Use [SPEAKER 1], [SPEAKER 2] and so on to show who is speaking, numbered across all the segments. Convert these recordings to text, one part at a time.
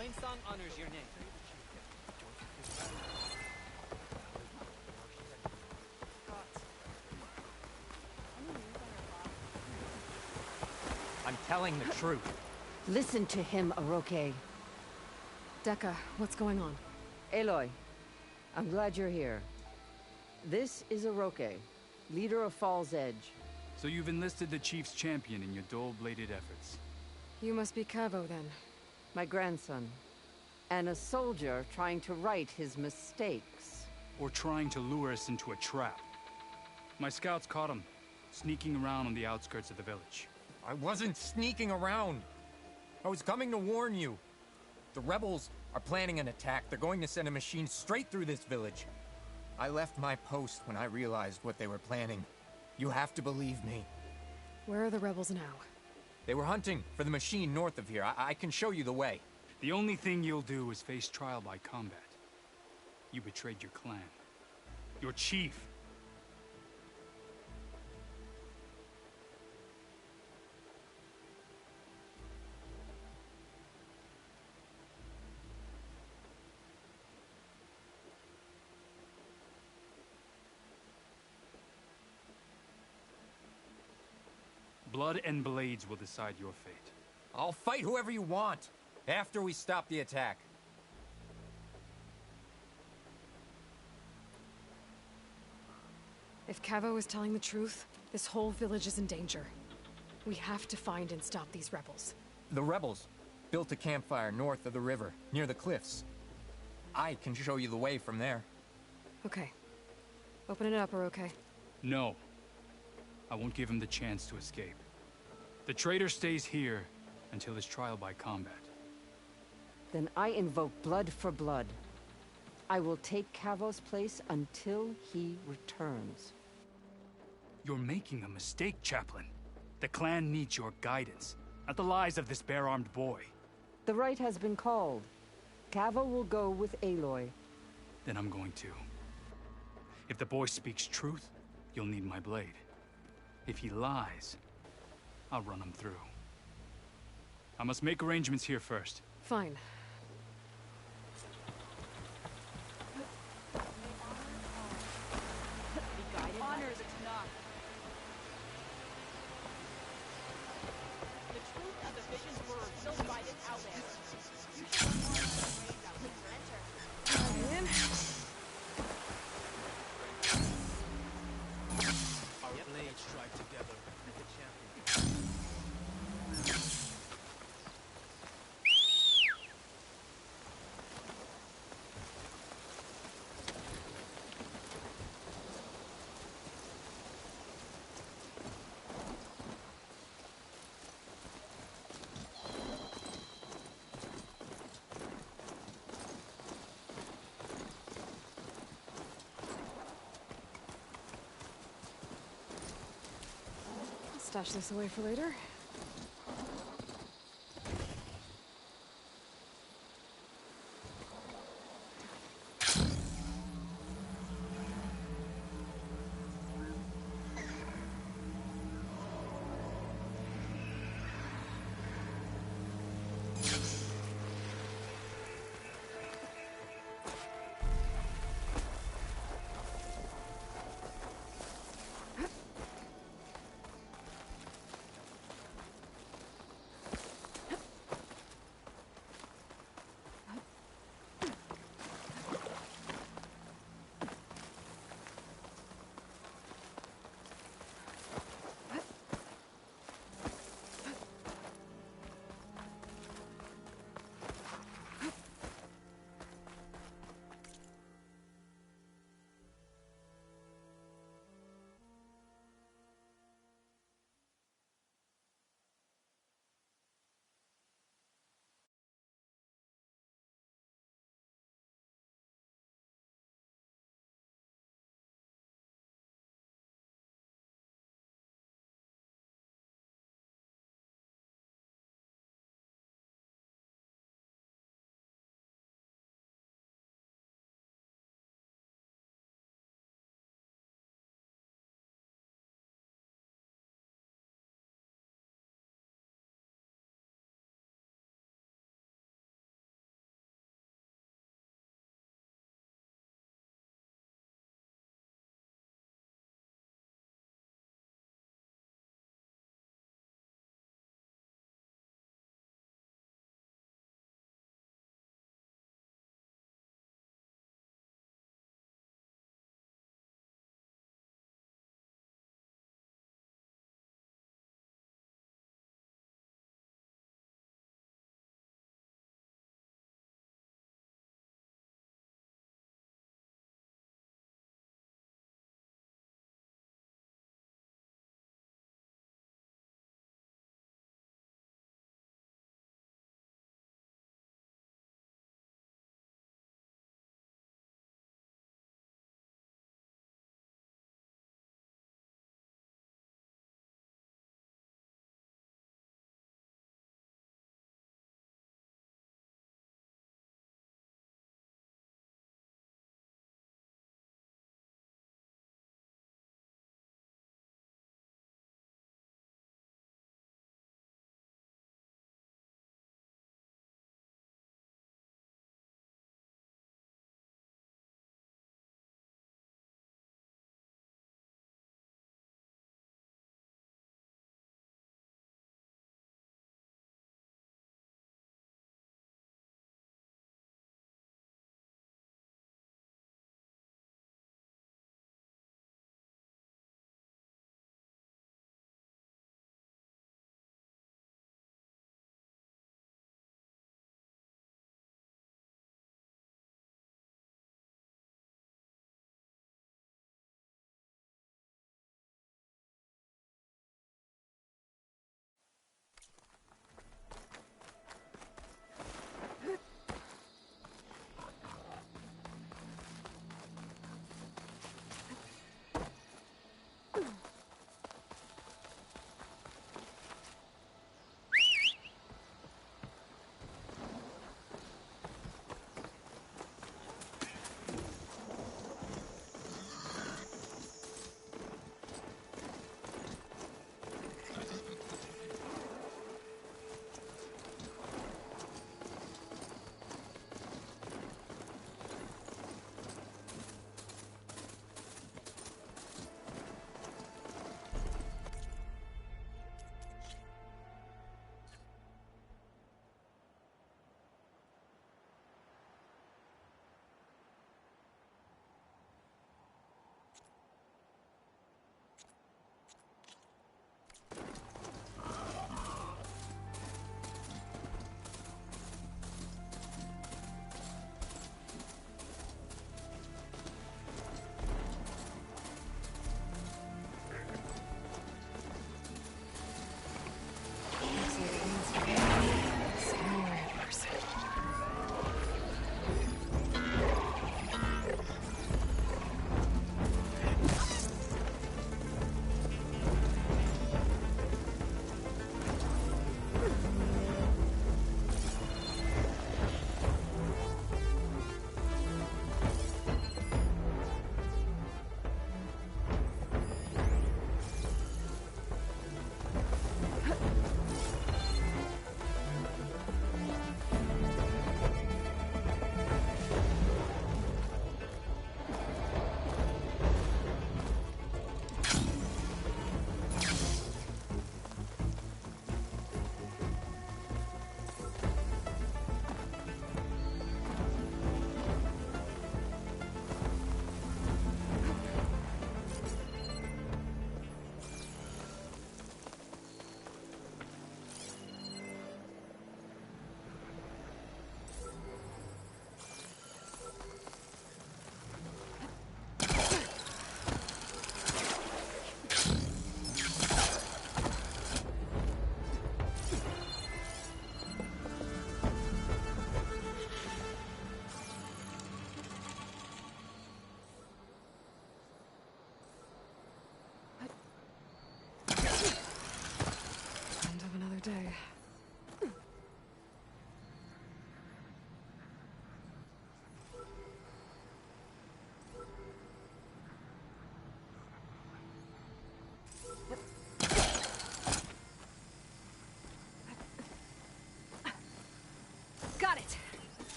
[SPEAKER 1] Plainsong honors your name.
[SPEAKER 2] I'm telling the truth.
[SPEAKER 3] Listen to him, Aroke.
[SPEAKER 4] Dekka, what's going on?
[SPEAKER 3] Aloy, I'm glad you're here. This is Aroke, leader of Fall's Edge.
[SPEAKER 5] So you've enlisted the Chief's champion in your dull-bladed efforts.
[SPEAKER 4] You must be Cavo, then.
[SPEAKER 3] My grandson. And a soldier trying to right his mistakes.
[SPEAKER 5] Or trying to lure us into a trap. My scouts caught him, sneaking around on the outskirts of the village.
[SPEAKER 2] I wasn't sneaking around. I was coming to warn you. The rebels are planning an attack. They're going to send a machine straight through this village. I left my post when I realized what they were planning. You have to believe me.
[SPEAKER 4] Where are the rebels now?
[SPEAKER 2] They were hunting for the machine north of here. I can show you the way.
[SPEAKER 5] The only thing you'll do is face trial by combat. You betrayed your clan. Your chief. Blood and blades will decide your fate.
[SPEAKER 2] I'll fight whoever you want, after we stop the attack.
[SPEAKER 4] If Cavo is telling the truth, this whole village is in danger. We have to find and stop these rebels.
[SPEAKER 2] The rebels built a campfire north of the river, near the cliffs. I can show you the way from there.
[SPEAKER 4] Okay. Open it up, Aroke.
[SPEAKER 5] No. I won't give him the chance to escape. The traitor stays here until his trial by combat.
[SPEAKER 3] Then I invoke blood for blood. I will take Cavo's place until he returns.
[SPEAKER 5] You're making a mistake, Chaplain. The clan needs your guidance, not the lies of this bare-armed boy.
[SPEAKER 3] The right has been called. Cavo will go with Aloy.
[SPEAKER 5] Then I'm going to. If the boy speaks truth, you'll need my blade. If he lies, I'll run him through. I must make arrangements here first.
[SPEAKER 4] Fine.
[SPEAKER 6] Honor the Tanakh. The truth of the vision's words still guided out there. You should honor the way that we enter.
[SPEAKER 1] Our blades strike together at the champion.
[SPEAKER 4] Stash this away for later.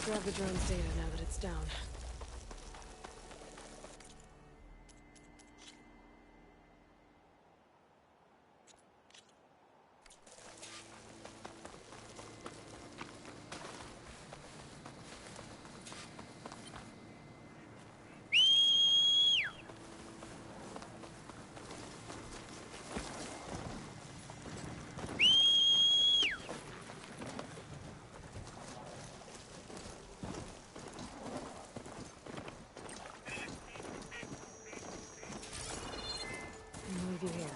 [SPEAKER 4] grab the drone's data now that it's down. I'll leave you here.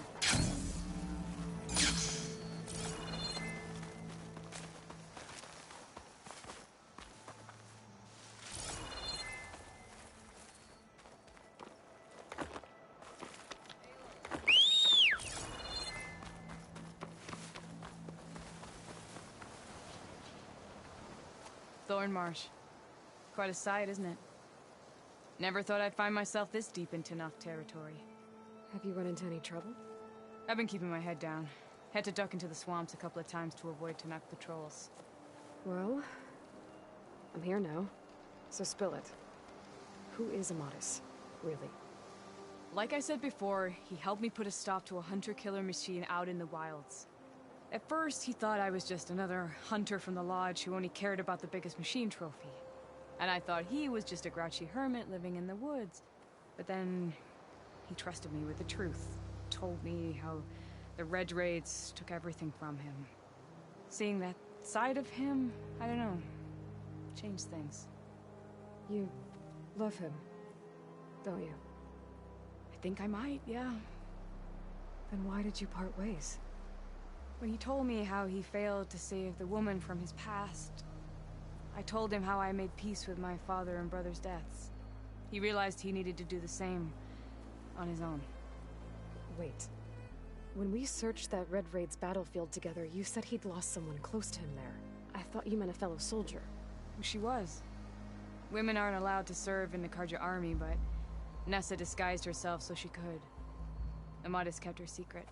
[SPEAKER 7] Thornmarsh. Quite a sight, isn't it? Never thought I'd find myself this deep into Tenakth territory.
[SPEAKER 4] Have you run into any trouble?
[SPEAKER 7] I've been keeping my head down. Had to duck into the swamps a couple of times to avoid Tenakth patrols.
[SPEAKER 4] Well, I'm here now, so spill it. Who is Amadis, really?
[SPEAKER 7] Like I said before, he helped me put a stop to a hunter-killer machine out in the wilds. At first, he thought I was just another hunter from the lodge who only cared about the biggest machine trophy. And I thought he was just a grouchy hermit living in the woods. But then, he trusted me with the truth. Told me how the Red Raids took everything from him. Seeing that side of him, I don't know, changed things.
[SPEAKER 4] You love him, don't you?
[SPEAKER 7] I think I might, yeah.
[SPEAKER 4] Then why did you part ways?
[SPEAKER 7] When he told me how he failed to save the woman from his past, I told him how I made peace with my father and brother's deaths. He realized he needed to do the same on his own.
[SPEAKER 4] Wait. When we searched that Red Raid's battlefield together, you said he'd lost someone close to him there. I thought you meant a fellow soldier.
[SPEAKER 7] Who she was. Women aren't allowed to serve in the Karja army, but Nessa disguised herself so she could. Amadis kept her secret.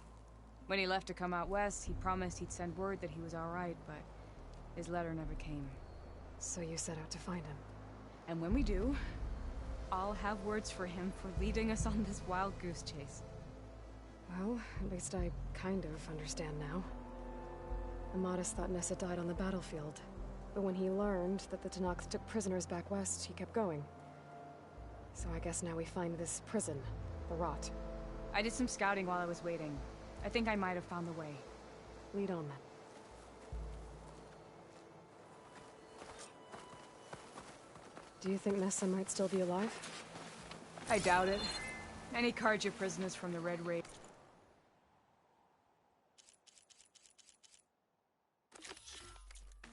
[SPEAKER 7] When he left to come out west, he promised he'd send word that he was alright, but his letter never came.
[SPEAKER 4] So you set out to find him.
[SPEAKER 7] And when we do, I'll have words for him for leading us on this wild goose chase.
[SPEAKER 4] Well, at least I kind of understand now. Amadis thought Nessa died on the battlefield, but when he learned that the Tenakth took prisoners back west, he kept going. So I guess now we find this prison, the Rot.
[SPEAKER 7] I did some scouting while I was waiting. I think I might have found the way.
[SPEAKER 4] Lead on then. Do you think Nessa might still be alive?
[SPEAKER 7] I doubt it. Any Karja prisoners from the Red Raid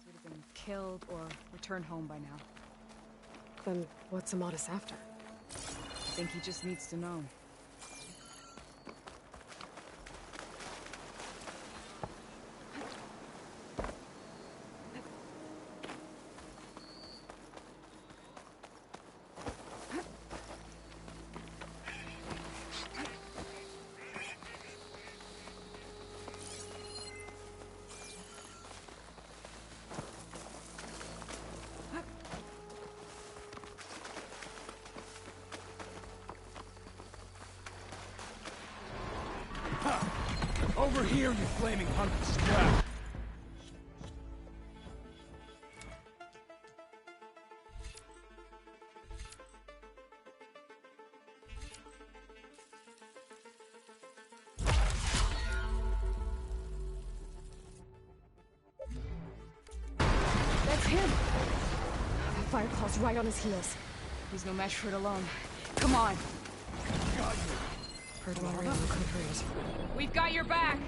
[SPEAKER 7] would have been killed or returned home by now.
[SPEAKER 4] Then what's Amadis after?
[SPEAKER 7] I think he just needs to know.
[SPEAKER 1] Over here, you flaming hunk of scrap!
[SPEAKER 4] That's him! That Fireclaw's right on his heels.
[SPEAKER 7] He's no match for it alone. Come on!
[SPEAKER 4] Heard Mario and Concrete.
[SPEAKER 7] We've got your back!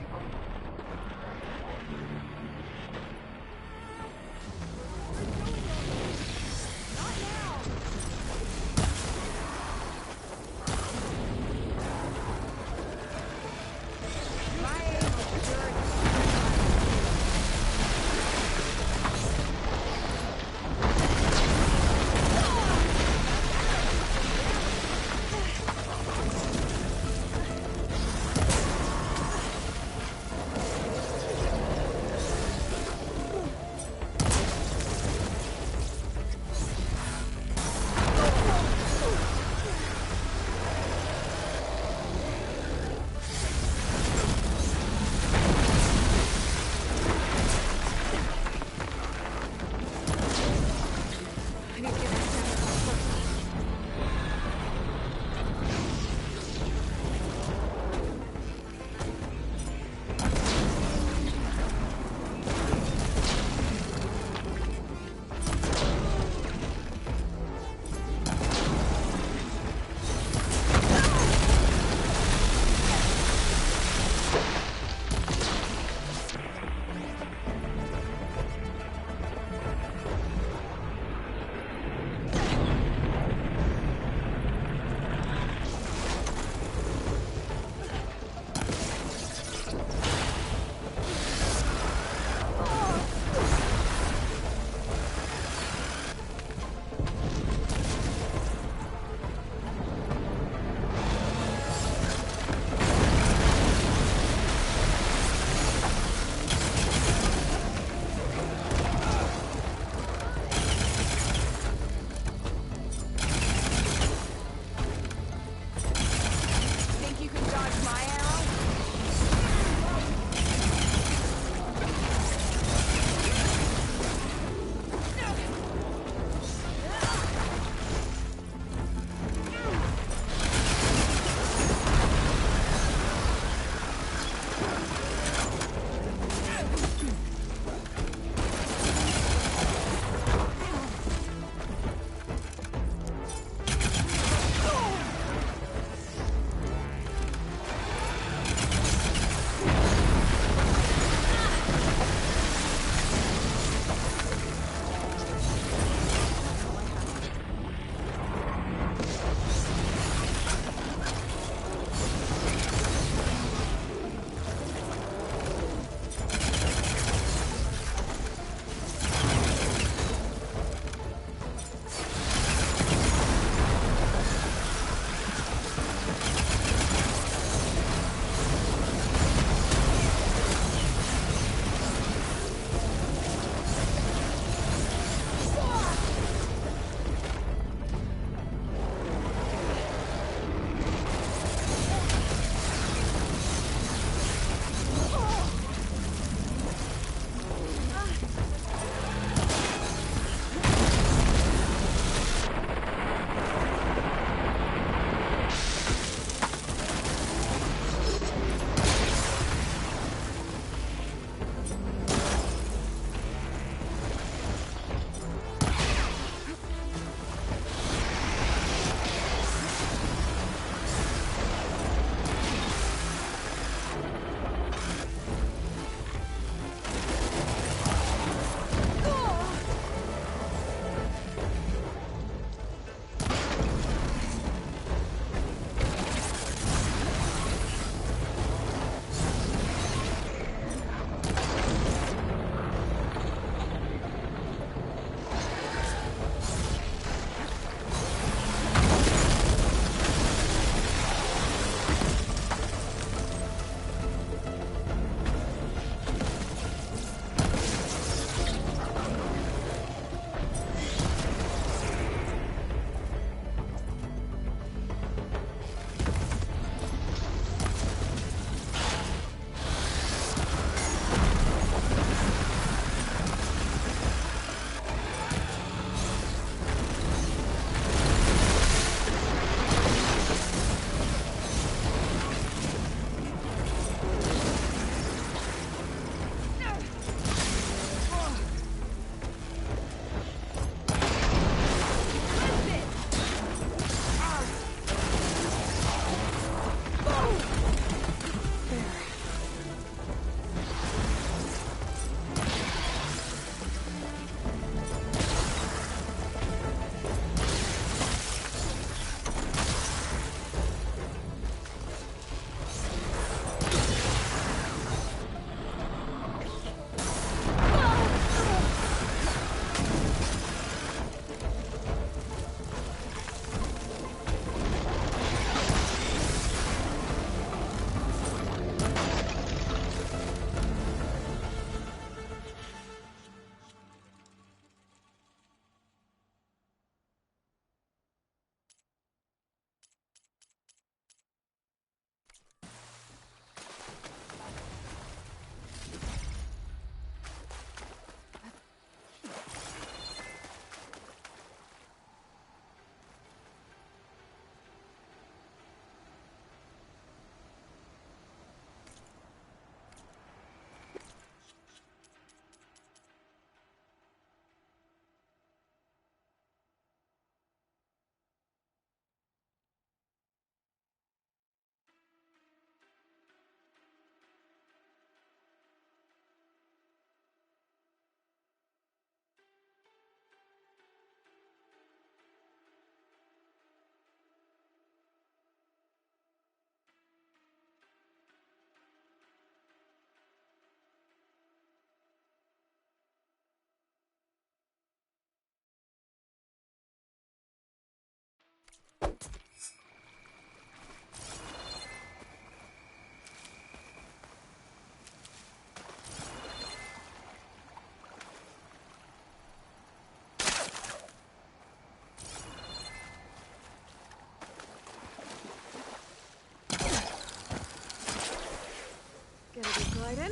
[SPEAKER 4] Right in.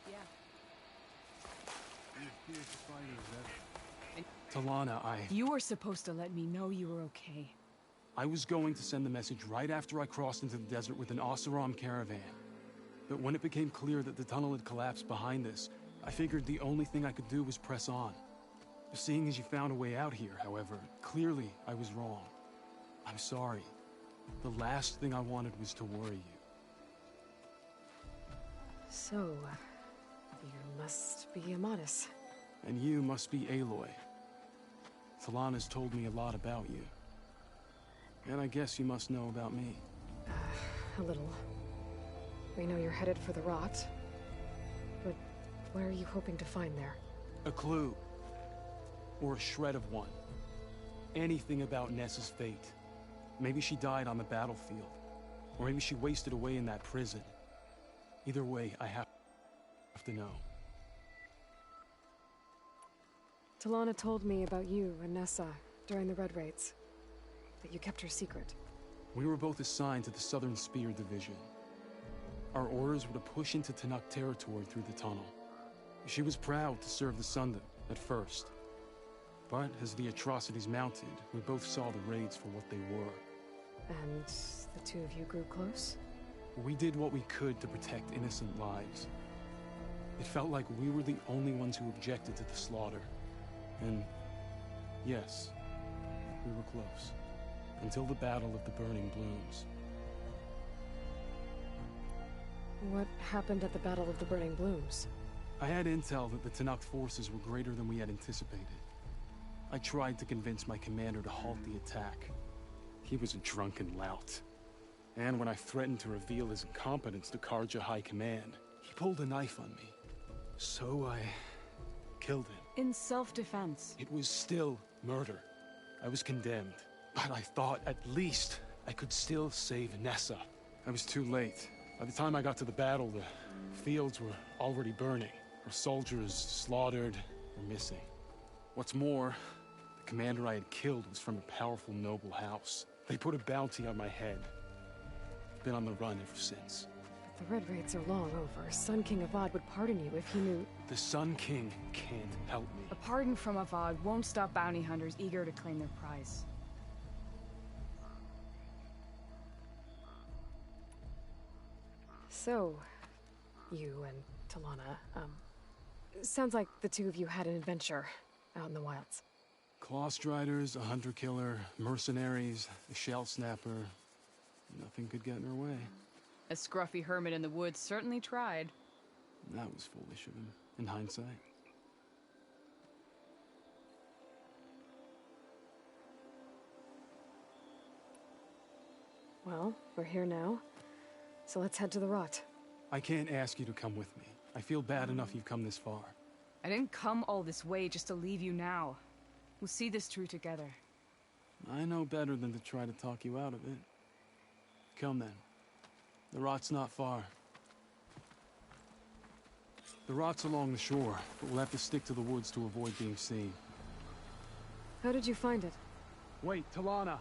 [SPEAKER 7] Yeah.
[SPEAKER 8] Talana,
[SPEAKER 7] You were supposed to let me know you were okay.
[SPEAKER 8] I was going to send the message right after I crossed into the desert with an Oseram caravan. But when it became clear that the tunnel had collapsed behind us, I figured the only thing I could do was press on. Seeing as you found a way out here, however, clearly I was wrong. I'm sorry. The last thing I wanted was to worry you.
[SPEAKER 4] So, you must be Amadis.
[SPEAKER 8] And you must be Aloy. Talana's told me a lot about you. And I guess you must know about me.
[SPEAKER 4] A little. We know you're headed for the Rot. But what are you hoping to find there?
[SPEAKER 8] A clue. Or a shred of one. Anything about Nessa's fate. Maybe she died on the battlefield. Or maybe she wasted away in that prison. Either way, I have to know.
[SPEAKER 4] Talana told me about you and Nessa during the Red Raids. That you kept her secret.
[SPEAKER 8] We were both assigned to the Southern Spear Division. Our orders were to push into Tenakth territory through the tunnel. She was proud to serve the Sundom at first. But as the atrocities mounted, we both saw the raids for what they were.
[SPEAKER 4] And the two of you grew close?
[SPEAKER 8] We did what we could to protect innocent lives. It felt like we were the only ones who objected to the slaughter. And yes, we were close. Until the Battle of the Burning Blooms.
[SPEAKER 4] What happened at the Battle of the Burning Blooms?
[SPEAKER 8] I had intel that the Tenakth forces were greater than we had anticipated. I tried to convince my commander to halt the attack. He was a drunken lout. And when I threatened to reveal his incompetence to Karja High Command, he pulled a knife on me. So I killed him.
[SPEAKER 7] In self-defense.
[SPEAKER 8] It was still murder. I was condemned. But I thought at least I could still save Nessa. I was too late. By the time I got to the battle, the fields were already burning. Our soldiers slaughtered or missing. What's more, the commander I had killed was from a powerful noble house. They put a bounty on my head. Been on the run ever since.
[SPEAKER 4] But the Red Raids are long over. Sun King Avad would pardon you if he knew...
[SPEAKER 8] The Sun King can't help me.
[SPEAKER 7] A pardon from Avad won't stop bounty hunters eager to claim their prize.
[SPEAKER 4] So, you and Talana, sounds like the two of you had an adventure out in the wilds.
[SPEAKER 8] Clawstriders, a hunter-killer, mercenaries, a shell snapper. Nothing could get in her way.
[SPEAKER 7] A scruffy hermit in the woods certainly tried.
[SPEAKER 8] That was foolish of him, in hindsight.
[SPEAKER 4] Well, we're here now, so let's head to the Rot.
[SPEAKER 8] I can't ask you to come with me. I feel bad enough you've come this far.
[SPEAKER 7] I didn't come all this way just to leave you now. We'll see this through together.
[SPEAKER 8] I know better than to try to talk you out of it. Come then. The Rot's not far. The Rot's along the shore, but we'll have to stick to the woods to avoid being seen.
[SPEAKER 4] How did you find it?
[SPEAKER 8] Wait, Talana!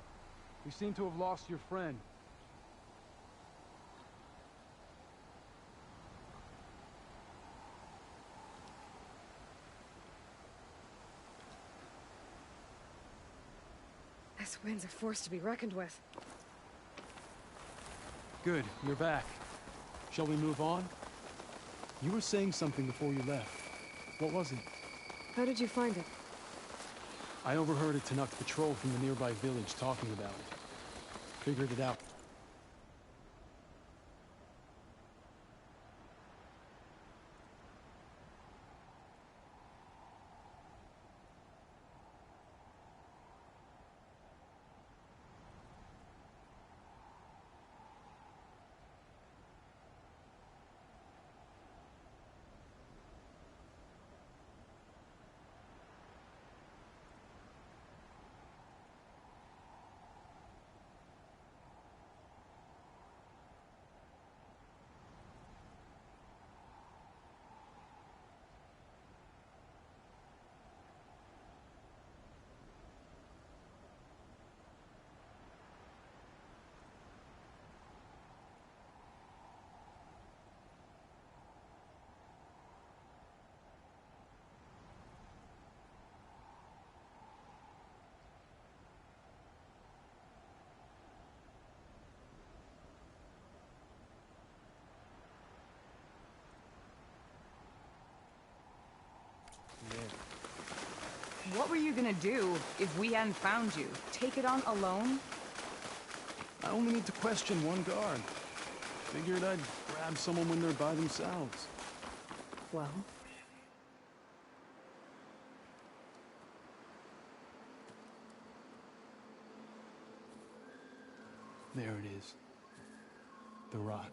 [SPEAKER 8] We seem to have lost your friend.
[SPEAKER 4] This wind's a force to be reckoned with.
[SPEAKER 8] Good, you're back. Shall we move on? You were saying something before you left. What was it?
[SPEAKER 4] How did you find it?
[SPEAKER 8] I overheard a Tenakth patrol from the nearby village talking about it. Figured it out.
[SPEAKER 7] What were you gonna do if we hadn't found you? Take it on alone?
[SPEAKER 8] I only need to question one guard. Figured I'd grab someone when they're by themselves.
[SPEAKER 4] Well,
[SPEAKER 8] There it is. The rot.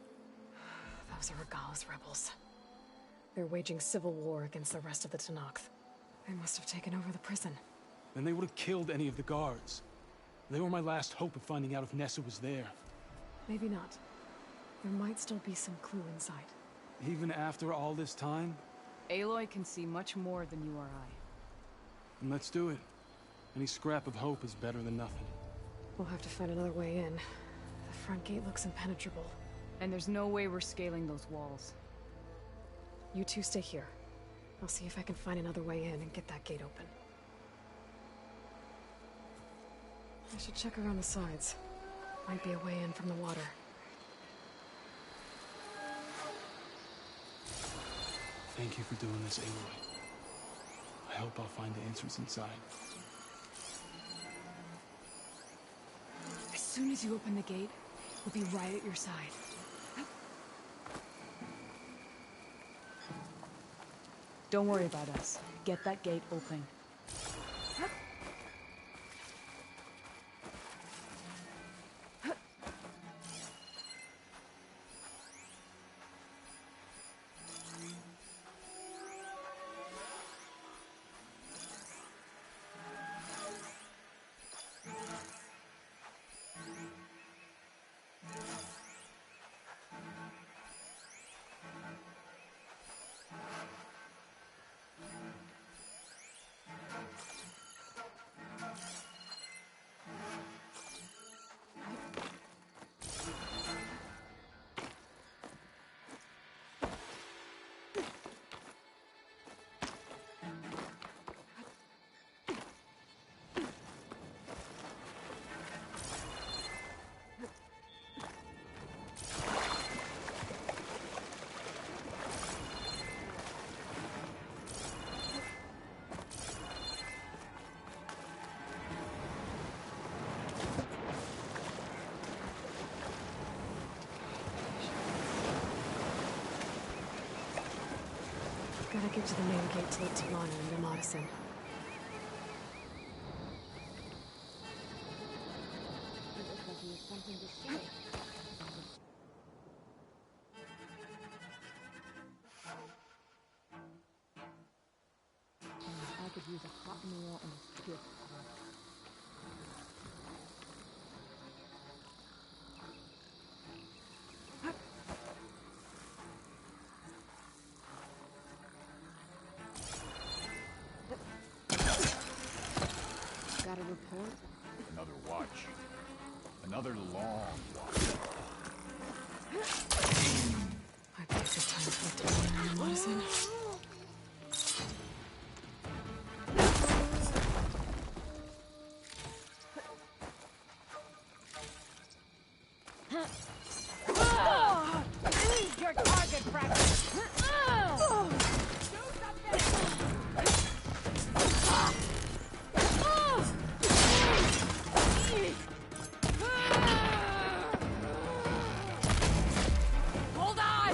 [SPEAKER 4] those are Regal's rebels. They're waging civil war against the rest of the Tenakth. They must have taken over the prison.
[SPEAKER 8] Then they would have killed any of the guards. They were my last hope of finding out if Nessa was there.
[SPEAKER 4] Maybe not. There might still be some clue inside.
[SPEAKER 8] Even after all this time?
[SPEAKER 7] Aloy can see much more than you or I.
[SPEAKER 8] And let's do it. Any scrap of hope is better than nothing.
[SPEAKER 4] We'll have to find another way in. The front gate looks impenetrable.
[SPEAKER 7] And there's no way we're scaling those walls.
[SPEAKER 4] You two stay here. I'll see if I can find another way in and get that gate open. I should check around the sides. Might be a way in from the water.
[SPEAKER 8] Thank you for doing this, Aloy. I hope I'll find the answers inside.
[SPEAKER 7] As soon as you open the gate, we'll be right at your side. Don't worry about us. Get that gate open.
[SPEAKER 4] Gotta get to the main gate to let T'Lana and Yamada in.
[SPEAKER 3] I could use a hot meal and a gift. Got a report?
[SPEAKER 9] Another watch. Another long watch.
[SPEAKER 4] I guess it's time to let T'Lana and Yamada in.
[SPEAKER 6] Your target practice. Hold on!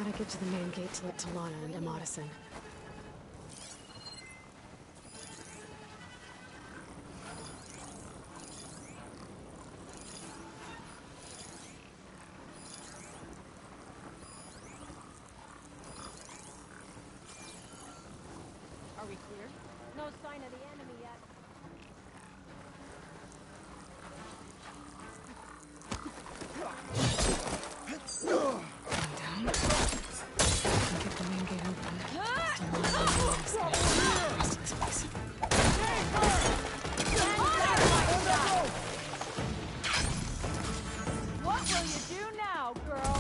[SPEAKER 4] Gotta get to the main gate to let Talana and Amadis in.
[SPEAKER 6] Are we clear? No sign of the enemy yet.
[SPEAKER 4] Down. Get the main gate open. Talana and Amadis can help me clear out the rest of this place.
[SPEAKER 6] What will you do now, girl?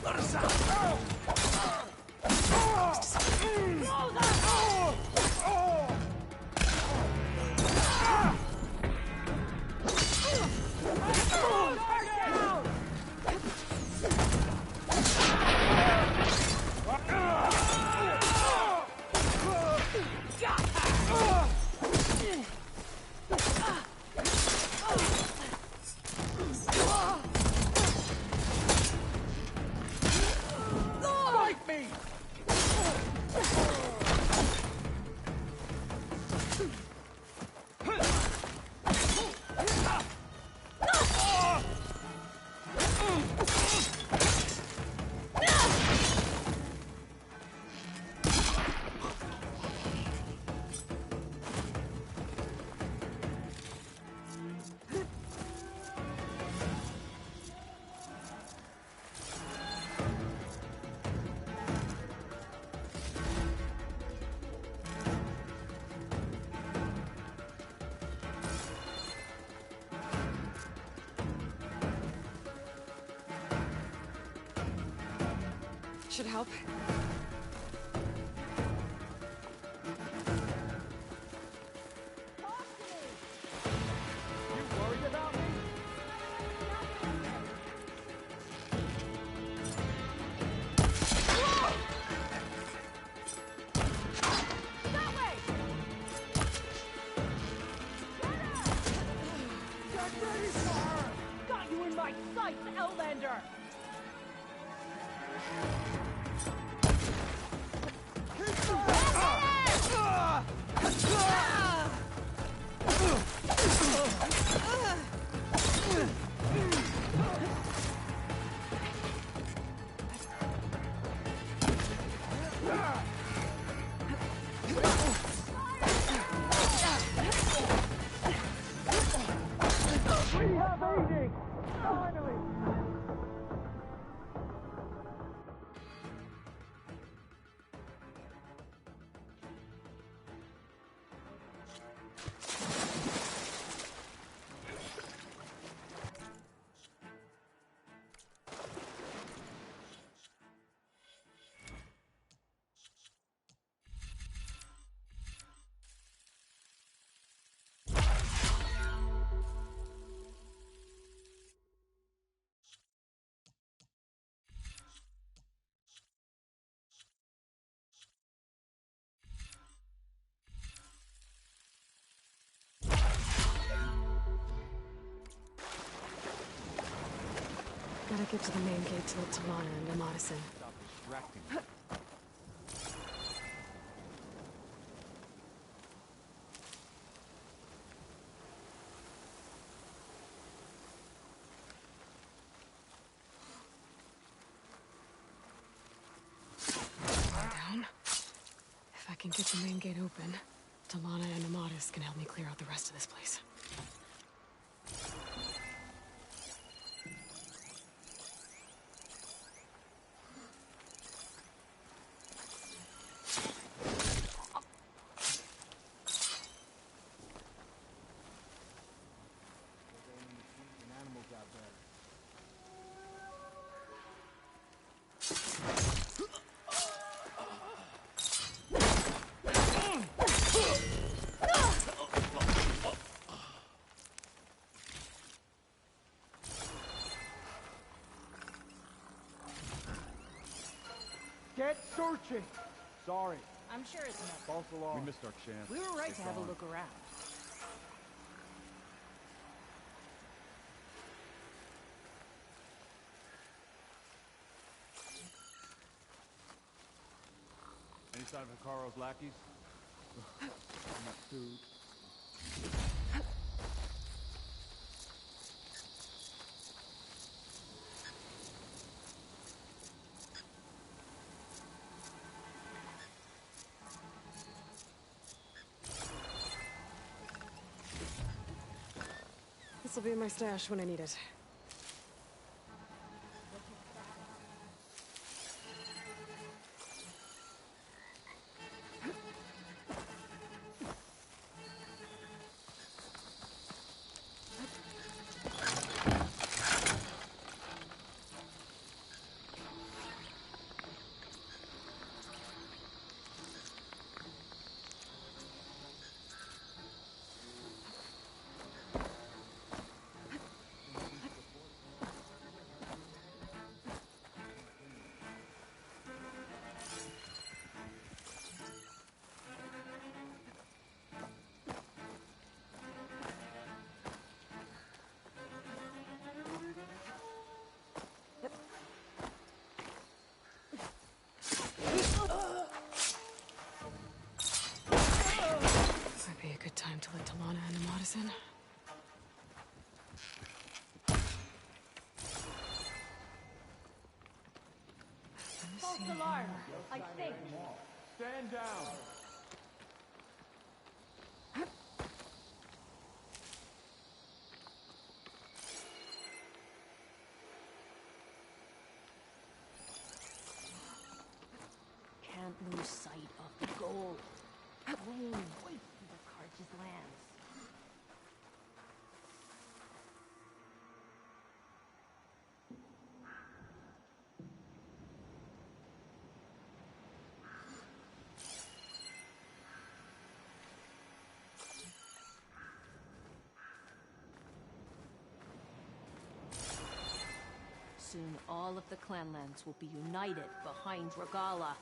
[SPEAKER 1] Let us out!
[SPEAKER 4] Should help.
[SPEAKER 6] Got you in my sights, Outlander!
[SPEAKER 4] Gotta get to the main gate to let Talana and Amadis in.
[SPEAKER 9] Stop distracting me.
[SPEAKER 4] Down. If I can get the main gate open, Talana and Amadis can help me clear out the rest of this place.
[SPEAKER 10] Get searching! Sorry.
[SPEAKER 6] I'm sure it's nothing.
[SPEAKER 10] False alarm.
[SPEAKER 9] We missed our chance.
[SPEAKER 6] We were right
[SPEAKER 9] It's
[SPEAKER 6] to have a
[SPEAKER 9] on.
[SPEAKER 6] look around.
[SPEAKER 10] inside of Hikaro's lackeys? Not food.
[SPEAKER 4] This'll be in my stash when I need it. Might be a good time to let Talana and Amadas in.
[SPEAKER 6] False alarm, I think.
[SPEAKER 10] Stand down!
[SPEAKER 6] Can't lose sight of the goal. Wayne waits for the Carch's lands. Soon all of the clanlands will be united behind Regala.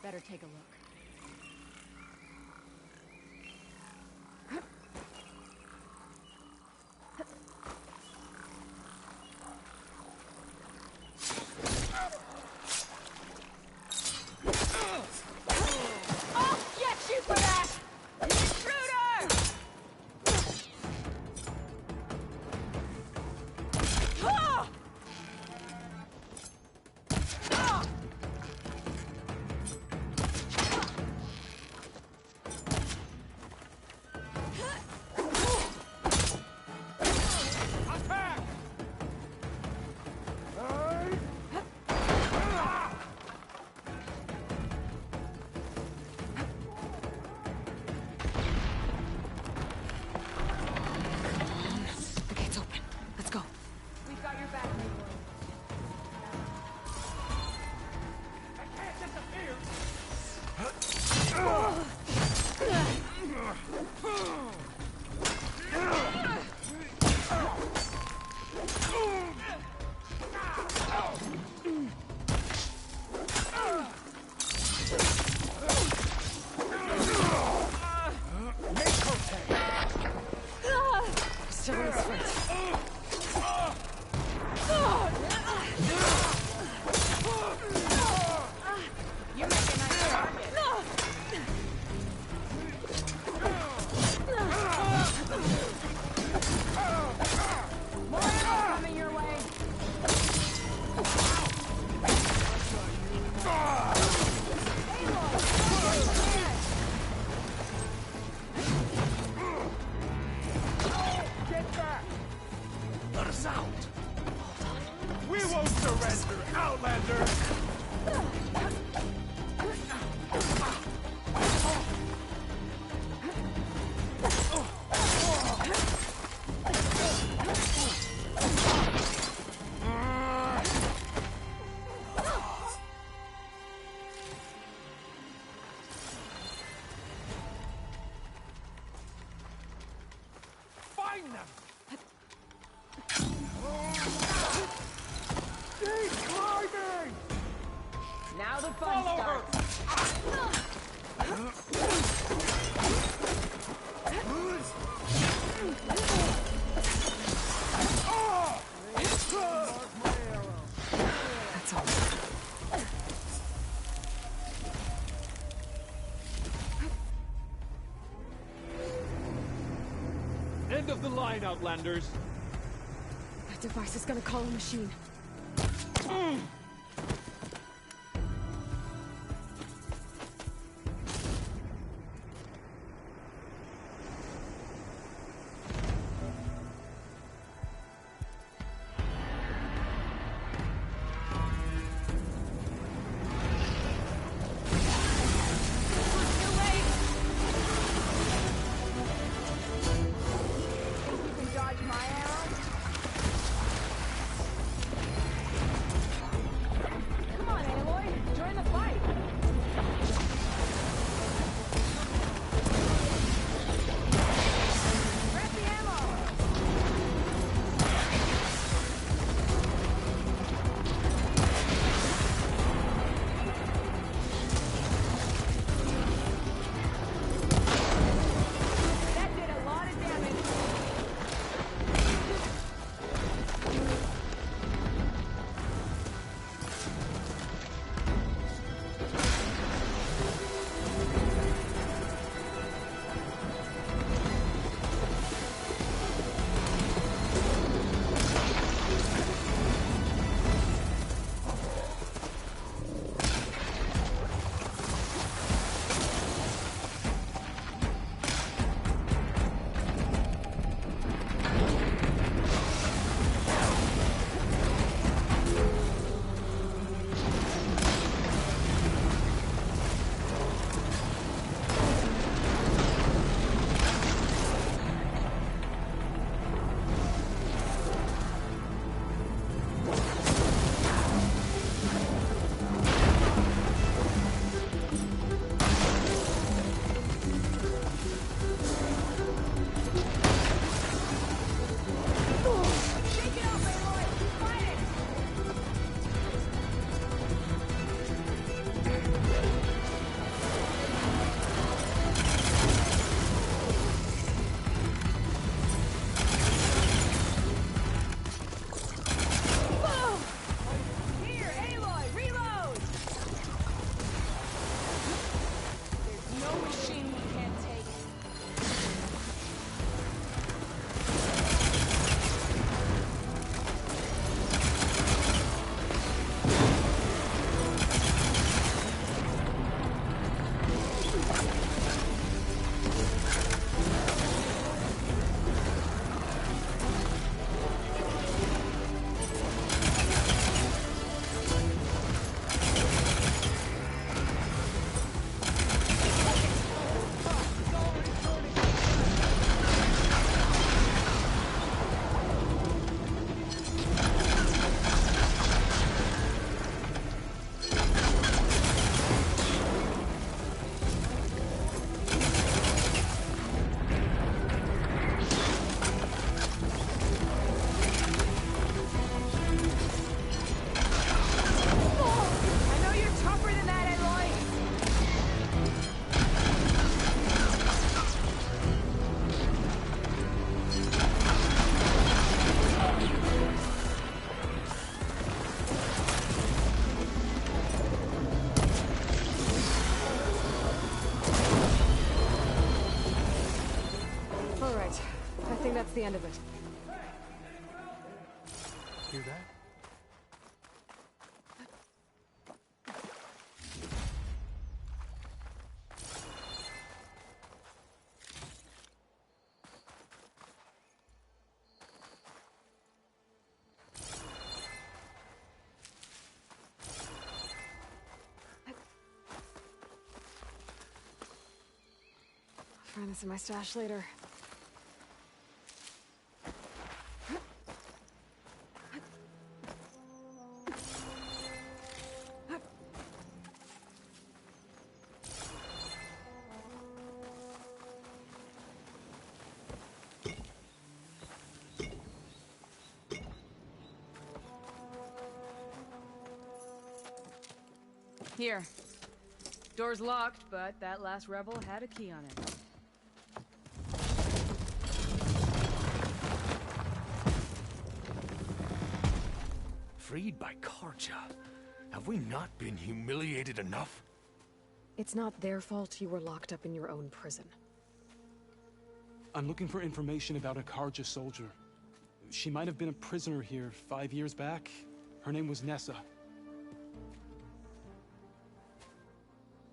[SPEAKER 6] Better take a look. I'll get you for that! Intruder! Ah! Ah!
[SPEAKER 10] won't surrender, Outlander! Find them! Keep climbing!
[SPEAKER 3] Now the fun
[SPEAKER 10] Follow her!
[SPEAKER 3] starts.
[SPEAKER 4] That's all.
[SPEAKER 10] End of the line, Outlanders!
[SPEAKER 4] That device is gonna call a machine. That's the end of it.
[SPEAKER 8] Hear that?
[SPEAKER 4] find this in my stash later.
[SPEAKER 7] Here. Door's locked, but that last rebel had a key on it.
[SPEAKER 11] Freed by Karja? Have we not been humiliated enough?
[SPEAKER 4] It's not their fault you were locked up in your own prison.
[SPEAKER 8] I'm looking for information about a Karja soldier. She might have been a prisoner here 5 years back. Her name was Nessa.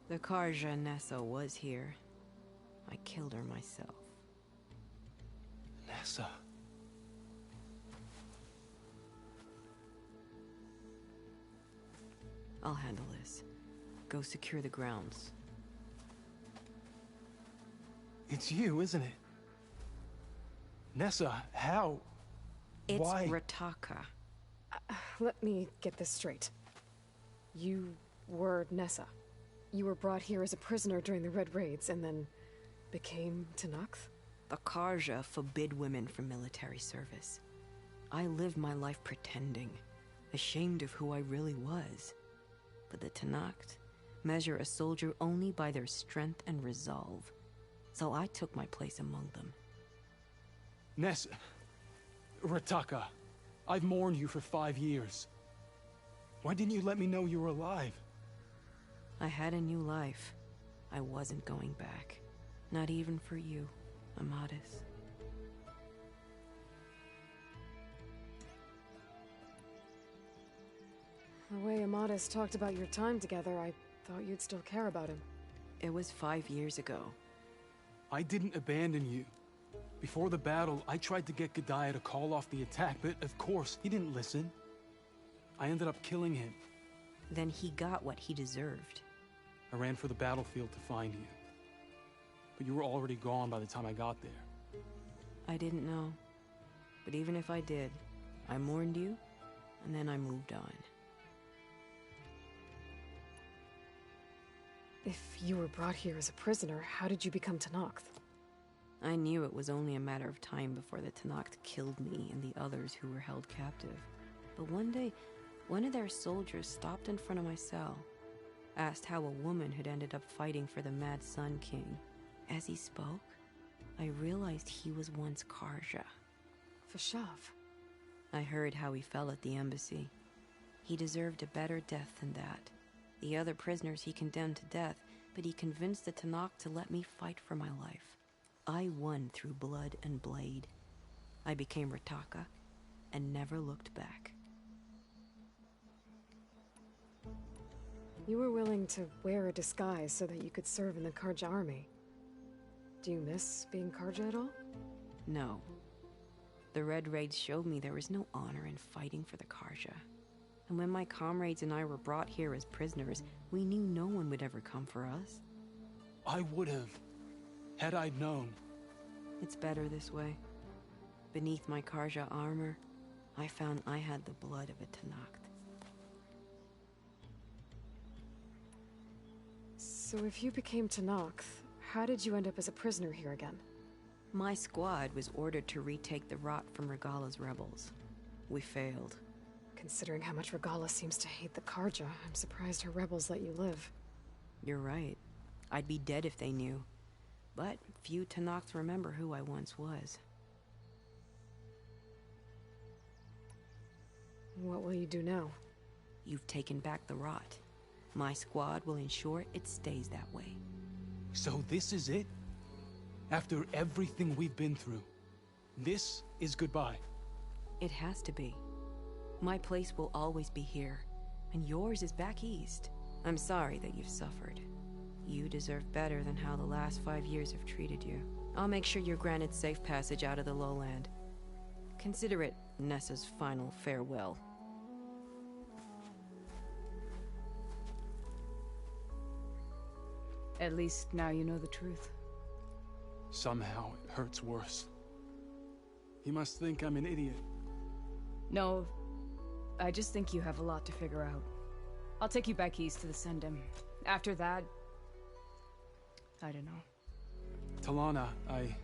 [SPEAKER 12] The Karja Nessa was here. I killed her myself.
[SPEAKER 8] Nessa.
[SPEAKER 12] I'll handle this. Go secure the grounds.
[SPEAKER 8] It's you, isn't it? Nessa, how?
[SPEAKER 12] It's
[SPEAKER 8] Why?
[SPEAKER 12] Rataka.
[SPEAKER 4] Let me get this straight. You were Nessa. You were brought here as a prisoner during the Red Raids and then became Tenakth?
[SPEAKER 12] The Karja forbid women from military service. I lived my life pretending, ashamed of who I really was. But the Tenakth measure a soldier only by their strength and resolve. So I took my place among them.
[SPEAKER 8] Nessa. Rataka. I've mourned you for 5 years. Why didn't you let me know you were alive?
[SPEAKER 12] I had a new life. I wasn't going back. Not even for you, Amadis.
[SPEAKER 4] The way Amadis talked about your time together, I thought you'd still care about him.
[SPEAKER 12] It was 5 years ago.
[SPEAKER 8] I didn't abandon you. Before the battle, I tried to get Gudaya to call off the attack, but of course, he didn't listen. I ended up killing him.
[SPEAKER 12] Then he got what he deserved.
[SPEAKER 8] I ran for the battlefield to find you. But you were already gone by the time I got there.
[SPEAKER 12] I didn't know. But even if I did, I mourned you, and then I moved on.
[SPEAKER 4] If you were brought here as a prisoner, how did you become Tenakth?
[SPEAKER 12] I knew it was only a matter of time before the Tenakth killed me and the others who were held captive. But one day, one of their soldiers stopped in front of my cell, asked how a woman had ended up fighting for the Mad Sun King. As he spoke, I realized he was once Karja.
[SPEAKER 4] Fashav.
[SPEAKER 12] I heard how he fell at the embassy. He deserved a better death than that. The other prisoners he condemned to death, but he convinced the Tenakth to let me fight for my life. I won through blood and blade. I became Rataka and never looked back.
[SPEAKER 4] You were willing to wear a disguise so that you could serve in the Karja army. Do you miss being Karja at all?
[SPEAKER 12] No. The Red Raids showed me there was no honor in fighting for the Karja. And when my comrades and I were brought here as prisoners, we knew no one would ever come for us.
[SPEAKER 8] I would have, had I known.
[SPEAKER 12] It's better this way. Beneath my Karja armor, I found I had the blood of a Tenakth.
[SPEAKER 4] So if you became Tenakth, how did you end up as a prisoner here again?
[SPEAKER 12] My squad was ordered to retake the Rot from Regala's rebels. We failed.
[SPEAKER 4] Considering how much Regala seems to hate the Karja, I'm surprised her rebels let you live.
[SPEAKER 12] You're right. I'd be dead if they knew. But few Tenakths remember who I once was.
[SPEAKER 4] What will you do now?
[SPEAKER 12] You've taken back the Rot. My squad will ensure it stays that way.
[SPEAKER 8] So this is it? After everything we've been through, this is goodbye?
[SPEAKER 12] It has to be. My place will always be here, and yours is back east. I'm sorry that you've suffered. You deserve better than how the last 5 years have treated you. I'll make sure you're granted safe passage out of the lowland. Consider it Nessa's final farewell.
[SPEAKER 7] At least now you know the truth.
[SPEAKER 8] somehow it hurts worse. He must think I'm an idiot.
[SPEAKER 7] No, I just think you have a lot to figure out. I'll take you back east to the Sendem. After that, I don't know.
[SPEAKER 8] Talana, I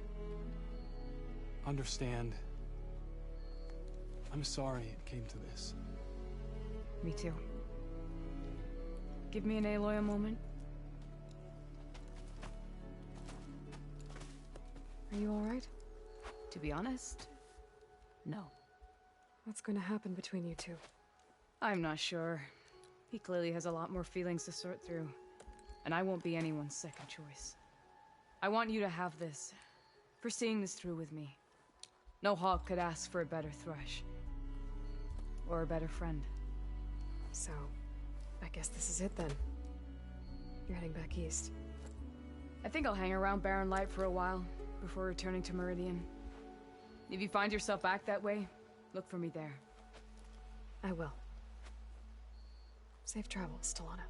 [SPEAKER 8] understand. I'm sorry it came to this.
[SPEAKER 7] Me too. Give me an Aloy a moment.
[SPEAKER 4] Are you alright?
[SPEAKER 7] To be honest, no.
[SPEAKER 4] What's going to happen between you two?
[SPEAKER 7] I'm not sure. He clearly has a lot more feelings to sort through, and I won't be anyone's second choice. I want you to have this, for seeing this through with me. No hawk could ask for a better thrush. Or a better friend.
[SPEAKER 4] So, I guess this is it then. You're heading back east.
[SPEAKER 7] I think I'll hang around Barren Light for a while, before returning to Meridian. If you find yourself back that way, look for me there.
[SPEAKER 4] I will. Safe travels, Talana.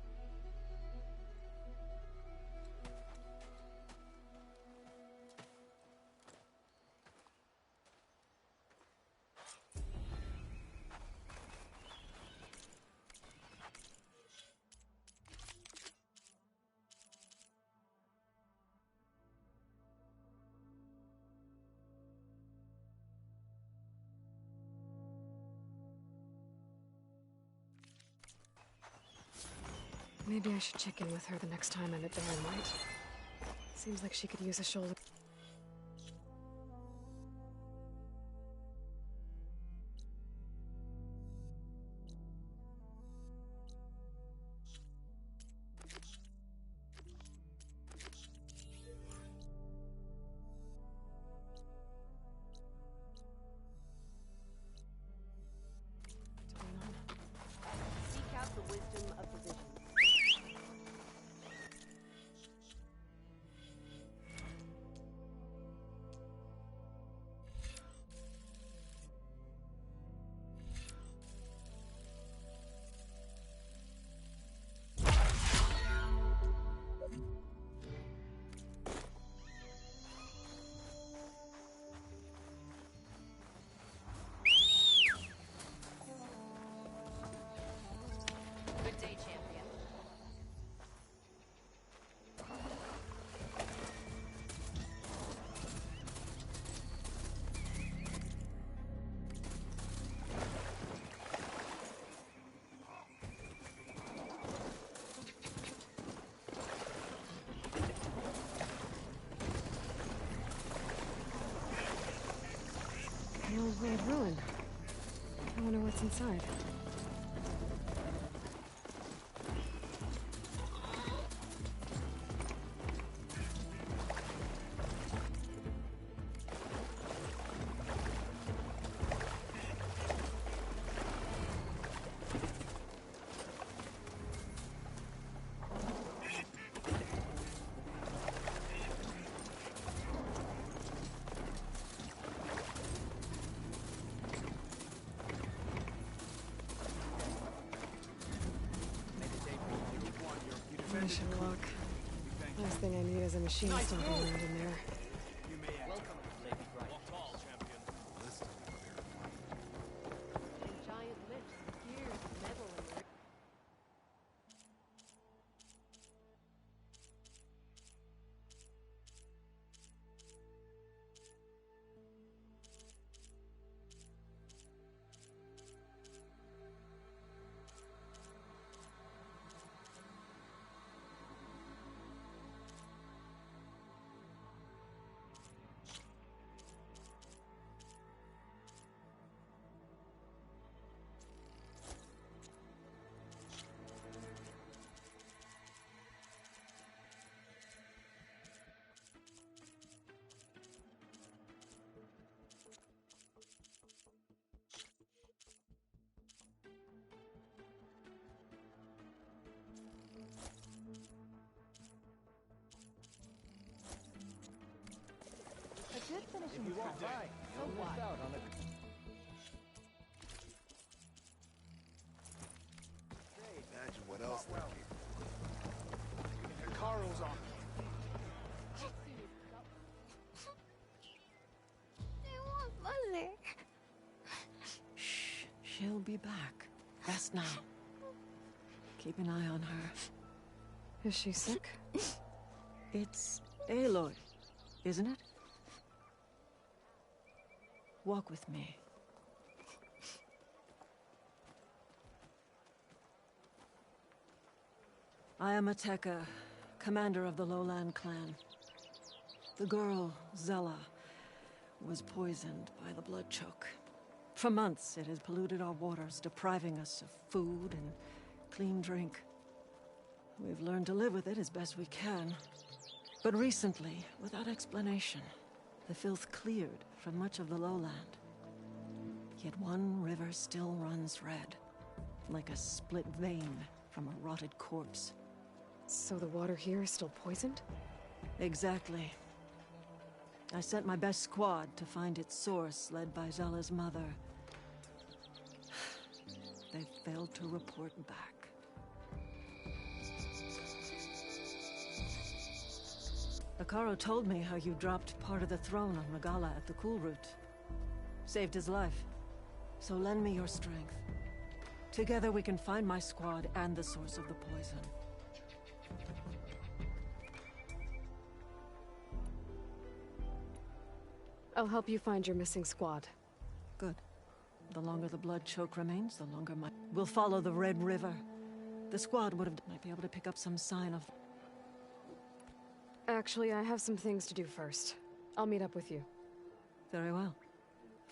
[SPEAKER 4] Maybe I should check in with her the next time I'm at Barren Light. Seems like she could use a shoulder.
[SPEAKER 6] Seek out the wisdom of the vision. Good day, champion.
[SPEAKER 4] An old world ruin. I wonder what's inside. Finish and look. Last thing I need is a machine stomping around in there.
[SPEAKER 6] Giant lifts, gears, metal, and
[SPEAKER 13] A good finishing touch. So what?
[SPEAKER 14] Imagine what else they
[SPEAKER 10] Carl's on.
[SPEAKER 15] be back. Rest now. Keep an eye on her.
[SPEAKER 4] Is she sick?
[SPEAKER 15] It's Aloy, isn't it? Walk with me. I am Ateka, commander of the Lowland clan. The girl, Zella, was poisoned by the blood choke. For months, it has polluted our waters, depriving us of food and clean drink. We've learned to live with it as best we can. But recently, without explanation, the filth cleared from much of the lowland. Yet one river still runs red, like a split vein from a rotted corpse.
[SPEAKER 4] So the water here is still poisoned?
[SPEAKER 15] Exactly. I sent my best squad to find its source, led by Zella's mother. They failed to report back. Akaro told me how you dropped part of the throne on Regala at the Cool Route. Saved his life. So lend me your strength. Together we can find my squad and the source of the poison.
[SPEAKER 4] I'll help you find your missing squad.
[SPEAKER 15] Good. The longer the blood choke remains, the longer my... We'll follow the Red River. The squad might be able to pick up some sign of...
[SPEAKER 4] Actually, I have some things to do first. I'll meet up with you.
[SPEAKER 15] Very well.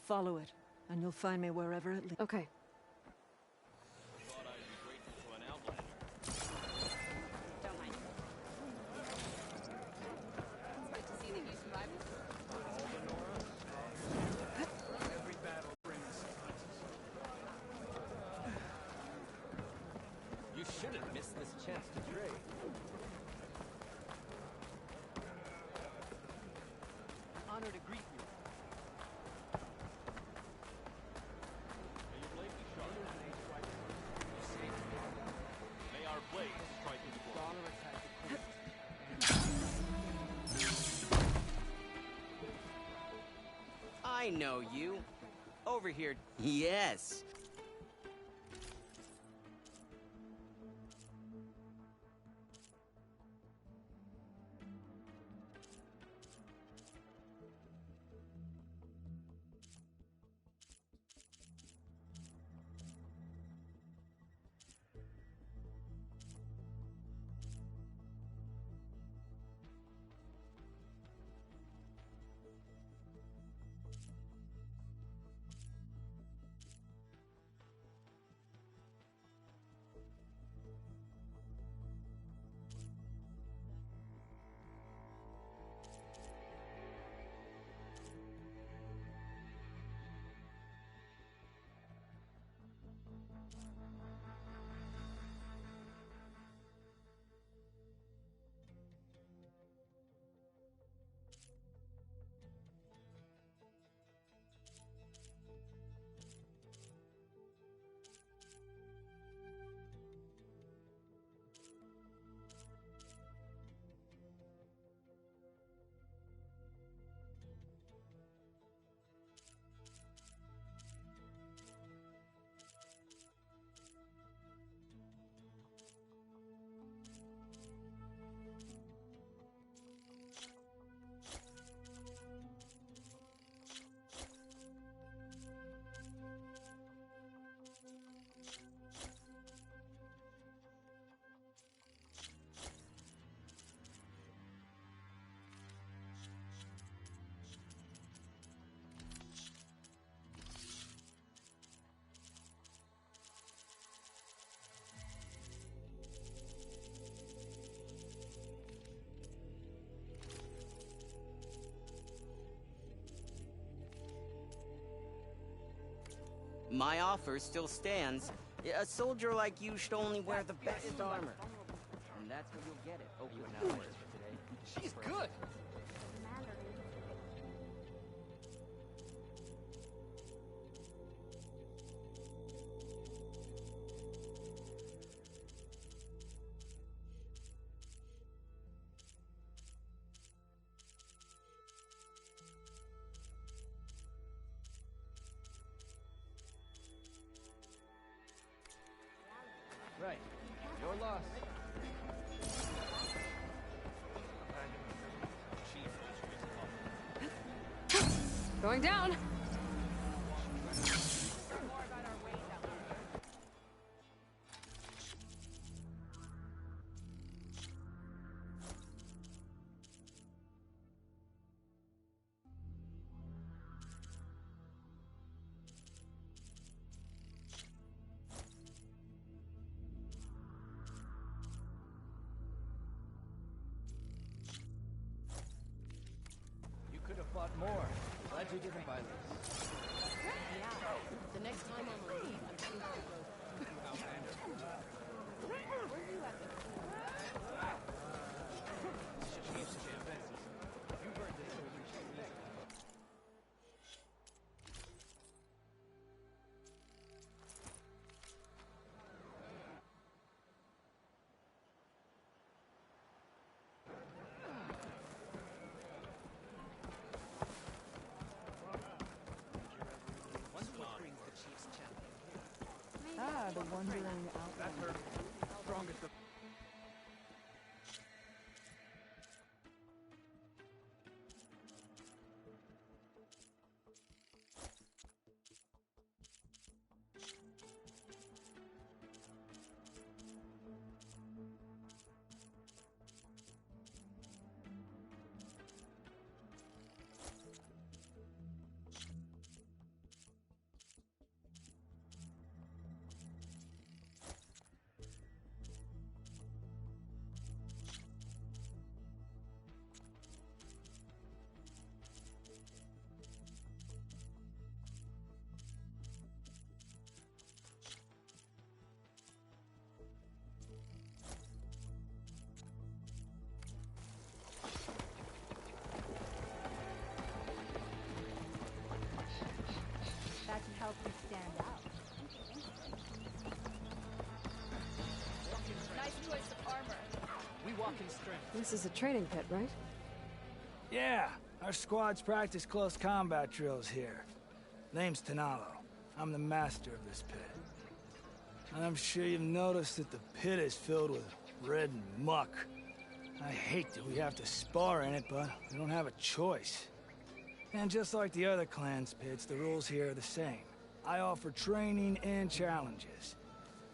[SPEAKER 15] Follow it, and you'll find me wherever it leads.
[SPEAKER 4] Okay.
[SPEAKER 16] You shouldn't miss this chance to trade. Honor to greet you. May your blade be sharp. May our blade strike with
[SPEAKER 17] I know you. Over here. Yes. My offer still stands. A soldier like you should only wear the best armor. And that's what you'll get it. Oh, now for today.
[SPEAKER 16] She's good.
[SPEAKER 10] Right. Your loss.
[SPEAKER 4] Going down.
[SPEAKER 10] You could have fought more. Glad you didn't buy this.
[SPEAKER 6] Yeah. The next time I'm on leave, I'm sure I'll go. Were you at the
[SPEAKER 7] Ah, the wandering outlander.
[SPEAKER 10] Strongest of...
[SPEAKER 13] That should help you stand out.
[SPEAKER 6] nice choice of armor?
[SPEAKER 10] We walk in strength.
[SPEAKER 4] This is a training pit, right?
[SPEAKER 18] Yeah, our squads practice close combat drills here. Name's Tanalo. I'm the master of this pit. And I'm sure you've noticed that the pit is filled with red muck. I hate that we have to spar in it, but we don't have a choice. And just like the other clan's pits, the rules here are the same. I offer training and challenges.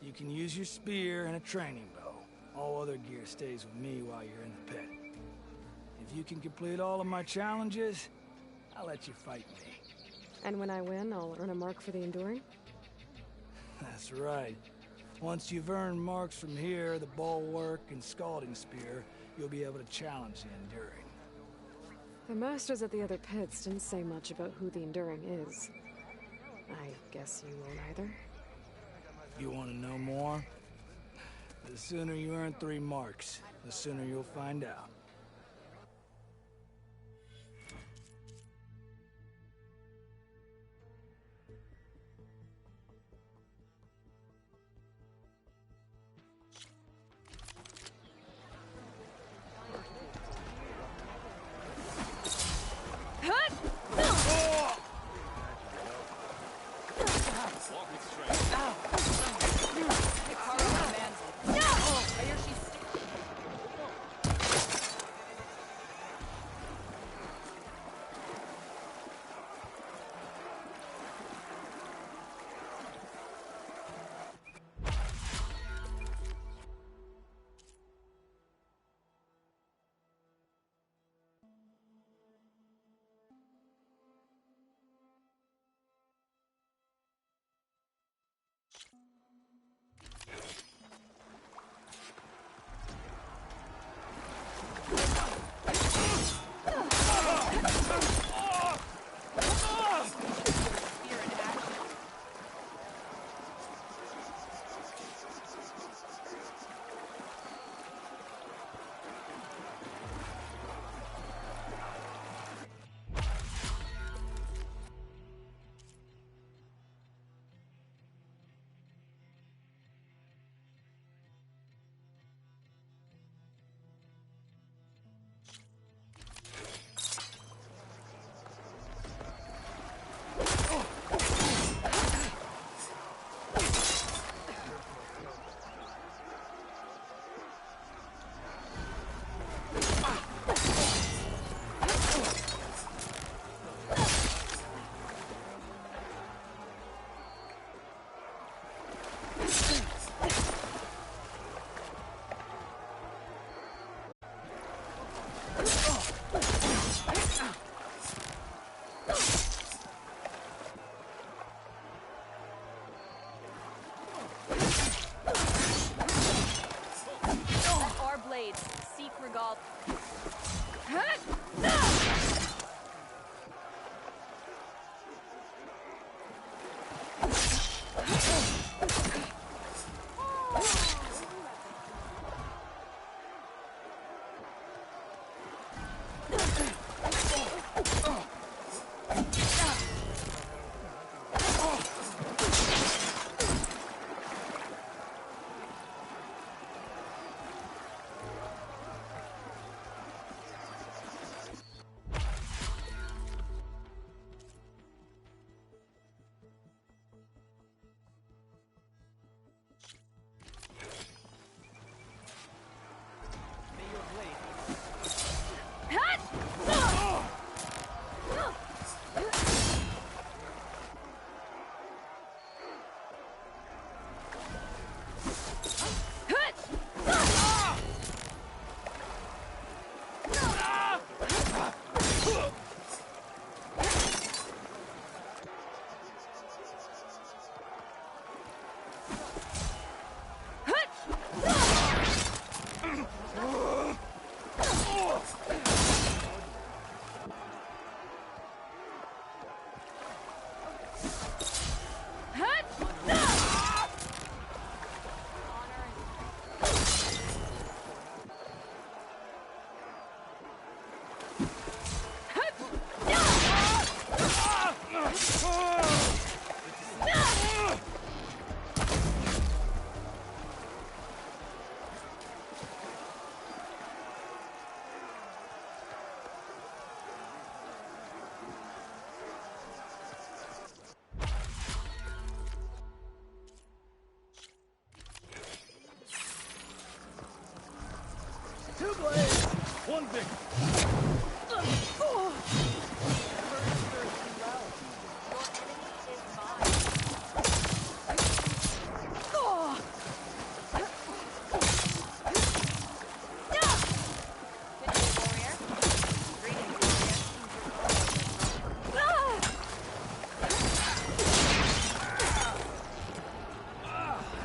[SPEAKER 18] You can use your spear and a training bow. All other gear stays with me while you're in the pit. If you can complete all of my challenges, I'll let you fight me.
[SPEAKER 4] And when I win, I'll earn a mark for the Enduring?
[SPEAKER 18] That's right. Once you've earned marks from here, the bulwark and scalding spear, you'll be able to challenge the Enduring.
[SPEAKER 4] The masters at the other pits didn't say much about who the Enduring is. I guess you won't either.
[SPEAKER 18] You want to know more? The sooner you earn 3 marks, the sooner you'll find out.
[SPEAKER 6] Let our blades seek Regal.
[SPEAKER 10] Two blades, one victim.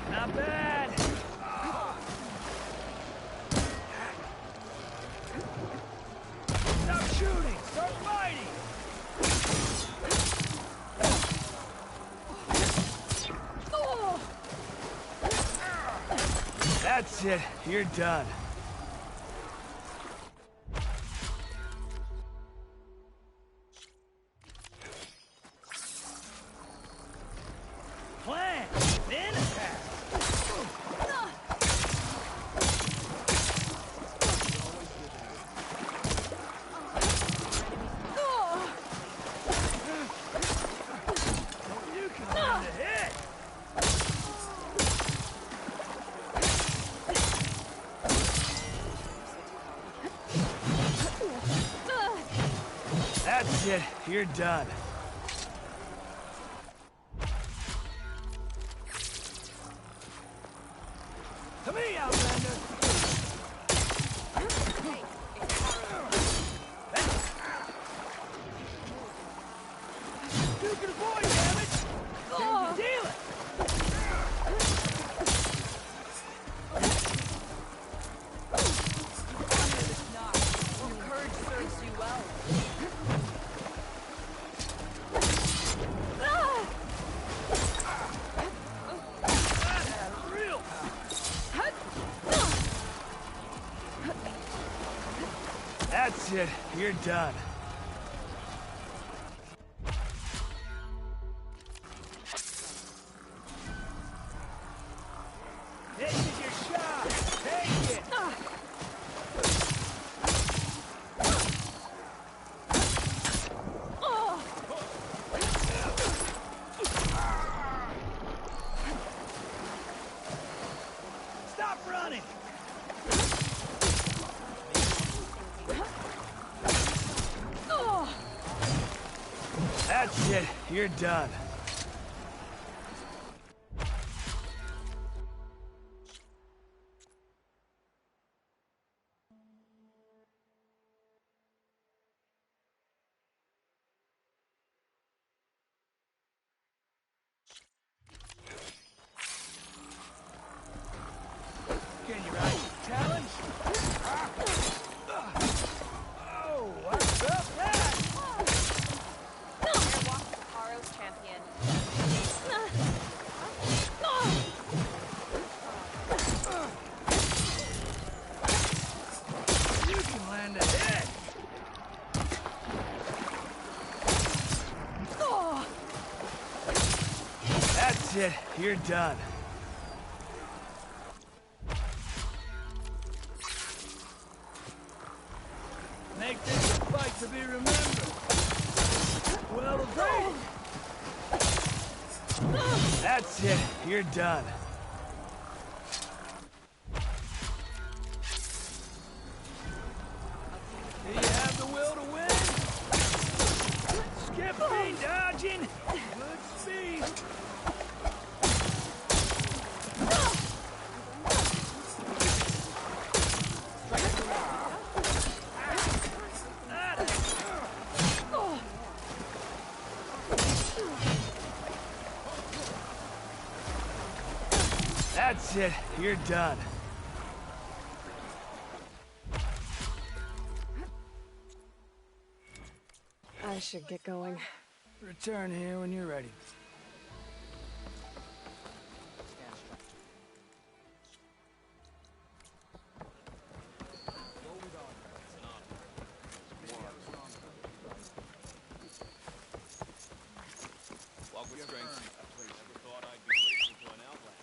[SPEAKER 18] Not bad. Stop shooting! Start fighting! That's it. You're done. Plan, then attack. You can learn to hit. That's it. You're done. To me, Outlander. You can avoid damage. Then you deal it.
[SPEAKER 6] Your courage serves you well.
[SPEAKER 18] Real. That's it. You're done. This is your shot. Take it. Stop running. That's it. You're done. it. You're done. Make this a fight to be remembered. Well done. That's it. You're done. Do you have the will to win? Skipping, dodging, good speed. That's it. You're done.
[SPEAKER 4] I should get going.
[SPEAKER 18] Return here when you're ready.
[SPEAKER 16] Walk with strength. Never thought I'd be grateful to an outlander.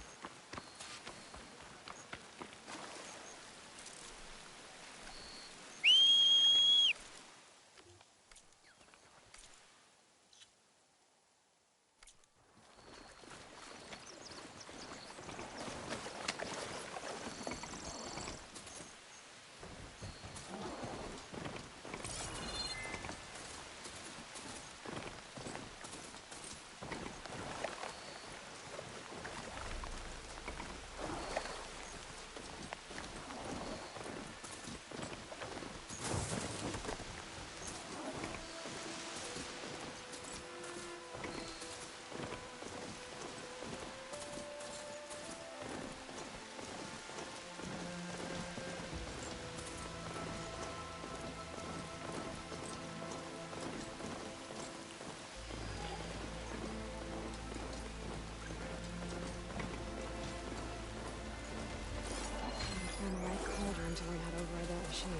[SPEAKER 4] Find the right cauldron to learn how to override that machine.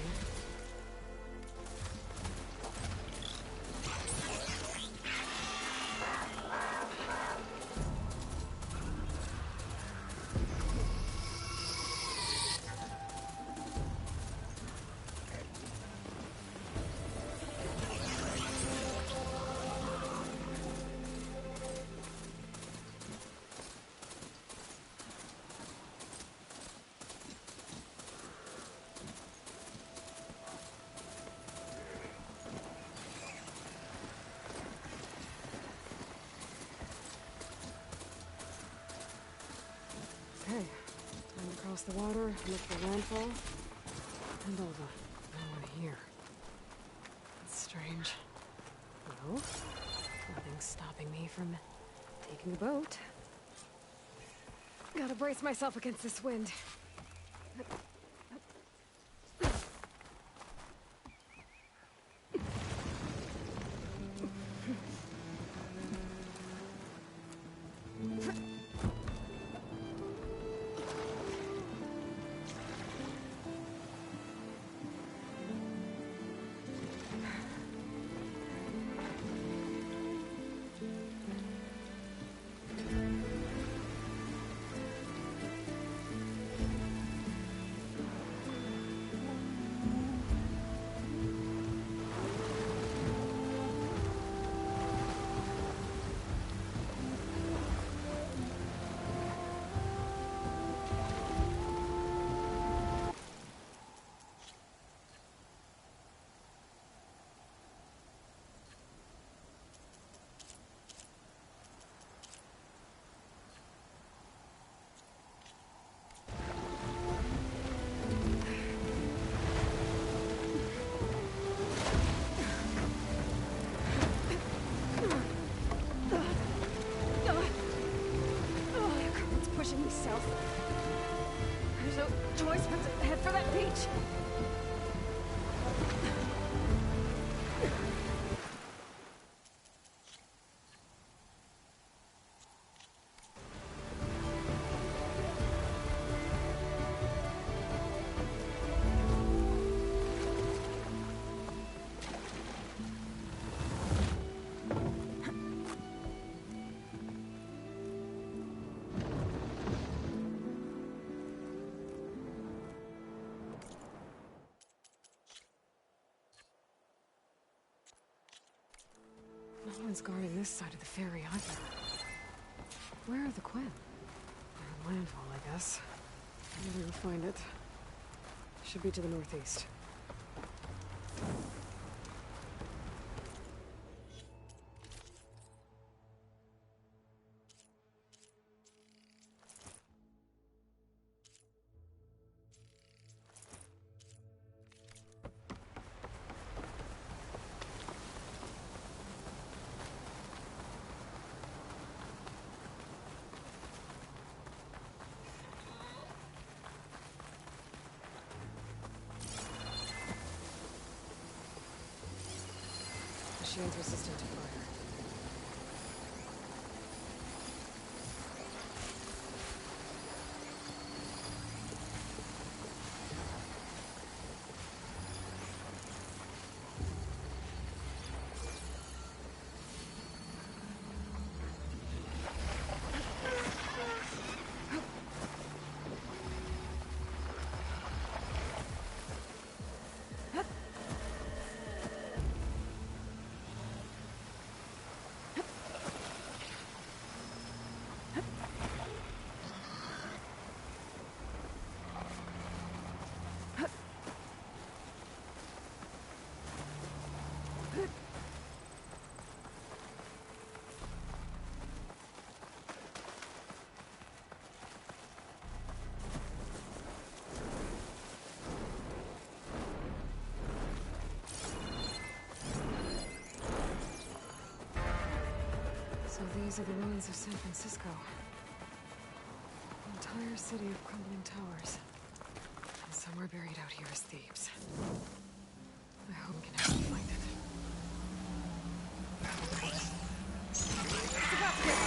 [SPEAKER 4] Okay, time to cross the water, look for landfall, and over. No one here. That's strange. No, nothing's stopping me from taking a boat. Gotta brace myself against this wind. Pushing me south. There's no choice but to head for that beach. one's guarding this side of the ferry either. Where are the Quen? Landfall, I guess. Maybe we'll find it. Should be to the northeast. Machine's resistant to fire. So these are the ruins of San Francisco. An entire city of crumbling towers. And somewhere buried out here is Thebes. I hope we can help find it. It's about to get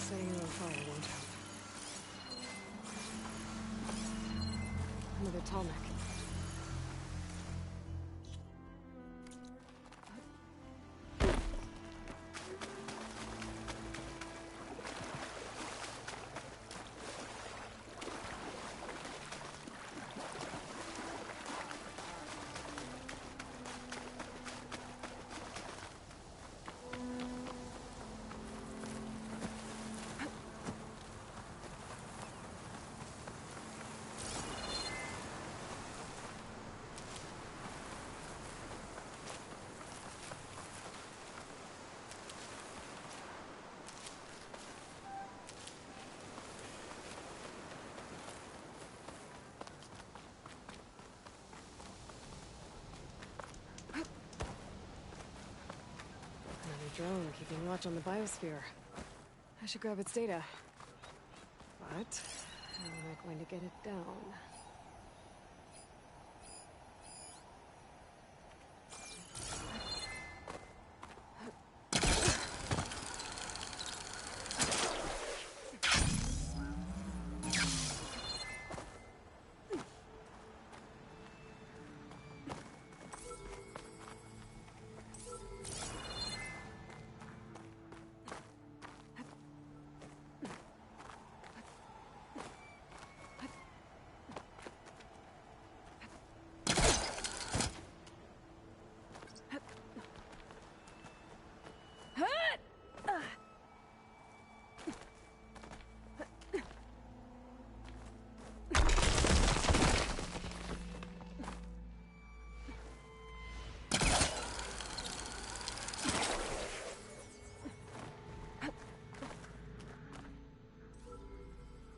[SPEAKER 4] setting it on fire won't help. Another tall neck. Drone keeping watch on the biosphere. I should grab its data. But how am I going to get it down?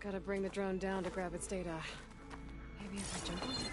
[SPEAKER 4] Gotta bring the drone down to grab its data. Maybe if I jump onto it?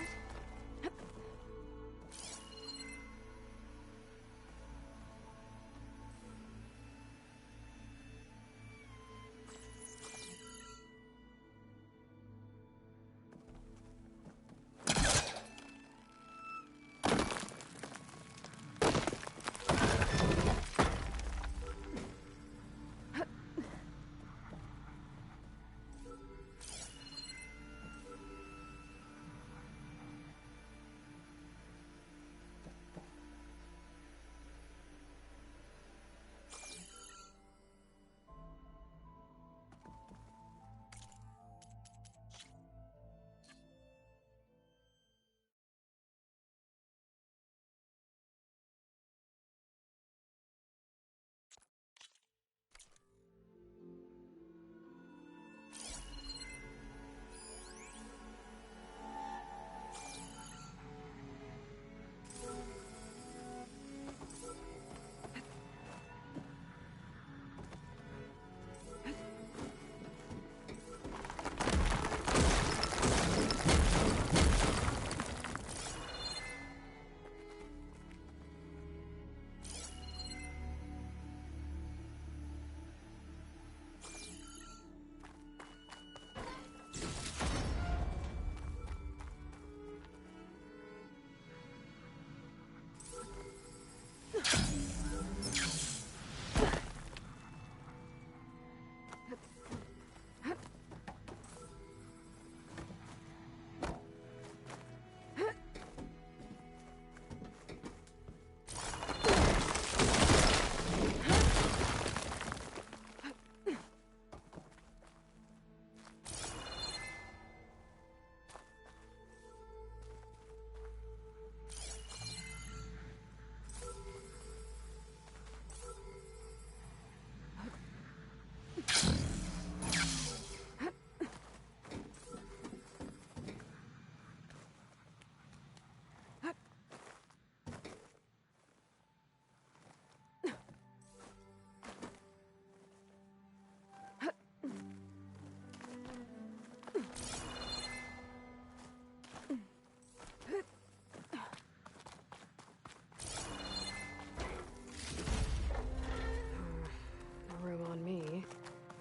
[SPEAKER 4] No room on me.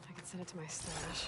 [SPEAKER 4] I can send it to my stash.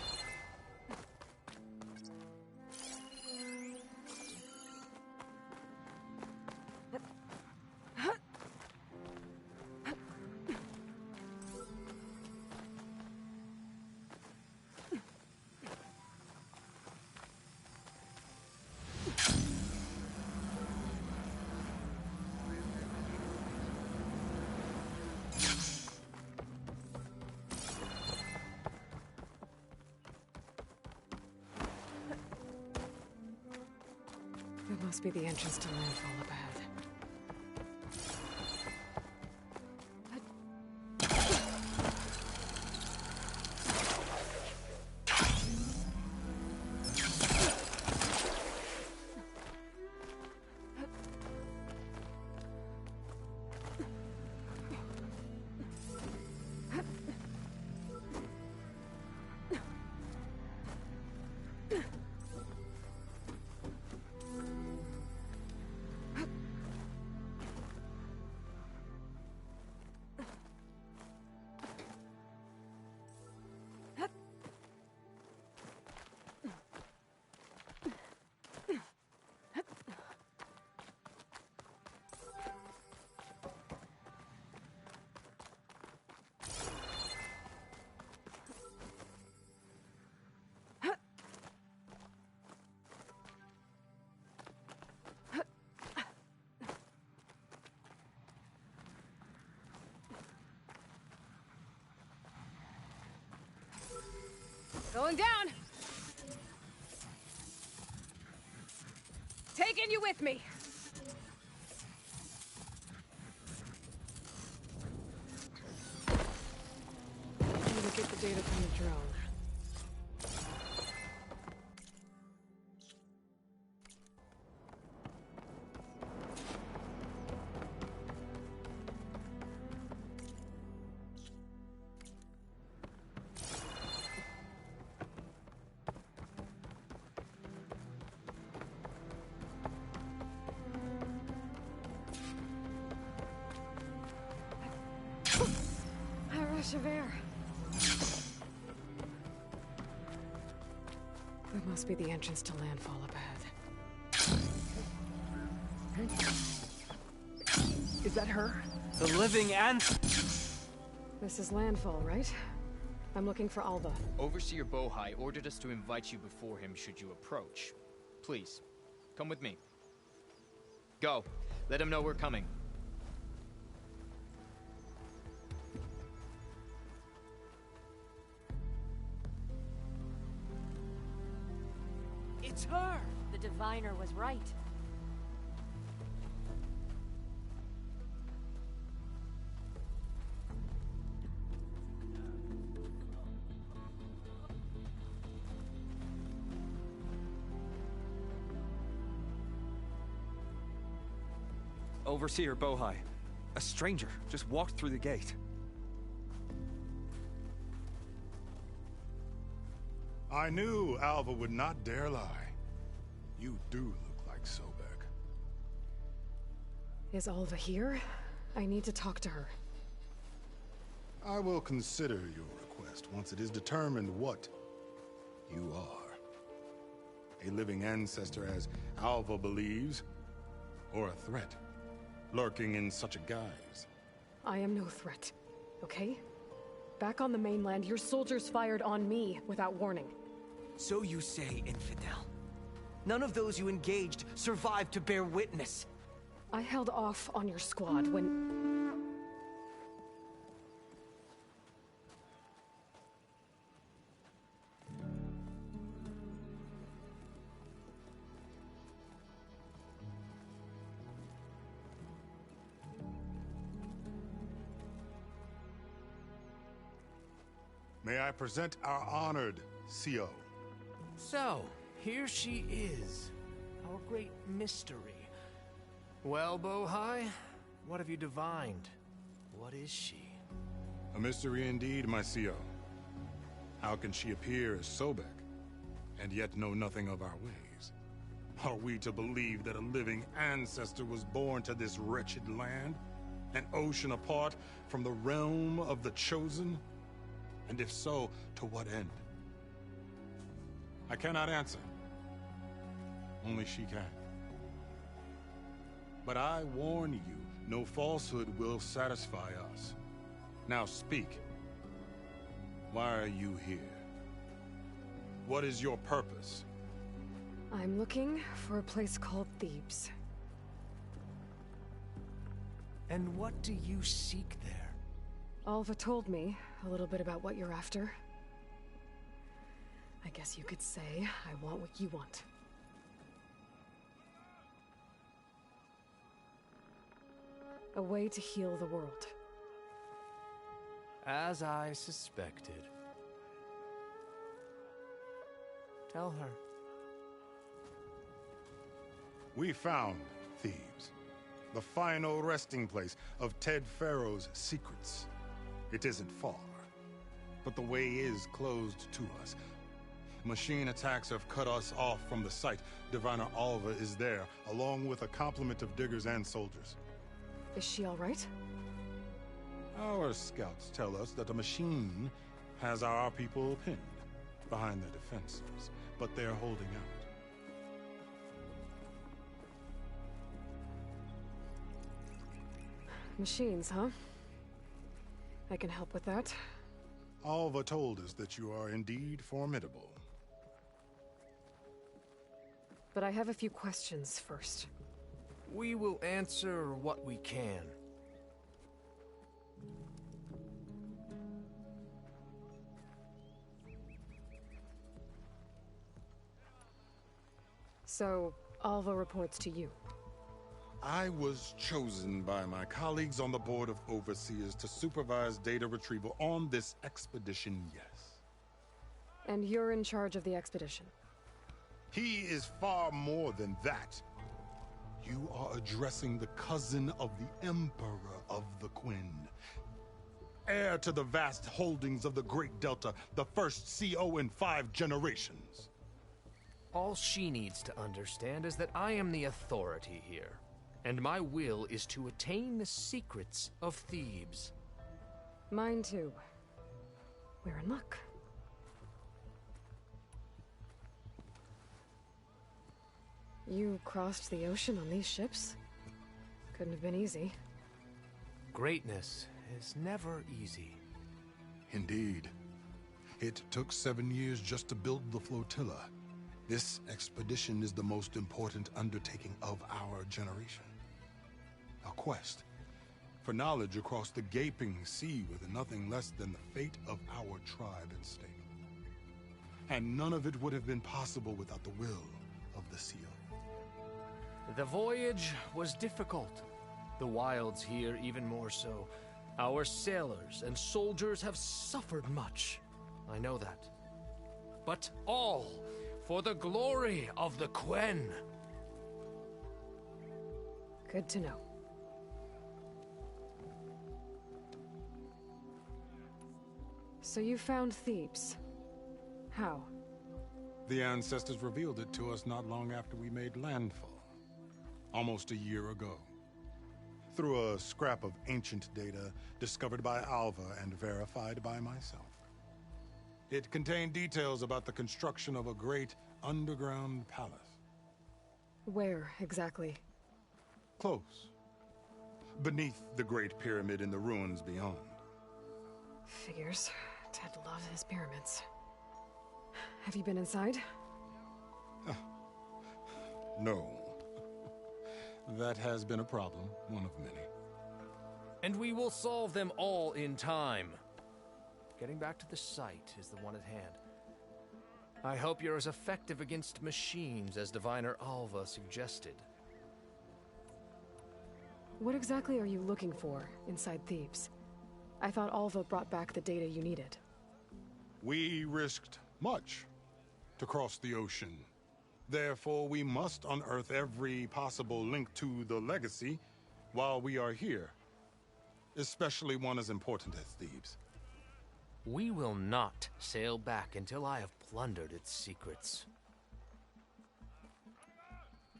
[SPEAKER 4] That must be the entrance to landfall up ahead. Going down! Taking you with me! Need to get the data from the drone. of air. That must be the entrance to landfall up ahead.
[SPEAKER 10] Is that her? The living and...
[SPEAKER 4] This is landfall, right? I'm looking for Alva.
[SPEAKER 2] Overseer Bohai ordered us to invite you before him should you approach. Please, come with me. Go. Let him know we're coming.
[SPEAKER 10] It's her!
[SPEAKER 13] The diviner was right.
[SPEAKER 10] Overseer Bohai. A stranger just walked through the gate.
[SPEAKER 9] I knew Alva would not dare lie. You do look like Sobek.
[SPEAKER 4] Is Alva here? I need to talk to her.
[SPEAKER 9] I will consider your request once it is determined what you are. A living ancestor, as Alva believes, or a threat, lurking in such a guise.
[SPEAKER 4] I am no threat, okay? Back on the mainland, your soldiers fired on me without warning.
[SPEAKER 10] So you say, infidel. None of those you engaged survived to bear witness.
[SPEAKER 4] I held off on your squad when...
[SPEAKER 9] May I present our honored CO.
[SPEAKER 11] So, here she is, our great mystery. Well, Bohai, what have you divined? What is she?
[SPEAKER 9] A mystery indeed, my CO. How can she appear as Sobek, and yet know nothing of our ways? Are we to believe that a living ancestor was born to this wretched land? An ocean apart from the realm of the Chosen? And if so, to what end? I cannot answer. Only she can. But I warn you, no falsehood will satisfy us. Now speak. Why are you here? What is your purpose?
[SPEAKER 4] I'm looking for a place called Thebes.
[SPEAKER 11] And what do you seek there?
[SPEAKER 4] Alva told me a little bit about what you're after. I guess you could say I want what you want. A way to heal the world.
[SPEAKER 11] As I suspected. Tell her.
[SPEAKER 9] We found Thebes, the final resting place of Ted Pharaoh's secrets. It isn't far, but the way is closed to us. Machine attacks have cut us off from the site. Diviner Alva is there, along with a complement of diggers and soldiers.
[SPEAKER 4] Is she all right?
[SPEAKER 9] Our scouts tell us that a machine has our people pinned behind their defenses, but they're holding out.
[SPEAKER 4] Machines, huh? I can help with that.
[SPEAKER 9] Alva told us that you are indeed formidable.
[SPEAKER 4] But I have a few questions first.
[SPEAKER 11] We will answer what we can.
[SPEAKER 4] So, Alva reports to you.
[SPEAKER 9] I was chosen by my colleagues on the Board of Overseers to supervise data retrieval on this expedition, yes.
[SPEAKER 4] And you're in charge of the expedition?
[SPEAKER 9] He is far more than that. You are addressing the cousin of the Emperor of the Quinn. Heir to the vast holdings of the Great Delta, the first CO in 5 generations.
[SPEAKER 11] All she needs to understand is that I am the authority here. And my will is to attain the secrets of Thebes.
[SPEAKER 4] Mine too. We're in luck. You crossed the ocean on these ships? Couldn't have been easy.
[SPEAKER 11] Greatness is never easy.
[SPEAKER 9] Indeed. It took 7 years just to build the flotilla. This expedition is the most important undertaking of our generation. A quest for knowledge across the gaping sea with nothing less than the fate of our tribe at stake. And none of it would have been possible without the will of the Seal.
[SPEAKER 11] The voyage was difficult. The wilds here even more so. Our sailors and soldiers have suffered much. I know that. But all for the glory of the Quen.
[SPEAKER 4] Good to know. So you found Thebes. How?
[SPEAKER 9] The ancestors revealed it to us not long after we made landfall. Almost a year ago. Through a scrap of ancient data discovered by Alva and verified by myself. It contained details about the construction of a great underground palace.
[SPEAKER 4] Where, exactly?
[SPEAKER 9] Close. Beneath the Great Pyramid in the ruins beyond.
[SPEAKER 4] Figures. Ted loves his pyramids. Have you been inside?
[SPEAKER 9] No. That has been a problem, one of many.
[SPEAKER 11] And we will solve them all in time. Getting back to the site is the one at hand. I hope you're as effective against machines as Diviner Alva suggested.
[SPEAKER 4] What exactly are you looking for inside Thebes? I thought Alva brought back the data you needed.
[SPEAKER 9] We risked much to cross the ocean. Therefore, we must unearth every possible link to the legacy while we are here. Especially one as important as Thebes.
[SPEAKER 11] We will not sail back until I have plundered its secrets.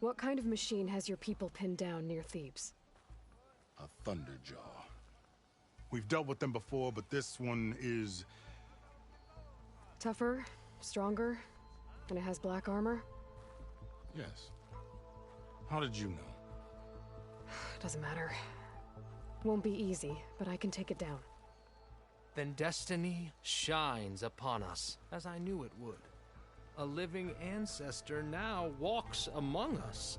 [SPEAKER 4] What kind of machine has your people pinned down near Thebes?
[SPEAKER 9] A Thunderjaw. We've dealt with them before, but this one is...
[SPEAKER 4] Tougher, stronger, and it has black armor?
[SPEAKER 9] Yes. How did you know?
[SPEAKER 4] Doesn't matter. Won't be easy, but I can take it down.
[SPEAKER 11] Then destiny shines upon us, as I knew it would. A living ancestor now walks among us.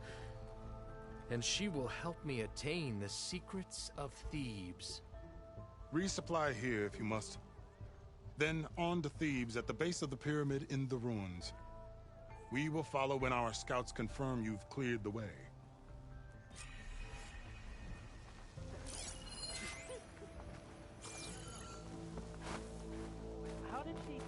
[SPEAKER 11] And she will help me attain the secrets of Thebes.
[SPEAKER 9] Resupply here if you must. Then on to Thebes at the base of the pyramid in the ruins. We will follow when our scouts confirm you've cleared the way.
[SPEAKER 13] How did she...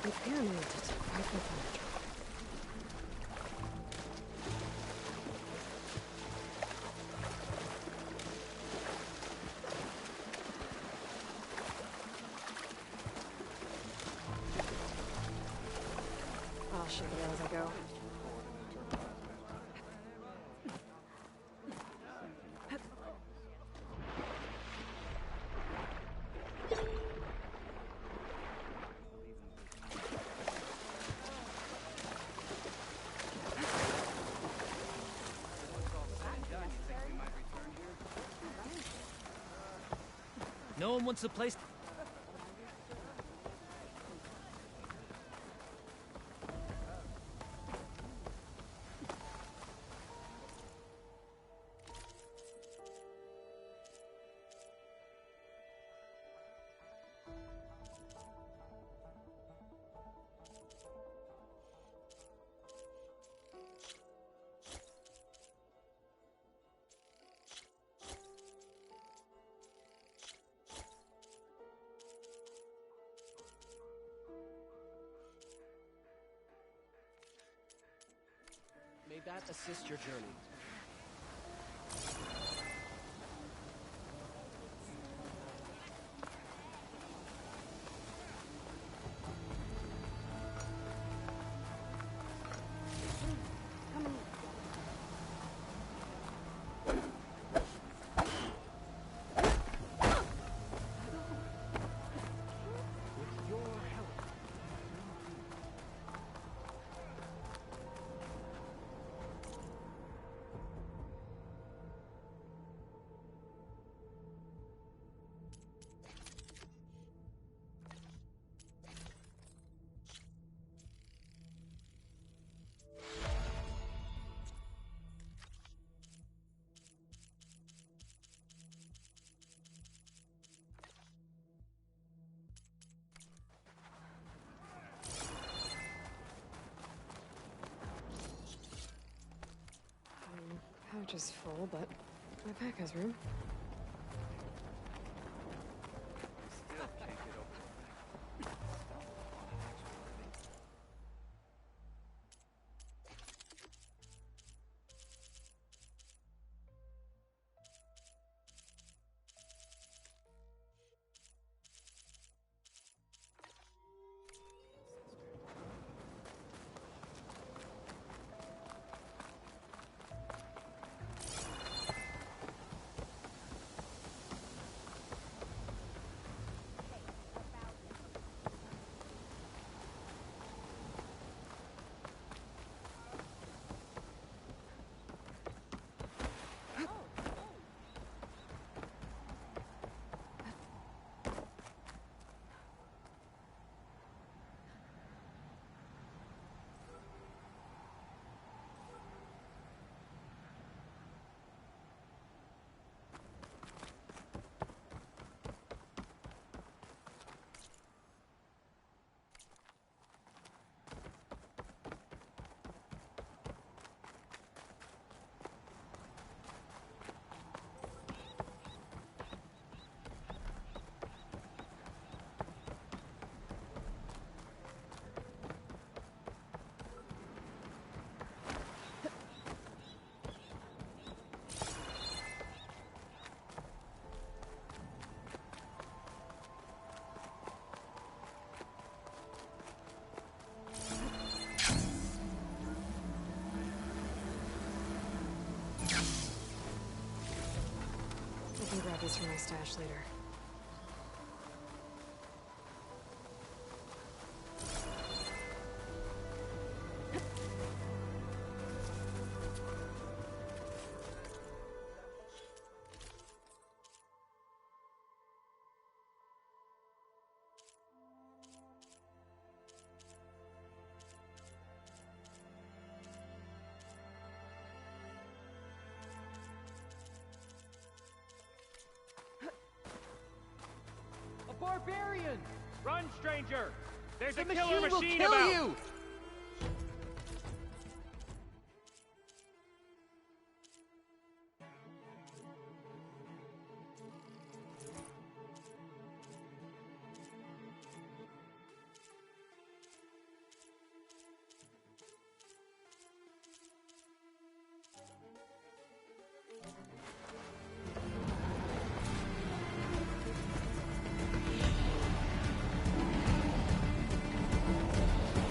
[SPEAKER 4] The pyramid to fight the Thunderjaw. I'll shake it out as I go.
[SPEAKER 1] No one wants the place.
[SPEAKER 19] May that assist your journey.
[SPEAKER 4] Pouch is full, but my pack has room.
[SPEAKER 16] Still can't get over the fact that I stumbled upon an actual living.
[SPEAKER 4] I can grab these from my stash later.
[SPEAKER 20] Barbarian!
[SPEAKER 21] Run, stranger! There's
[SPEAKER 20] The
[SPEAKER 21] a killer
[SPEAKER 20] machine will
[SPEAKER 21] machine
[SPEAKER 20] kill
[SPEAKER 21] about!
[SPEAKER 20] you!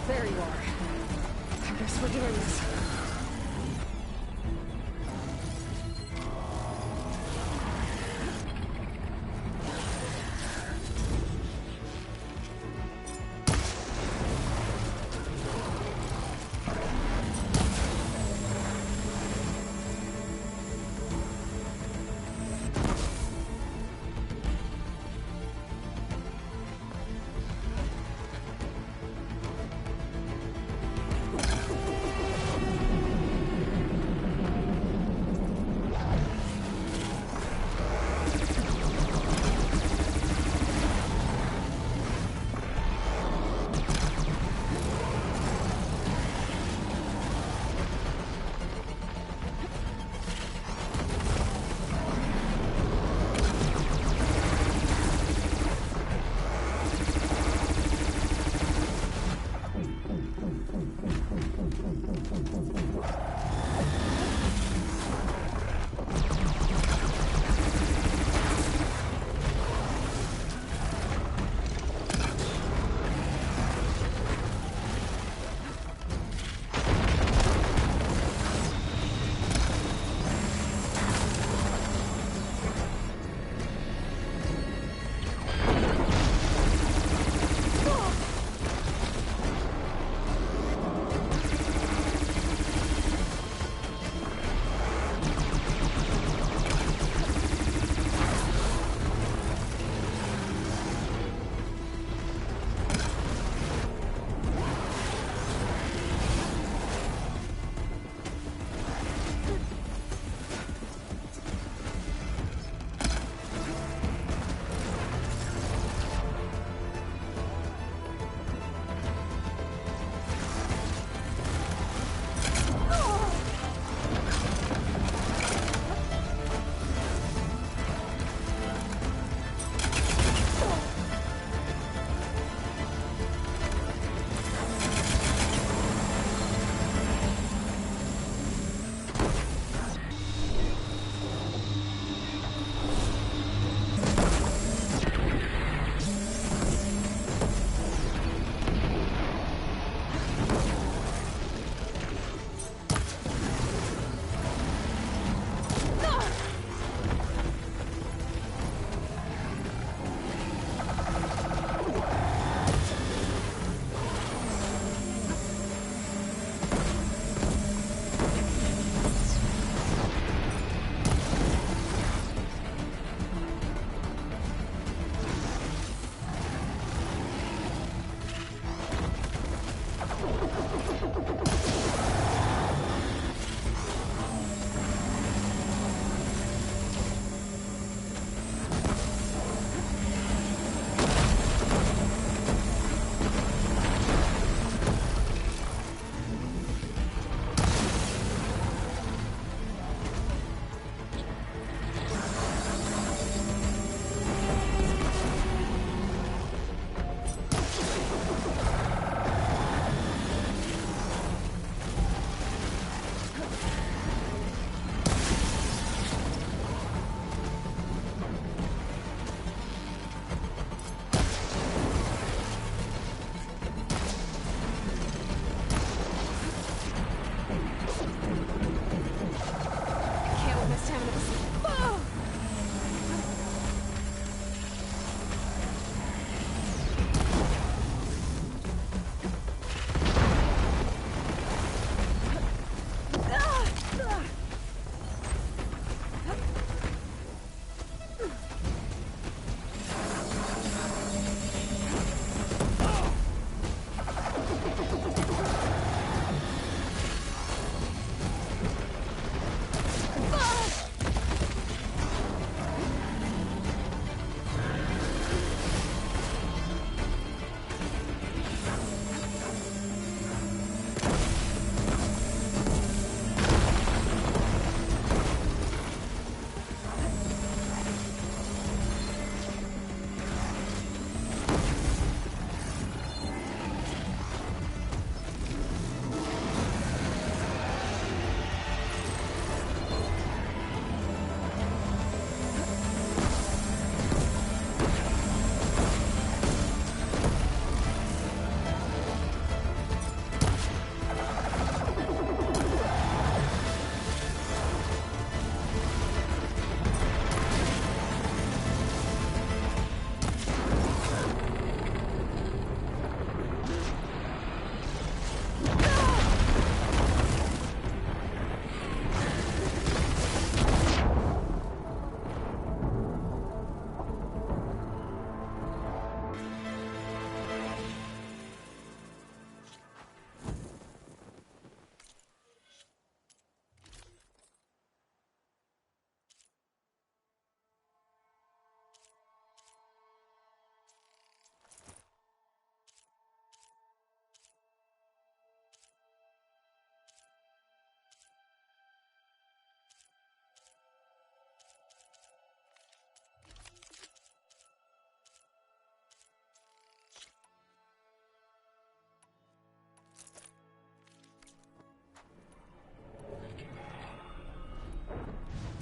[SPEAKER 4] There you are. I guess we're doing this.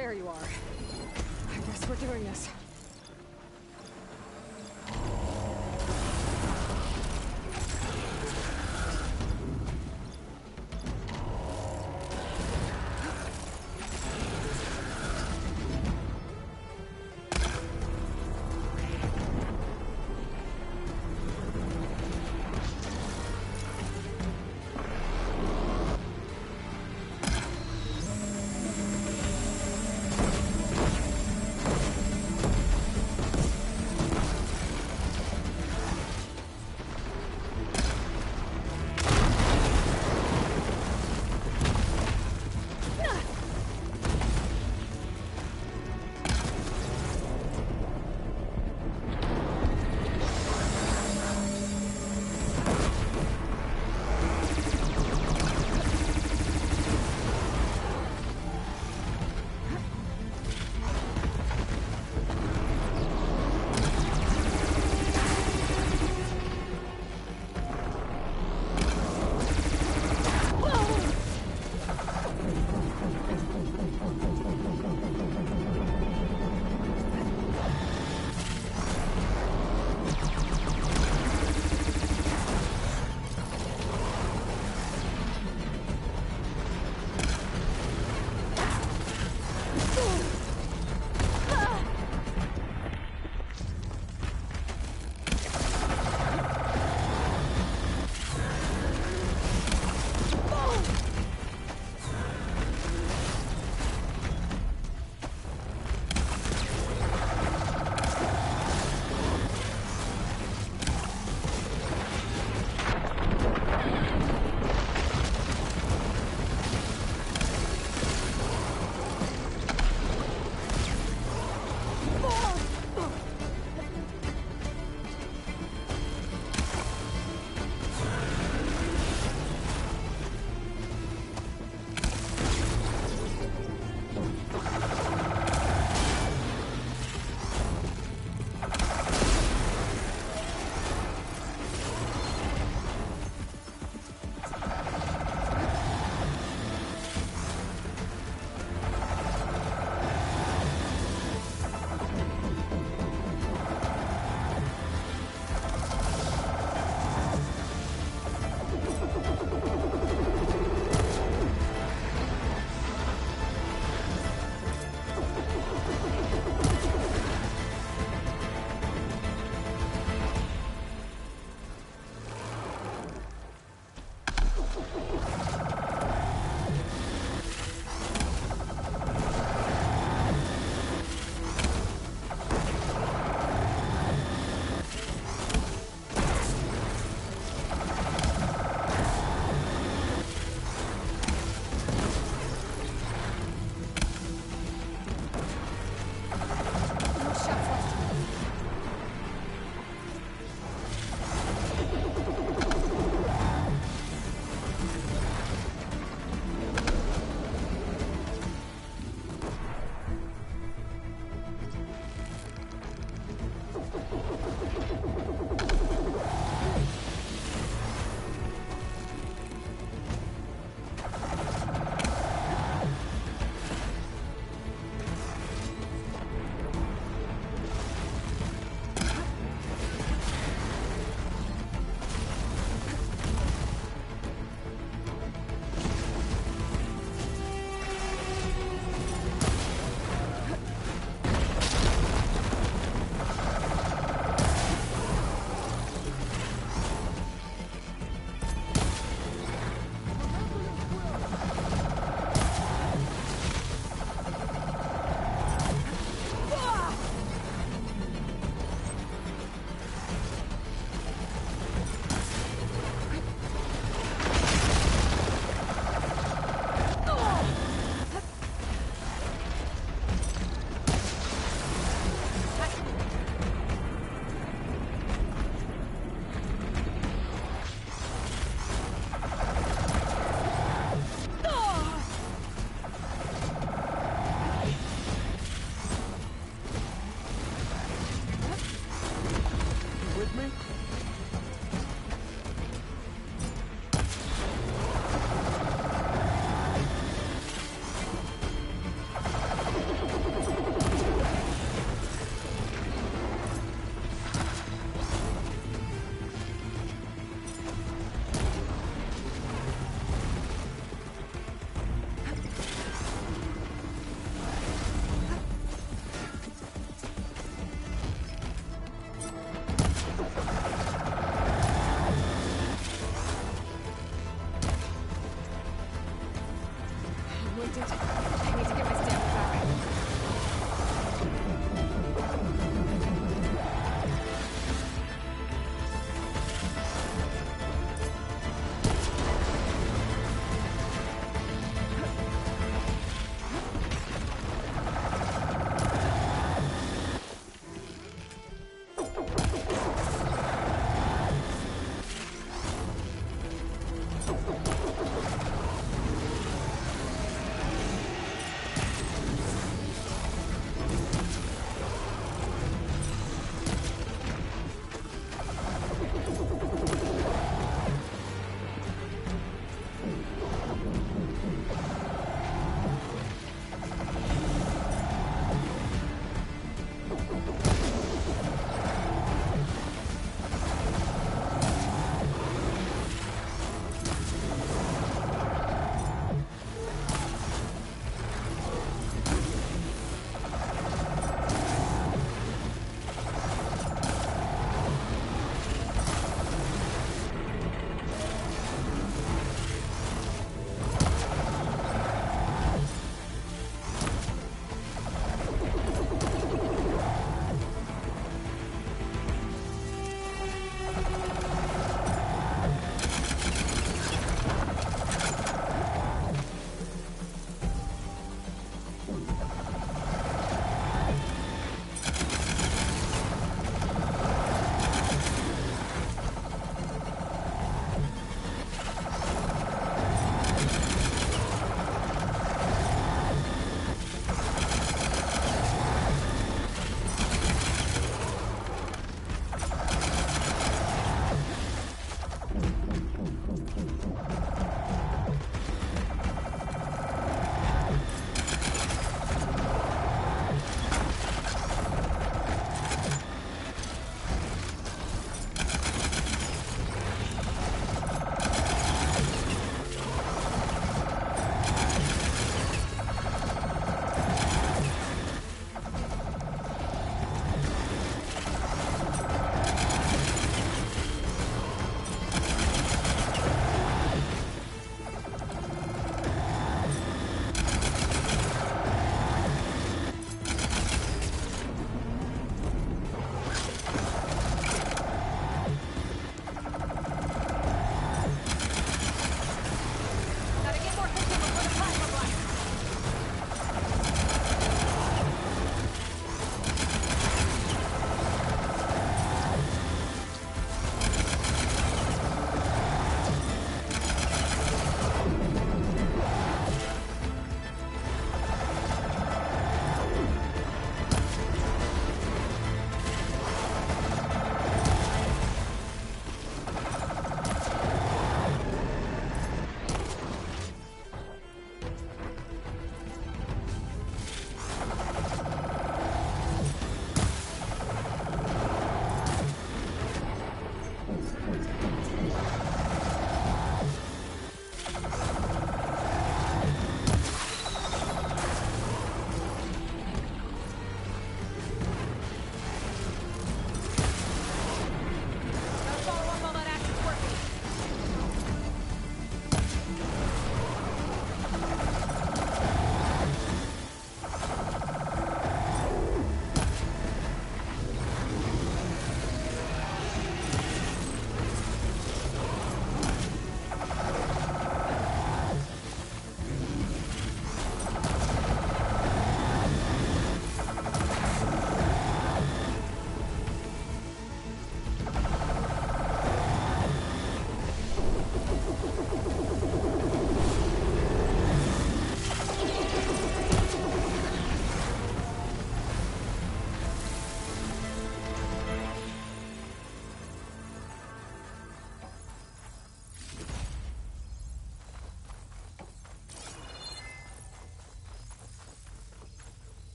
[SPEAKER 4] There you are. I guess we're doing this.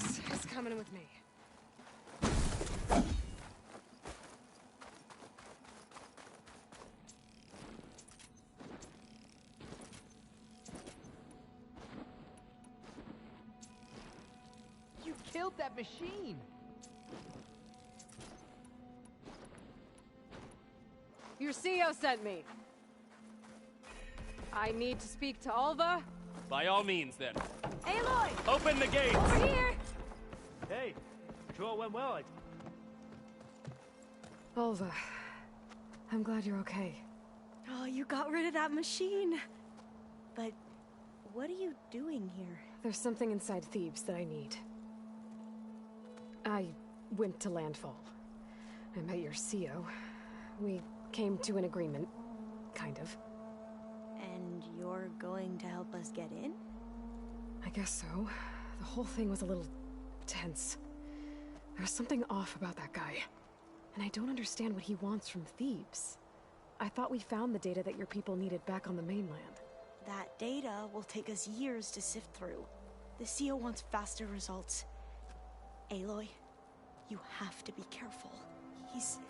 [SPEAKER 4] This is coming with me.
[SPEAKER 13] You killed that machine!
[SPEAKER 4] Your CEO sent me. I need to speak to Alva.
[SPEAKER 21] By all means, then.
[SPEAKER 4] Aloy!
[SPEAKER 21] Open the gates!
[SPEAKER 4] Over here!
[SPEAKER 21] Hey, patrol went well.
[SPEAKER 4] Alva, I'm glad you're okay.
[SPEAKER 6] Oh, you got rid of that machine. But what are you doing here?
[SPEAKER 4] There's something inside Thebes that I need. I went to Landfall. I met your CEO. We came to an agreement, kind of.
[SPEAKER 6] And you're going to help us get in?
[SPEAKER 4] I guess so. The whole thing was a little tense. There's something off about that guy. And I don't understand what he wants from Thebes. I thought we found the data that your people needed back on the mainland.
[SPEAKER 6] That data will take us years to sift through. The CEO wants faster results. Aloy, you have to be careful.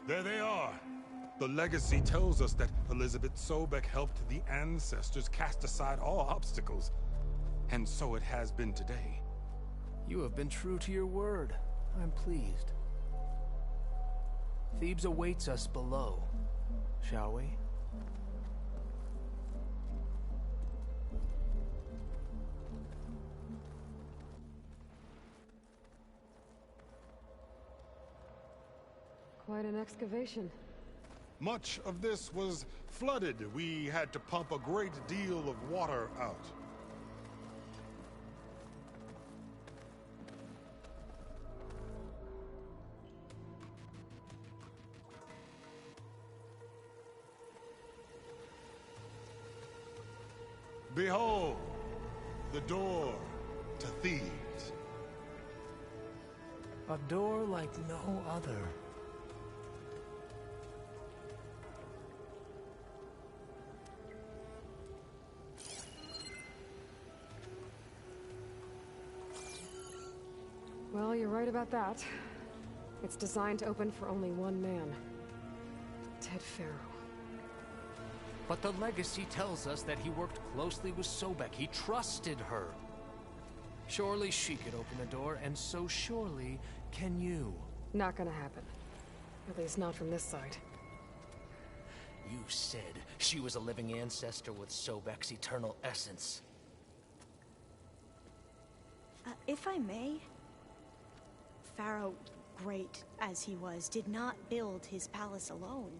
[SPEAKER 9] There they are! The legacy tells us that Elizabeth Sobek helped the ancestors cast aside all obstacles. And so it has been today.
[SPEAKER 11] You have been true to your word. I'm pleased. Thebes awaits us below, shall we?
[SPEAKER 4] Quite an excavation.
[SPEAKER 9] Much of this was flooded. We had to pump a great deal of water out. Behold, the door to Thebes.
[SPEAKER 11] A door like no other.
[SPEAKER 4] Well, you're right about that. It's designed to open for only one man. Ted Faro.
[SPEAKER 11] But the legacy tells us that he worked closely with Sobek. He trusted her. Surely she could open the door, and so surely can you.
[SPEAKER 4] Not gonna happen. At least not from this side.
[SPEAKER 11] You said she was a living ancestor with Sobek's eternal essence.
[SPEAKER 6] If I may, Pharaoh, great as he was, did not build his palace alone.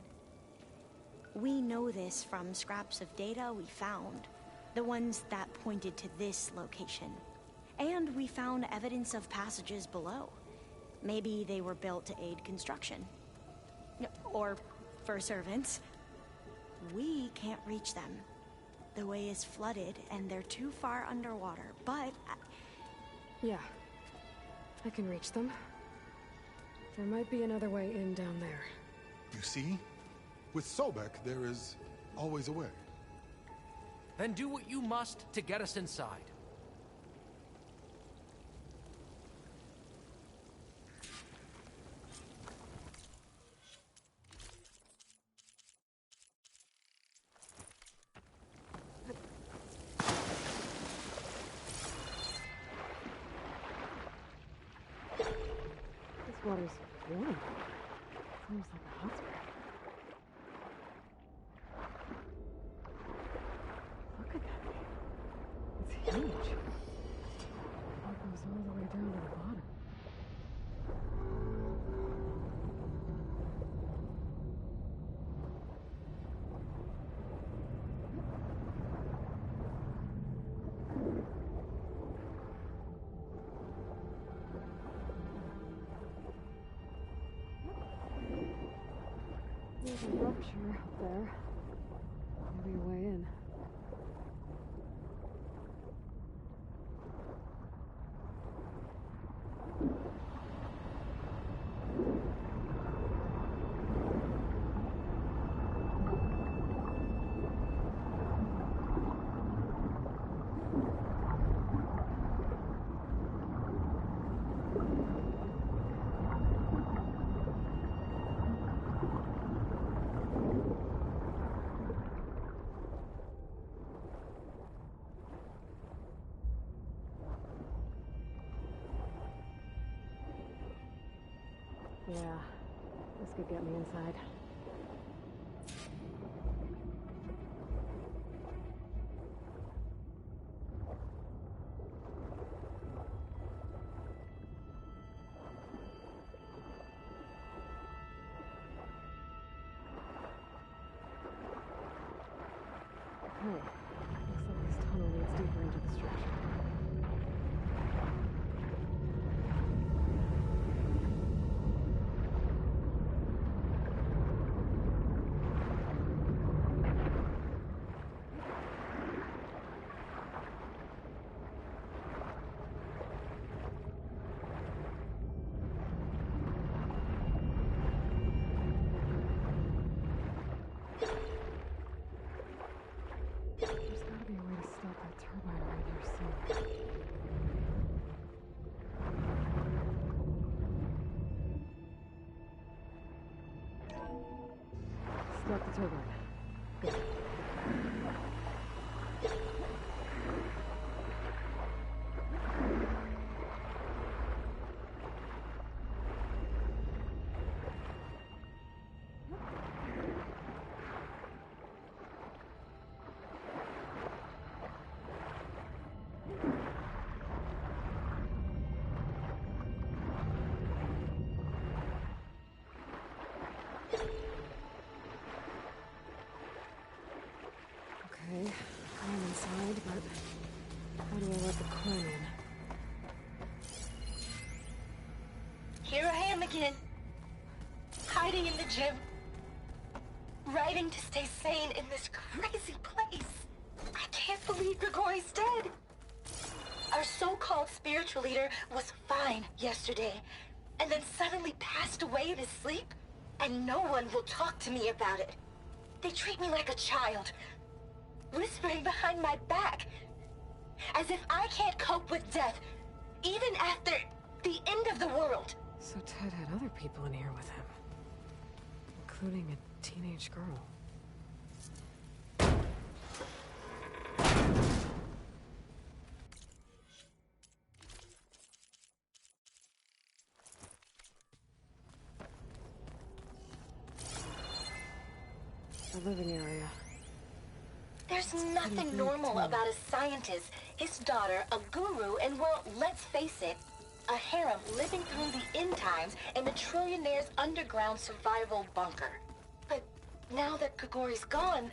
[SPEAKER 6] We know this from scraps of data we found, the ones that pointed to this location. And we found evidence of passages below. Maybe they were built to aid construction. Or for servants. We can't reach them. The way is flooded and they're too far underwater, but...
[SPEAKER 4] Yeah. I can reach them. There might be another way in down there.
[SPEAKER 9] You see? With Sobek, there is always a way.
[SPEAKER 11] Then do what you must to get us inside.
[SPEAKER 4] This water's warm. Seems like a hot spring. Look at that thing. It's huge. It goes all the way down to the bottom. There's a rupture up there. Maybe a way in. Yeah, this could get me inside. Hey, looks like this tunnel leads deeper into the structure. There's gotta be a way to stop that turbine right here soon. Stop the turbine. Good. Okay, I am inside, but how do I let the Quinn in?
[SPEAKER 19] Here I am again. Hiding in the gym. Writing to stay sane in this crazy place. I can't believe Grigori's dead. Our so-called spiritual leader was fine yesterday, and then suddenly passed away in his sleep, and no one will talk to me about it. They treat me like a child, whispering behind my back, as if I can't cope with death, even after the end of the world.
[SPEAKER 4] So Ted had other people in here with him, including a teenage girl. The living area.
[SPEAKER 19] There's nothing normal about a scientist, his daughter, a guru, and well, let's face it, a harem living through the end times in the trillionaire's underground survival bunker. But now that Grigori's gone,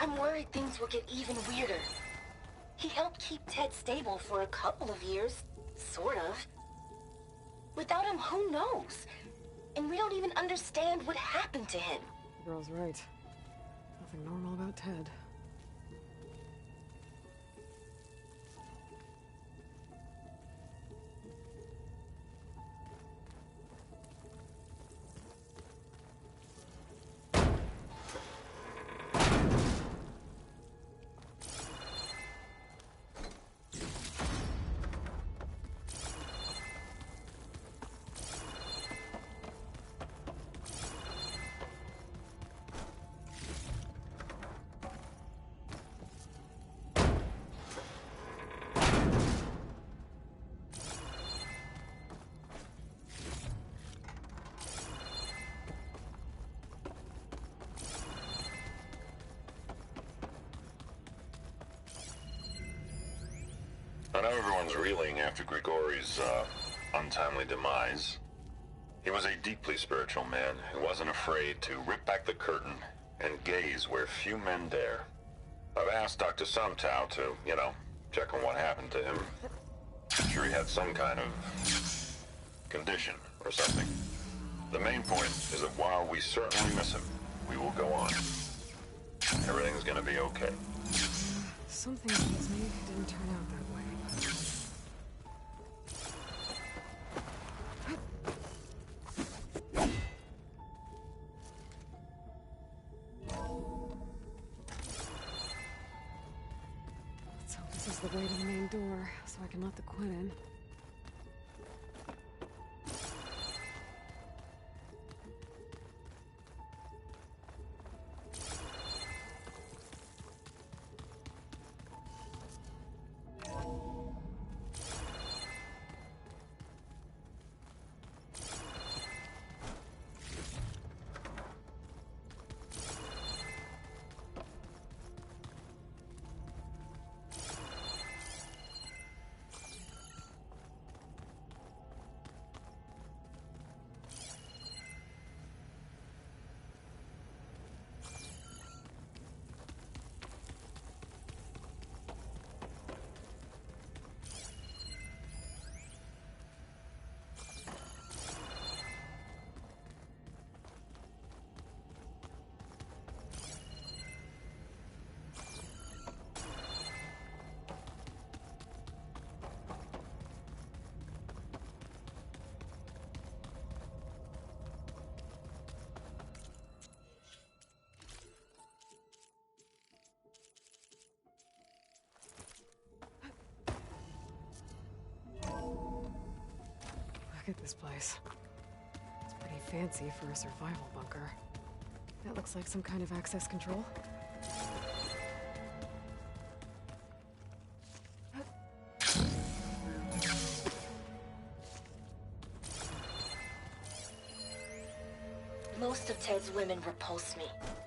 [SPEAKER 19] I'm worried things will get even weirder. He helped keep Ted stable for a couple of years, sort of. Without him, who knows? And we don't even understand what happened to him.
[SPEAKER 4] The girl's right. Nothing normal about Ted.
[SPEAKER 20] I know everyone's reeling after Grigori's untimely demise. He was a deeply spiritual man who wasn't afraid to rip back the curtain and gaze where few men dare. I've asked Dr. Sumtow to, check on what happened to him. I'm sure he had some kind of condition or something. The main point is that while we certainly miss him, we will go on. Everything's gonna be okay.
[SPEAKER 4] Something tells me it didn't turn out that way. Let's hope this is the way to the main door, so I can let the Quinn in. this place. It's pretty fancy for a survival bunker. That looks like some kind of access control.
[SPEAKER 19] Most of Ted's women repulse me,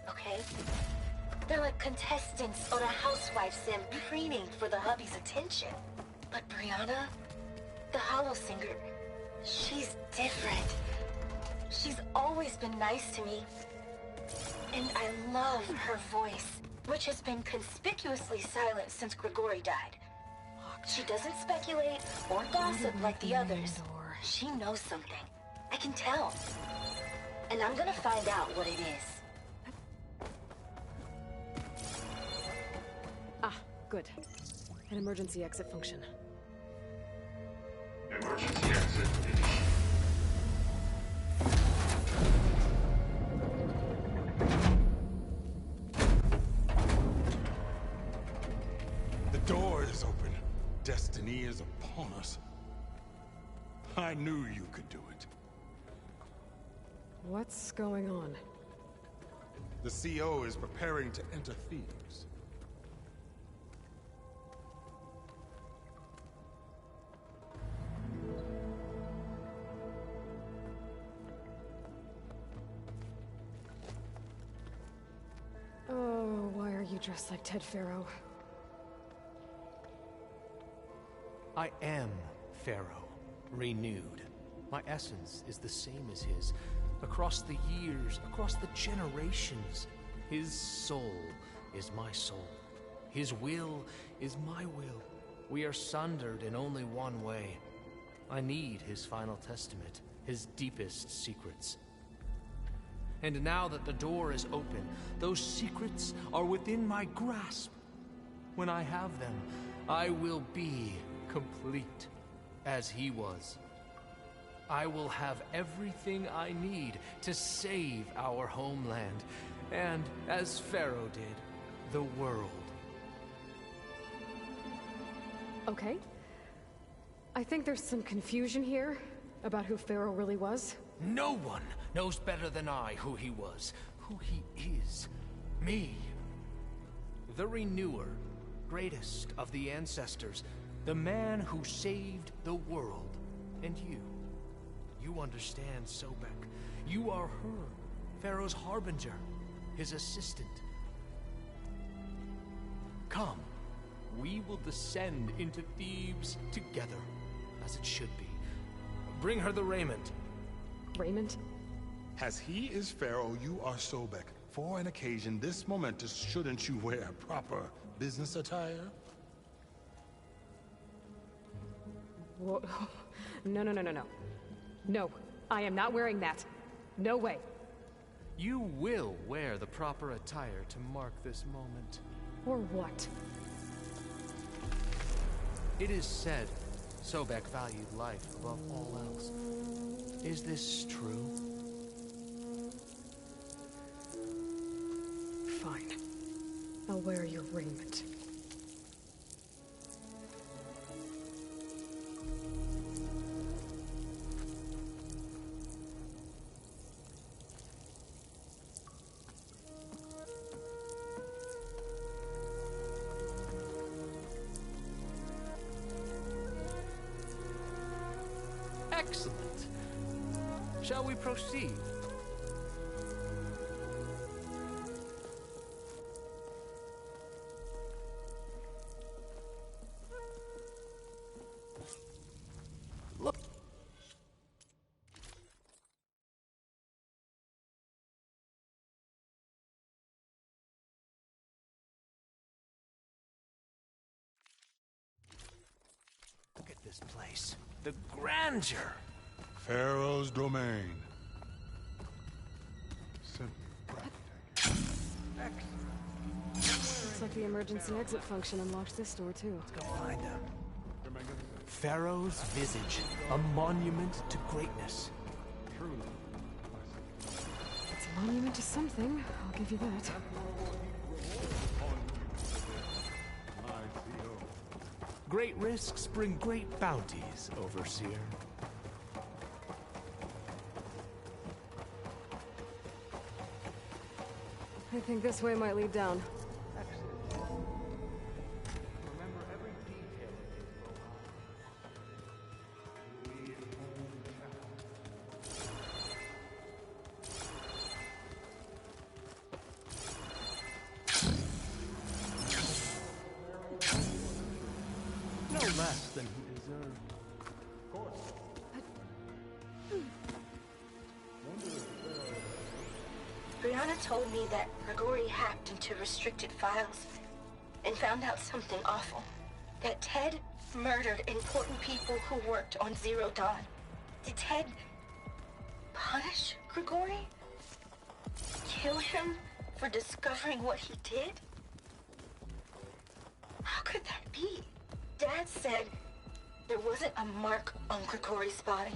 [SPEAKER 19] okay? They're like contestants on a housewife sim preening for the hubby's attention. But Brianna, the Hollow Singer, she's different. She's always been nice to me. And I love her voice, which has been conspicuously silent since Grigori died. She doesn't speculate or gossip like the others. She knows something. I can tell. And I'm gonna find out what it is.
[SPEAKER 4] Ah, good. An emergency exit function.
[SPEAKER 20] Emergency exit.
[SPEAKER 9] The door is open. Destiny is upon us. I knew you could do it.
[SPEAKER 4] What's going on?
[SPEAKER 9] The CO is preparing to enter Thebes.
[SPEAKER 4] Oh, why are you dressed like Ted Faro?
[SPEAKER 11] I am Pharaoh, renewed. My essence is the same as his. Across the years, across the generations, his soul is my soul. His will is my will. We are sundered in only one way. I need his final testament, his deepest secrets. And now that the door is open, those secrets are within my grasp. When I have them, I will be complete, as he was. I will have everything I need to save our homeland, and, as Pharaoh did, the world.
[SPEAKER 4] Okay. I think there's some confusion here about who Pharaoh really was.
[SPEAKER 11] No one knows better than I who he was, who he is. Me. The Renewer, greatest of the ancestors, the man who saved the world. And you. You understand, Sobek. You are her, Pharaoh's harbinger, his assistant. Come, we will descend into Thebes together, as it should be. Bring her the raiment.
[SPEAKER 4] Raiment?
[SPEAKER 9] As he is Pharaoh, you are Sobek. For an occasion this momentous, shouldn't you wear proper business attire?
[SPEAKER 4] Whoa. No. No, I am not wearing that. No way.
[SPEAKER 11] You will wear the proper attire to mark this moment.
[SPEAKER 4] Or what?
[SPEAKER 11] It is said Sobek valued life above all else. Is this true?
[SPEAKER 4] Fine. I'll wear your raiment.
[SPEAKER 11] Excellent. Shall we proceed? Look. Look at this place. The grandeur.
[SPEAKER 9] Pharaoh's domain. Simply breathtaking.
[SPEAKER 4] Looks like the emergency exit function unlocked this door too.
[SPEAKER 11] Let's go find them. Pharaoh's visage, a monument to greatness.
[SPEAKER 4] It's a monument to something, I'll give you that.
[SPEAKER 11] Great risks bring great bounties, Overseer.
[SPEAKER 4] I think this way might lead down.
[SPEAKER 16] Remember every detail of his
[SPEAKER 11] No less than he deserved.
[SPEAKER 16] Of course.
[SPEAKER 19] Brianna told me that Grigori hacked into restricted files and found out something awful. That Ted murdered important people who worked on Zero Dawn. Did Ted punish Grigori? Kill him for discovering what he did? How could that be? Dad said there wasn't a mark on Grigori's body.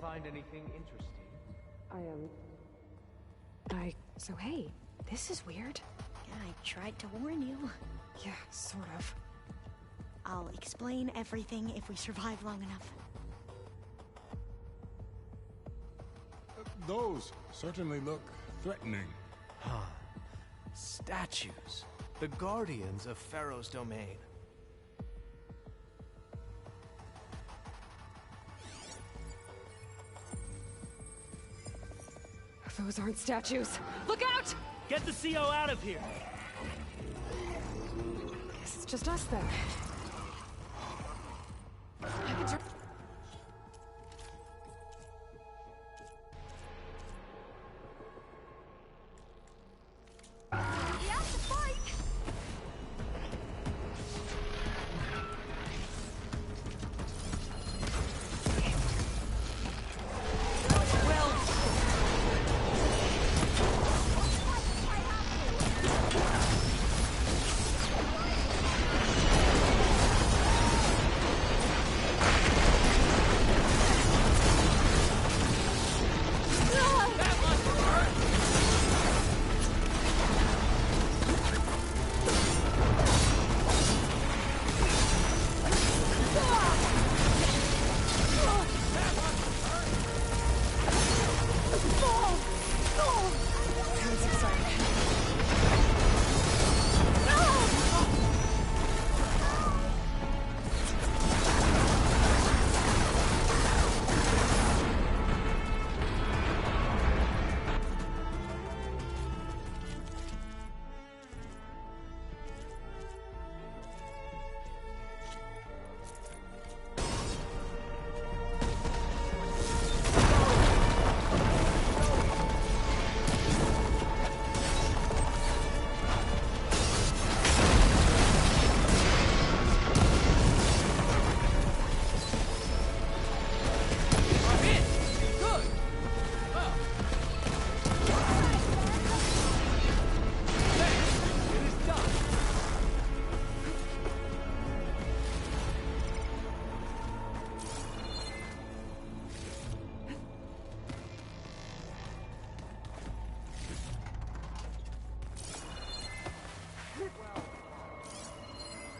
[SPEAKER 16] Find anything interesting?
[SPEAKER 4] So hey, this is weird.
[SPEAKER 6] Yeah, I tried to warn you.
[SPEAKER 4] Yeah, sort of.
[SPEAKER 6] I'll explain everything if we survive long enough.
[SPEAKER 9] Those certainly look threatening.
[SPEAKER 11] Huh. Statues. The guardians of Pharaoh's domain.
[SPEAKER 4] Those aren't statues. Look out!
[SPEAKER 21] Get the CO out of here!
[SPEAKER 4] Guess it's just us then. I can turn.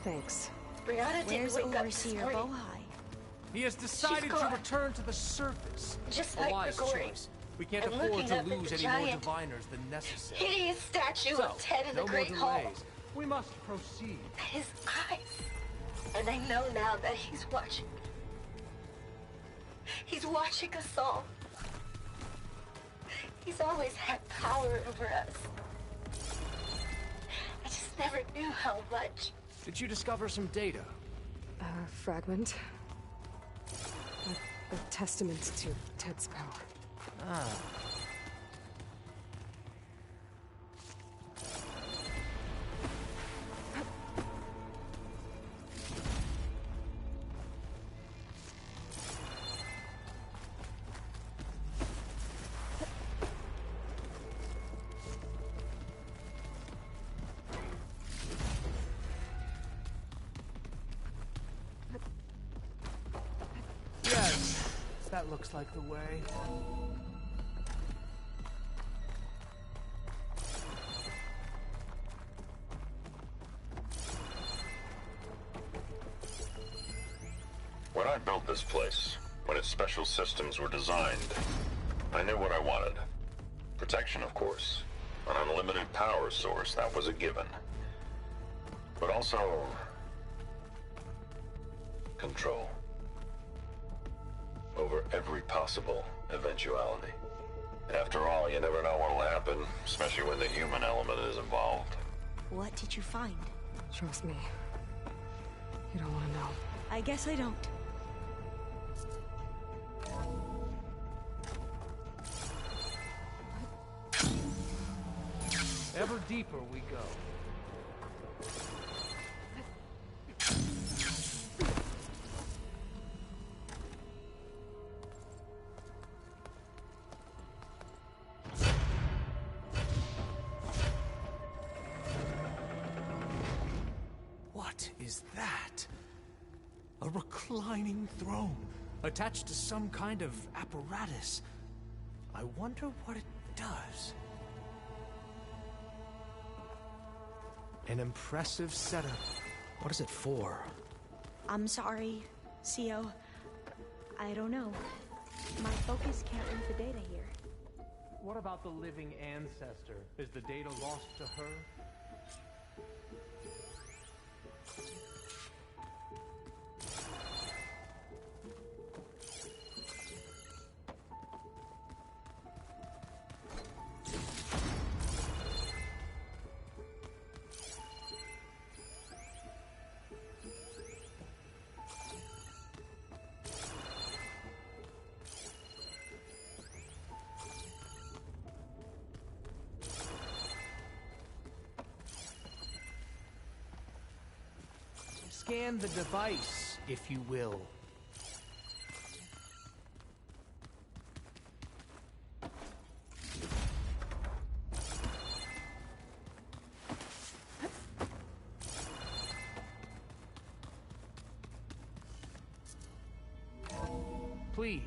[SPEAKER 4] Thanks.
[SPEAKER 19] Brianna didn't
[SPEAKER 6] Where's
[SPEAKER 19] wake up this
[SPEAKER 6] Overseer
[SPEAKER 19] morning.
[SPEAKER 6] Bohai?
[SPEAKER 11] He has decided to return to the surface.
[SPEAKER 19] Just
[SPEAKER 11] A
[SPEAKER 19] like
[SPEAKER 11] wise
[SPEAKER 19] Grigori.
[SPEAKER 11] choice. We can't
[SPEAKER 19] I'm
[SPEAKER 11] afford
[SPEAKER 19] looking
[SPEAKER 11] to
[SPEAKER 19] up at
[SPEAKER 11] lose
[SPEAKER 19] the
[SPEAKER 11] any more
[SPEAKER 19] giant,
[SPEAKER 11] diviners than necessary.
[SPEAKER 19] hideous statue
[SPEAKER 11] So,
[SPEAKER 19] of Ted in
[SPEAKER 11] no
[SPEAKER 19] the
[SPEAKER 11] more
[SPEAKER 19] Great Hall.
[SPEAKER 11] delays. We must proceed.
[SPEAKER 19] His eyes. And I know now that he's watching. He's watching us all. He's always had power over us. I just never knew how much.
[SPEAKER 11] Did you discover some data?
[SPEAKER 4] Fragment. A testament to Ted's power.
[SPEAKER 11] Ah. Yes, that looks like the way.
[SPEAKER 20] When I built this place, when its special systems were designed, I knew what I wanted. Protection, of course, An unlimited power source, that was a given. But also... control. Over every possible eventuality. After all, you never know what'll happen, especially when the human element is involved.
[SPEAKER 6] What did you find?
[SPEAKER 4] Trust me. You don't want to know.
[SPEAKER 6] I guess I don't.
[SPEAKER 11] Ever deeper we go. What is that? A reclining throne, attached to some kind of apparatus. I wonder what it does. An impressive setup. What is it for?
[SPEAKER 6] I'm sorry, CO. I don't know. My focus can't read the data here.
[SPEAKER 11] What about the living ancestor? Is the data lost to her? Scan the device, if you will. Please,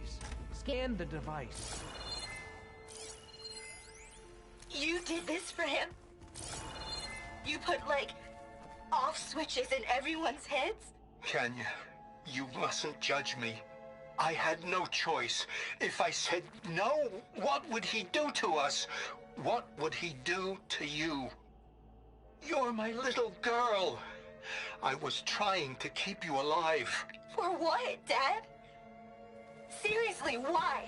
[SPEAKER 11] scan the device.
[SPEAKER 19] You did this for him? You put, like, off switches in everyone's heads?
[SPEAKER 5] Kenya, you mustn't judge me. I had no choice. If I said no, what would he do to us? What would he do to you? You're my little girl. I was trying to keep you alive.
[SPEAKER 19] For what, Dad? Seriously, why?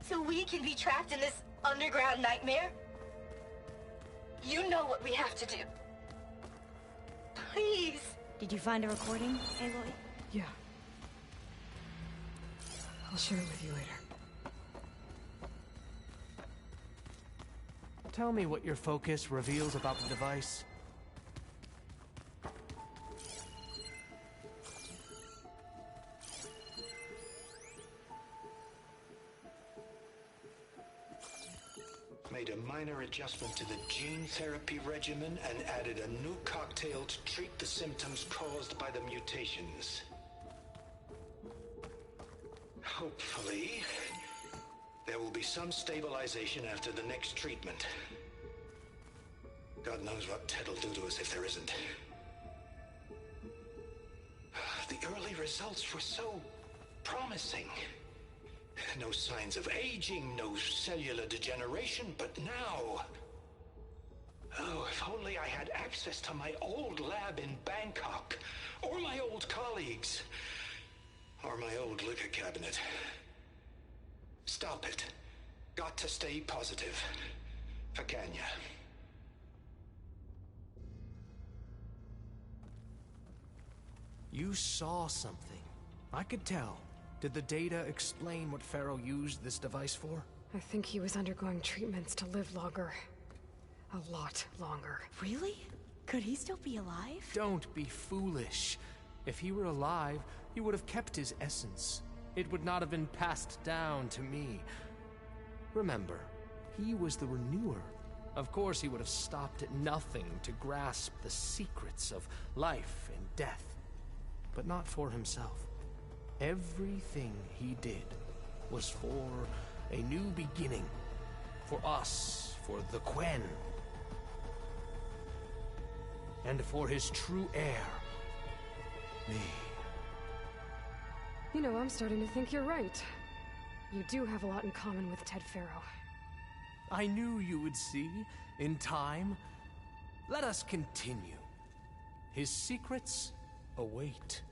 [SPEAKER 19] So we can be trapped in this underground nightmare? You know what we have to do. Please.
[SPEAKER 6] Did you find a recording, Aloy?
[SPEAKER 4] Yeah. I'll share it with you later.
[SPEAKER 11] Tell me what your focus reveals about the device.
[SPEAKER 5] Made a minor adjustment to the gene therapy regimen and added a new cocktail to treat the symptoms caused by the mutations. Hopefully, there will be some stabilization after the next treatment. God knows what Ted will do to us if there isn't. The early results were so promising. No signs of aging, no cellular degeneration, but now... Oh, if only I had access to my old lab in Bangkok, or my old colleagues, or my old liquor cabinet. Stop it. Got to stay positive. For Kenya.
[SPEAKER 11] You saw something. I could tell. Did the data explain what Pharaoh used this device for?
[SPEAKER 4] I think he was undergoing treatments to live longer. A lot longer.
[SPEAKER 6] Really? Could he still be alive?
[SPEAKER 11] Don't be foolish. If he were alive, he would have kept his essence. It would not have been passed down to me. Remember, he was the renewer. Of course, he would have stopped at nothing to grasp the secrets of life and death. But not for himself. Everything he did was for a new beginning. For us, for the Quen. And for his true heir, me.
[SPEAKER 4] You know, I'm starting to think you're right. You do have a lot in common with Ted Pharaoh.
[SPEAKER 11] I knew you would see, in time. Let us continue. His secrets await.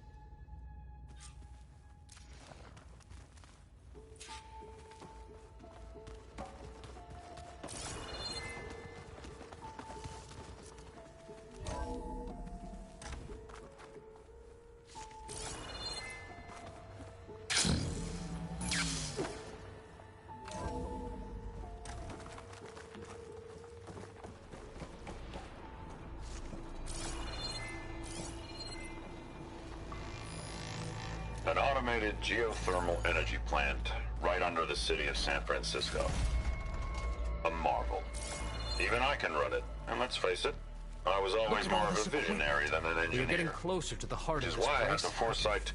[SPEAKER 20] An automated geothermal energy plant right under the city of San Francisco. A marvel. Even I can run it, and let's face it, I was always more of a visionary than an engineer.
[SPEAKER 11] We're getting closer to the heart of
[SPEAKER 20] Which
[SPEAKER 11] this
[SPEAKER 20] is why I had
[SPEAKER 11] place.
[SPEAKER 20] the foresight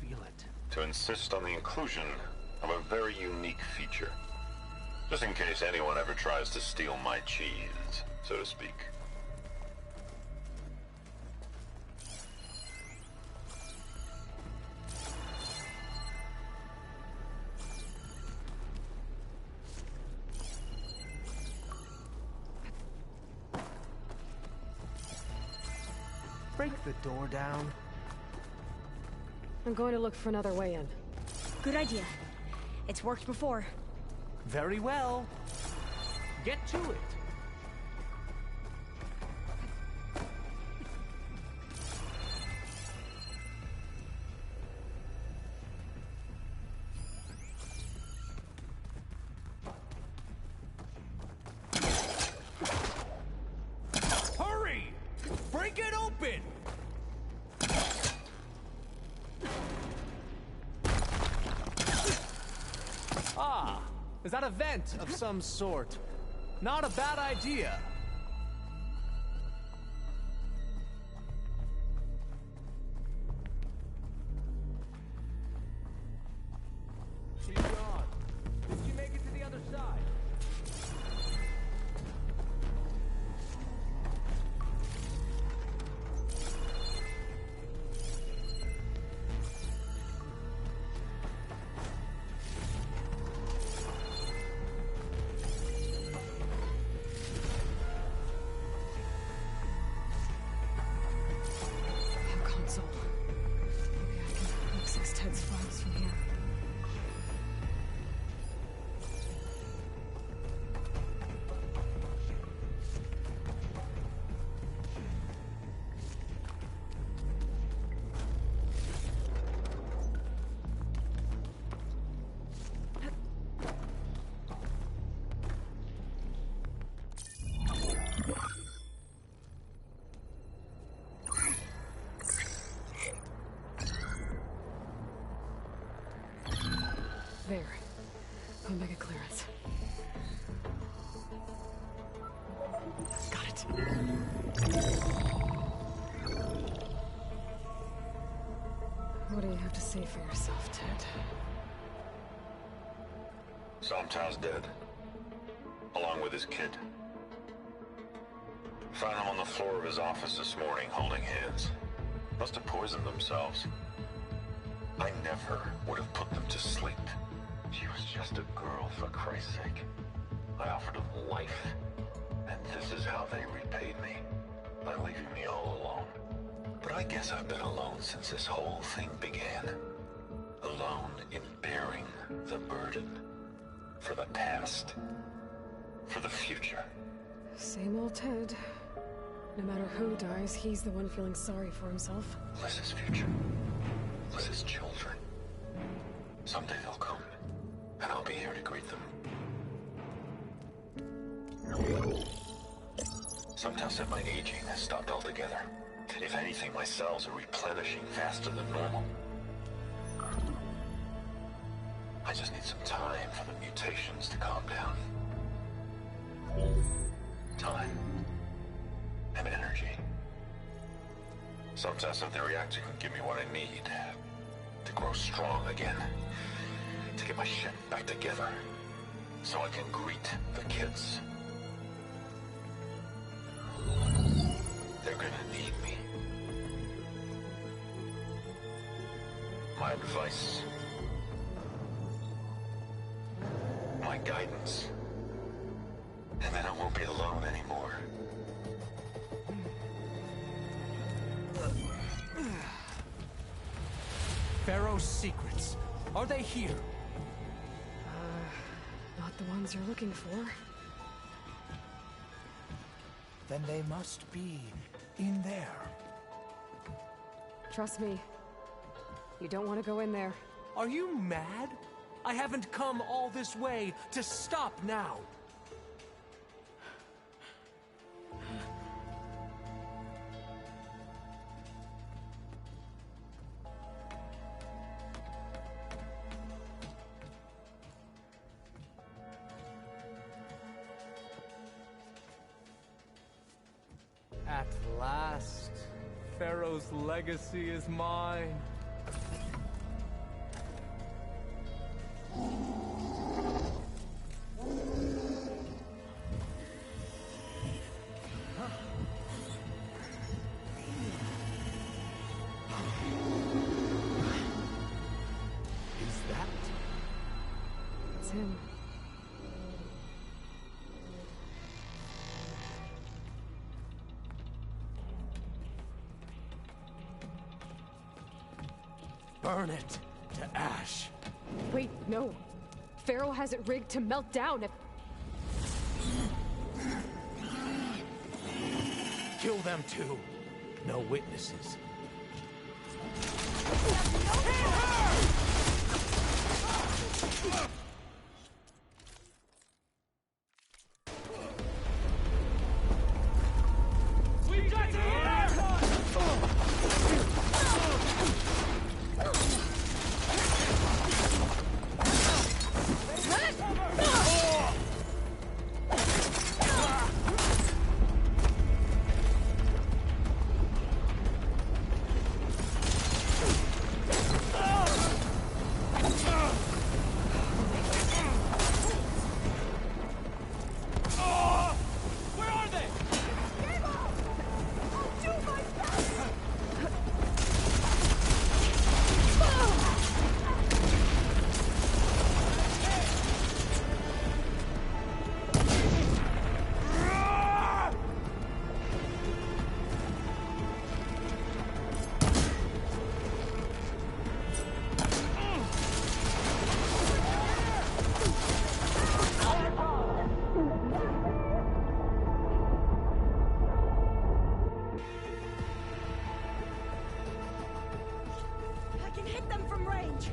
[SPEAKER 20] to insist on the inclusion of a very unique feature. Just in case anyone ever tries to steal my cheese, so to speak.
[SPEAKER 11] Break the door down.
[SPEAKER 4] I'm going to look for another way in.
[SPEAKER 6] Good idea. It's worked before.
[SPEAKER 11] Very well. Get to it. Hurry! Break it open! Ah, is that a vent of some sort? Not a bad idea. She's gone. Did she make it to the other side?
[SPEAKER 4] Console. Maybe I can access Ted's files from here. There. I'll make a clearance. Got it. What do you have to say for yourself, Ted?
[SPEAKER 20] Somtow's dead. Along with his kid. Found them on the floor of his office this morning, holding hands. Must have poisoned themselves. I never would have put them to sleep. She was just a girl, for Christ's sake. I offered them life, and this is how they repaid me. By leaving me all alone. But I guess I've been alone since this whole thing began. Alone in bearing the burden. For the past. For the future.
[SPEAKER 4] Same old Ted. No matter who dies, he's the one feeling sorry for himself.
[SPEAKER 20] Liz's future. Liz's children. Someday they'll come. And I'll be here to greet them. Sometimes said my aging has stopped altogether. If anything, my cells are replenishing faster than normal. I just need some time for the mutations to calm down. Time. And energy. Sometimes if the reactor can give me what I need to grow strong again. To get my shit back together. So I can greet the kids. They're gonna need me. My advice. My guidance. And then known anymore.
[SPEAKER 11] Pharaoh's secrets. Are they here?
[SPEAKER 4] Not the ones you're looking for.
[SPEAKER 1] Then they must be in there.
[SPEAKER 4] Trust me. You don't want to go in there.
[SPEAKER 11] Are you mad? I haven't come all this way to stop now. At last, Pharaoh's legacy is mine. Is that?
[SPEAKER 4] It's him.
[SPEAKER 11] Burn it to ash.
[SPEAKER 4] Wait, no. Pharaoh has it rigged to melt down if...
[SPEAKER 11] Kill them too. No witnesses.
[SPEAKER 21] We got to
[SPEAKER 6] I can hit them from range.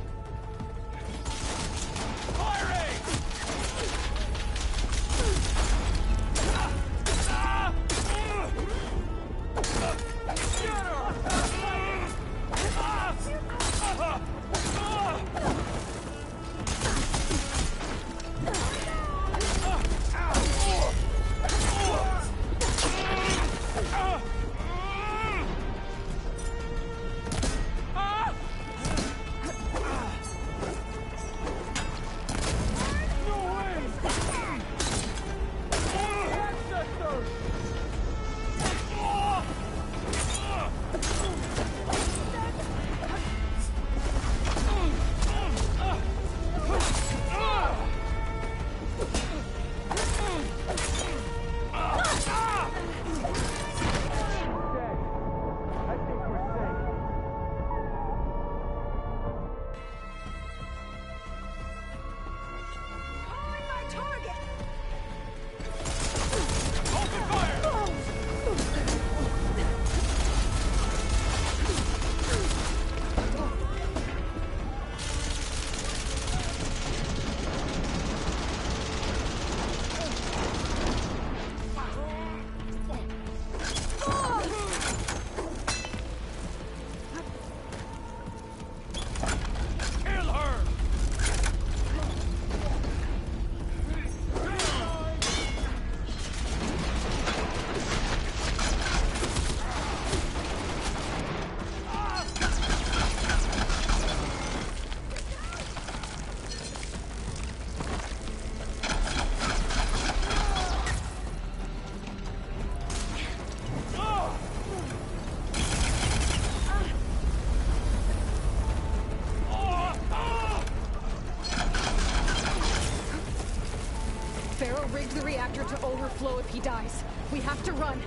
[SPEAKER 4] he dies. We have to run.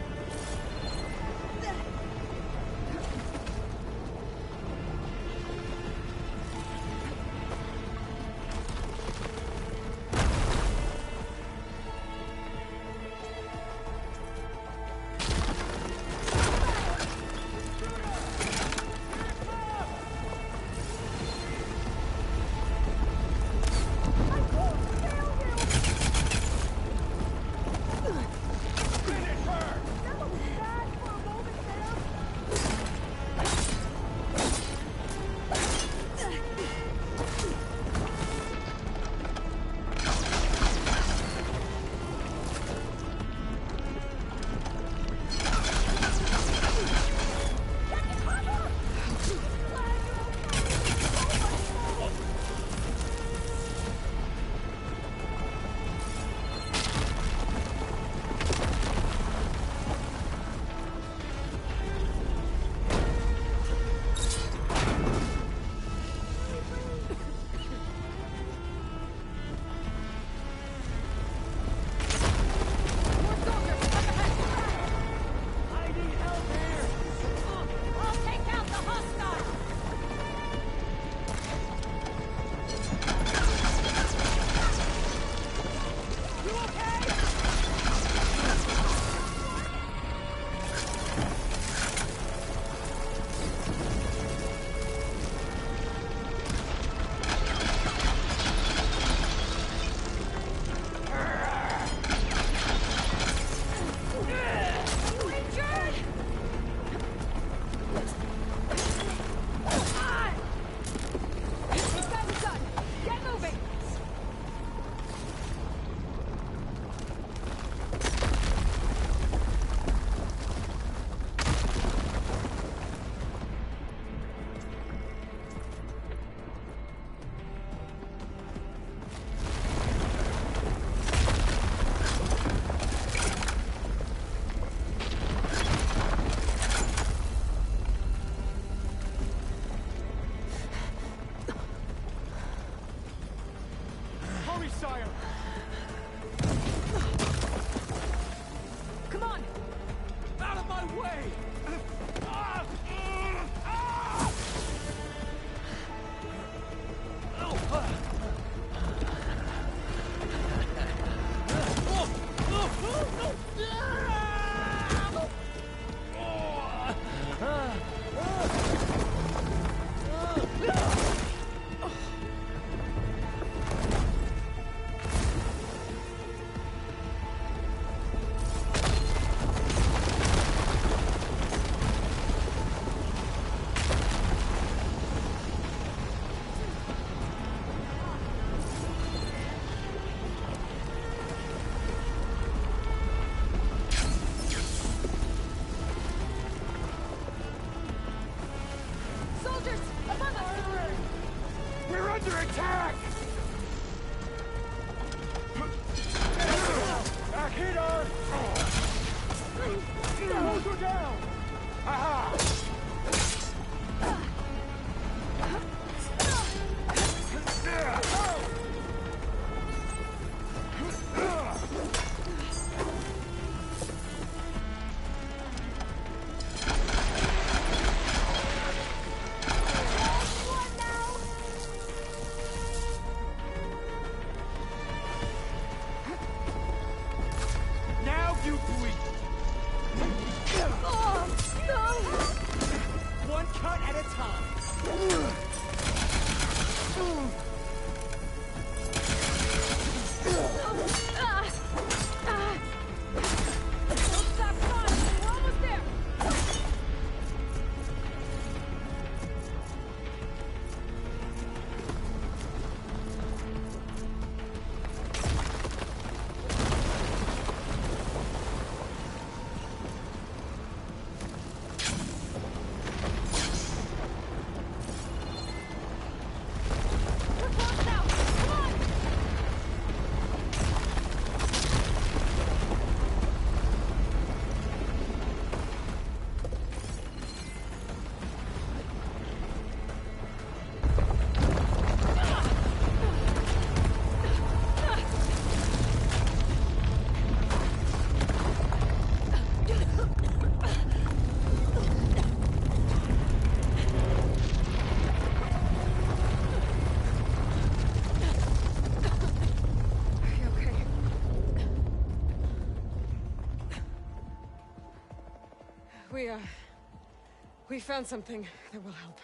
[SPEAKER 4] We found something that will help.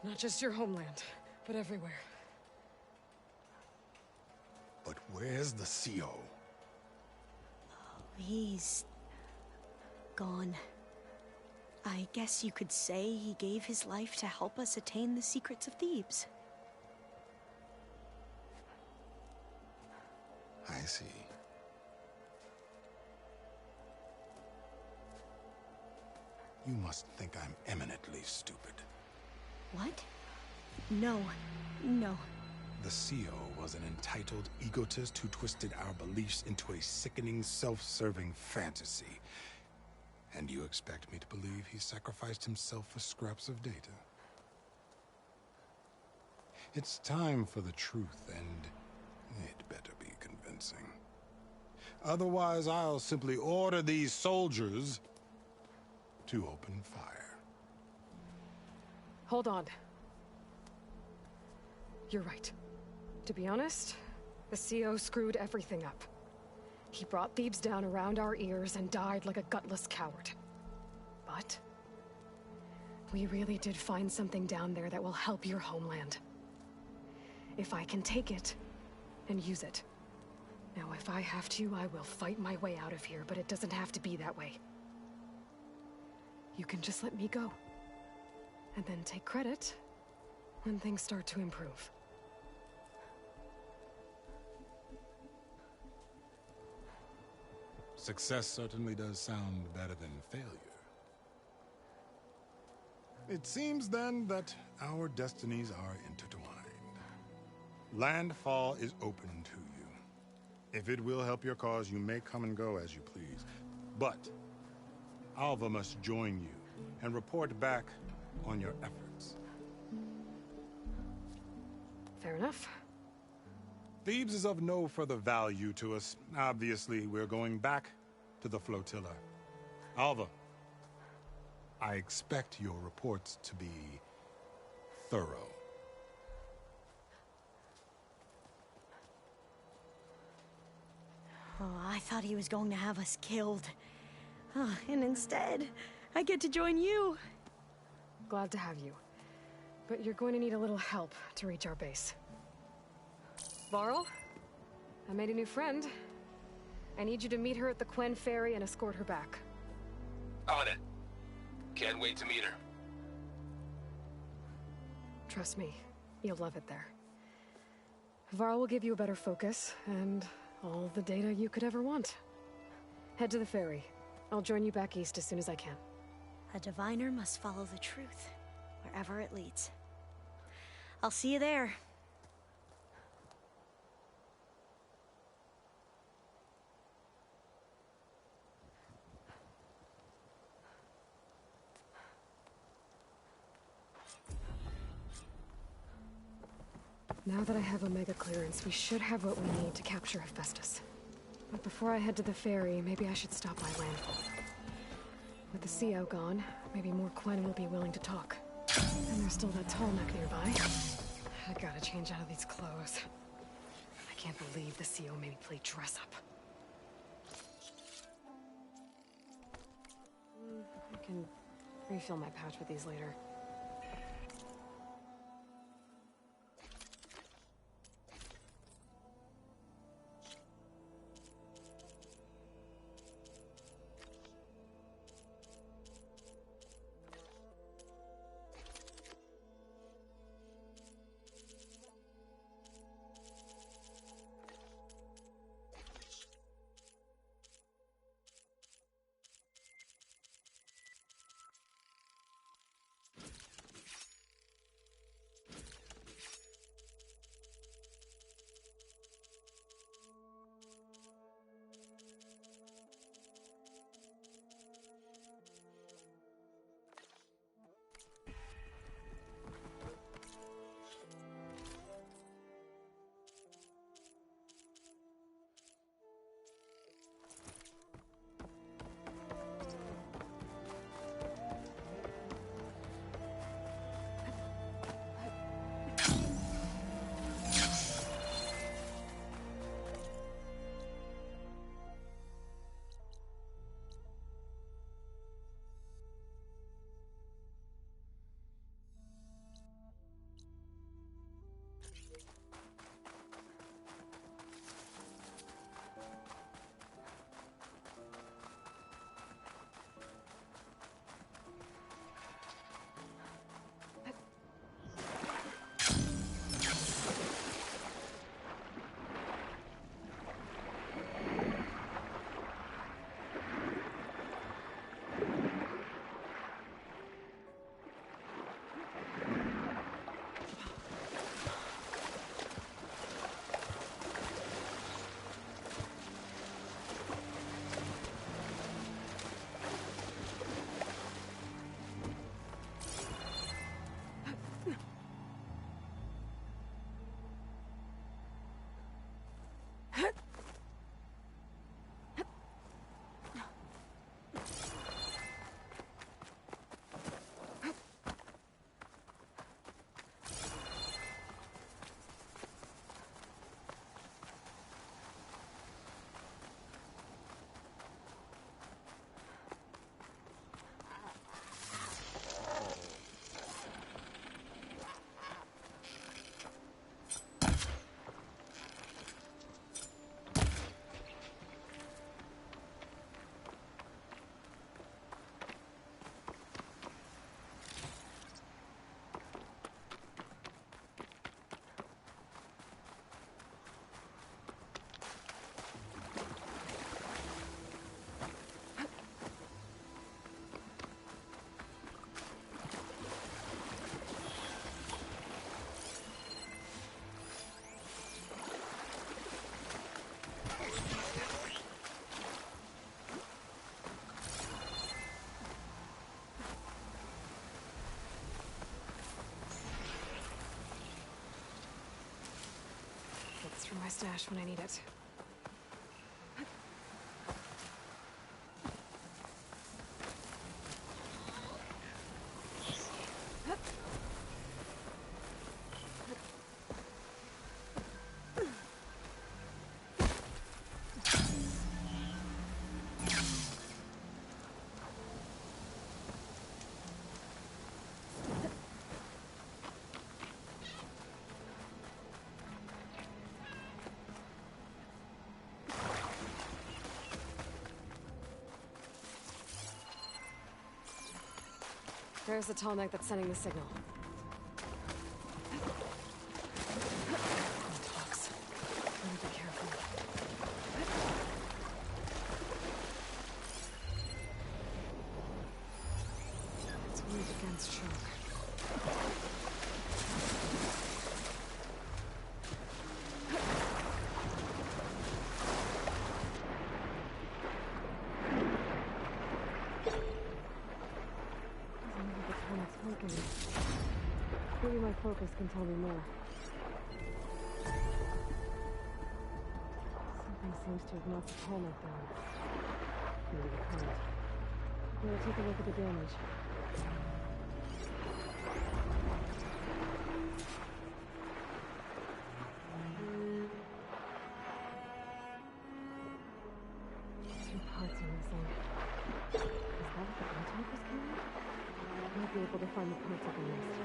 [SPEAKER 4] Not just your homeland, but everywhere.
[SPEAKER 9] But where's the CO?
[SPEAKER 6] He's gone. I guess you could say he gave his life to help us attain the secrets of Thebes.
[SPEAKER 9] I see. You must think I'm eminently stupid.
[SPEAKER 6] What? No. No.
[SPEAKER 9] The CO was an entitled egotist who twisted our beliefs into a sickening, self-serving fantasy. And you expect me to believe he sacrificed himself for scraps of data? It's time for the truth, and it better be convincing. Otherwise, I'll simply order these soldiers to open fire.
[SPEAKER 4] Hold on. You're right. To be honest, the CO screwed everything up. He brought Thebes down around our ears and died like a gutless coward. But we really did find something down there that will help your homeland. If I can take it and use it. Now, if I have to, I will fight my way out of here, but it doesn't have to be that way. You can just let me go. And then take credit when things start to improve.
[SPEAKER 9] Success certainly does sound better than failure. It seems then that our destinies are intertwined. Landfall is open to you. If it will help your cause, you may come and go as you please. But Alva must join you and report back on your efforts.
[SPEAKER 4] Fair enough.
[SPEAKER 9] Thebes is of no further value to us. Obviously, we're going back to the flotilla. Alva, I expect your reports to be thorough.
[SPEAKER 6] Oh, I thought he was going to have us killed. Oh, and instead, I get to join you.
[SPEAKER 4] Glad to have you. But you're going to need a little help to reach our base. Varl, I made a new friend. I need you to meet her at the Quen Ferry and escort her back.
[SPEAKER 3] On it. Can't wait to meet her.
[SPEAKER 4] Trust me, you'll love it there. Varl will give you a better focus, and all the data you could ever want. Head to the ferry. I'll join you back east as soon as I can.
[SPEAKER 6] A diviner must follow the truth, wherever it leads. I'll see you there.
[SPEAKER 4] Now that I have Omega clearance, we should have what we need to capture Hephaestus. But before I head to the ferry, maybe I should stop by Landfall. With the CO gone, maybe more Quen will be willing to talk. And there's still that tall neck nearby. I gotta change out of these clothes. I can't believe the CO made me play dress up. I can refill my pouch with these later. stash when I need it. There's the tall neck that's sending the signal. Talks. I need to be careful. It's weak against shock. Maybe my focus can tell me more. Something seems to have knocked the helmet down. Maybe the current. Better take a look at the damage. Two parts are missing. Is that what the contact was carrying? I might be able to find the parts of the nest.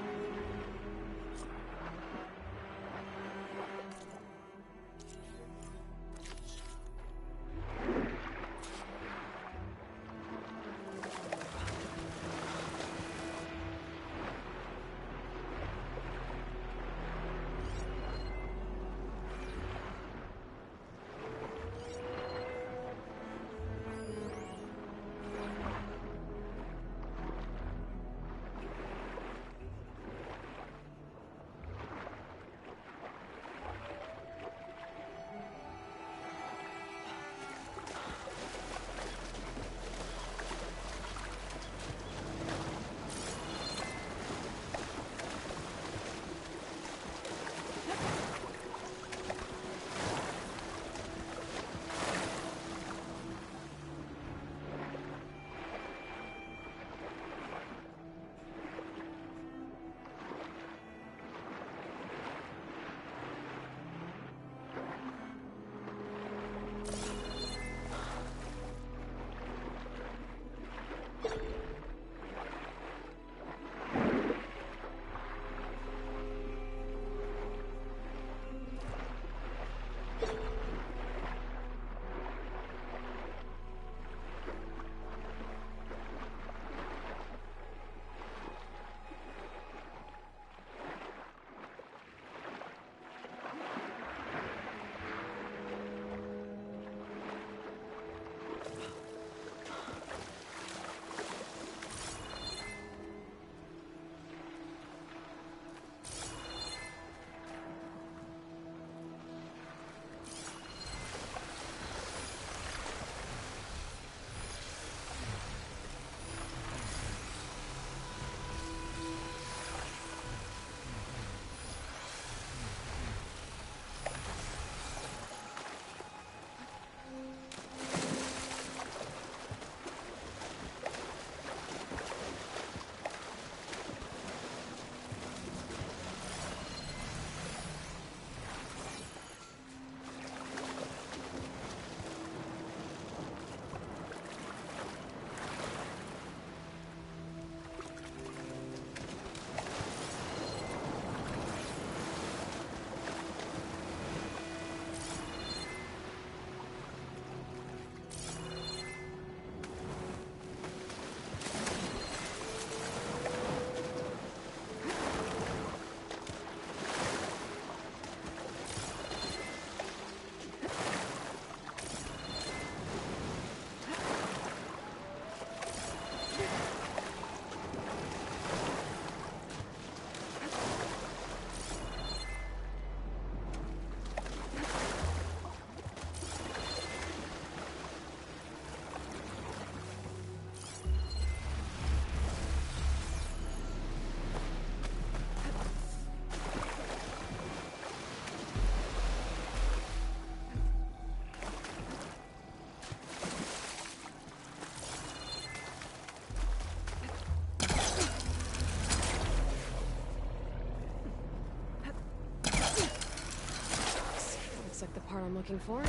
[SPEAKER 4] looking for. One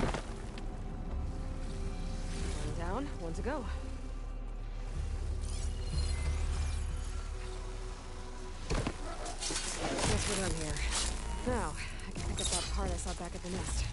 [SPEAKER 4] down, one to go. Guess we're done here. Now, I can pick up that part I saw back at the nest.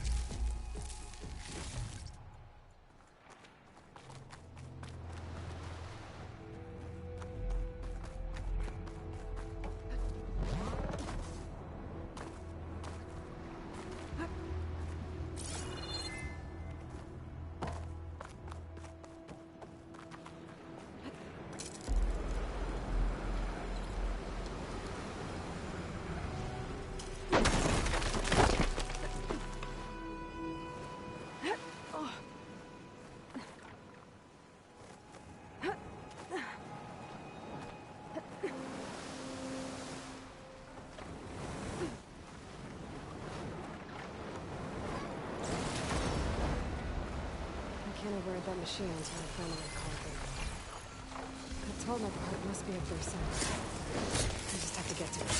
[SPEAKER 4] I can't override that machine until I find my coffin. That Tallneck part must be up there somewhere. I just have to get to it.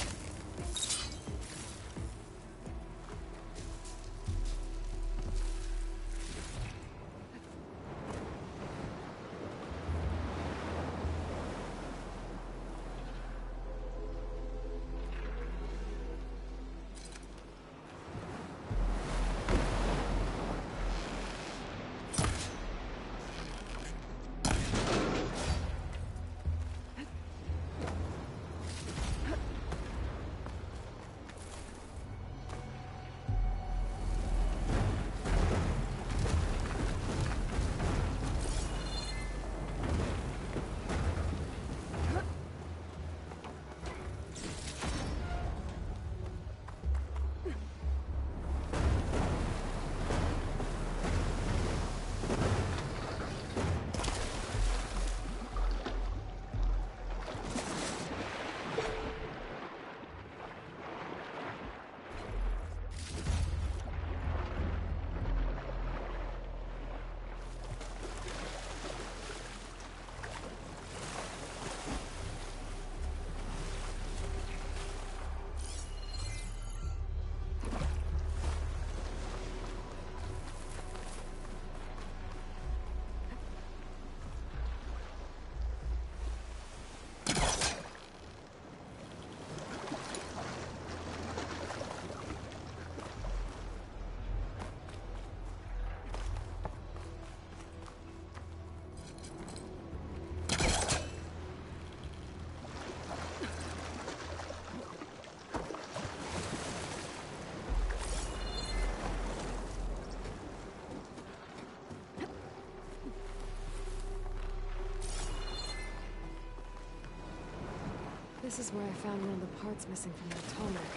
[SPEAKER 4] This is where I found one of the parts missing from that Tallneck.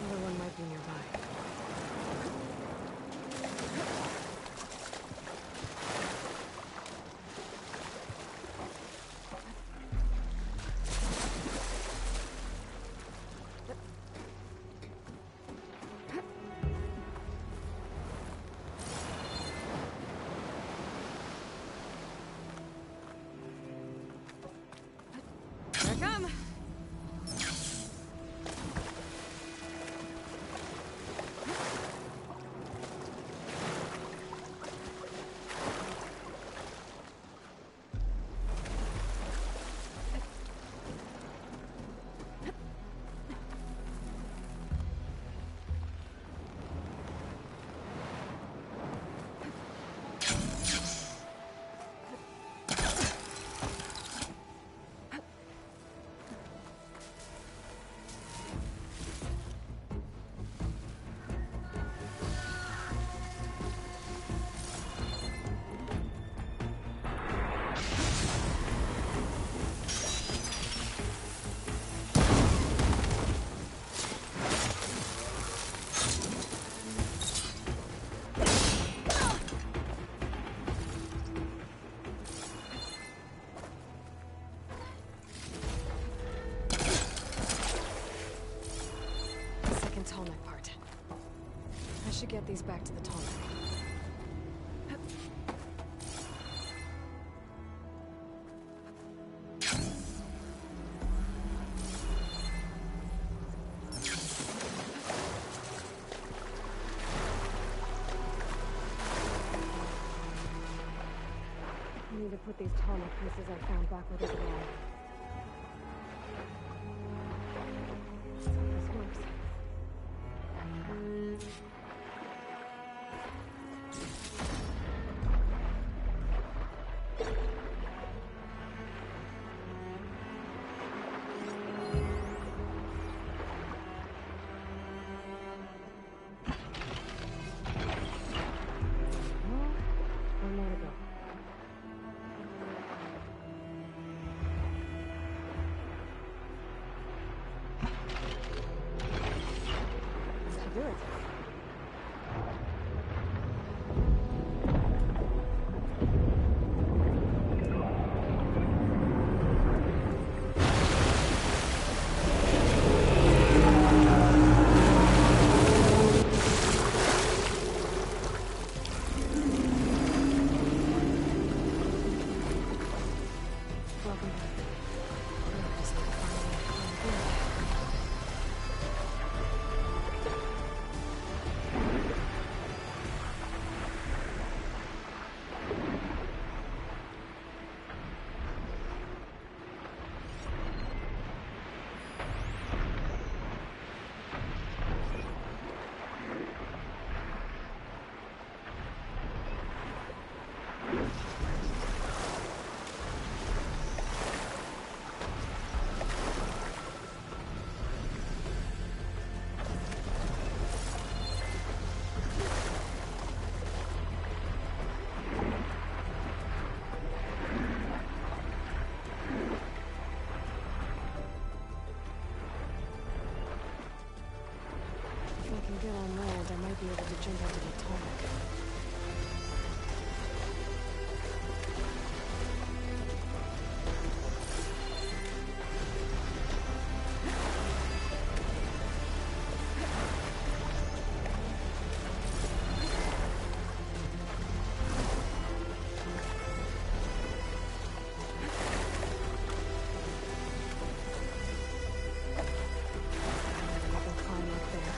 [SPEAKER 4] Another one might be nearby. Here I come! Tallneck part. I should get these back to the Tallneck. I need to put these tonic pieces I found back where they belong. Let's hope this works. One more to go. That should do it. Welcome back. I just need to find a way to If I can get on land, I might be able to jump onto the tonic. I can climb up there.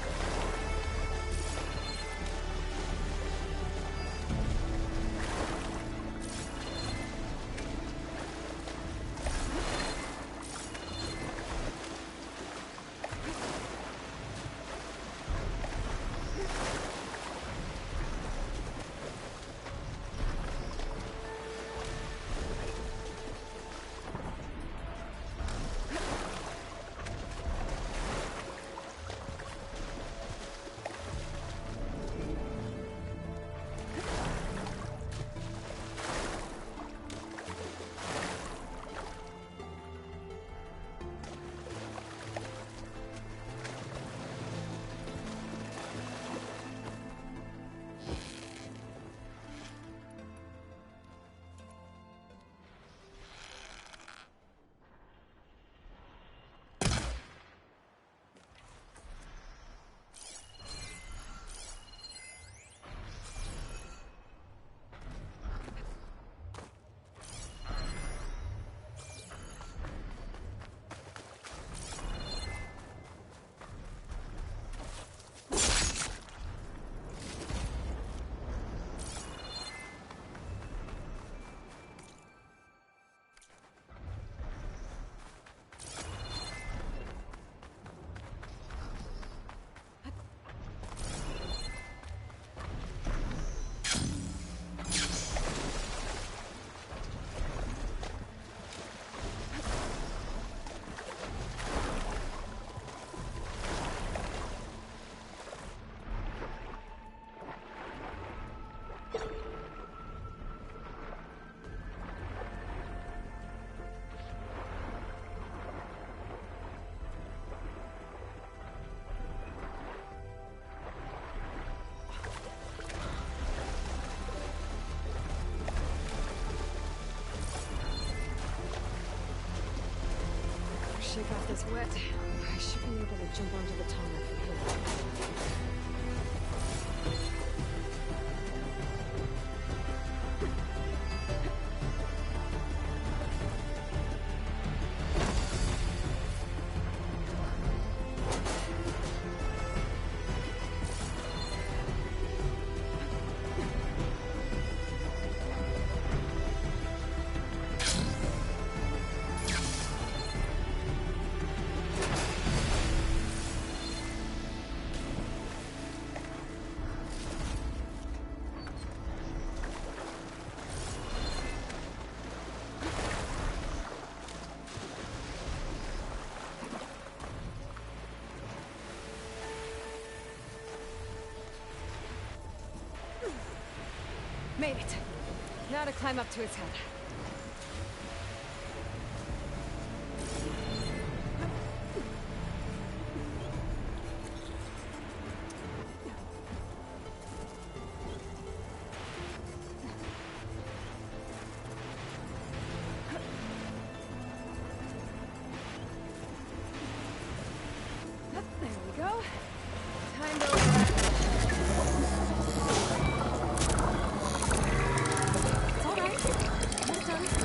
[SPEAKER 4] Shake off this wet. I should be able to jump onto the tonic from here. Made it. Now to climb up to its head. There we go. Time to open that. It's all right. Almost done.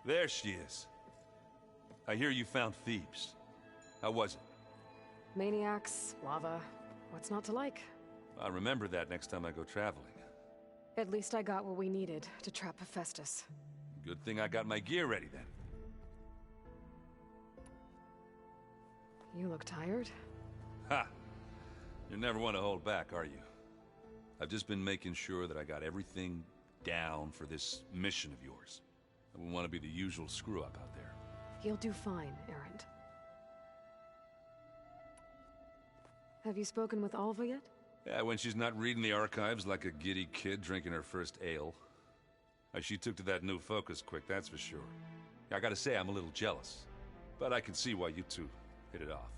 [SPEAKER 12] There she is. I hear you found Thebes. How was it?
[SPEAKER 4] Maniacs, lava. What's not to like?
[SPEAKER 12] I'll remember that next time I go traveling.
[SPEAKER 4] At least I got what we needed to trap Hephaestus.
[SPEAKER 12] Good thing I got my gear ready then.
[SPEAKER 4] You look tired.
[SPEAKER 12] Ha! You never want to hold back, are you? I've just been making sure that I got everything down for this mission of yours. I wouldn't want to be the usual screw-up out there.
[SPEAKER 4] You'll do fine, Erend. Have you spoken with Alva yet?
[SPEAKER 12] Yeah, when she's not reading the archives like a giddy kid drinking her first ale. She took to that new focus quick, that's for sure. I gotta say, I'm a little jealous. But I can see why you two hit it off.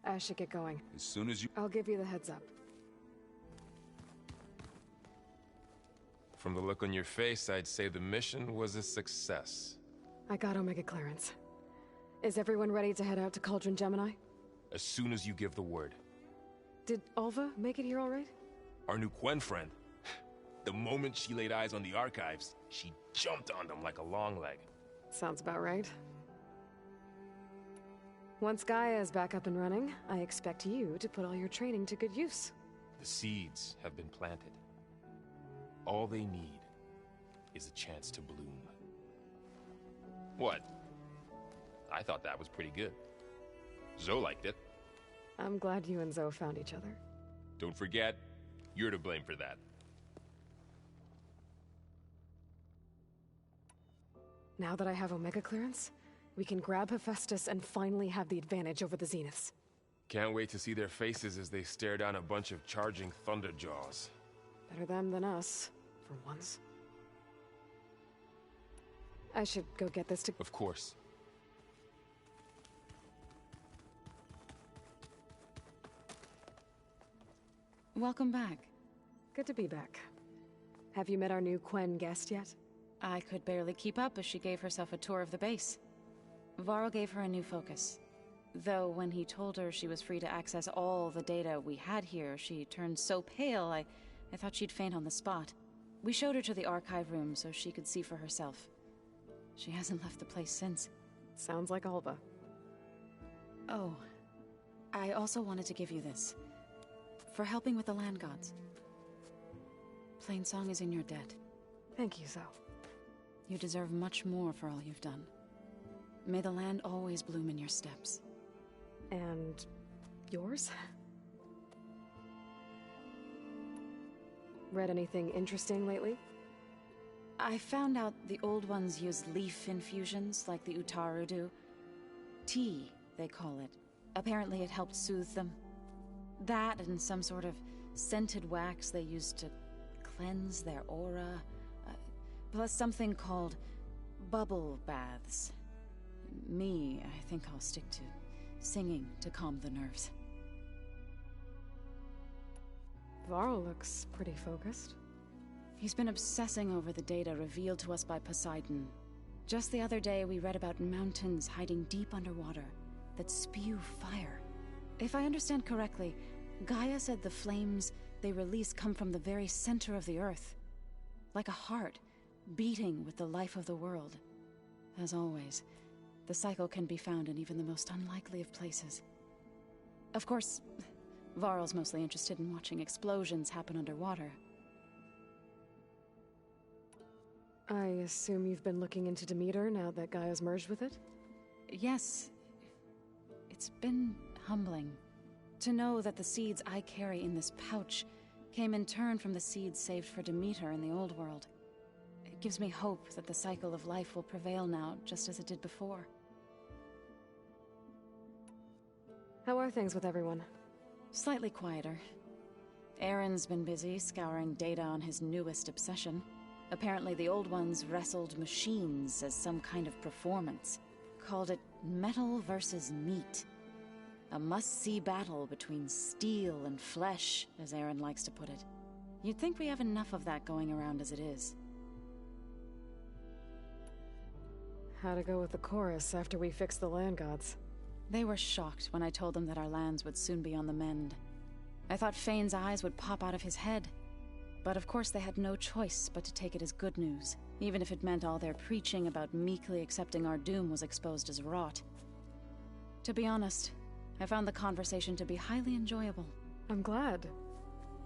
[SPEAKER 4] I should get going.
[SPEAKER 12] As soon as you...
[SPEAKER 4] I'll give you the heads up.
[SPEAKER 22] From the look on your face, I'd say the mission was a success.
[SPEAKER 4] I got Omega clearance. Is everyone ready to head out to Cauldron Gemini?
[SPEAKER 22] As soon as you give the word.
[SPEAKER 4] Did Alva make it here all right?
[SPEAKER 22] Our new Quen friend. The moment she laid eyes on the archives, she jumped on them like a long leg.
[SPEAKER 4] Sounds about right. Once Gaia is back up and running, I expect you to put all your training to good use.
[SPEAKER 22] The seeds have been planted. All they need is a chance to bloom. What? I thought that was pretty good. Zoe liked it.
[SPEAKER 4] I'm glad you and Zoe found each other.
[SPEAKER 22] Don't forget, you're to blame for that.
[SPEAKER 4] Now that I have Omega clearance, we can grab Hephaestus and finally have the advantage over the Zeniths.
[SPEAKER 22] Can't wait to see their faces as they stare down a bunch of charging Thunderjaws.
[SPEAKER 4] Better them than us, for once. I should go get this to...
[SPEAKER 22] Of course.
[SPEAKER 7] Welcome back.
[SPEAKER 4] Good to be back. Have you met our new Quen guest yet?
[SPEAKER 7] I could barely keep up as she gave herself a tour of the base. Varl gave her a new focus. Though when he told her she was free to access all the data we had here, she turned so pale I thought she'd faint on the spot. We showed her to the archive room so she could see for herself. She hasn't left the place since.
[SPEAKER 4] Sounds like Alva.
[SPEAKER 7] Oh, I also wanted to give you this. For helping with the land gods. Plainsong is in your debt.
[SPEAKER 4] Thank you, Zoe.
[SPEAKER 7] You deserve much more for all you've done. May the land always bloom in your steps.
[SPEAKER 4] And yours? Read anything interesting lately?
[SPEAKER 7] I found out the old ones use leaf infusions like the Utaru do. Tea, they call it. Apparently it helped soothe them. That and some sort of scented wax they used to cleanse their aura. Plus something called bubble baths. Me, I think I'll stick to singing to calm the nerves.
[SPEAKER 4] Varl looks pretty focused.
[SPEAKER 7] He's been obsessing over the data revealed to us by Poseidon. Just the other day, we read about mountains hiding deep underwater that spew fire. If I understand correctly, Gaia said the flames they release come from the very center of the earth. Like a heart, beating with the life of the world. As always, the cycle can be found in even the most unlikely of places. Of course, Varl's mostly interested in watching explosions happen underwater.
[SPEAKER 4] I assume you've been looking into Demeter now that Gaia's merged with it?
[SPEAKER 7] Yes. It's been humbling to know that the seeds I carry in this pouch came in turn from the seeds saved for Demeter in the old world. It gives me hope that the cycle of life will prevail now, just as it did before.
[SPEAKER 4] How are things with everyone?
[SPEAKER 7] Slightly quieter. Aaron's been busy scouring data on his newest obsession. Apparently the old ones wrestled machines as some kind of performance. Called it metal versus meat. A must-see battle between steel and flesh, as Aaron likes to put it. You'd think we have enough of that going around as it is.
[SPEAKER 4] How to go with the chorus after we fix the land gods?
[SPEAKER 7] They were shocked when I told them that our lands would soon be on the mend. I thought Fane's eyes would pop out of his head.
[SPEAKER 8] But of course they had no choice but to take it as good news, even if it meant all their preaching about meekly accepting our doom was exposed as rot. To be honest, I found the conversation to be highly enjoyable.
[SPEAKER 4] I'm glad.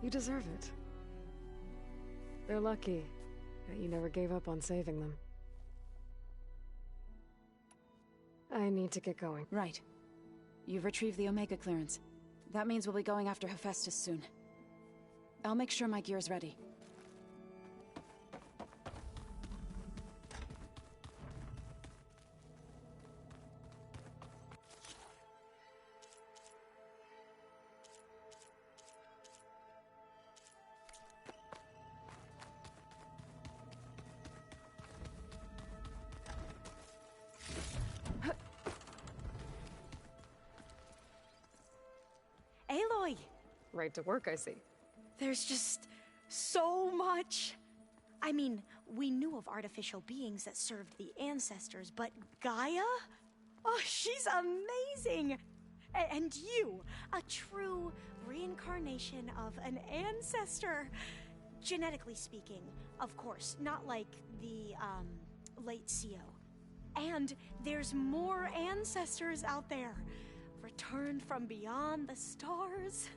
[SPEAKER 4] You deserve it. They're lucky that you never gave up on saving them. I need to get going.
[SPEAKER 8] Right. You've retrieved the Omega clearance. That means we'll be going after Hephaestus soon. I'll make sure my gear's ready.
[SPEAKER 6] Aloy!
[SPEAKER 4] Right to work, I see.
[SPEAKER 6] There's just so much. I mean, we knew of artificial beings that served the ancestors, but Gaia? Oh, she's amazing! And you, a true reincarnation of an ancestor. Genetically speaking, of course, not like the, late CO. And there's more ancestors out there, returned from beyond the stars.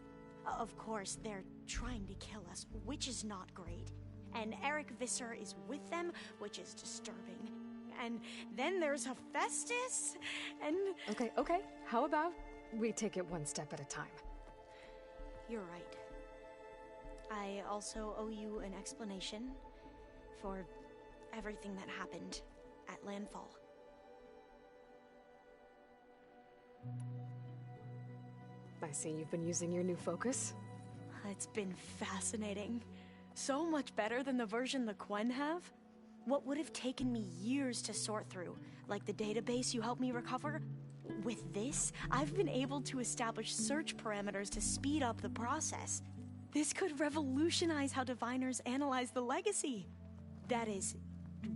[SPEAKER 6] Of course, they're trying to kill us, which is not great. And Eric Visser is with them, which is disturbing. And then there's Hephaestus, and...
[SPEAKER 4] Okay. How about we take it one step at a time?
[SPEAKER 6] You're right. I also owe you an explanation for everything that happened at Landfall.
[SPEAKER 4] I see you've been using your new focus.
[SPEAKER 6] It's been fascinating. So much better than the version the Quen have. What would have taken me years to sort through, like the database you helped me recover, with this, I've been able to establish search parameters to speed up the process. This could revolutionize how diviners analyze the legacy. That is,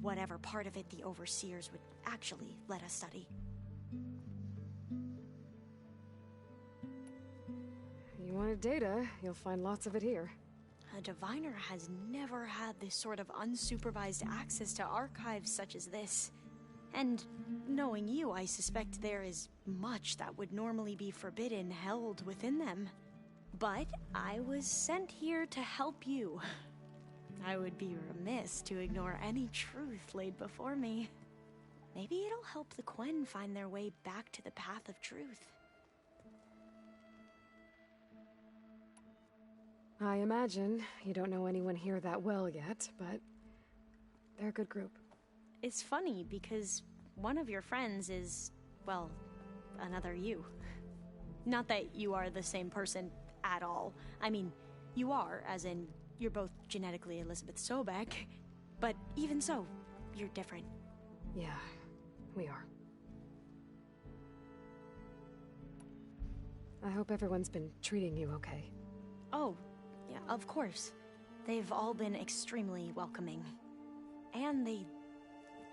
[SPEAKER 6] whatever part of it the Overseers would actually let us study.
[SPEAKER 4] You wanted data, you'll find lots of it here.
[SPEAKER 6] A diviner has never had this sort of unsupervised access to archives such as this. And knowing you, I suspect there is much that would normally be forbidden held within them. But I was sent here to help you. I would be remiss to ignore any truth laid before me. Maybe it'll help the Quen find their way back to the path of truth.
[SPEAKER 4] I imagine you don't know anyone here that well yet, but they're a good group.
[SPEAKER 6] It's funny because one of your friends is, well, another you. Not that you are the same person at all. I mean, you are, as in, you're both genetically Elizabeth Sobek, but even so, you're different.
[SPEAKER 4] Yeah, we are. I hope everyone's been treating you okay.
[SPEAKER 6] Oh, yeah, of course. They've all been extremely welcoming. And they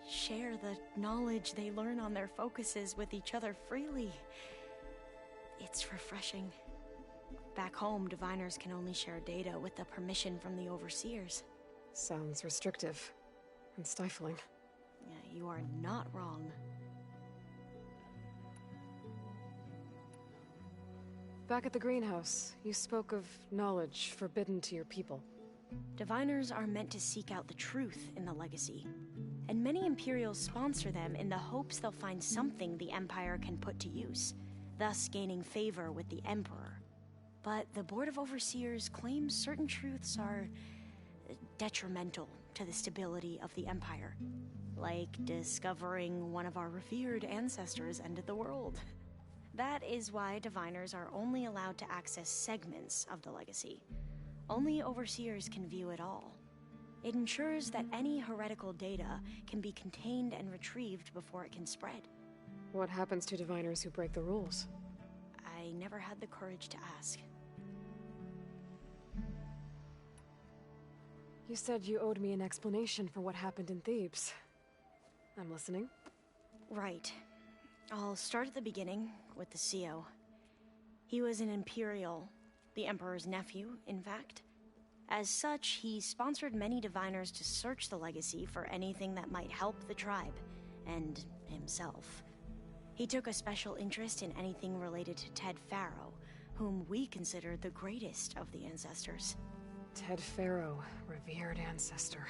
[SPEAKER 6] share the knowledge they learn on their focuses with each other freely. It's refreshing. Back home, diviners can only share data with the permission from the Overseers.
[SPEAKER 4] Sounds restrictive and stifling.
[SPEAKER 6] Yeah, you are not wrong.
[SPEAKER 4] Back at the greenhouse, you spoke of knowledge forbidden to your people.
[SPEAKER 6] Diviners are meant to seek out the truth in the legacy, and many Imperials sponsor them in the hopes they'll find something the Empire can put to use, thus gaining favor with the Emperor. But the Board of Overseers claims certain truths are detrimental to the stability of the Empire, like discovering one of our revered ancestors ended the world. That is why diviners are only allowed to access segments of the legacy. Only Overseers can view it all. It ensures that any heretical data can be contained and retrieved before it can spread.
[SPEAKER 4] What happens to diviners who break the rules?
[SPEAKER 6] I never had the courage to ask.
[SPEAKER 4] You said you owed me an explanation for what happened in Thebes. I'm listening.
[SPEAKER 6] Right. I'll start at the beginning with the CO. He was an Imperial, the Emperor's nephew, in fact. As such, he sponsored many diviners to search the legacy for anything that might help the tribe, and himself. He took a special interest in anything related to Ted Faro, whom we consider the greatest of the ancestors.
[SPEAKER 4] Ted Faro, revered ancestor.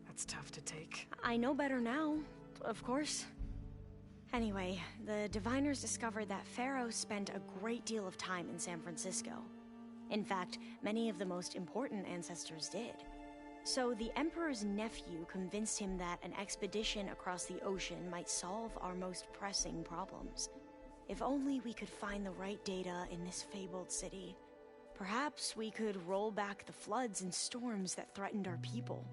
[SPEAKER 4] That's tough to take.
[SPEAKER 6] I know better now, of course. Anyway, the diviners discovered that Faro spent a great deal of time in San Francisco. In fact, many of the most important ancestors did. So the Emperor's nephew convinced him that an expedition across the ocean might solve our most pressing problems. If only we could find the right data in this fabled city, perhaps we could roll back the floods and storms that threatened our people.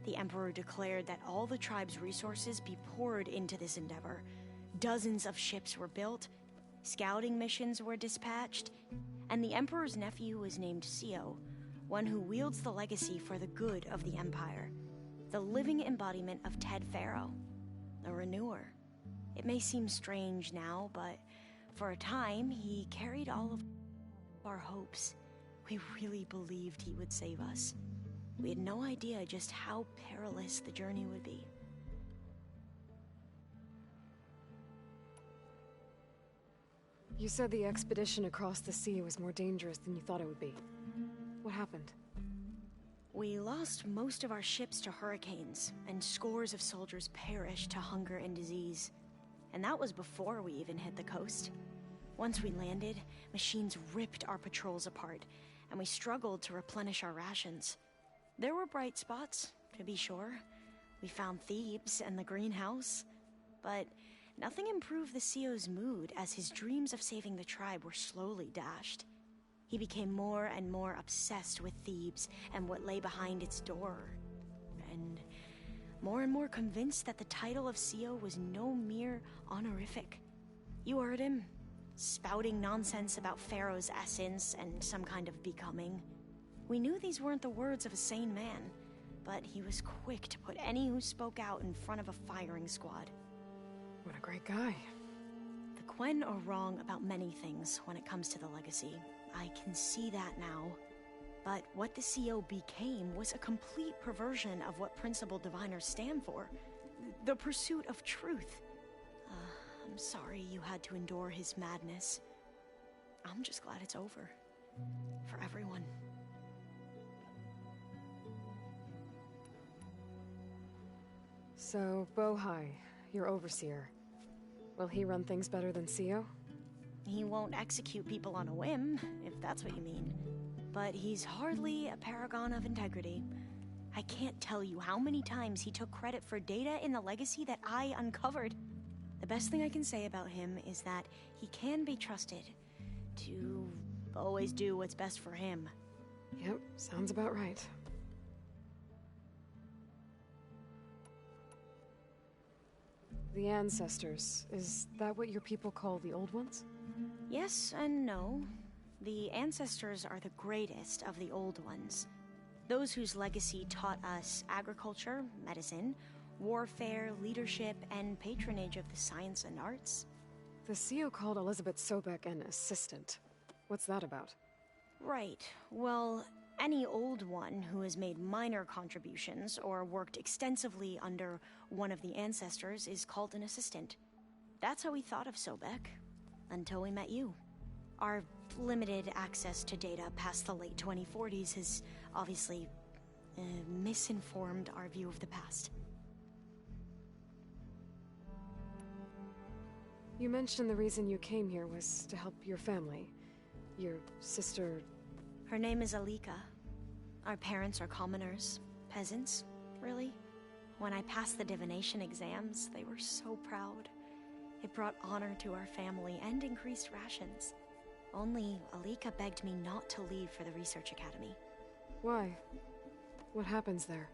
[SPEAKER 6] The Emperor declared that all the tribe's resources be poured into this endeavor. Dozens of ships were built, scouting missions were dispatched, and the Emperor's nephew was named Sio, one who wields the legacy for the good of the Empire, the living embodiment of Ted Faro, a renewer. It may seem strange now, but for a time, he carried all of our hopes. We really believed he would save us. We had no idea just how perilous the journey would be.
[SPEAKER 4] You said the expedition across the sea was more dangerous than you thought it would be. What happened?
[SPEAKER 6] We lost most of our ships to hurricanes, and scores of soldiers perished to hunger and disease. And that was before we even hit the coast. Once we landed, machines ripped our patrols apart, and we struggled to replenish our rations. There were bright spots, to be sure. We found Thebes and the greenhouse, but nothing improved the CEO's mood as his dreams of saving the tribe were slowly dashed. He became more and more obsessed with Thebes and what lay behind its door, and more convinced that the title of CEO was no mere honorific. You heard him, spouting nonsense about Pharaoh's essence and some kind of becoming. We knew these weren't the words of a sane man, but he was quick to put any who spoke out in front of a firing squad.
[SPEAKER 4] What a great guy.
[SPEAKER 6] The Quen are wrong about many things when it comes to the legacy. I can see that now. But what the CO became was a complete perversion of what principled diviners stand for. The pursuit of truth. I'm sorry you had to endure his madness. I'm just glad it's over. For everyone.
[SPEAKER 4] So, Bohai, your overseer. Will he run things better than CEO?
[SPEAKER 6] He won't execute people on a whim, if that's what you mean. But he's hardly a paragon of integrity. I can't tell you how many times he took credit for data in the legacy that I uncovered. The best thing I can say about him is that he can be trusted to always do what's best for him.
[SPEAKER 4] Yep, sounds about right. The ancestors, is that what your people call the old ones?
[SPEAKER 6] Yes and no. The ancestors are the greatest of the old ones. Those whose legacy taught us agriculture, medicine, warfare, leadership, and patronage of the science and arts.
[SPEAKER 4] The CEO called Elizabeth Sobek an assistant. What's that about?
[SPEAKER 6] Right. Well, any old one who has made minor contributions or worked extensively under one of the ancestors is called an assistant. That's how we thought of Sobek, until we met you. Our limited access to data past the late 2040s has obviously misinformed our view of the past.
[SPEAKER 4] You mentioned the reason you came here was to help your family. Your sister...
[SPEAKER 6] Her name is Alika. Our parents are commoners. Peasants, really. When I passed the divination exams, they were so proud. It brought honor to our family and increased rations. Only Alika begged me not to leave for the research academy.
[SPEAKER 4] Why? What happens there?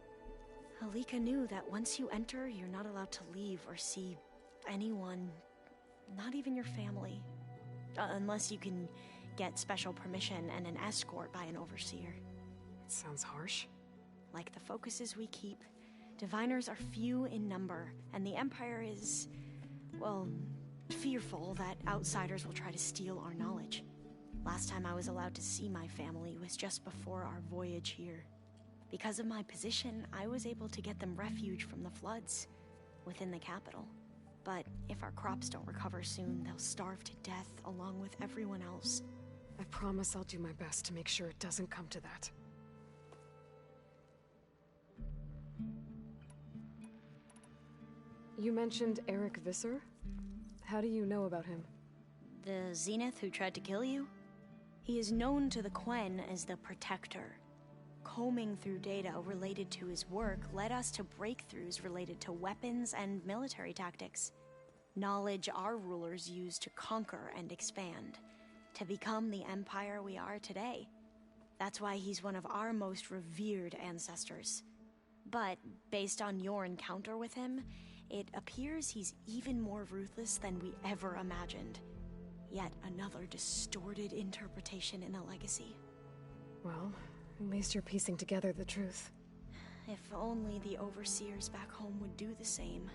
[SPEAKER 6] Alika knew that once you enter, you're not allowed to leave or see anyone, not even your family. Unless you can get special permission and an escort by an overseer.
[SPEAKER 4] It sounds harsh.
[SPEAKER 6] Like the focuses we keep, diviners are few in number, and the Empire is, well, fearful that outsiders will try to steal our knowledge. Last time I was allowed to see my family was just before our voyage here. Because of my position, I was able to get them refuge from the floods within the capital. But if our crops don't recover soon, they'll starve to death along with everyone else.
[SPEAKER 4] I promise I'll do my best to make sure it doesn't come to that. You mentioned Eric Visser? How do you know about him?
[SPEAKER 6] The Zenith who tried to kill you? He is known to the Quen as the Protector. Combing through data related to his work led us to breakthroughs related to weapons and military tactics. Knowledge our rulers used to conquer and expand, to become the empire we are today. That's why he's one of our most revered ancestors. But based on your encounter with him, it appears he's even more ruthless than we ever imagined. Yet another distorted interpretation in a legacy.
[SPEAKER 4] Well, at least you're piecing together the truth.
[SPEAKER 6] If only the overseers back home would do the same.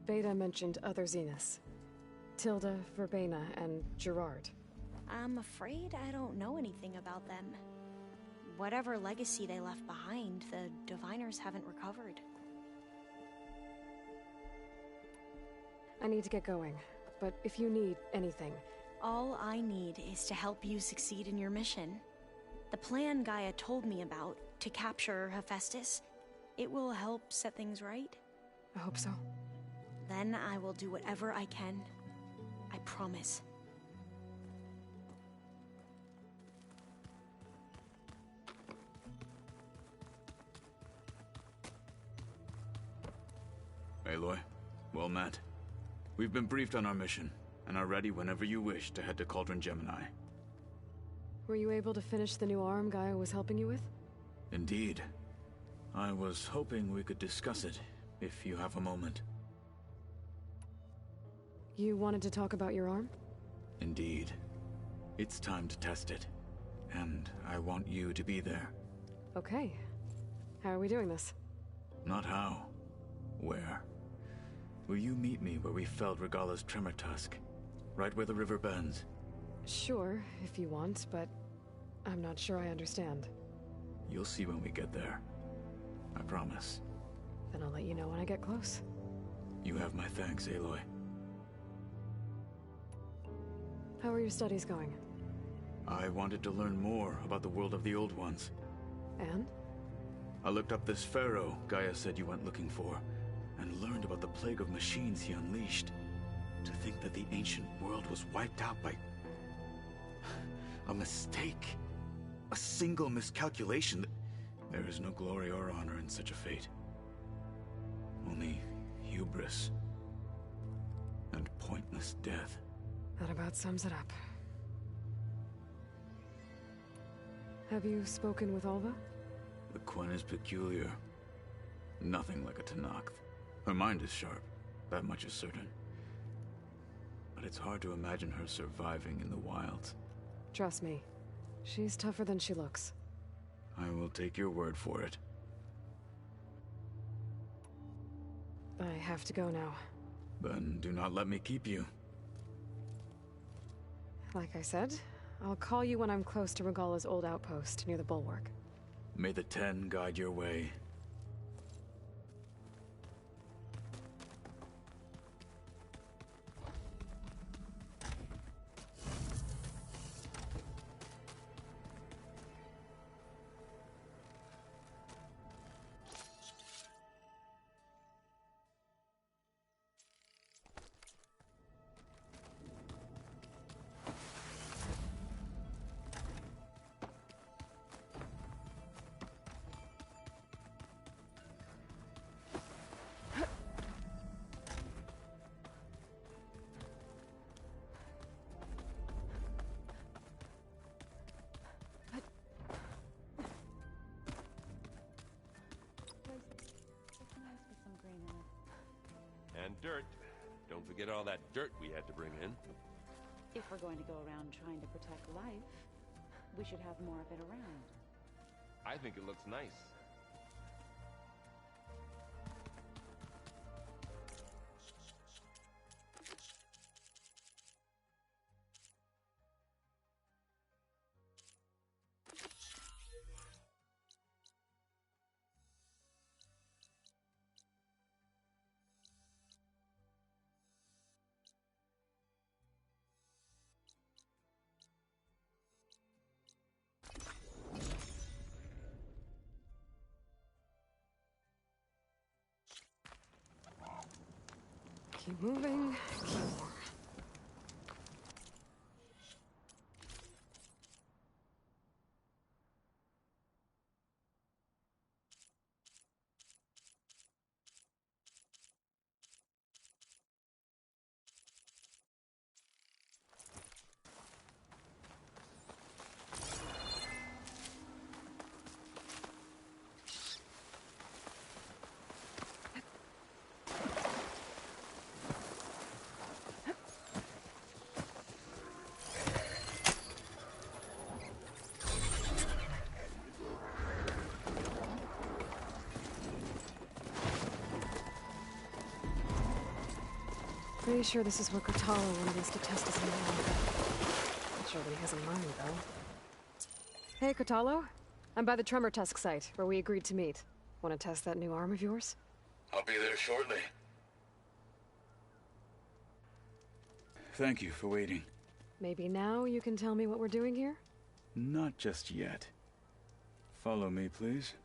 [SPEAKER 4] Beta mentioned other Zeniths. Tilda, Verbena, and Gerard.
[SPEAKER 6] I'm afraid I don't know anything about them. Whatever legacy they left behind, the Diviners haven't recovered.
[SPEAKER 4] I need to get going, but if you need anything...
[SPEAKER 6] All I need is to help you succeed in your mission. The plan Gaia told me about, to capture Hephaestus, it will help set things right.
[SPEAKER 4] I hope so.
[SPEAKER 6] Then I will do whatever I can. I promise.
[SPEAKER 14] Aloy, well met. We've been briefed on our mission, and are ready whenever you wish to head to Cauldron Gemini.
[SPEAKER 4] Were you able to finish the new arm Gaia was helping you with?
[SPEAKER 14] Indeed. I was hoping we could discuss it, if you have a moment.
[SPEAKER 4] You wanted to talk about your arm?
[SPEAKER 14] Indeed. It's time to test it, and I want you to be there.
[SPEAKER 4] Okay. How are we doing this?
[SPEAKER 14] Not how. Where? Will you meet me where we felled Regalla's Tremor Tusk? Right where the river bends?
[SPEAKER 4] Sure, if you want, but I'm not sure I understand.
[SPEAKER 14] You'll see when we get there. I promise.
[SPEAKER 4] Then I'll let you know when I get close.
[SPEAKER 14] You have my thanks, Aloy.
[SPEAKER 4] How are your studies going?
[SPEAKER 14] I wanted to learn more about the world of the Old Ones.
[SPEAKER 4] And?
[SPEAKER 14] I looked up this pharaoh Gaia said you went looking for, and learned about the plague of machines he unleashed. To think that the ancient world was wiped out by... a mistake. A single miscalculation. There is no glory or honor in such a fate. Only hubris. And pointless death.
[SPEAKER 4] That about sums it up. Have you spoken with Alva?
[SPEAKER 14] The Quen is peculiar. Nothing like a Tenakth. Her mind is sharp, that much is certain. But it's hard to imagine her surviving in the wilds.
[SPEAKER 4] Trust me, she's tougher than she looks.
[SPEAKER 14] I will take your word for it.
[SPEAKER 4] I have to go now.
[SPEAKER 14] Then do not let me keep you.
[SPEAKER 4] Like I said, I'll call you when I'm close to Regalla's old outpost near the bulwark.
[SPEAKER 14] May the Ten guide your way.
[SPEAKER 15] And dirt. Don't forget all that dirt we had to bring in.
[SPEAKER 8] If we're going to go around trying to protect life, we should have more of it around.
[SPEAKER 15] I think it looks nice.
[SPEAKER 4] Keep moving, keep warm. Pretty sure this is where Kotallo wanted us to test his new arm. Not sure what he has in mind, though. Hey, Kotallo. I'm by the Tremor Tusk site, where we agreed to meet. Want to test that new arm of yours?
[SPEAKER 14] I'll be there shortly. Thank you for waiting.
[SPEAKER 4] Maybe now you can tell me what we're doing here?
[SPEAKER 14] Not just yet. Follow me, please.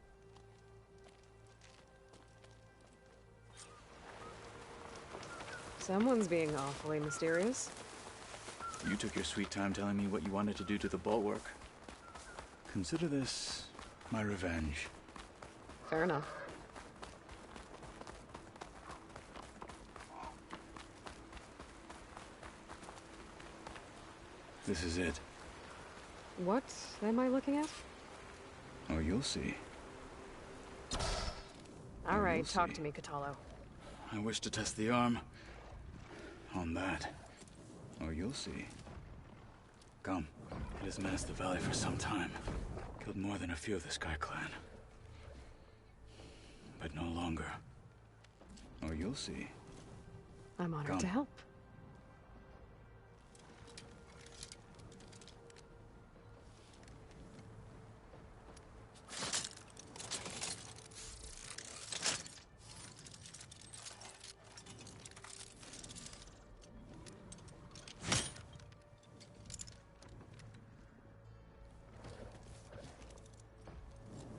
[SPEAKER 4] Someone's being awfully mysterious.
[SPEAKER 14] You took your sweet time telling me what you wanted to do to the bulwark. Consider this my revenge.
[SPEAKER 4] Fair enough.
[SPEAKER 14] This is it.
[SPEAKER 4] What am I looking at?
[SPEAKER 14] Oh, you'll see.
[SPEAKER 4] All right, talk to me, Kotallo.
[SPEAKER 14] I wish to test the arm on that. Oh, you'll see. Come. It has menaced the valley for some time. Killed more than a few of the Sky Clan. But no longer. Oh, you'll see.
[SPEAKER 4] I'm honored
[SPEAKER 14] Come.
[SPEAKER 4] to help.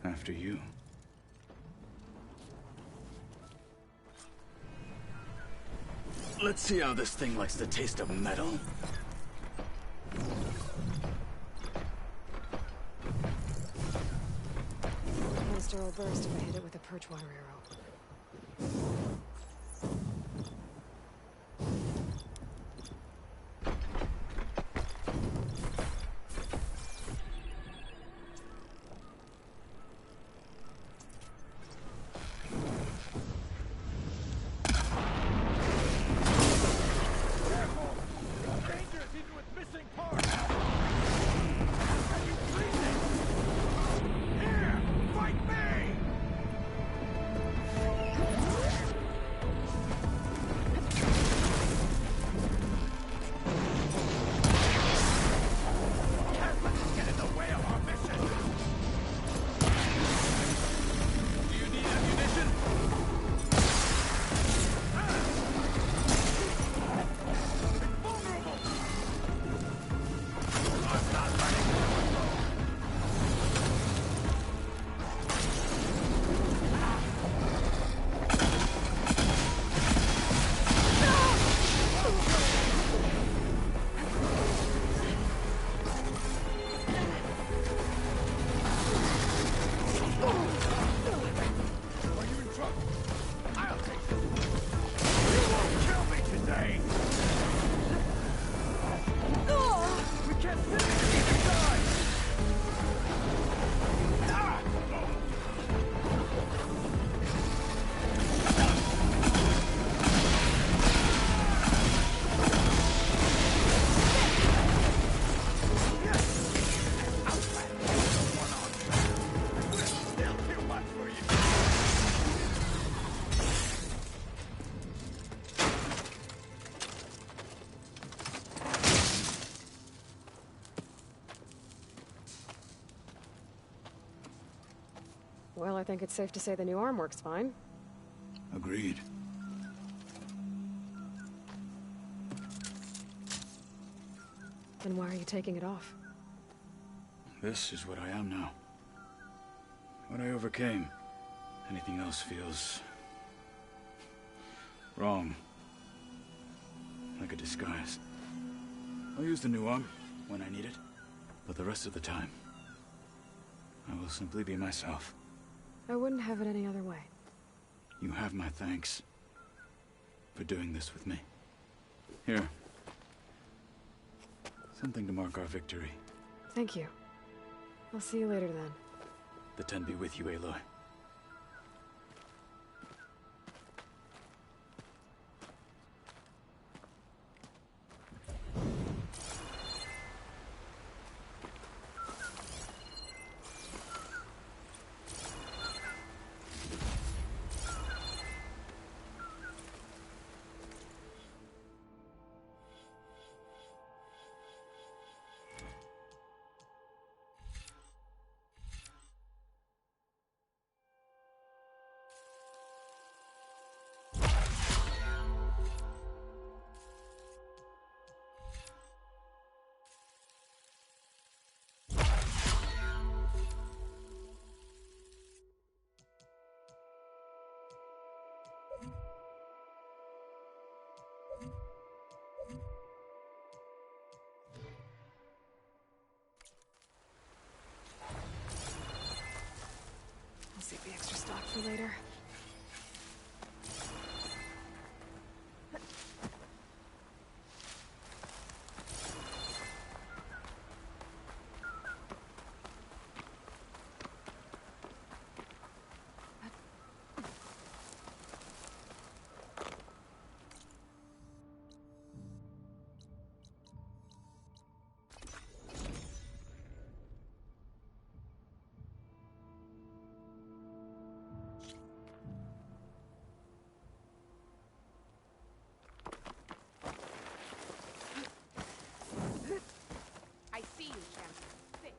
[SPEAKER 14] After you. Let's see how this thing likes the taste of metal.
[SPEAKER 4] Canister will burst if I hit it with a Perchwater arrow. Well, I think it's safe to say the new arm works fine.
[SPEAKER 14] Agreed.
[SPEAKER 4] Then why are you taking it off?
[SPEAKER 14] This is what I am now. What I overcame. Anything else feels wrong. like a disguise. I'll use the new arm when I need it, but the rest of the time, I will simply be myself.
[SPEAKER 4] I wouldn't have it any other way.
[SPEAKER 14] You have my thanks for doing this with me. Here. Something to mark our victory.
[SPEAKER 4] Thank you. I'll see you later then.
[SPEAKER 14] The Ten be with you, Aloy.
[SPEAKER 4] I'll save the extra stock for later.
[SPEAKER 7] I see you, champion. Sit.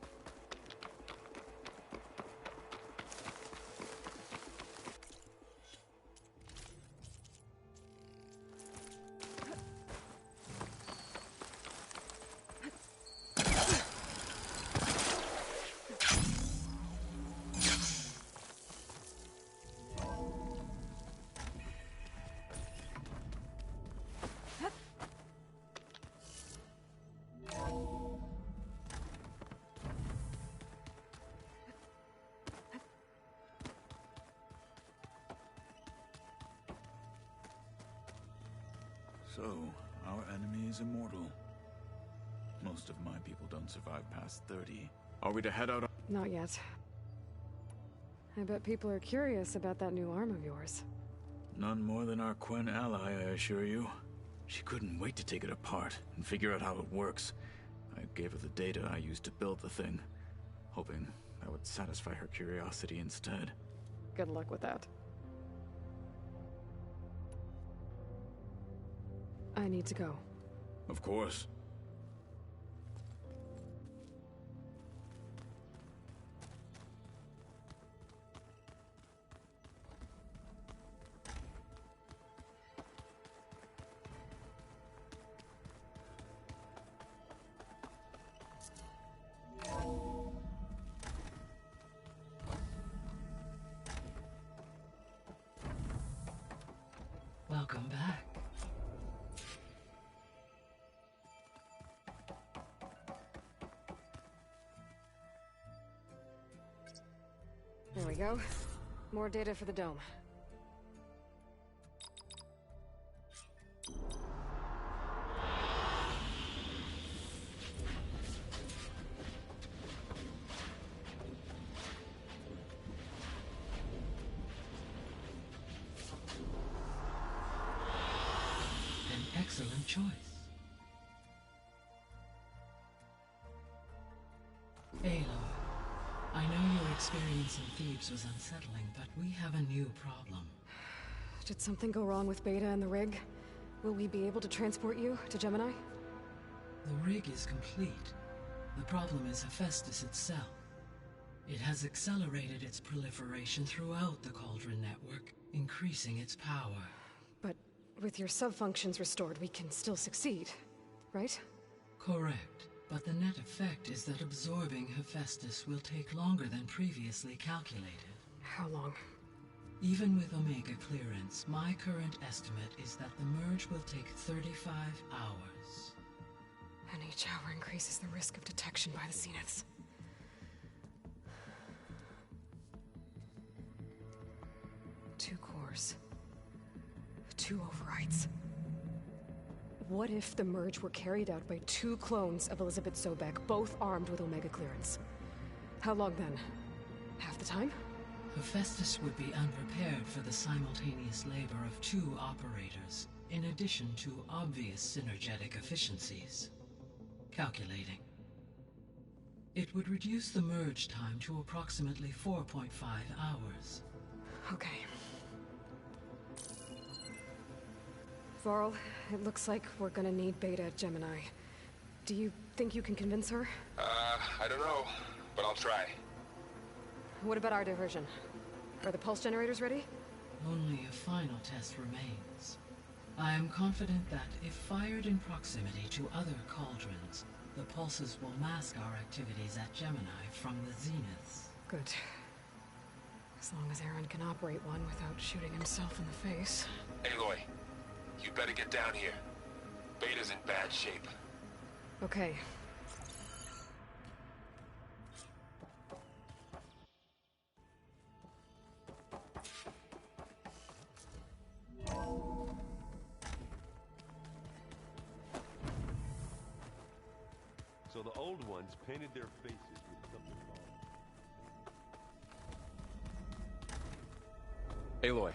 [SPEAKER 14] So, our enemy is immortal. Most of my people don't survive past 30. Are we to head out?
[SPEAKER 4] Not yet. I bet people are curious about that new arm of yours.
[SPEAKER 14] None more than our Quen ally, I assure you. She couldn't wait to take it apart and figure out how it works. I gave her the data I used to build the thing, hoping that would satisfy her curiosity instead.
[SPEAKER 4] Good luck with that. I need to go.
[SPEAKER 14] Of course.
[SPEAKER 17] Welcome back.
[SPEAKER 4] There we go. More data for the dome.
[SPEAKER 17] An excellent choice. Aloy, I know your experience in Thebes was unsettling, but we have a new problem.
[SPEAKER 4] Did something go wrong with Beta and the rig? Will we be able to transport you to Gemini?
[SPEAKER 17] The rig is complete. The problem is Hephaestus itself. It has accelerated its proliferation throughout the Cauldron network, increasing its power.
[SPEAKER 4] But with your sub-functions restored, we can still succeed, right?
[SPEAKER 17] Correct. But the net effect is that absorbing Hephaestus will take longer than previously calculated.
[SPEAKER 4] How long?
[SPEAKER 17] Even with Omega clearance, my current estimate is that the merge will take 35 hours.
[SPEAKER 4] And each hour increases the risk of detection by the Zeniths. Two cores. Two overrides. What if the merge were carried out by two clones of Elizabeth Sobek, both armed with Omega clearance? How long then? Half the time?
[SPEAKER 17] Hephaestus would be unprepared for the simultaneous labor of two operators, in addition to obvious synergetic efficiencies. Calculating. It would reduce the merge time to approximately 4.5 hours.
[SPEAKER 4] Okay. Varl, it looks like we're gonna need Beta at Gemini. Do you think you can convince her?
[SPEAKER 3] I don't know, but I'll try.
[SPEAKER 4] What about our diversion? Are the pulse generators ready?
[SPEAKER 17] Only a final test remains. I am confident that, if fired in proximity to other cauldrons, the pulses will mask our activities at Gemini from the Zeniths.
[SPEAKER 4] Good. As long as Aaron can operate one without shooting himself in the face.
[SPEAKER 3] Aloy, you better get down here. Beta's in bad shape.
[SPEAKER 4] Okay.
[SPEAKER 15] So the old ones painted their faces with something called...
[SPEAKER 22] Aloy.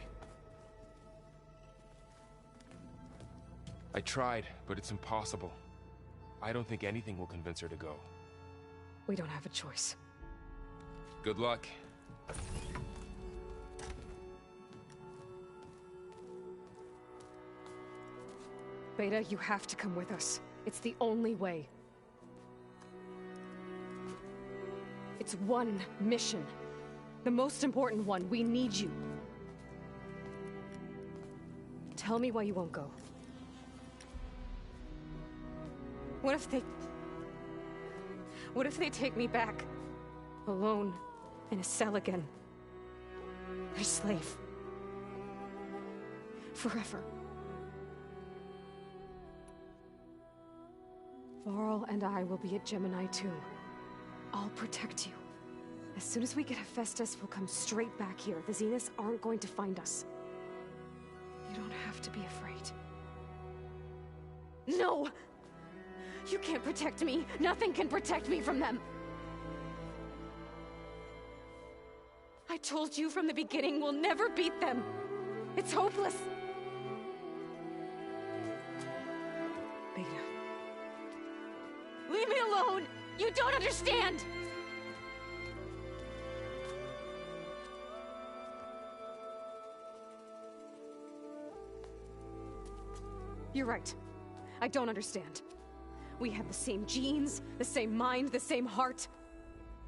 [SPEAKER 22] I tried, but it's impossible. I don't think anything will convince her to go.
[SPEAKER 4] We don't have a choice.
[SPEAKER 22] Good luck.
[SPEAKER 4] Beta, you have to come with us. It's the only way. It's one mission. The most important one. We need you. Tell me why you won't go. What if they take me back? Alone, in a cell again. A slave. Forever. Varl and I will be at Gemini too. I'll protect you. As soon as we get Hephaestus, we'll come straight back here. The Zeniths aren't going to find us. You don't have to be afraid. No! You can't protect me. Nothing can protect me from them. I told you from the beginning, we'll never beat them. It's hopeless. Beta. Leave me alone! You don't understand! You're right. I don't understand. We have the same genes, the same mind, the same heart.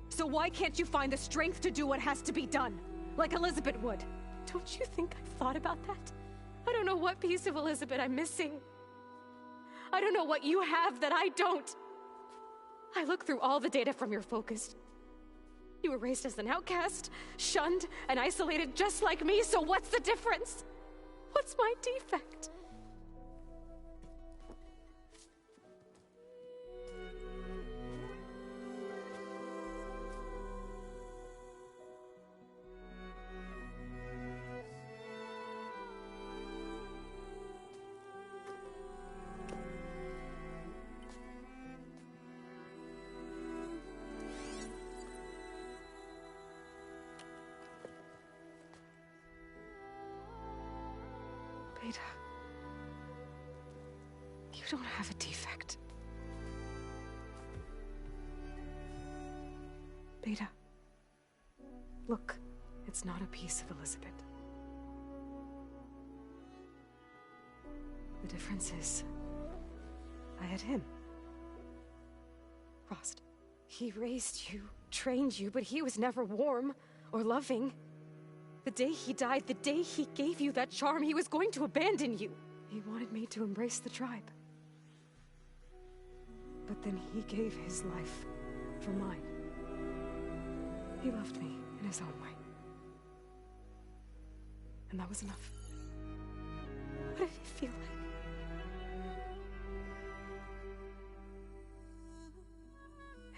[SPEAKER 4] So why can't you find the strength to do what has to be done? Like Elizabeth would. Don't you think I've thought about that? I don't know what piece of Elizabeth I'm missing. I don't know what you have that I don't. I look through all the data from your focus. You were raised as an outcast, shunned, and isolated just like me, so what's the difference? What's my defect? Beta, you don't have a defect. Beta, look, it's not a piece of Elizabeth. The difference is, I had him. Rost. He raised you, trained you, but he was never warm or loving. The day he died, the day he gave you that charm, he was going to abandon you. He wanted me to embrace the tribe. But then he gave his life for mine. He loved me in his own way. and that was enough. What did it feel like?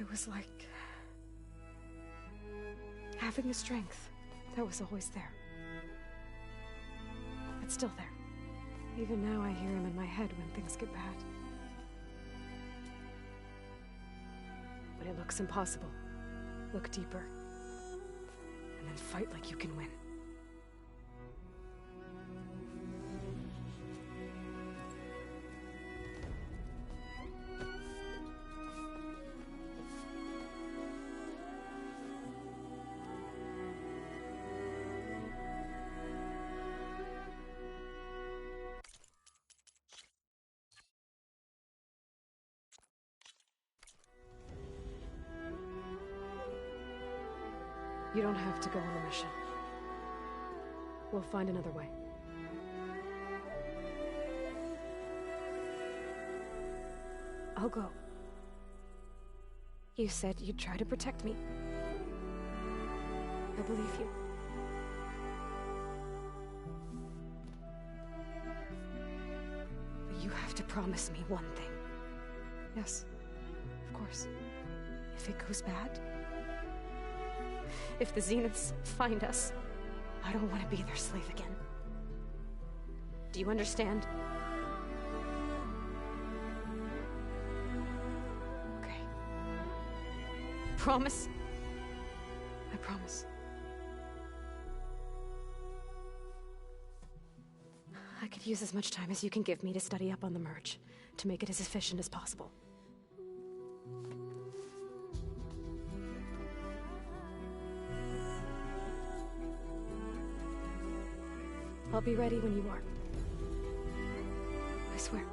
[SPEAKER 4] It was like having a strength that was always there. It's still there. Even now I hear him in my head when things get bad. When it looks impossible, look deeper. And then fight like you can win. You don't have to go on the mission. We'll find another way. I'll go. You said you'd try to protect me. I believe you. But you have to promise me one thing. Yes, of course. If it goes bad, if the Zeniths find us, I don't want to be their slave again. Do you understand? Okay. Promise? I promise. I could use as much time as you can give me to study up on the merge, to make it as efficient as possible. I'll be ready when you are. I swear.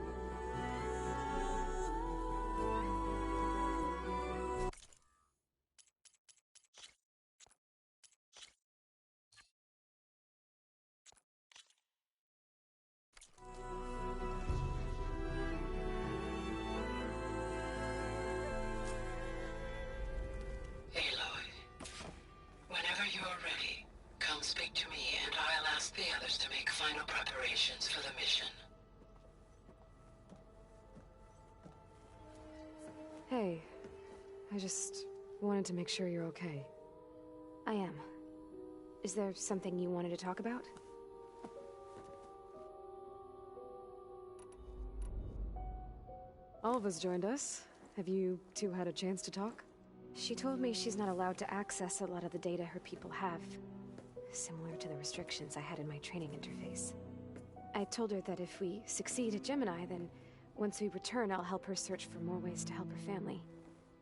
[SPEAKER 2] Aloy, whenever you're ready, come speak to me and I'll ask the others to make final preparations for the mission.
[SPEAKER 4] Hey, I just wanted to make sure you're okay. I am. Is there something you wanted to talk about? Alva's joined us. Have you two had a chance to talk? She told me she's not allowed to access a lot of the data her people have. Similar to the restrictions I had in my training interface. I told her that if we succeed at Gemini, then once we return, I'll help her search for more ways to help her family.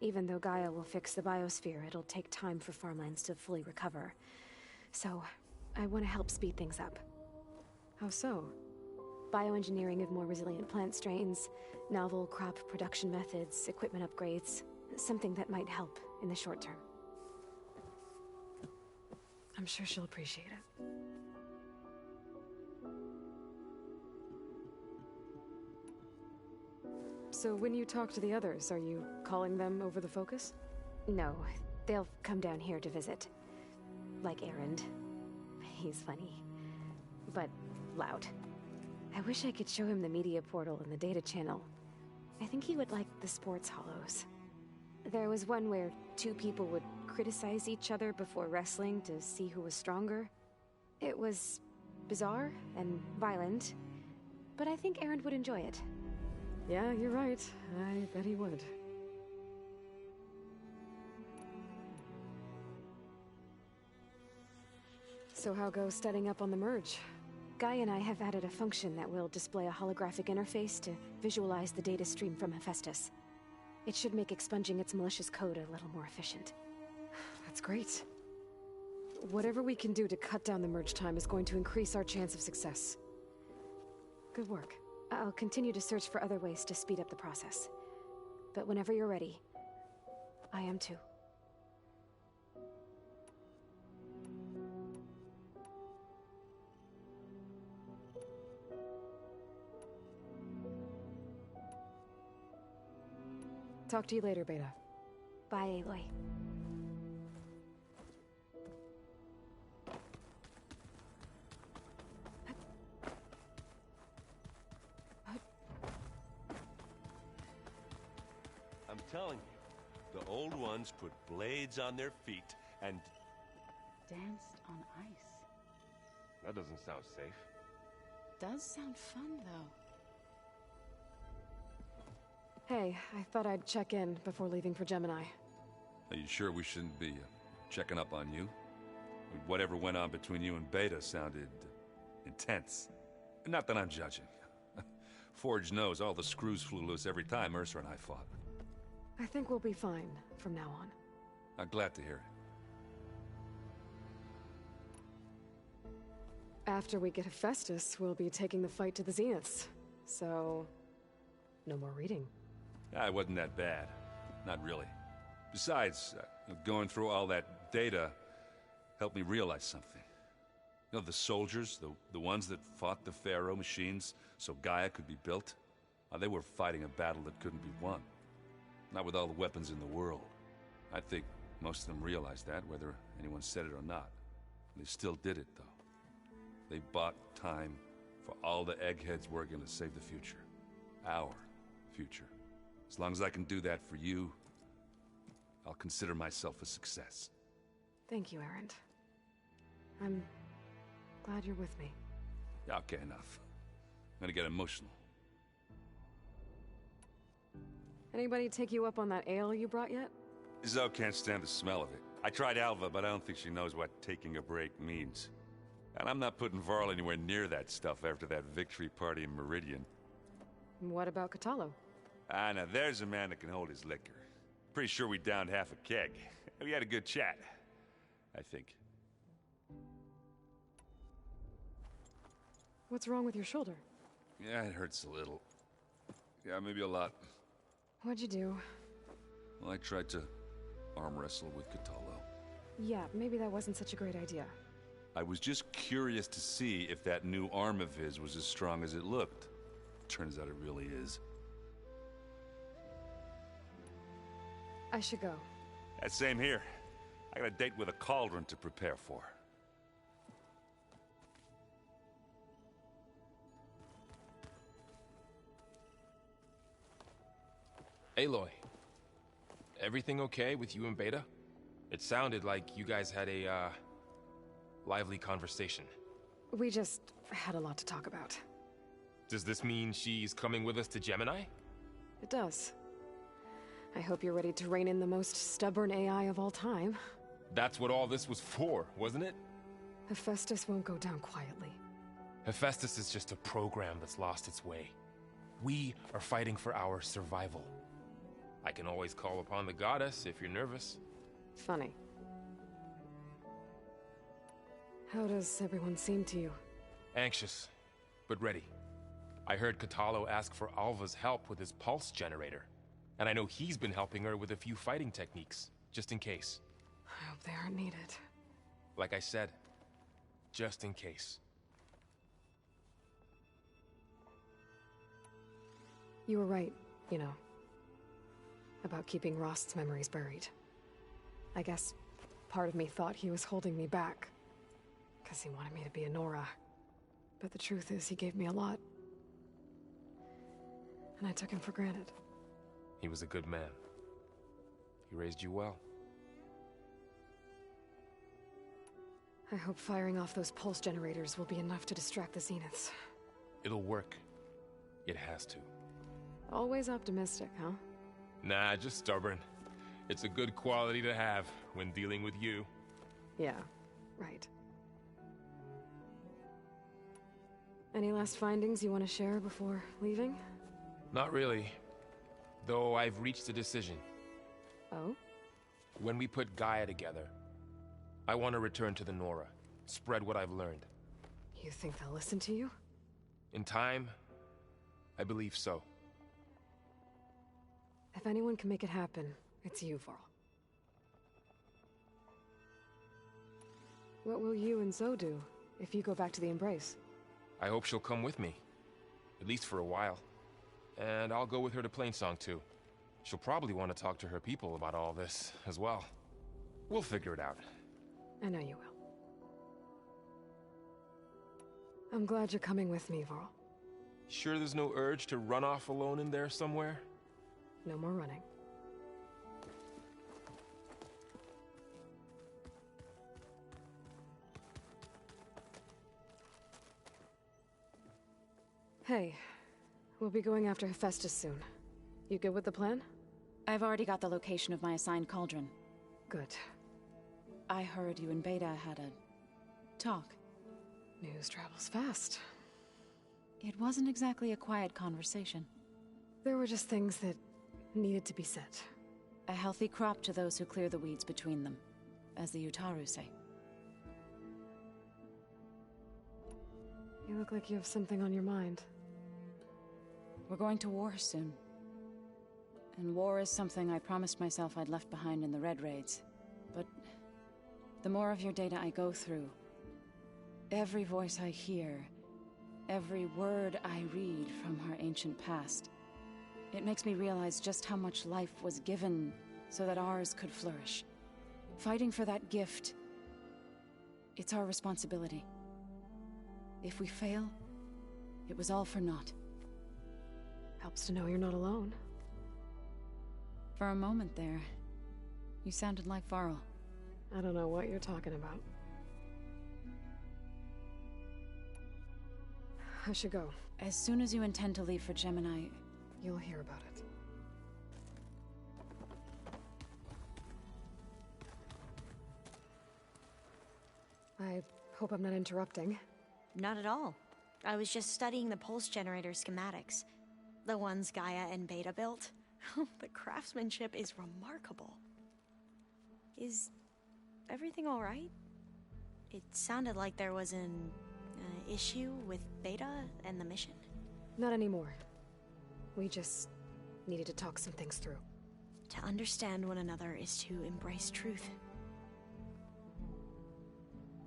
[SPEAKER 4] Even though Gaia will fix the biosphere, it'll take time for farmlands to fully recover. So, I want to help speed things up. How so? Bioengineering of more resilient plant strains, novel crop production methods, equipment upgrades. Something that might help in the short term. I'm sure she'll appreciate it. So when you talk to the others, are you calling them over the focus? No, they'll come down here to visit. Like Erend. He's funny. But loud. I wish I could show him the media portal and the data channel. I think he would like the sports hollows. There was one where two people would criticize each other before wrestling to see who was stronger. It was bizarre and violent, but I think Erend would enjoy it. Yeah, you're right. I bet he would. So how goes studying up on the merge? Guy and I have added a function that will display a holographic interface to visualize the data stream from Hephaestus. It should make expunging its malicious code a little more efficient. That's great. Whatever we can do to cut down the merge time is going to increase our chance of success. Good work. I'll continue to search for other ways to speed up the process. But whenever you're ready, I am too. Talk to you later, Beta. Bye, Aloy.
[SPEAKER 15] telling you. The old ones put blades on their feet and...
[SPEAKER 8] Danced on ice.
[SPEAKER 15] That doesn't sound safe.
[SPEAKER 8] Does sound fun, though.
[SPEAKER 4] Hey, I thought I'd check in before leaving for Gemini.
[SPEAKER 12] Are you sure we shouldn't be checking up on you? Whatever went on between you and Beta sounded intense. Not that I'm judging. Forge knows all the screws flew loose every time Mercer and I fought.
[SPEAKER 4] I think we'll be fine from now on.
[SPEAKER 12] I'm glad to hear it.
[SPEAKER 4] After we get Hephaestus, we'll be taking the fight to the Zeniths. So, no more reading.
[SPEAKER 12] It wasn't that bad. Not really. Besides, going through all that data helped me realize something. You know, the soldiers, the ones that fought the Pharaoh machines so Gaia could be built, they were fighting a battle that couldn't be won. Not with all the weapons in the world. I think most of them realized that, whether anyone said it or not. They still did it, though. They bought time for all the eggheads working to save the future. Our future. As long as I can do that for you, I'll consider myself a success.
[SPEAKER 4] Thank you, Erend. I'm glad you're with me.
[SPEAKER 12] Yeah, okay, enough. I'm gonna get emotional.
[SPEAKER 4] Anybody take you up on that ale you brought yet?
[SPEAKER 12] Zoe can't stand the smell of it. I tried Alva, but I don't think she knows what taking a break means. And I'm not putting Varl anywhere near that stuff after that victory party in Meridian.
[SPEAKER 4] What about Kotallo?
[SPEAKER 12] Now there's a man that can hold his liquor. Pretty sure we downed half a keg. We had a good chat, I think.
[SPEAKER 4] What's wrong with your shoulder?
[SPEAKER 12] Yeah, it hurts a little. Yeah, maybe a lot.
[SPEAKER 4] What'd you do?
[SPEAKER 12] Well, I tried to arm wrestle with Kotallo.
[SPEAKER 4] Yeah, maybe that wasn't such a great idea.
[SPEAKER 12] I was just curious to see if that new arm of his was as strong as it looked. Turns out it really is.
[SPEAKER 4] I should go.
[SPEAKER 12] Same here. I got a date with a cauldron to prepare for.
[SPEAKER 22] Aloy, everything okay with you and Beta? It sounded like you guys had a, lively conversation.
[SPEAKER 4] We just had a lot to talk about.
[SPEAKER 22] Does this mean she's coming with us to Gemini?
[SPEAKER 4] It does. I hope you're ready to rein in the most stubborn AI of all time.
[SPEAKER 22] That's what all this was for, wasn't it?
[SPEAKER 4] Hephaestus won't go down quietly.
[SPEAKER 22] Hephaestus is just a program that's lost its way. We are fighting for our survival. I can always call upon the goddess if you're nervous.
[SPEAKER 4] Funny. How does everyone seem to you?
[SPEAKER 22] Anxious, but ready. I heard Kotallo ask for Alva's help with his pulse generator. And I know he's been helping her with a few fighting techniques, just in case.
[SPEAKER 4] I hope they aren't needed.
[SPEAKER 22] Like I said, just in case.
[SPEAKER 4] You were right, you know, about keeping Rost's memories buried. I guess part of me thought he was holding me back, because he wanted me to be a Nora. But the truth is, he gave me a lot. And I took him for granted.
[SPEAKER 22] He was a good man. He raised you well.
[SPEAKER 4] I hope firing off those pulse generators will be enough to distract the Zeniths.
[SPEAKER 22] It'll work. It has to.
[SPEAKER 4] Always optimistic, huh?
[SPEAKER 22] Nah, just stubborn. It's a good quality to have when dealing with you.
[SPEAKER 4] Yeah, right. Any last findings you want to share before leaving?
[SPEAKER 22] Not really. Though I've reached a decision.
[SPEAKER 4] Oh?
[SPEAKER 22] When we put Gaia together, I want to return to the Nora. Spread what I've learned.
[SPEAKER 4] You think they'll listen to you?
[SPEAKER 22] In time, I believe so.
[SPEAKER 4] If anyone can make it happen, it's you, Varl. What will you and Zoe do if you go back to the Embrace?
[SPEAKER 22] I hope she'll come with me. At least for a while. And I'll go with her to Plainsong too. She'll probably want to talk to her people about all this as well. We'll figure it out.
[SPEAKER 4] I know you will. I'm glad you're coming with me, Varl.
[SPEAKER 22] Sure there's no urge to run off alone in there somewhere?
[SPEAKER 4] No more running. Hey, we'll be going after Hephaestus soon. You good with the plan?
[SPEAKER 8] I've already got the location of my assigned cauldron.
[SPEAKER 4] Good.
[SPEAKER 8] I heard you and Beta had a talk.
[SPEAKER 4] News travels fast.
[SPEAKER 8] It wasn't exactly a quiet conversation.
[SPEAKER 4] There were just things that needed to be said.
[SPEAKER 8] A healthy crop to those who clear the weeds between them, as the Utaru say.
[SPEAKER 4] You look like you have something on your mind.
[SPEAKER 8] We're going to war soon. And war is something I promised myself I'd left behind in the Red Raids. But the more of your data I go through, every voice I hear, every word I read from our ancient past, it makes me realize just how much life was given so that ours could flourish. Fighting for that gift, it's our responsibility. If we fail, it was all for naught.
[SPEAKER 4] Helps to know you're not alone.
[SPEAKER 8] For a moment there, you sounded like Varl.
[SPEAKER 4] I don't know what you're talking about. I should go.
[SPEAKER 8] As soon as you intend to leave for Gemini,
[SPEAKER 4] you'll hear about it. I hope I'm not interrupting.
[SPEAKER 6] Not at all. I was just studying the pulse generator schematics. The ones Gaia and Beta built. The craftsmanship is remarkable. Is everything all right? It sounded like there was an issue with Beta and the mission.
[SPEAKER 4] Not anymore. We just needed to talk some things through.
[SPEAKER 6] To understand one another is to embrace truth.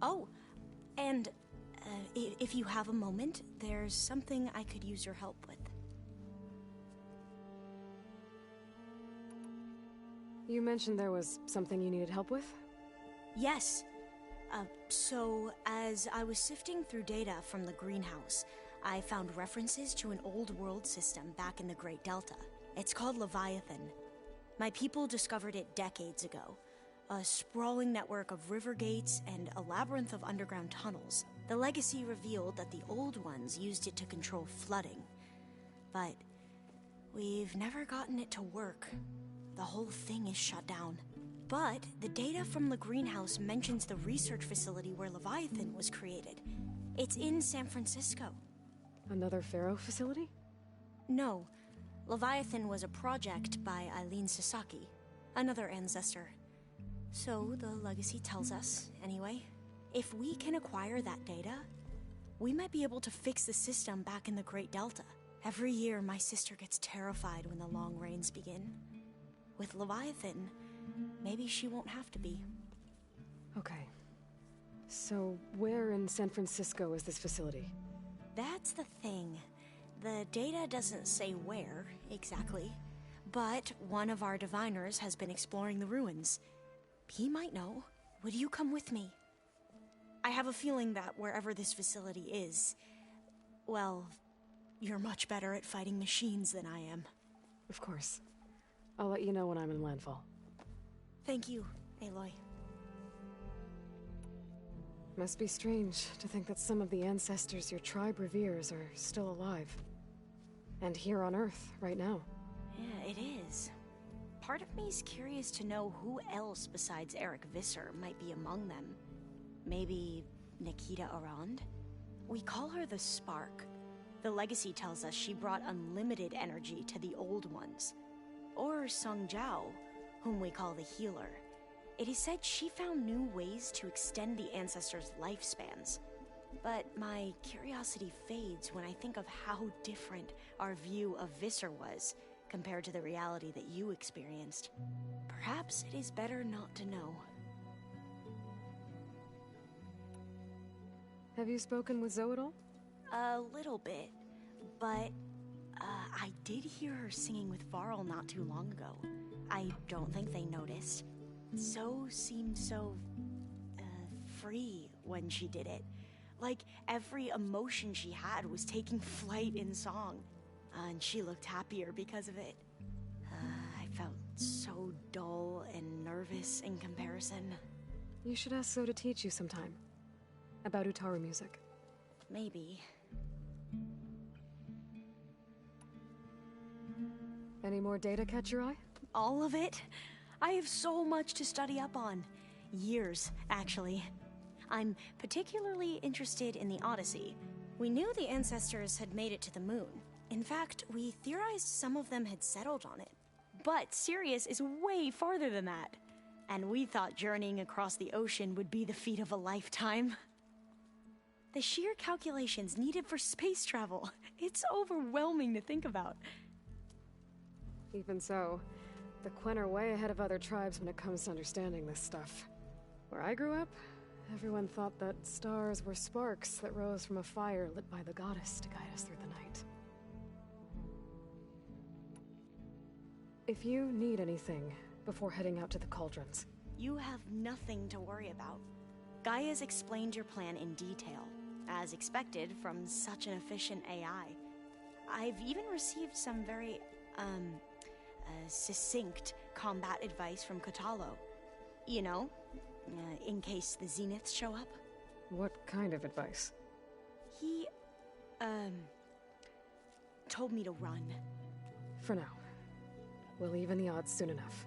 [SPEAKER 6] Oh, and if you have a moment, there's something I could use your help with.
[SPEAKER 4] You mentioned there was something you needed help with?
[SPEAKER 6] Yes. So, as I was sifting through data from the greenhouse, I found references to an old world system back in the Great Delta. It's called Leviathan. My people discovered it decades ago. A sprawling network of river gates and a labyrinth of underground tunnels. The legacy revealed that the old ones used it to control flooding. But we've never gotten it to work. The whole thing is shut down. But the data from the greenhouse mentions the research facility where Leviathan was created. It's in San Francisco.
[SPEAKER 4] Another Pharaoh facility?
[SPEAKER 6] No. Leviathan was a project by Eileen Sasaki, another ancestor. So the legacy tells us, anyway. If we can acquire that data, we might be able to fix the system back in the Great Delta. Every year, my sister gets terrified when the long rains begin. With Leviathan, maybe she won't have to be.
[SPEAKER 4] Okay. So, where in San Francisco is this facility?
[SPEAKER 6] That's the thing. The data doesn't say where, exactly. But one of our diviners has been exploring the ruins. He might know. Would you come with me? I have a feeling that wherever this facility is, well, you're much better at fighting machines than I am.
[SPEAKER 4] Of course. I'll let you know when I'm in landfall.
[SPEAKER 6] Thank you, Aloy.
[SPEAKER 4] Must be strange to think that some of the ancestors your tribe reveres are still alive. And here on Earth, right now.
[SPEAKER 6] Yeah, it is. Part of me's curious to know who else besides Eric Visser might be among them. Maybe Nikita Arand? We call her the Spark. The legacy tells us she brought unlimited energy to the old ones. Or Sung Jiao, whom we call the Healer. It is said she found new ways to extend the ancestors' lifespans. But my curiosity fades when I think of how different our view of Visser was compared to the reality that you experienced. Perhaps it is better not to know.
[SPEAKER 4] Have you spoken with Zoe at all?
[SPEAKER 6] A little bit, but I did hear her singing with Varl not too long ago. I don't think they noticed. Zoe seemed so free when she did it. Like every emotion she had was taking flight in song. And she looked happier because of it. I felt so dull and nervous in comparison.
[SPEAKER 4] You should ask Zoe to teach you sometime. About Utaru music.
[SPEAKER 6] Maybe.
[SPEAKER 4] Any more data catch your eye?
[SPEAKER 6] All of it? I have so much to study up on. Years, actually. I'm particularly interested in the Odyssey. We knew the ancestors had made it to the moon. In fact, we theorized some of them had settled on it. But Sirius is way farther than that. And we thought journeying across the ocean would be the feat of a lifetime. The sheer calculations needed for space travel, it's overwhelming to think about.
[SPEAKER 4] Even so, the Quen are way ahead of other tribes when it comes to understanding this stuff. Where I grew up, everyone thought that stars were sparks that rose from a fire lit by the goddess to guide us through the night. If you need anything before heading out to the cauldrons...
[SPEAKER 6] You have nothing to worry about. Gaia's explained your plan in detail, as expected from such an efficient AI. I've even received some very, succinct combat advice from Kotallo. You know, in case the Zeniths show up.
[SPEAKER 4] What kind of advice?
[SPEAKER 6] He, told me to run.
[SPEAKER 4] For now. We'll even the odds soon enough.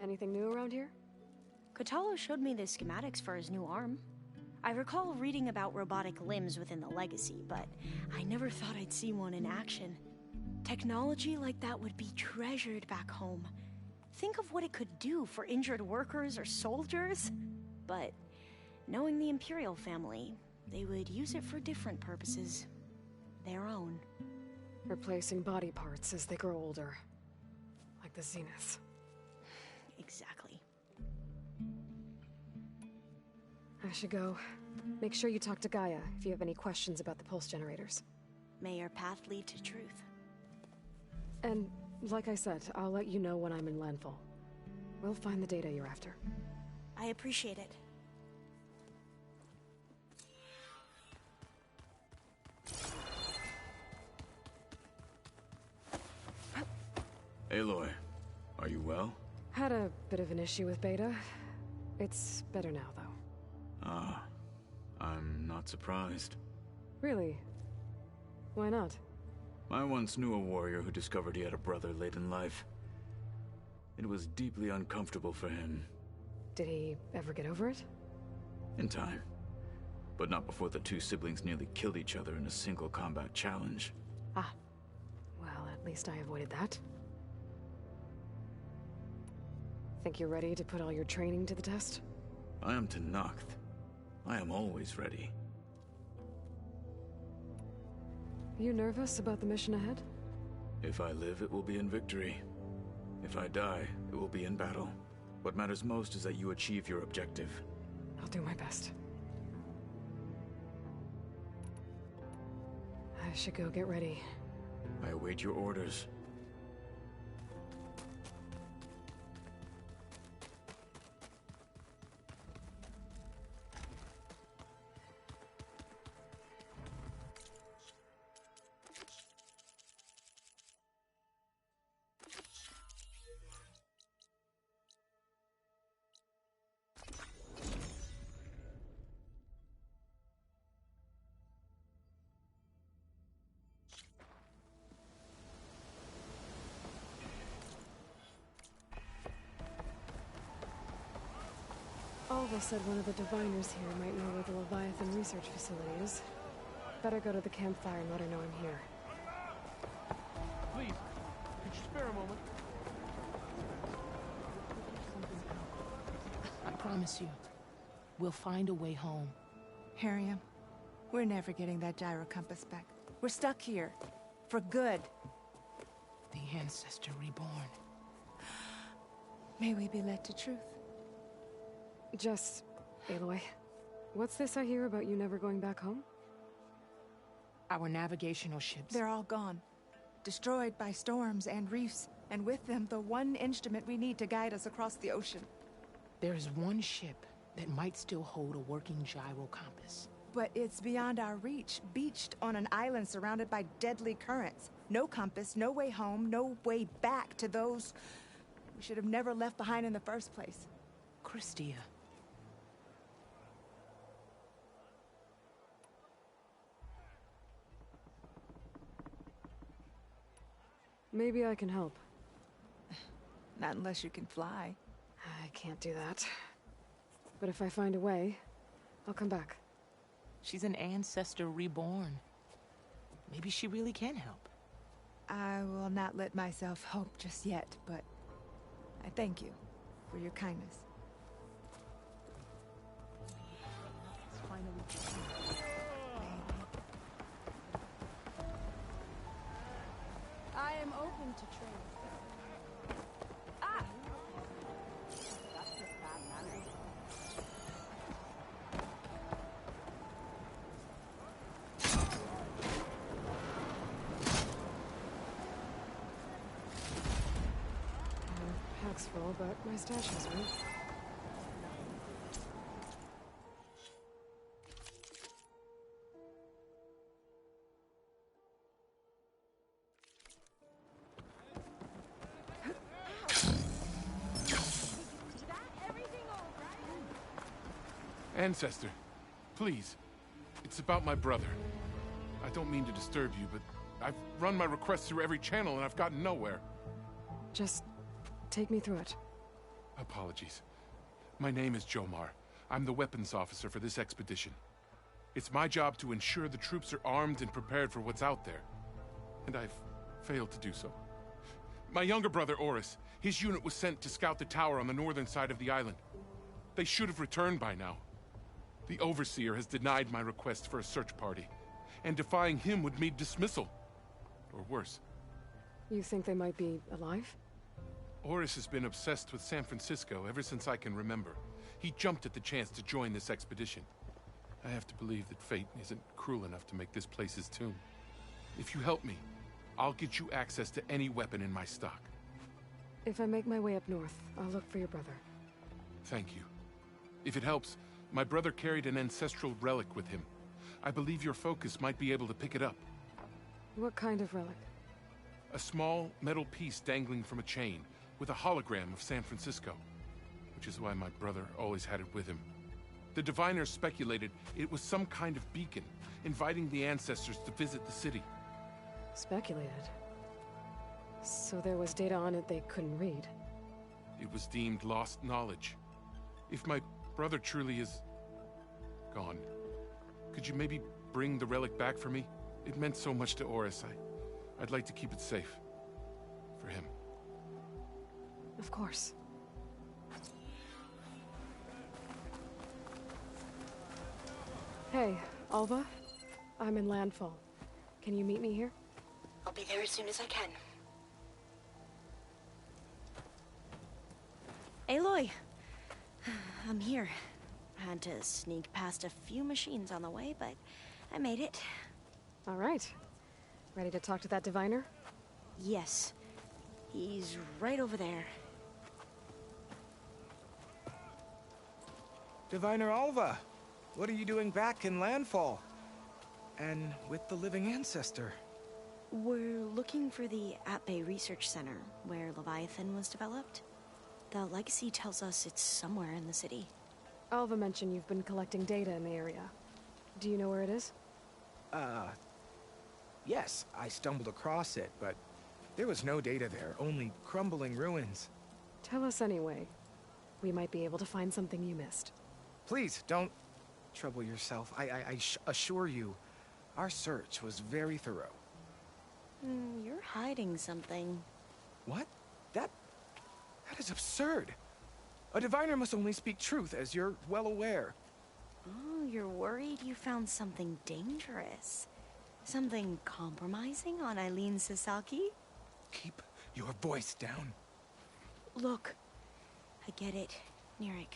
[SPEAKER 4] Anything new around here?
[SPEAKER 6] Kotallo showed me the schematics for his new arm. I recall reading about robotic limbs within the Legacy, but I never thought I'd see one in action. Technology like that would be treasured back home. Think of what it could do for injured workers or soldiers. But knowing the Imperial family, they would use it for different purposes. Their own.
[SPEAKER 4] Replacing body parts as they grow older. Like the Zeniths.
[SPEAKER 6] Exactly.
[SPEAKER 4] I should go. Make sure you talk to Gaia if you have any questions about the pulse generators.
[SPEAKER 6] May your path lead to truth.
[SPEAKER 4] And, like I said, I'll let you know when I'm in landfall. We'll find the data you're after.
[SPEAKER 6] I appreciate it.
[SPEAKER 14] Aloy, are you well?
[SPEAKER 4] Had a bit of an issue with Beta. It's better now, though.
[SPEAKER 14] Ah, I'm not surprised.
[SPEAKER 4] Really? Why not?
[SPEAKER 14] I once knew a warrior who discovered he had a brother late in life. It was deeply uncomfortable for him.
[SPEAKER 4] Did he ever get over it?
[SPEAKER 14] In time. But not before the two siblings nearly killed each other in a single combat challenge.
[SPEAKER 4] Ah. Well, at least I avoided that. Think you're ready to put all your training to the test?
[SPEAKER 14] I am Tenakth. I am always ready.
[SPEAKER 4] You nervous about the mission ahead?
[SPEAKER 14] If I live, it will be in victory. If I die, it will be in battle. What matters most is that you achieve your objective.
[SPEAKER 4] I'll do my best. I should go get ready.
[SPEAKER 14] I await your orders.
[SPEAKER 4] Alva said one of the diviners here might know where the Leviathan research facility is. Better go to the campfire and let her know I'm here.
[SPEAKER 21] Please, could you spare a moment?
[SPEAKER 10] I promise you, we'll find a way home.
[SPEAKER 18] Harium, we're never getting that gyro compass back. We're stuck here. For good.
[SPEAKER 10] The Ancestor reborn.
[SPEAKER 18] May we be led to truth.
[SPEAKER 4] Just, Aloy, what's this I hear about you never going back home?
[SPEAKER 10] Our navigational ships.
[SPEAKER 18] They're all gone. Destroyed by storms and reefs, and with them the one instrument we need to guide us across the ocean.
[SPEAKER 10] There is one ship that might still hold a working gyro compass.
[SPEAKER 18] But it's beyond our reach, beached on an island surrounded by deadly currents. No compass, no way home, no way back to those we should have never left behind in the first place.
[SPEAKER 10] Christia.
[SPEAKER 4] Maybe I can help.
[SPEAKER 18] Not unless you can fly.
[SPEAKER 4] I can't do that. But if I find a way, I'll come back.
[SPEAKER 10] She's an ancestor reborn. Maybe she really can help.
[SPEAKER 18] I will not let myself hope just yet, but I thank you for your kindness.
[SPEAKER 13] I am open to trade. Ah! That's just bad manners.
[SPEAKER 4] Pack's full, but my stash is right.
[SPEAKER 16] Ancestor, please. It's about my brother. I don't mean to disturb you, but I've run my request through every channel and I've gotten nowhere.
[SPEAKER 4] Just take me through it.
[SPEAKER 16] Apologies. My name is Jomar. I'm the weapons officer for this expedition. It's my job to ensure the troops are armed and prepared for what's out there. And I've failed to do so. My younger brother, Oris, his unit was sent to scout the tower on the northern side of the island. They should have returned by now. The Overseer has denied my request for a search party, and defying him would mean dismissal. Or worse.
[SPEAKER 4] You think they might be alive?
[SPEAKER 16] Oris has been obsessed with San Francisco ever since I can remember. He jumped at the chance to join this expedition. I have to believe that fate isn't cruel enough to make this place his tomb. If you help me, I'll get you access to any weapon in my stock.
[SPEAKER 4] If I make my way up north, I'll look for your brother.
[SPEAKER 16] Thank you. If it helps, my brother carried an ancestral relic with him. I believe your focus might be able to pick it up.
[SPEAKER 4] What kind of relic?
[SPEAKER 16] A small metal piece dangling from a chain, with a hologram of San Francisco. Which is why my brother always had it with him. The diviners speculated it was some kind of beacon, inviting the ancestors to visit the city.
[SPEAKER 4] Speculated? So there was data on it they couldn't read?
[SPEAKER 16] It was deemed lost knowledge. If my brother truly is gone, could you maybe bring the relic back for me? It meant so much to Oris. I'd like to keep it safe. For him.
[SPEAKER 4] Of course. Hey, Alva. I'm in Landfall. Can you meet me here?
[SPEAKER 19] I'll be there as soon as I can.
[SPEAKER 6] Aloy! I'm here. Had to sneak past a few machines on the way, but I made it.
[SPEAKER 4] All right. Ready to talk to that diviner?
[SPEAKER 6] Yes. He's right over there.
[SPEAKER 23] Diviner Alva, what are you doing back in Landfall? And with the living ancestor?
[SPEAKER 6] We're looking for the At-Bay Research Center, where Leviathan was developed. The legacy tells us it's somewhere in the city.
[SPEAKER 4] Alva mentioned you've been collecting data in the area. Do you know where it is?
[SPEAKER 23] Yes, I stumbled across it, but there was no data there, only crumbling ruins.
[SPEAKER 4] Tell us anyway. We might be able to find something you missed.
[SPEAKER 23] Please, don't trouble yourself. I assure you, our search was very thorough.
[SPEAKER 6] You're hiding something.
[SPEAKER 23] What? That is absurd. A diviner must only speak truth, as you're well aware.
[SPEAKER 6] Oh, you're worried you found something dangerous. Something compromising on Eileen Sasaki?
[SPEAKER 23] Keep your voice down.
[SPEAKER 6] Look, I get it, Nirik.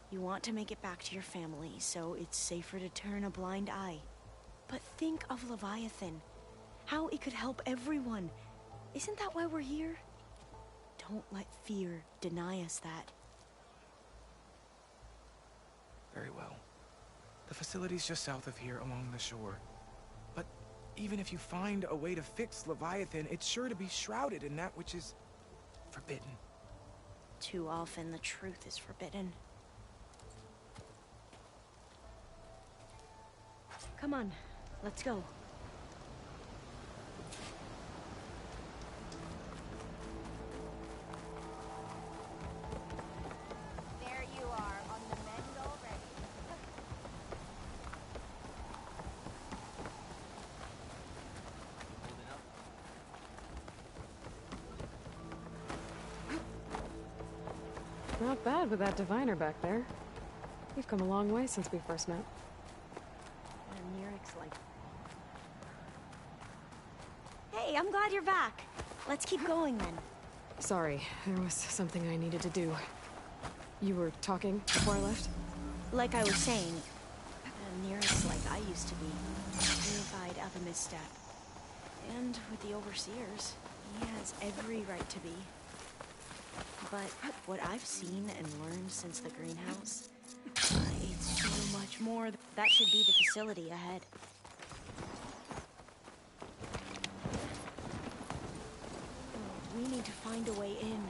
[SPEAKER 6] You want to make it back to your family, so it's safer to turn a blind eye. But think of Leviathan. How it could help everyone. Isn't that why we're here? Don't let fear deny us that.
[SPEAKER 23] Very well. The facility's just south of here along the shore. But even if you find a way to fix Leviathan, it's sure to be shrouded in that which is forbidden.
[SPEAKER 6] Too often the truth is forbidden. Come on, let's go.
[SPEAKER 4] Not bad with that diviner back there. We've come a long way since we first met.
[SPEAKER 6] And Nirik's like... Hey, I'm glad you're back. Let's keep going then.
[SPEAKER 4] Sorry, there was something I needed to do. You were talking before I left?
[SPEAKER 6] Like I was saying, Nirik's like I used to be. Unified Alchemist. And with the Overseers, he has every right to be. But what I've seen and learned since the greenhouse, it's so much more. That should be the facility ahead. We need to find a way in.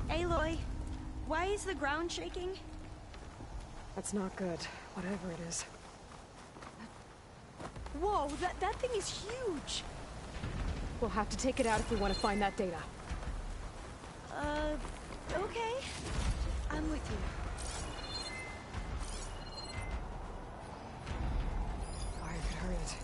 [SPEAKER 6] Aloy, why is the ground shaking?
[SPEAKER 4] That's not good, whatever it is.
[SPEAKER 6] Whoa, that thing is huge!
[SPEAKER 4] We'll have to take it out if we want to find that data.
[SPEAKER 6] Okay. I'm with you.
[SPEAKER 4] Fire could hurt it.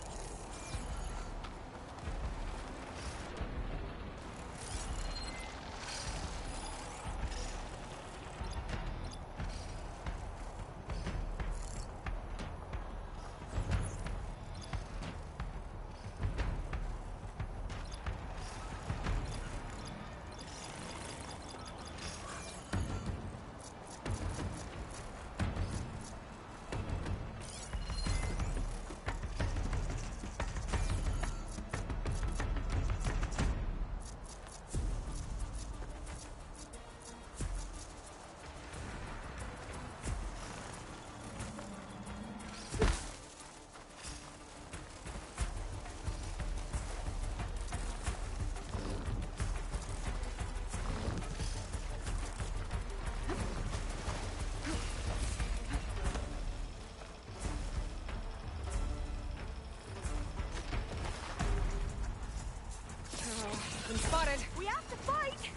[SPEAKER 6] Been spotted. We have to fight!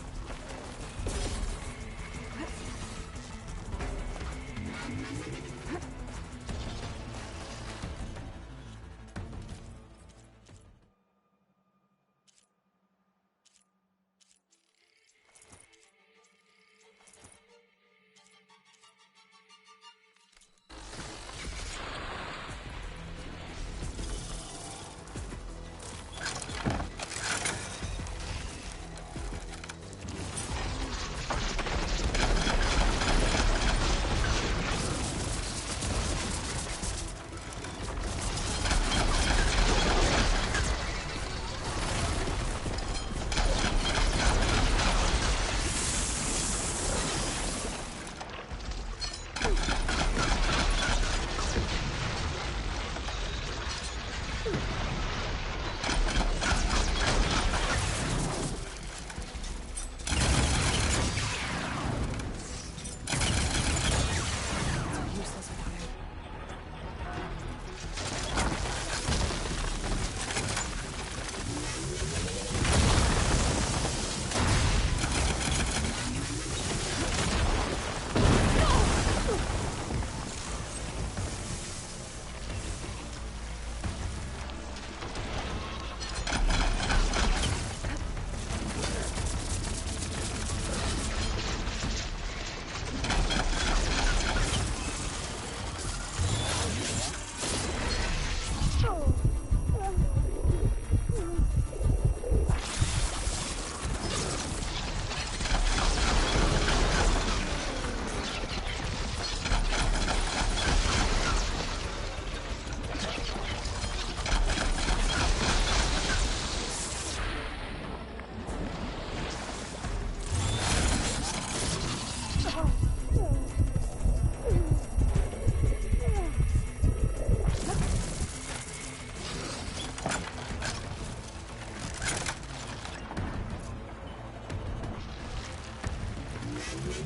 [SPEAKER 4] I'm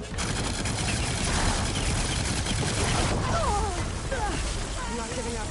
[SPEAKER 4] not giving up.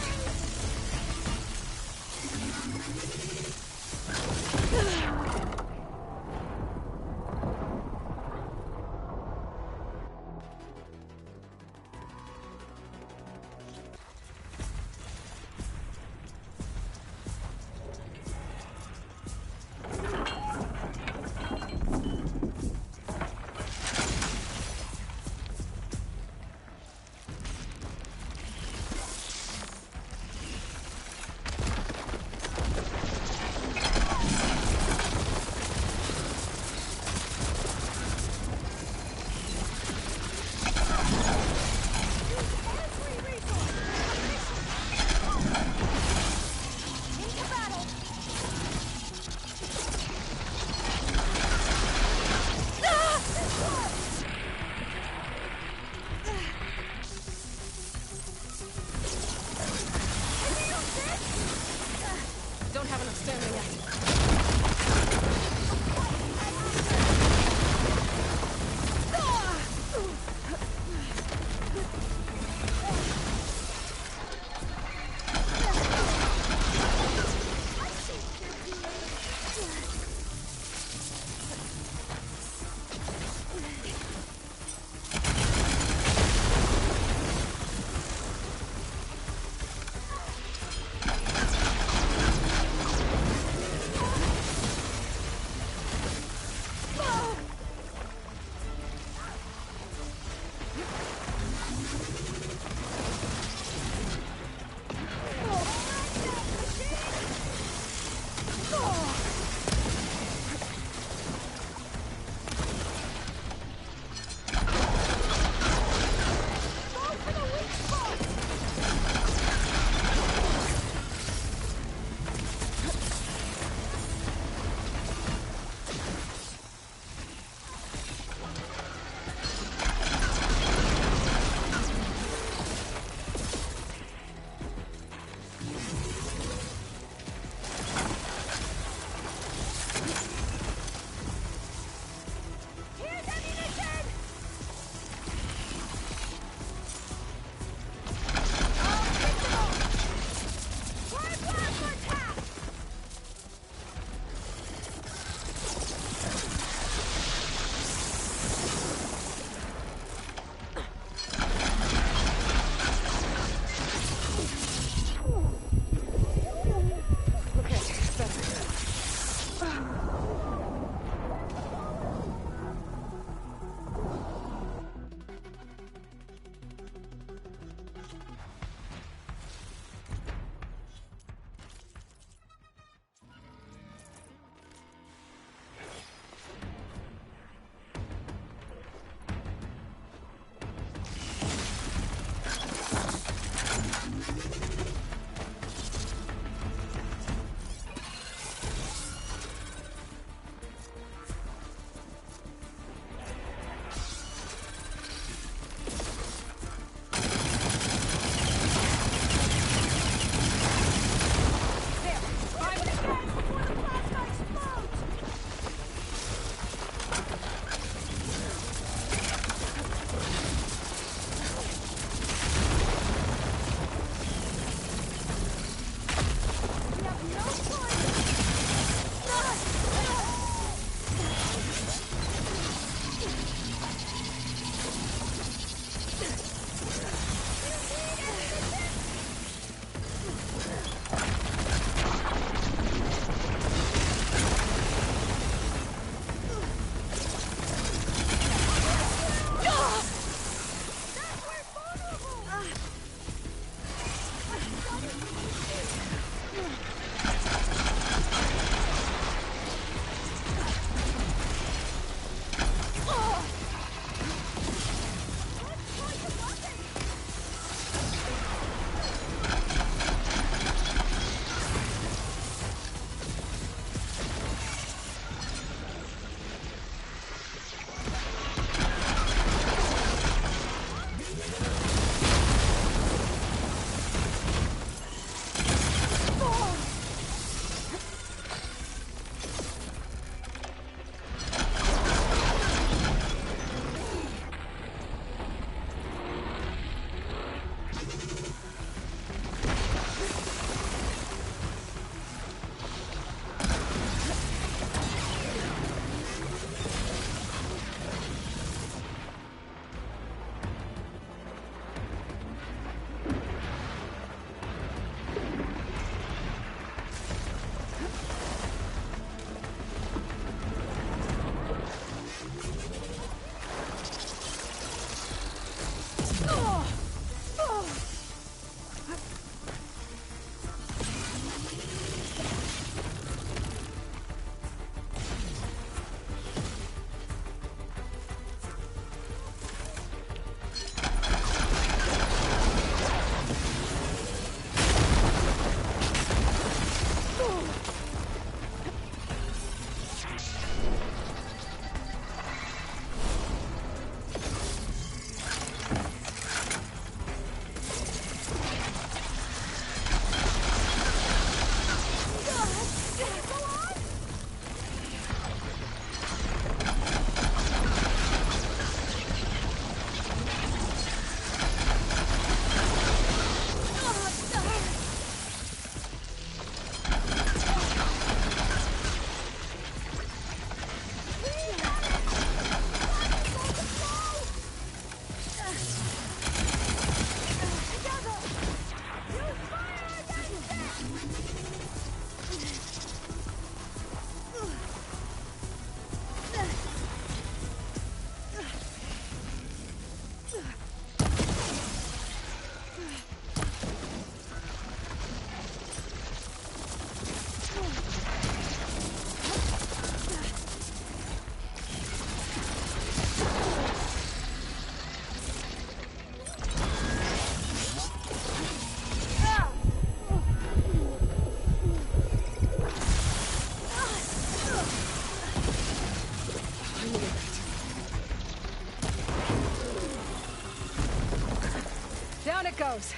[SPEAKER 4] goes.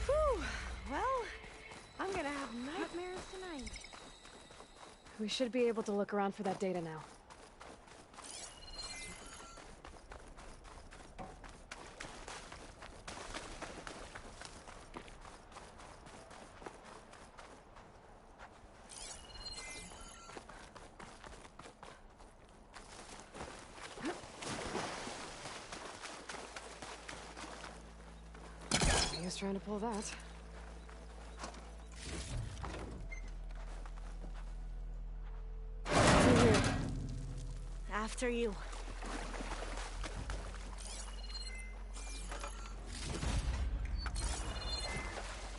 [SPEAKER 6] Whew. Well, I'm gonna have nightmares tonight.
[SPEAKER 4] We should be able to look around for that data now. He was trying to pull that. Through here.
[SPEAKER 6] After you.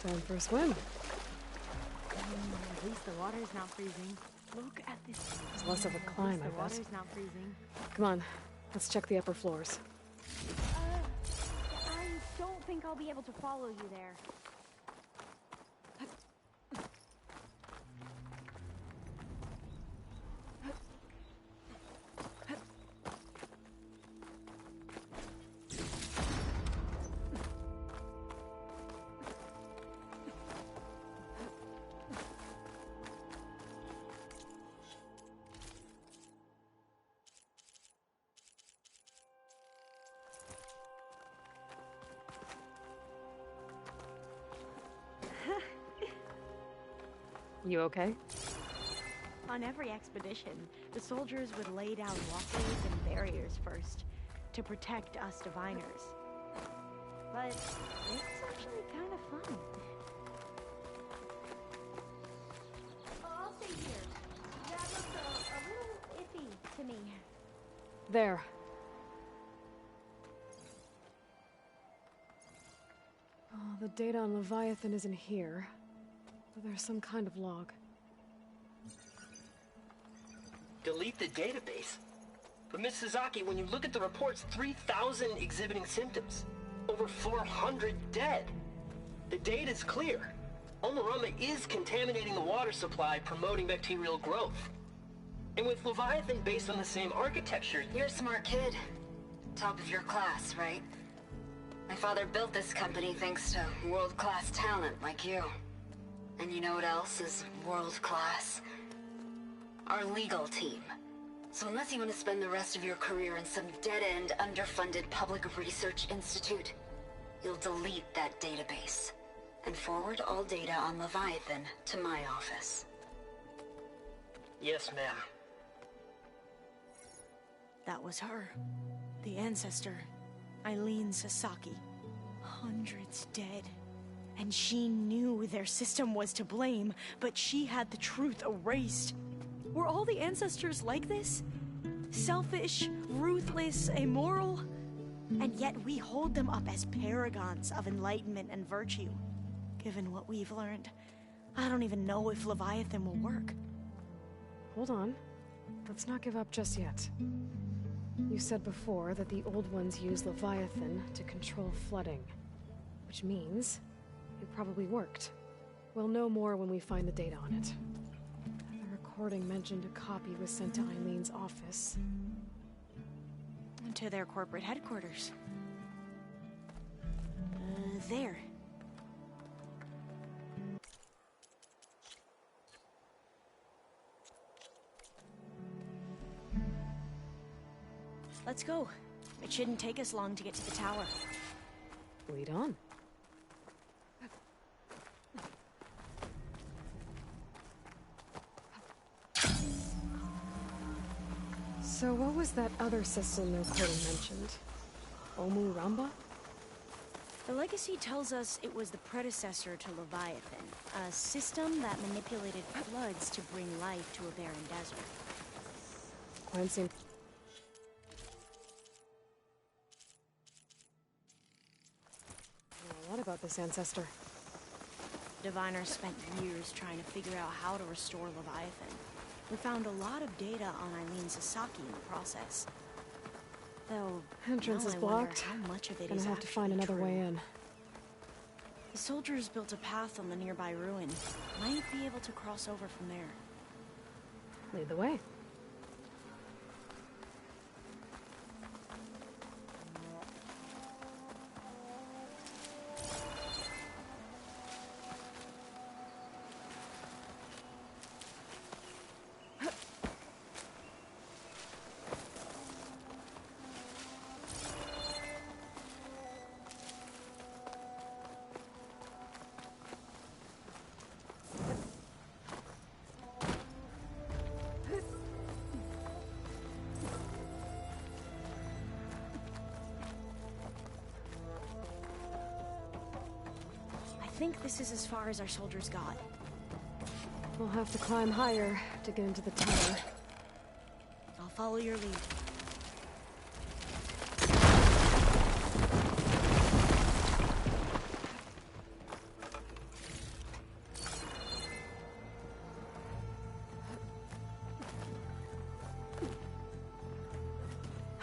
[SPEAKER 4] Time for a swim.
[SPEAKER 6] At least the water's not freezing. Look at this.
[SPEAKER 4] It's less of a climb, I
[SPEAKER 6] The
[SPEAKER 4] bet.
[SPEAKER 6] water's not freezing.
[SPEAKER 4] Come on, let's check the upper floors.
[SPEAKER 6] I don't think I'll be able to follow you there.
[SPEAKER 4] You okay?
[SPEAKER 6] On every expedition, the soldiers would lay down walkways and barriers first to protect us diviners. But it's actually kind of fun. I'll stay here. That looks a little iffy to me.
[SPEAKER 4] There. Oh, the data on Leviathan isn't here. But there's some kind of log.
[SPEAKER 1] Delete the database? But Miss Sasaki, when you look at the reports, 3,000 exhibiting symptoms. Over 400 dead. The data's clear. Omarama is contaminating the water supply, promoting bacterial growth. And with Leviathan based on the same architecture...
[SPEAKER 5] You're a smart kid. Top of your class, right? My father built this company thanks to world-class talent like you. And you know what else is world-class? Our legal team. So unless you want to spend the rest of your career in some dead-end, underfunded public research institute, you'll delete that database and forward all data on Leviathan to my office.
[SPEAKER 1] Yes, ma'am.
[SPEAKER 6] That was her. The ancestor. Eileen Sasaki. Hundreds dead. And she knew their system was to blame, but she had the truth erased. Were all the ancestors like this? Selfish, ruthless, immoral? And yet we hold them up as paragons of enlightenment and virtue. Given what we've learned, I don't even know if Leviathan will work.
[SPEAKER 4] Hold on. Let's not give up just yet. You said before that the Old Ones use Leviathan to control flooding. Which means it probably worked. We'll know more when we find the data on it. The recording mentioned a copy was sent to Eileen's office.
[SPEAKER 6] And to their corporate headquarters. There. Let's go. It shouldn't take us long to get to the tower.
[SPEAKER 4] Lead on. So what was that other system the recording mentioned? Omu Ramba?
[SPEAKER 6] The legacy tells us it was the predecessor to Leviathan, a system that manipulated floods to bring life to a barren desert.
[SPEAKER 4] Mine seemed... I know a lot about this ancestor.
[SPEAKER 6] Diviners spent years trying to figure out how to restore Leviathan. We found a lot of data on Eileen Sasaki in the process. Though,
[SPEAKER 4] entrance
[SPEAKER 6] now
[SPEAKER 4] is
[SPEAKER 6] I wonder
[SPEAKER 4] blocked.
[SPEAKER 6] how much of it
[SPEAKER 4] Gonna
[SPEAKER 6] is
[SPEAKER 4] have to find
[SPEAKER 6] actually
[SPEAKER 4] another
[SPEAKER 6] true.
[SPEAKER 4] way in.
[SPEAKER 6] The soldiers built a path on the nearby ruin. Might be able to cross over from there.
[SPEAKER 4] Lead the way.
[SPEAKER 6] think this is as far as our soldiers got.
[SPEAKER 4] We'll have to climb higher to get into the tower.
[SPEAKER 6] I'll follow your lead.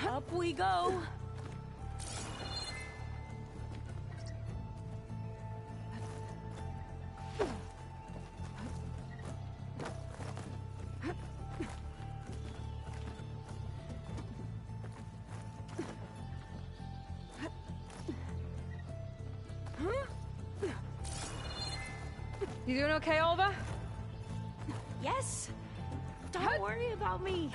[SPEAKER 13] Up we go.
[SPEAKER 7] You doing okay, Olva?
[SPEAKER 6] Yes. Don't worry about me.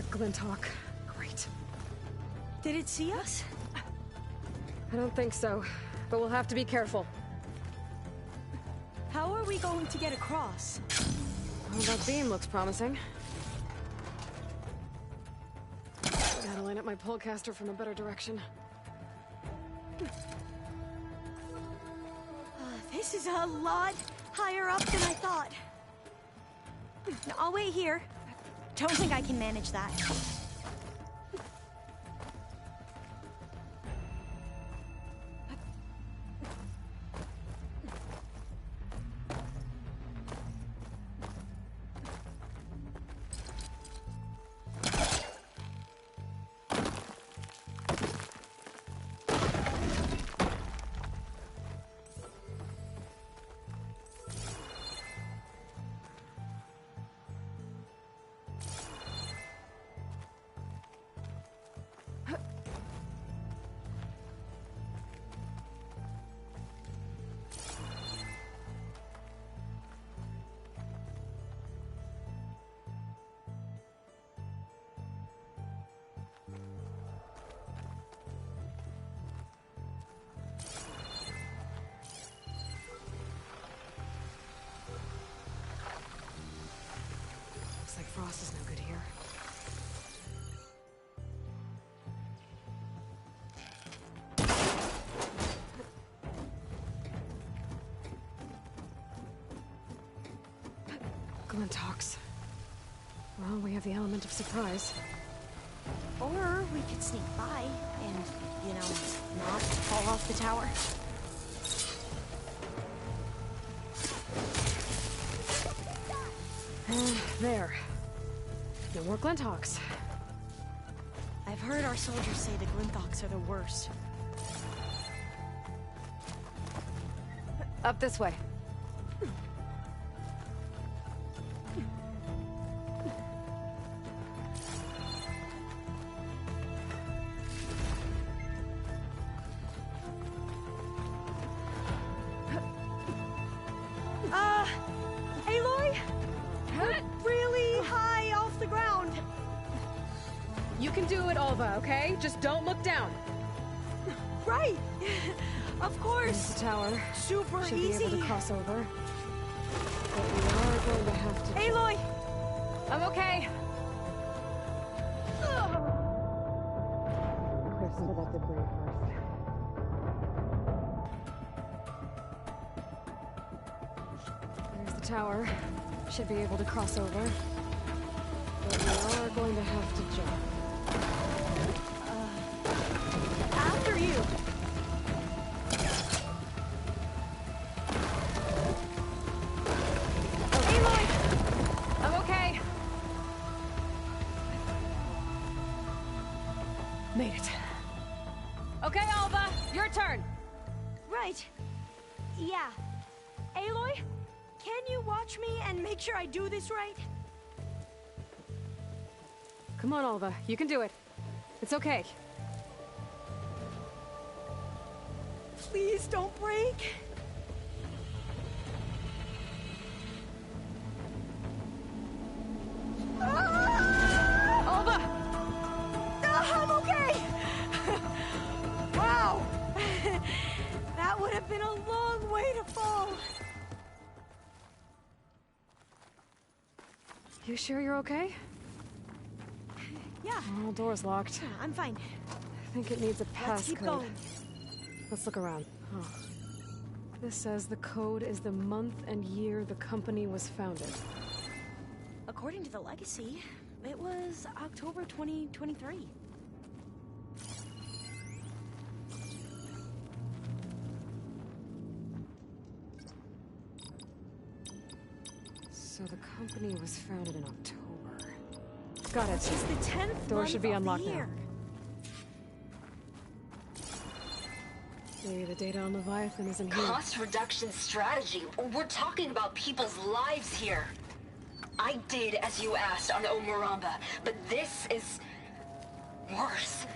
[SPEAKER 4] Glinthawk. Great.
[SPEAKER 6] Did it see us?
[SPEAKER 4] I don't think so, but we'll have to be careful.
[SPEAKER 6] How are we going to get across?
[SPEAKER 4] Well, that beam looks promising. Gotta line up my polecaster from a better direction.
[SPEAKER 6] This is a lot higher up than I thought. I'll wait here. Don't think I can manage that.
[SPEAKER 4] Looks like Frost is no good here. Glinthawks. Well, we have the element of surprise.
[SPEAKER 6] Or we could sneak by and, you know, not fall off the tower.
[SPEAKER 4] There. No more Glinthawks.
[SPEAKER 6] I've heard our soldiers say the Glinthawks are the worst.
[SPEAKER 4] Up this way.
[SPEAKER 6] Aloy? We're really high off the ground.
[SPEAKER 4] You can do it, Olva, okay? Just don't look down.
[SPEAKER 6] Right. Of course.
[SPEAKER 4] There's the tower.
[SPEAKER 6] Super
[SPEAKER 4] Should
[SPEAKER 6] easy.
[SPEAKER 4] be able to cross over. But we are going to have to...
[SPEAKER 6] Aloy!
[SPEAKER 4] I'm okay. Clear some of that debris first. There's the tower. Should be able to cross over. But we are going to have to jump.
[SPEAKER 6] After you.
[SPEAKER 4] Aloy! I'm okay. Made it. Okay, Alva, your turn.
[SPEAKER 6] Right. Yeah. Aloy, can you watch me and make sure I do this right?
[SPEAKER 4] Come on, Alva. You can do it. It's okay.
[SPEAKER 6] Please don't break.
[SPEAKER 4] Alva!
[SPEAKER 6] I'm okay! Wow! That would have been a long way to fall.
[SPEAKER 4] You sure you're okay?
[SPEAKER 6] Yeah.
[SPEAKER 4] Oh, door's locked.
[SPEAKER 6] I'm fine.
[SPEAKER 4] I think it needs a passcode.
[SPEAKER 6] Let's keep going.
[SPEAKER 4] Let's look around. Oh. This says the code is the month and year the company was founded.
[SPEAKER 6] According to the legacy, it was October 2023.
[SPEAKER 4] So the company was founded in October. Got it.
[SPEAKER 6] It's the 10th
[SPEAKER 4] Door
[SPEAKER 6] month
[SPEAKER 4] should be
[SPEAKER 6] of
[SPEAKER 4] unlocked
[SPEAKER 6] the year.
[SPEAKER 4] now. Maybe the data on Leviathan isn't here.
[SPEAKER 5] Cost reduction strategy. We're talking about people's lives here. I did as you asked on Omuramba, but this is worse.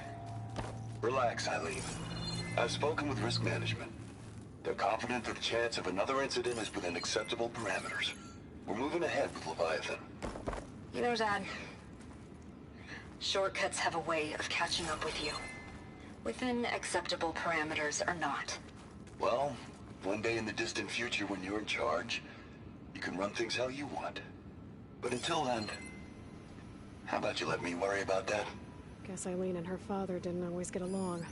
[SPEAKER 9] Relax, Eileen. I've spoken with risk management. They're confident that the chance of another incident is within acceptable parameters. We're moving ahead with Leviathan.
[SPEAKER 5] You know, Dad, shortcuts have a way of catching up with you. Within acceptable parameters or not.
[SPEAKER 9] Well, one day in the distant future when you're in charge, you can run things how you want. But until then, how about you let me worry about that?
[SPEAKER 4] Guess Eileen and her father didn't always get along.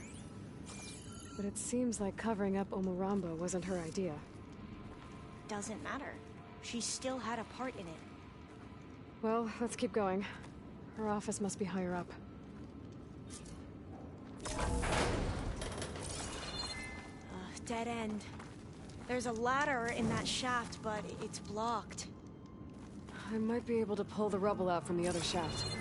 [SPEAKER 4] But it seems like covering up Omuramba wasn't her idea.
[SPEAKER 6] Doesn't matter. She still had a part in it.
[SPEAKER 4] Well, let's keep going. Her office must be higher up.
[SPEAKER 6] Dead end. There's a ladder in that shaft, but it's blocked.
[SPEAKER 4] I might be able to pull the rubble out from the other shaft.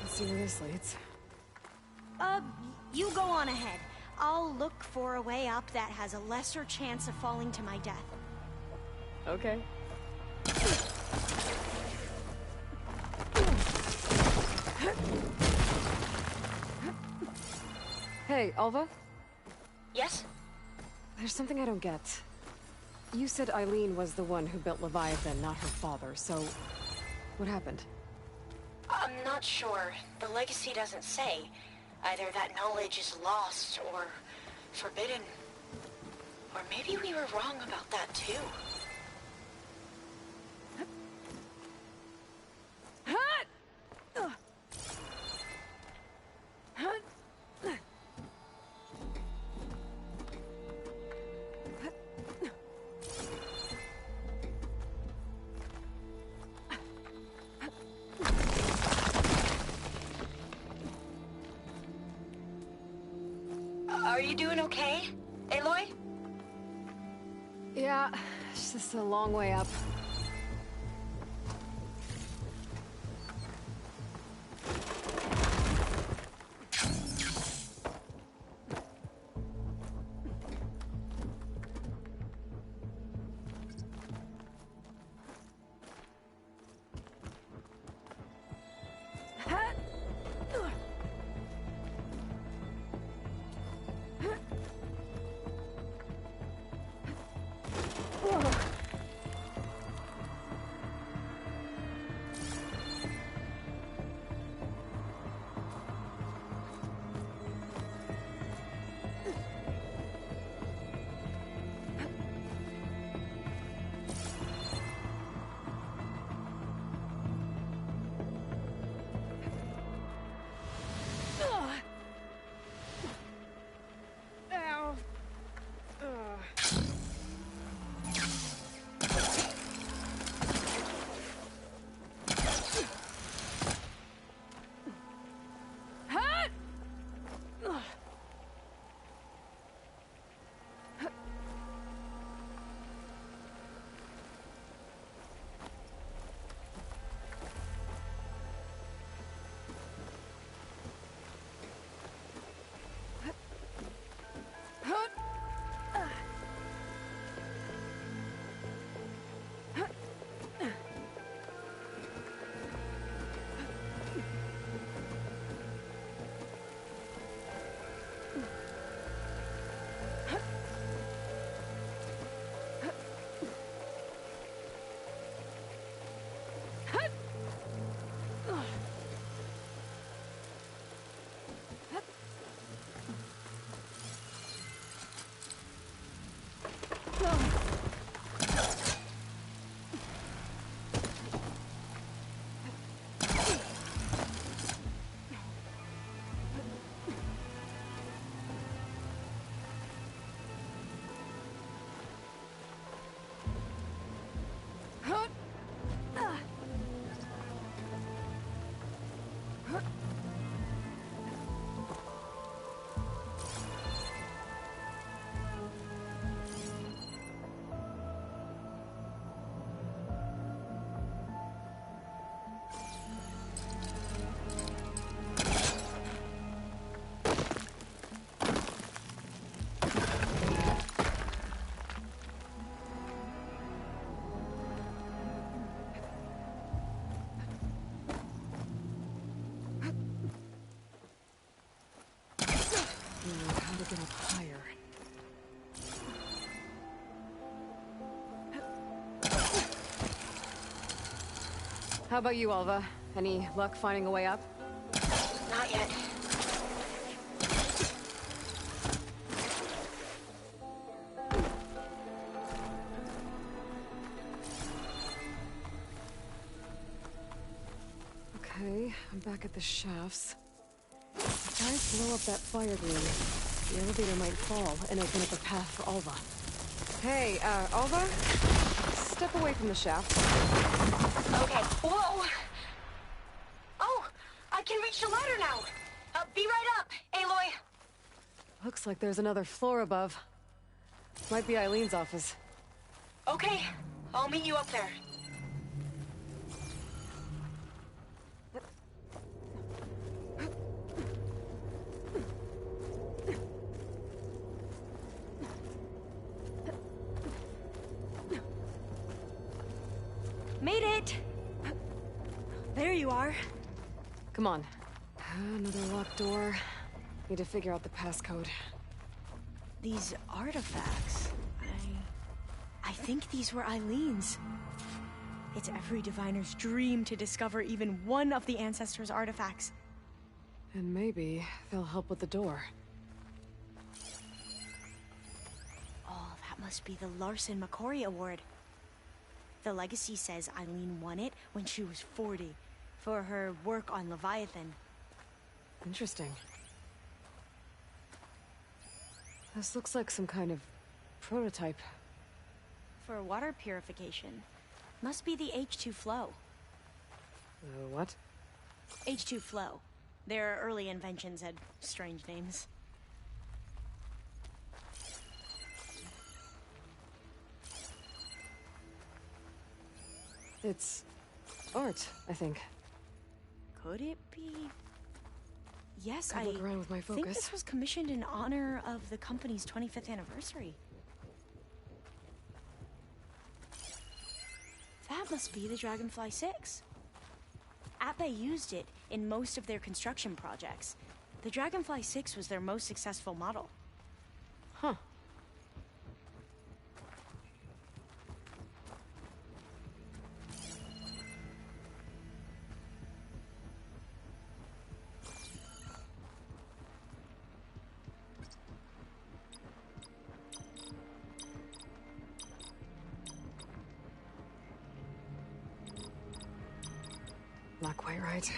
[SPEAKER 4] Let's see where this leads.
[SPEAKER 6] You go on ahead. I'll look for a way up that has a lesser chance of falling to my death.
[SPEAKER 4] Okay. Hey, Alva?
[SPEAKER 19] Yes?
[SPEAKER 4] There's something I don't get. You said Eileen was the one who built Leviathan, not her father, so... what happened?
[SPEAKER 19] I'm not sure. The legacy doesn't say. Either that knowledge is lost or forbidden. Or maybe we were wrong about that too. Are you doing okay, Aloy?
[SPEAKER 4] Yeah, it's just a long way up. How about you, Alva? Any luck finding a way up?
[SPEAKER 19] Not yet.
[SPEAKER 4] Okay, I'm back at the shafts. If I blow up that fire green, the elevator might fall and open up a path for Alva. Hey, Alva? Step away from the shaft.
[SPEAKER 19] Okay. Whoa! Oh! I can reach the ladder now! Be right up, Aloy!
[SPEAKER 4] Looks like there's another floor above. Might be Eileen's office.
[SPEAKER 19] Okay, I'll meet you up there.
[SPEAKER 6] Made it! There you are.
[SPEAKER 4] Come on. Another locked door. Need to figure out the passcode.
[SPEAKER 6] These artifacts... I think these were Eileen's. It's every diviner's dream to discover even one of the Ancestors' artifacts.
[SPEAKER 4] And maybe they'll help with the door.
[SPEAKER 6] Oh, that must be the Larson McCory Award. The legacy says Eileen won it when she was 40, for her work on Leviathan.
[SPEAKER 4] Interesting. This looks like some kind of prototype.
[SPEAKER 6] For water purification. Must be the H2 flow.
[SPEAKER 4] What?
[SPEAKER 6] H2 flow. Their early inventions had strange names.
[SPEAKER 4] It's art, I think.
[SPEAKER 6] Could it be? Yes,
[SPEAKER 4] Could look around with my
[SPEAKER 6] think
[SPEAKER 4] focus.
[SPEAKER 6] this was commissioned in honor of the company's 25th anniversary. That must be the Dragonfly 6. Atbay used it in most of their construction projects. The Dragonfly 6 was their most successful model.
[SPEAKER 4] Huh. Not quite right.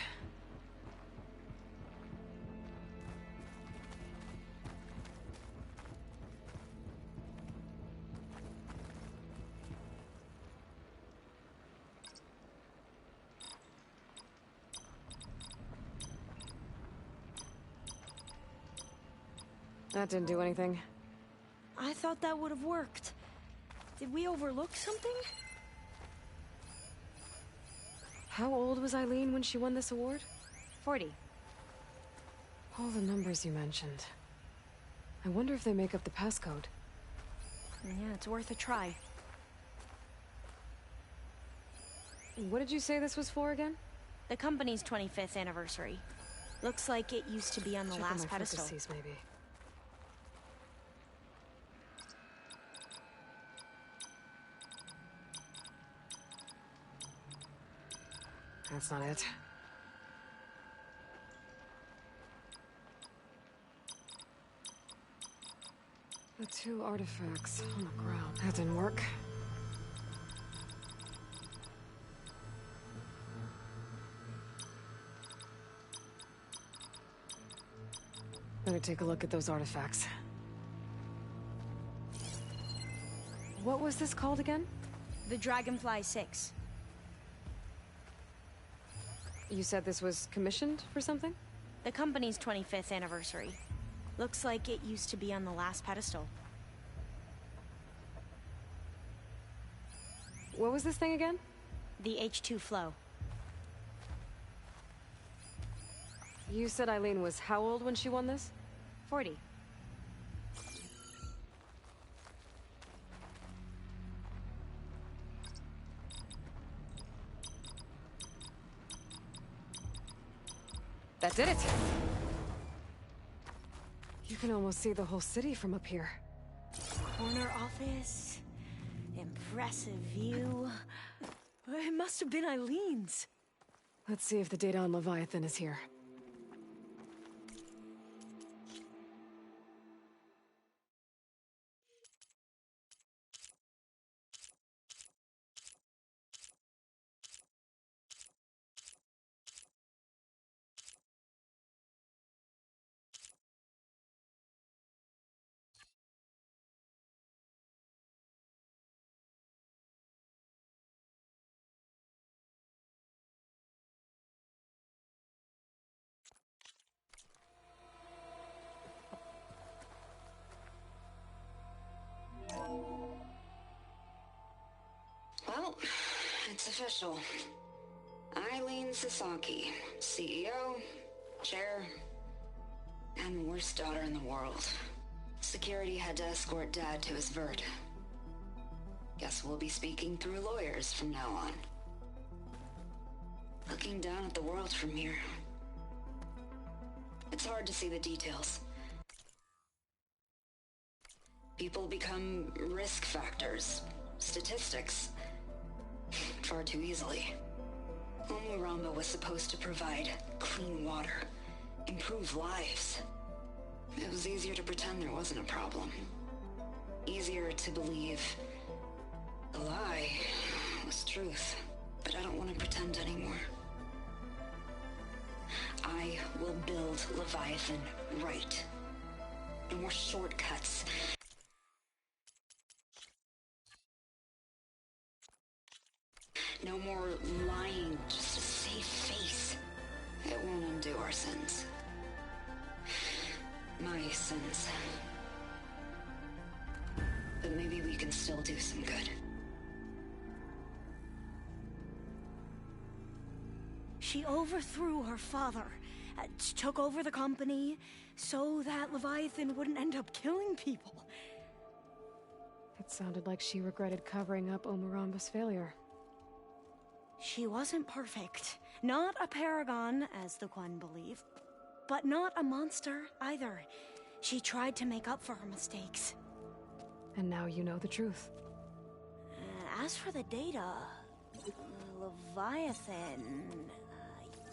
[SPEAKER 4] That didn't do anything.
[SPEAKER 6] I thought that would have worked. Did we overlook something?
[SPEAKER 4] How old was Eileen when she won this award?
[SPEAKER 6] 40.
[SPEAKER 4] All the numbers you mentioned. I wonder if they make up the passcode.
[SPEAKER 6] Yeah, it's worth a try.
[SPEAKER 4] What did you say this was for again?
[SPEAKER 6] The company's 25th anniversary. Looks like it used to be on the
[SPEAKER 4] Check
[SPEAKER 6] last
[SPEAKER 4] on my
[SPEAKER 6] pedestal.
[SPEAKER 4] focuses, maybe. That's not it. The two artifacts on the ground. That didn't work. Better take a look at those artifacts. What was this called again?
[SPEAKER 6] The Dragonfly 6.
[SPEAKER 4] You said this was commissioned for something?
[SPEAKER 6] The company's 25th anniversary. Looks like it used to be on the last pedestal.
[SPEAKER 4] What was this thing again?
[SPEAKER 6] The H2 flow.
[SPEAKER 4] You said Eileen was how old when she won this?
[SPEAKER 6] 40.
[SPEAKER 4] That did it! You can almost see the whole city from up here.
[SPEAKER 6] Corner office. Impressive view. It must have been Eileen's.
[SPEAKER 4] Let's see if the data on Leviathan is here.
[SPEAKER 5] Well, it's official. Eileen Sasaki, CEO, chair, and worst daughter in the world. Security had to escort Dad to his vert. Guess we'll be speaking through lawyers from now on. Looking down at the world from here. It's hard to see the details. People become risk factors, statistics, far too easily. Omuramba was supposed to provide clean water, improve lives. It was easier to pretend there wasn't a problem. Easier to believe the lie was truth. But I don't want to pretend anymore. I will build Leviathan right. No more shortcuts. No more lying just to save face. It won't undo our sins. My sins. But maybe we can still do some good.
[SPEAKER 6] She overthrew her father, took over the company, so that Leviathan wouldn't end up killing people.
[SPEAKER 4] It sounded like she regretted covering up Omuramba's failure.
[SPEAKER 6] She wasn't perfect. Not a paragon, as the Quan believe, but not a monster either. She tried to make up for her mistakes.
[SPEAKER 4] And now you know the truth.
[SPEAKER 6] As for the data, Leviathan...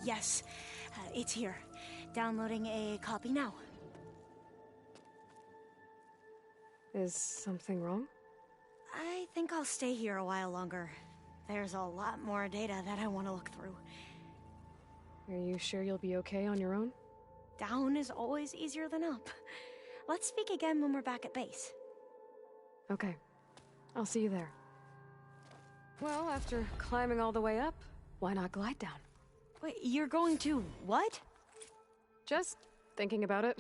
[SPEAKER 6] yes, it's here. Downloading a copy now.
[SPEAKER 4] Is something wrong?
[SPEAKER 6] I think I'll stay here a while longer. There's a lot more data that I want to look through.
[SPEAKER 4] Are you sure you'll be okay on your own?
[SPEAKER 6] Down is always easier than up. Let's speak again when we're back at base.
[SPEAKER 4] Okay. I'll see you there. Well, after climbing all the way up, why not glide down?
[SPEAKER 6] Wait, you're going to what?
[SPEAKER 4] Just thinking about it.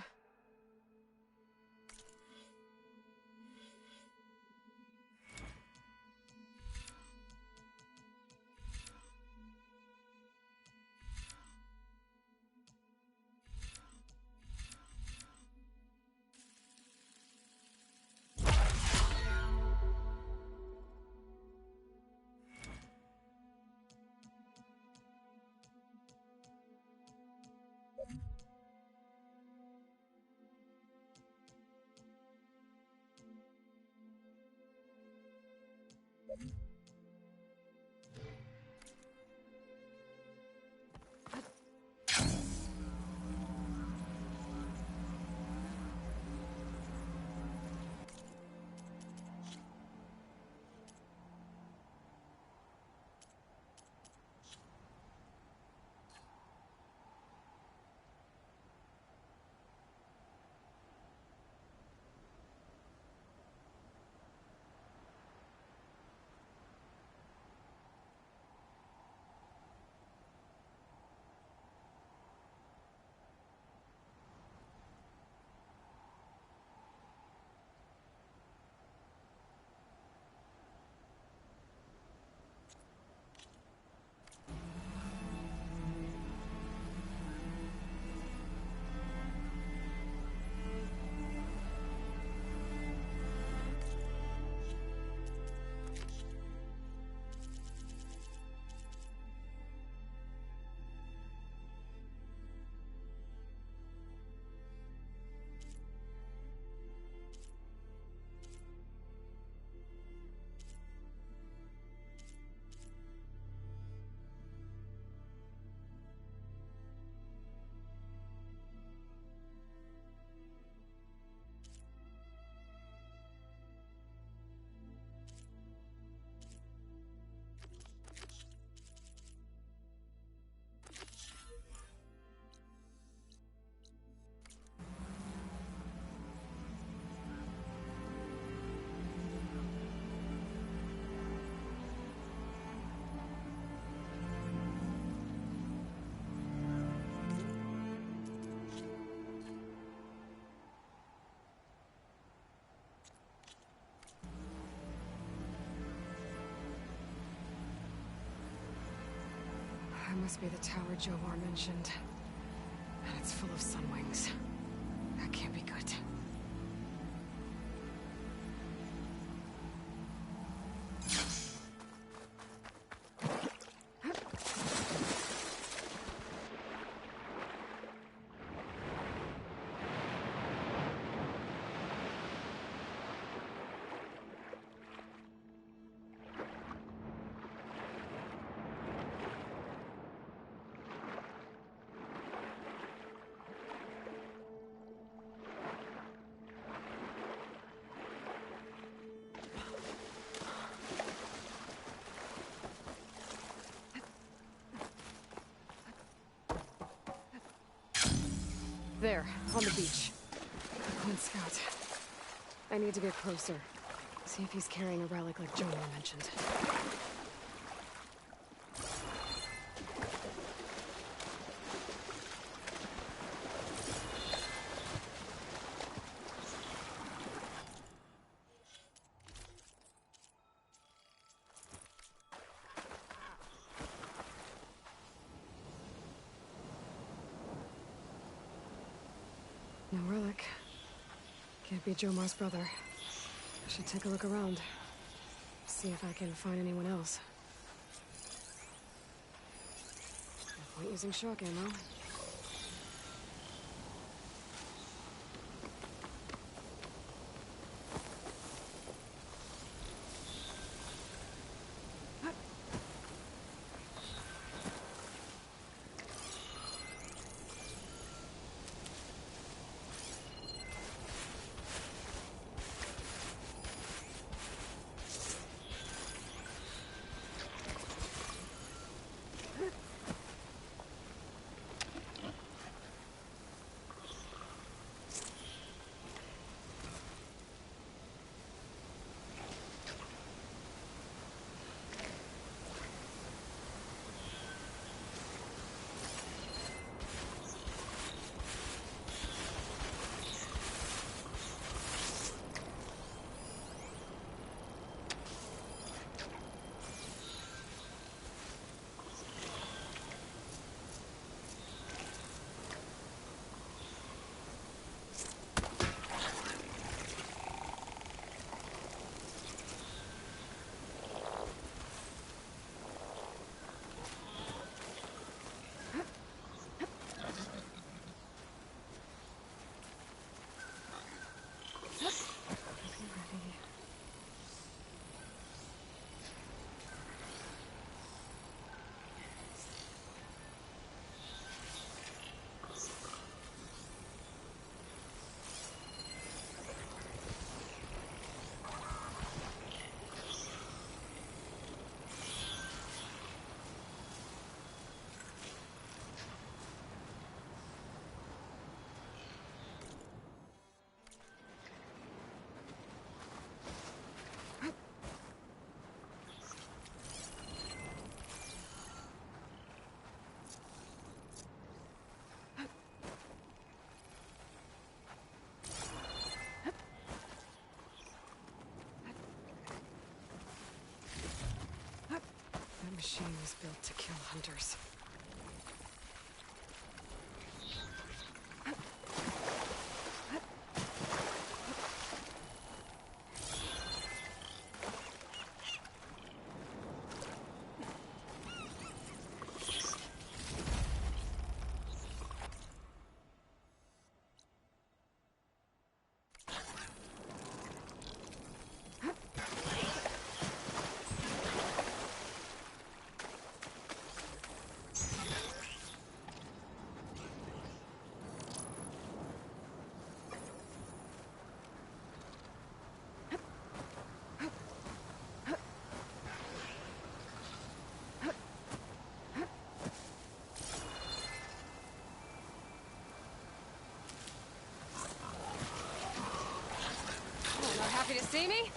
[SPEAKER 4] must be the tower Jovar mentioned. And it's full of sunwings. That can't be good. There, on the beach. Quinn Scout. I need to get closer. See if he's carrying a relic like Joel mentioned. No relic. Can't be Jomar's brother. I should take a look around. See if I can find anyone else. No point using shock ammo. That machine was built to kill hunters. Happy to see me?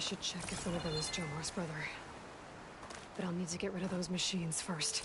[SPEAKER 4] should check if one of them is Jomar's brother. But I'll need to get rid of those machines first.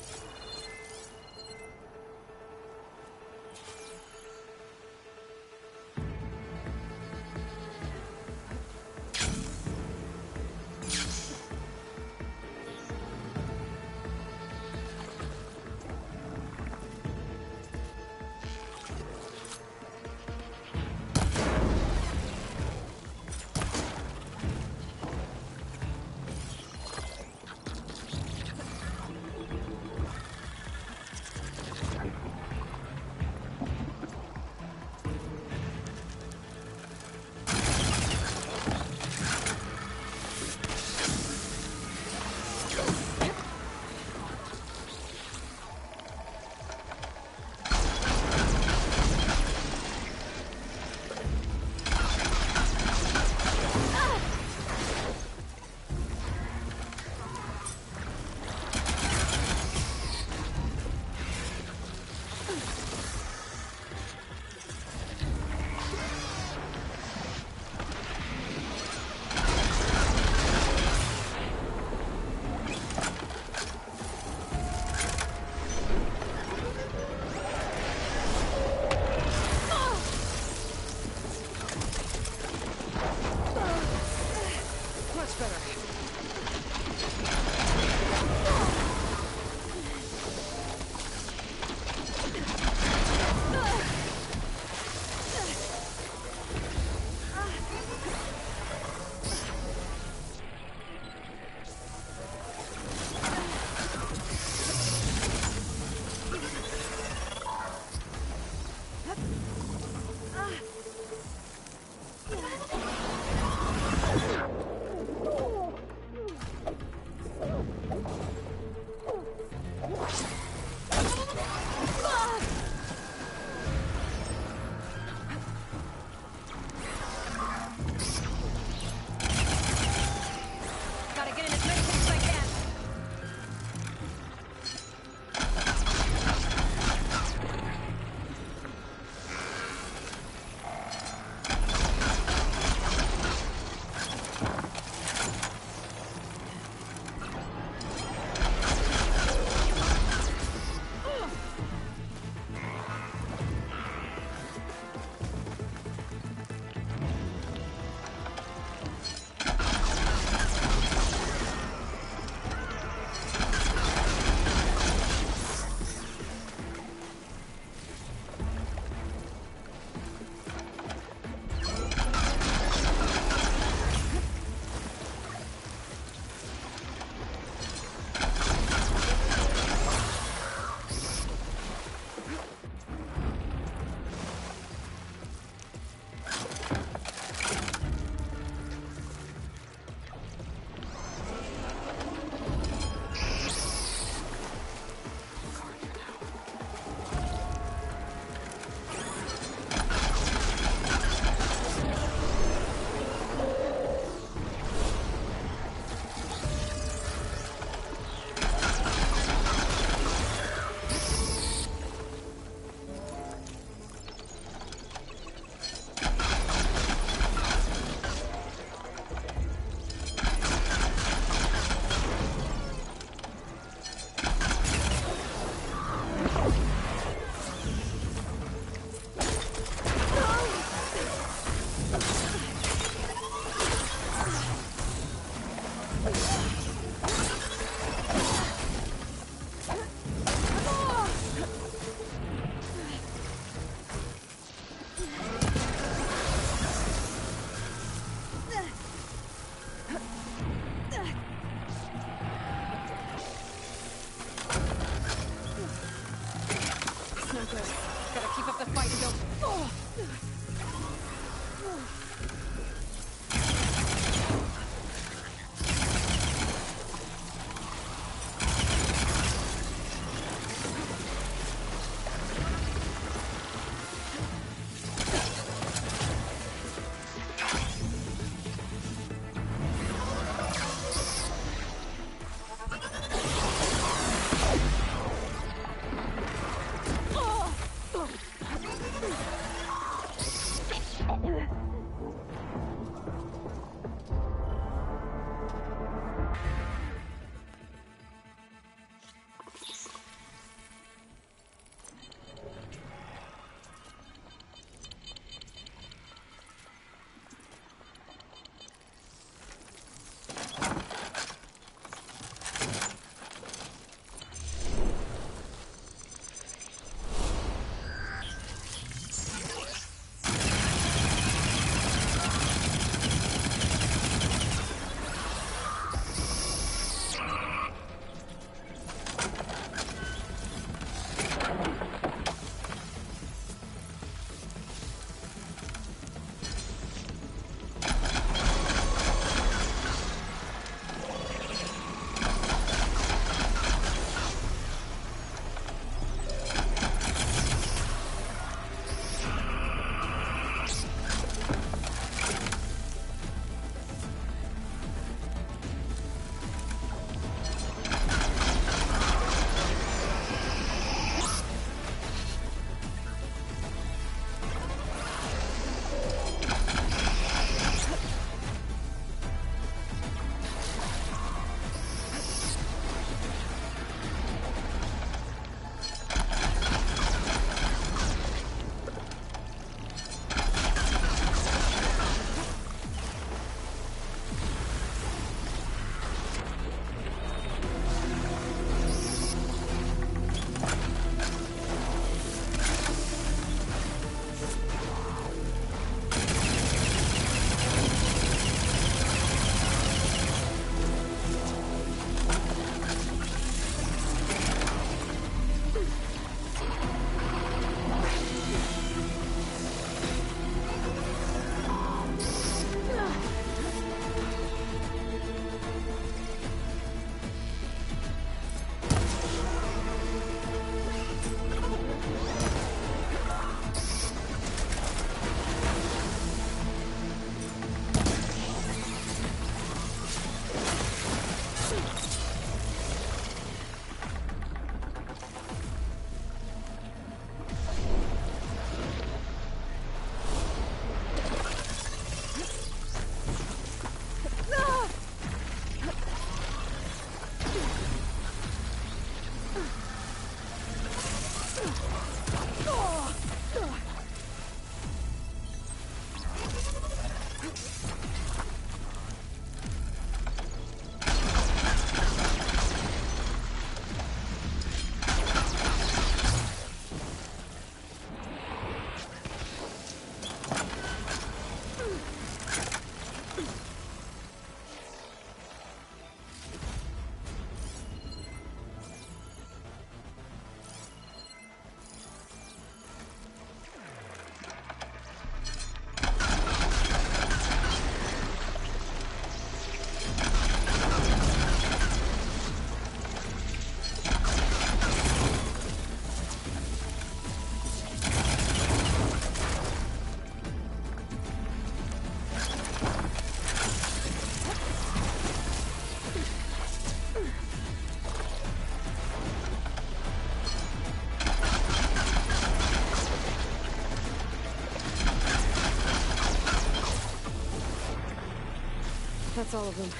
[SPEAKER 4] That's all of them.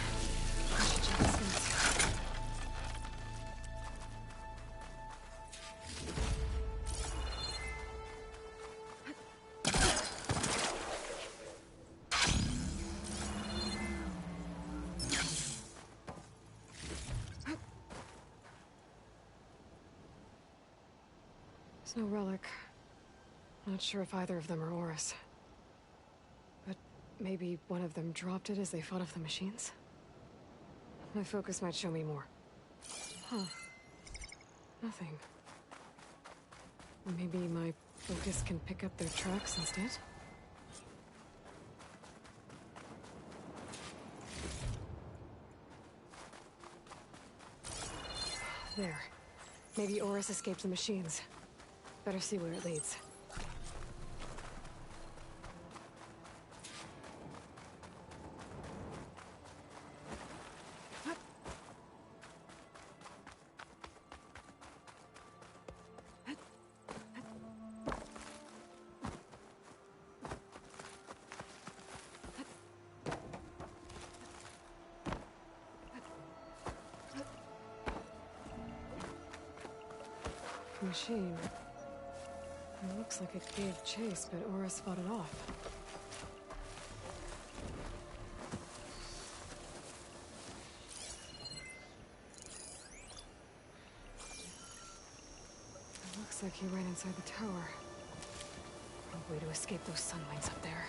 [SPEAKER 4] I should check this fence. There's no relic. Not sure if either of them are Horus. But maybe one of them dropped it as they fought off the machines? My focus might show me more. Huh. Nothing. Maybe my focus can pick up their tracks instead? There. Maybe Horus escaped the machines. Better see where it leads. Machine. It looks like it gave chase, but Horus fought it off. It looks like he ran inside the tower. No way to escape those sunwings up there.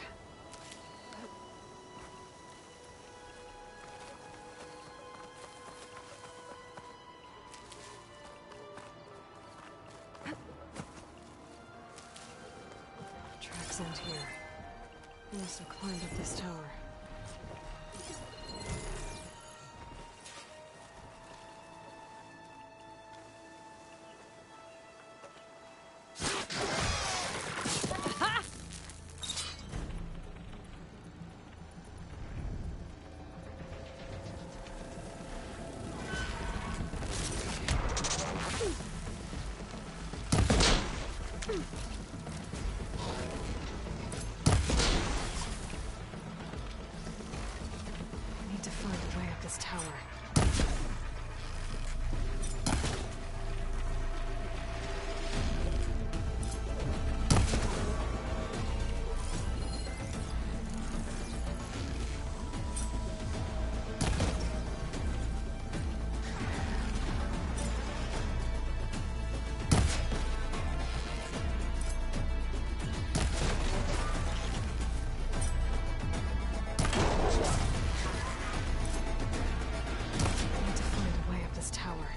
[SPEAKER 4] End here. He must have climbed up this tower. This tower.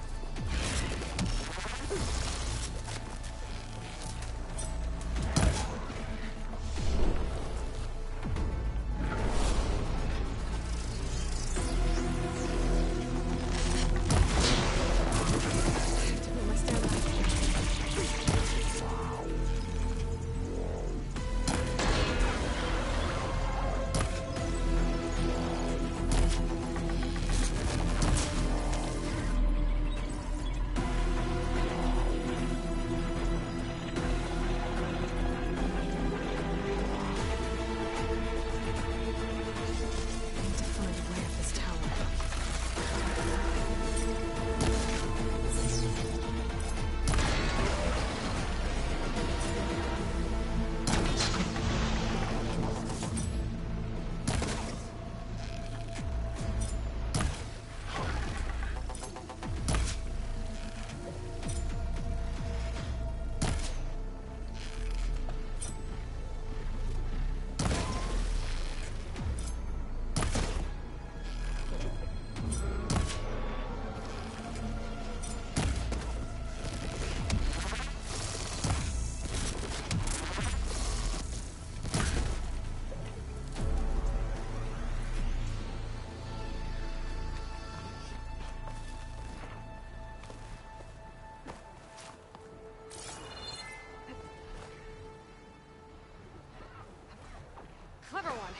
[SPEAKER 4] Clever one.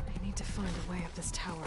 [SPEAKER 4] I need to find a way up this tower.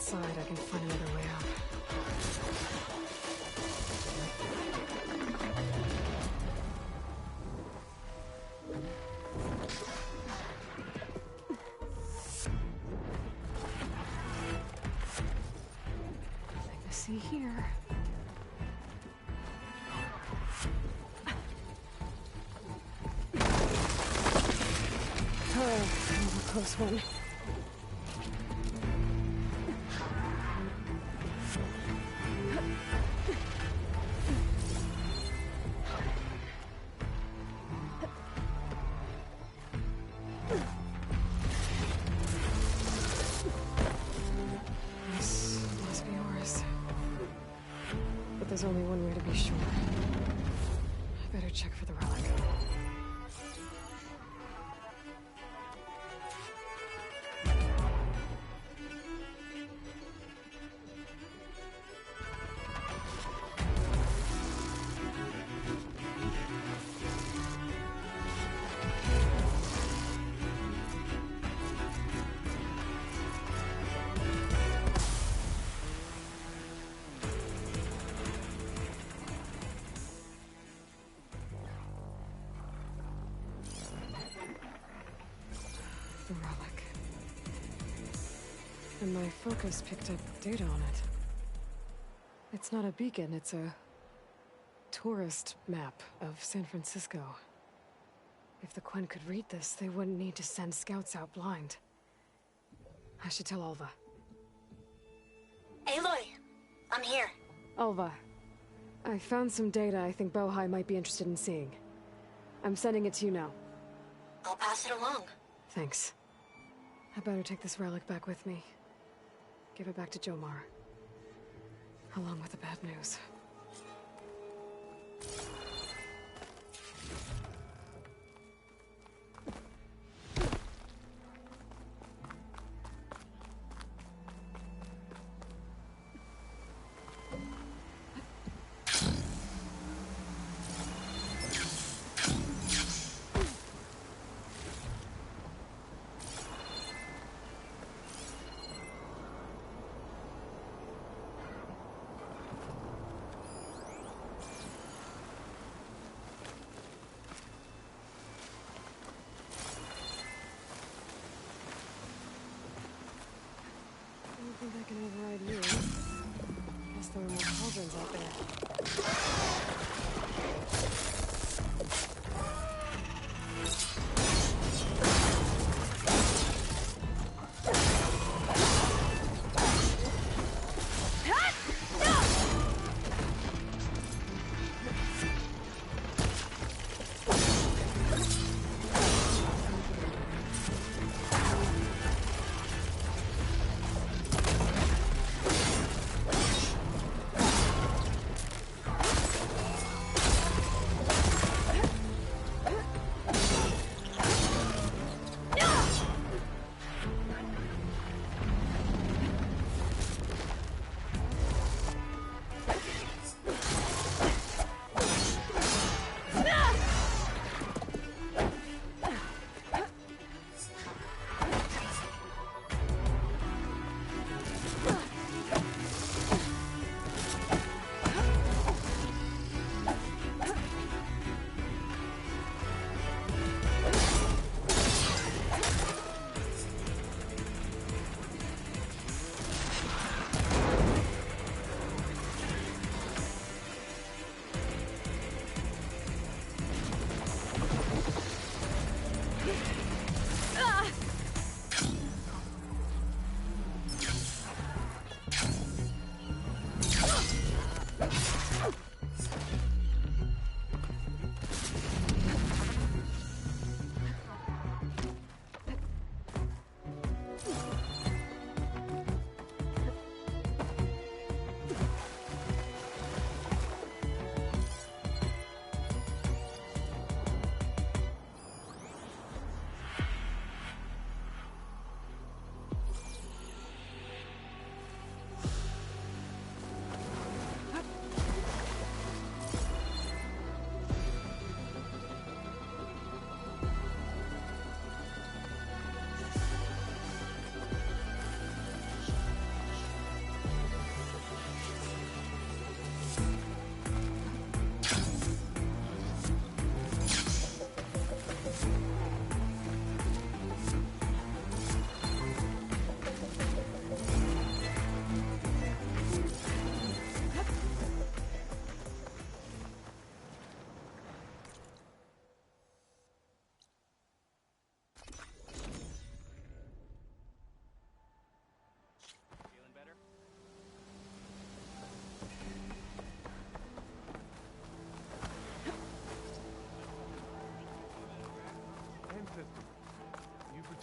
[SPEAKER 4] outside, I can find another way out. Nothing to see here. Oh, another close one. This must be yours. But there's only one way to be sure. I better check for the relic. The relic. And my focus picked up data on it. It's not a beacon, it's a tourist map of San Francisco. If the Quen could read this, they wouldn't need to send scouts out blind. I should tell Alva.
[SPEAKER 19] Aloy, I'm here.
[SPEAKER 4] Alva, I found some data I think Bohai might be interested in seeing. I'm sending it to you now.
[SPEAKER 19] I'll pass it along.
[SPEAKER 4] Thanks. I better take this relic back with me. Give it back to Jomar. Along with the bad news. I don't think I can override you. Guess there are more cauldrons out there.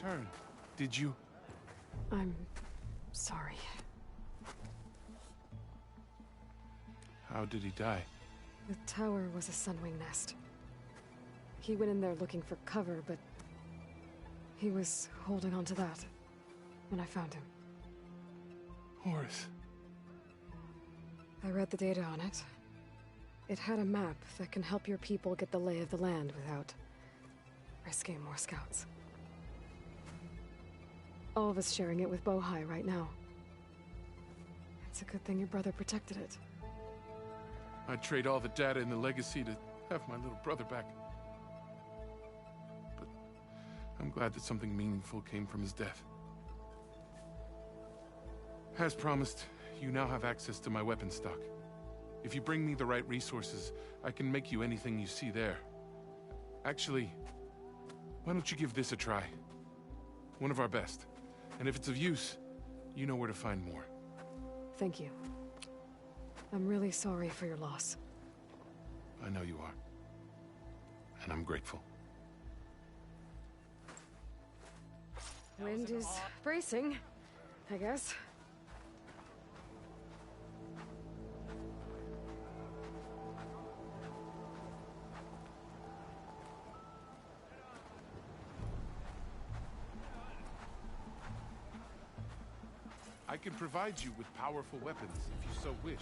[SPEAKER 16] return, did you?
[SPEAKER 4] I'm sorry.
[SPEAKER 16] How did he die?
[SPEAKER 4] The tower was a sunwing nest. He went in there looking for cover, but he was holding on to that when I found him.
[SPEAKER 16] Horace.
[SPEAKER 4] I read the data on it. It had a map that can help your people get the lay of the land without risking more scouts. All of us sharing it with Bohai right now. It's a good thing your brother protected it.
[SPEAKER 16] I'd trade all the data in the legacy to have my little brother back. But I'm glad that something meaningful came from his death. As promised, you now have access to my weapon stock. If you bring me the right resources, I can make you anything you see there. Actually, why don't you give this a try? One of our best. And if it's of use, you know where to find more.
[SPEAKER 4] Thank you. I'm really sorry for your loss.
[SPEAKER 16] I know you are. And I'm grateful.
[SPEAKER 4] Wind is bracing, I guess.
[SPEAKER 16] I can provide you with powerful weapons if you so wish.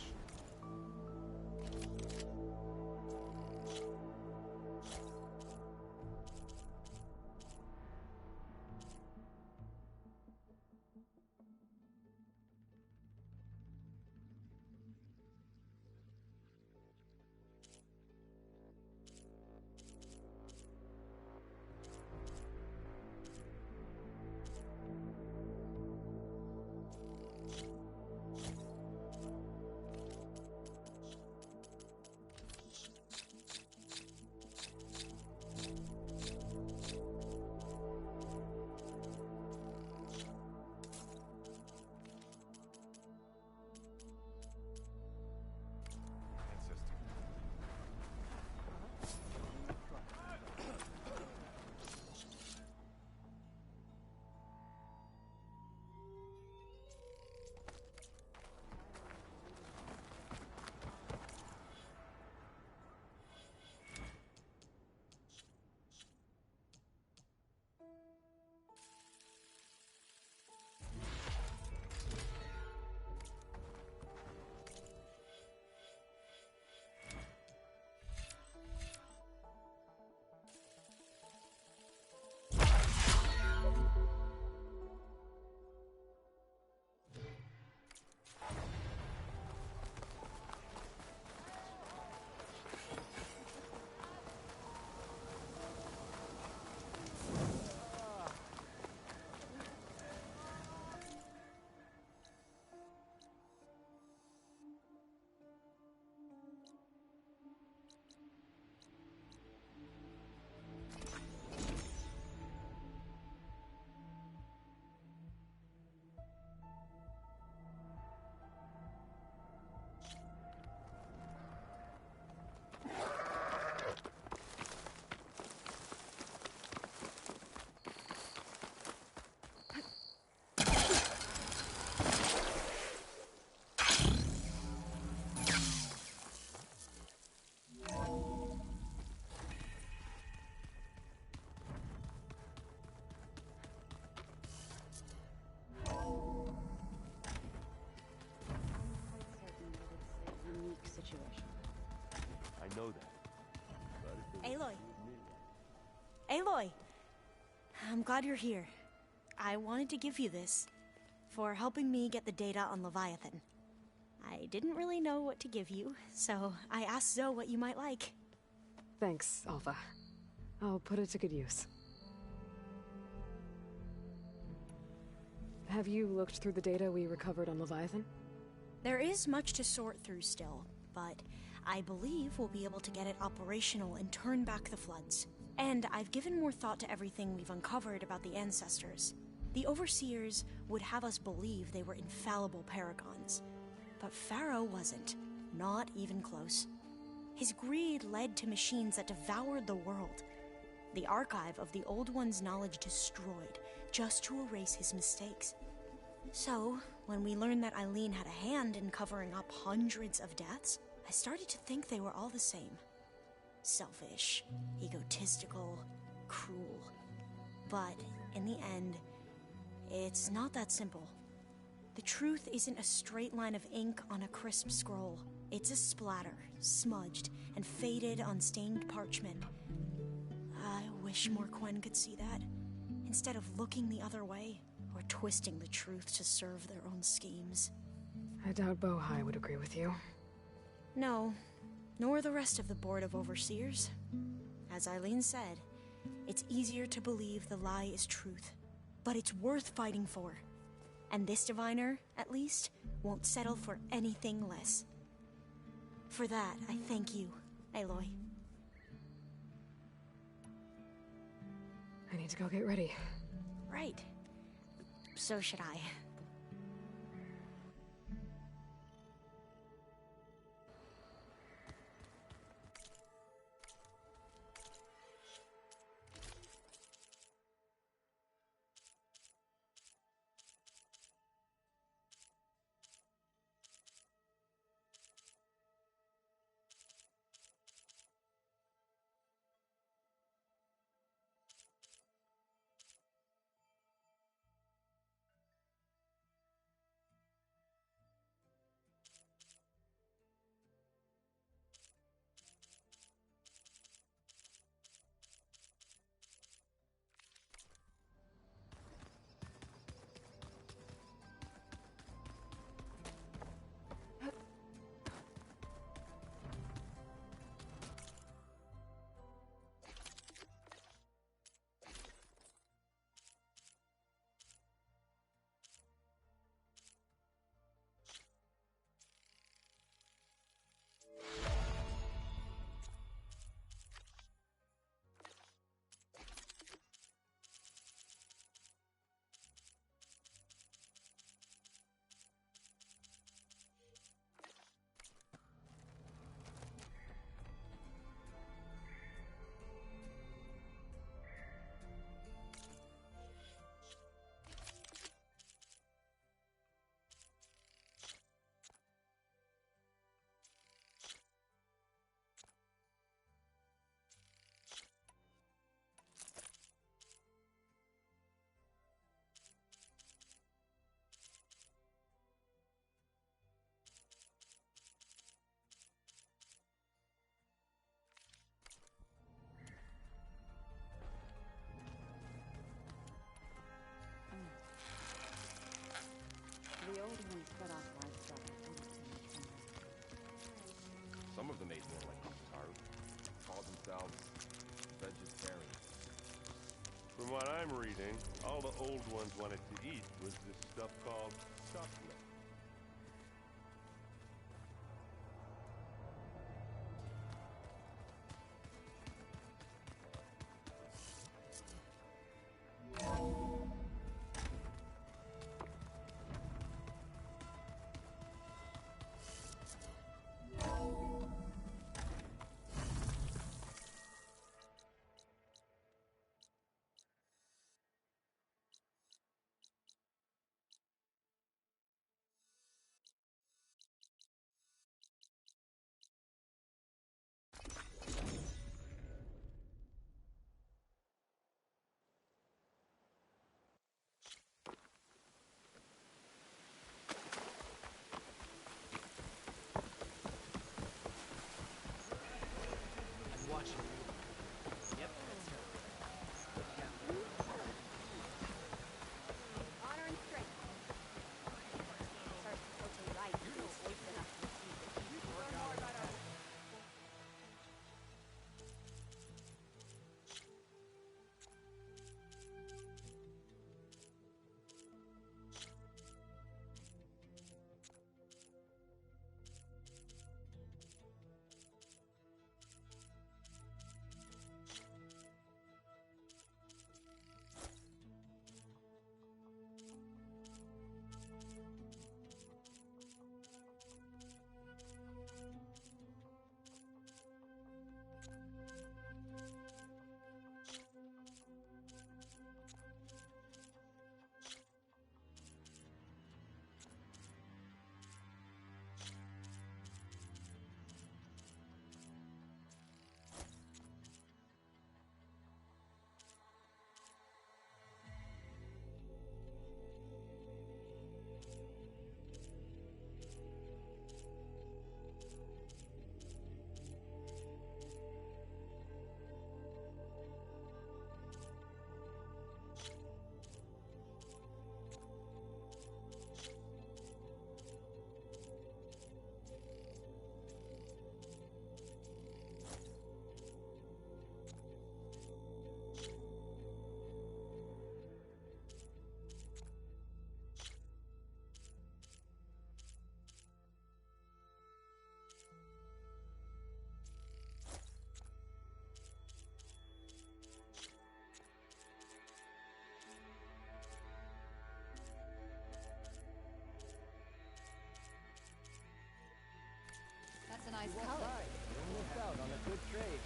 [SPEAKER 15] I know that.
[SPEAKER 6] Aloy. Aloy! I'm glad you're here. I wanted to give you this for helping me get the data on Leviathan. I didn't really know what to give you, so I asked Zoe what you might like.
[SPEAKER 4] Thanks, Alpha. I'll put it to good use. Have you looked through the data we recovered on Leviathan?
[SPEAKER 6] There is much to sort through still, but I believe we'll be able to get it operational and turn back the floods. And I've given more thought to everything we've uncovered about the Ancestors. The Overseers would have us believe they were infallible paragons. But Pharaoh wasn't. Not even close. His greed led to machines that devoured the world. The archive of the Old One's knowledge destroyed, just to erase his mistakes. So, when we learned that Eileen had a hand in covering up hundreds of deaths, I started to think they were all the same. Selfish, egotistical, cruel. But, in the end, it's not that simple. The truth isn't a straight line of ink on a crisp scroll. It's a splatter, smudged, and faded on stained parchment. I wish Morquen could see that, instead of looking the other way, or twisting the truth to serve their own schemes.
[SPEAKER 4] I doubt Bohai would agree with you.
[SPEAKER 6] No, nor the rest of the Board of Overseers. As Eileen said, it's easier to believe the lie is truth, but it's worth fighting for. And this diviner, at least, won't settle for anything less. For that, I thank you, Aloy.
[SPEAKER 4] I need to go get ready.
[SPEAKER 6] Right. So should I.
[SPEAKER 8] The old ones fed off livestock.
[SPEAKER 15] Some of them ate more like Taru. Called themselves vegetarians. From what I'm reading, all the old ones wanted to eat was this stuff called chocolate.
[SPEAKER 13] nice color.
[SPEAKER 1] Don't miss out on a good trade.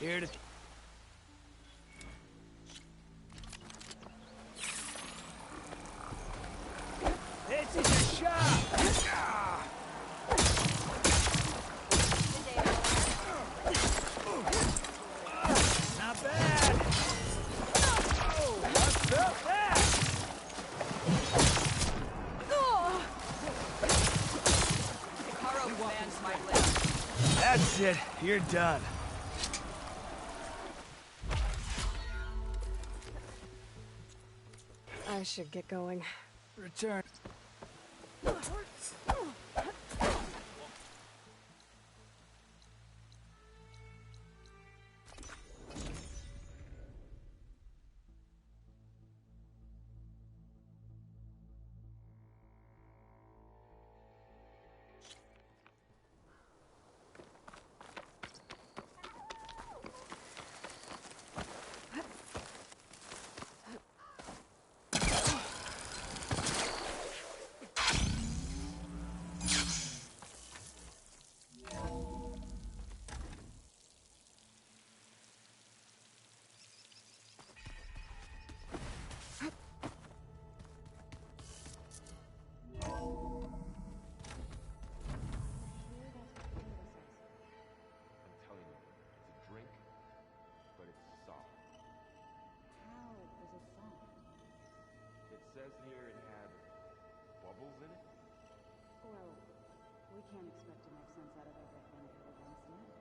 [SPEAKER 11] Here to... This is your shot! Not bad! Oh, what's up that?
[SPEAKER 13] Hikaru commands my blade.
[SPEAKER 11] That's it. You're done.
[SPEAKER 4] I should get going.
[SPEAKER 11] Return.
[SPEAKER 15] Says here it had bubbles in it?
[SPEAKER 8] Well, we can't expect to make sense out of everything ever once in it.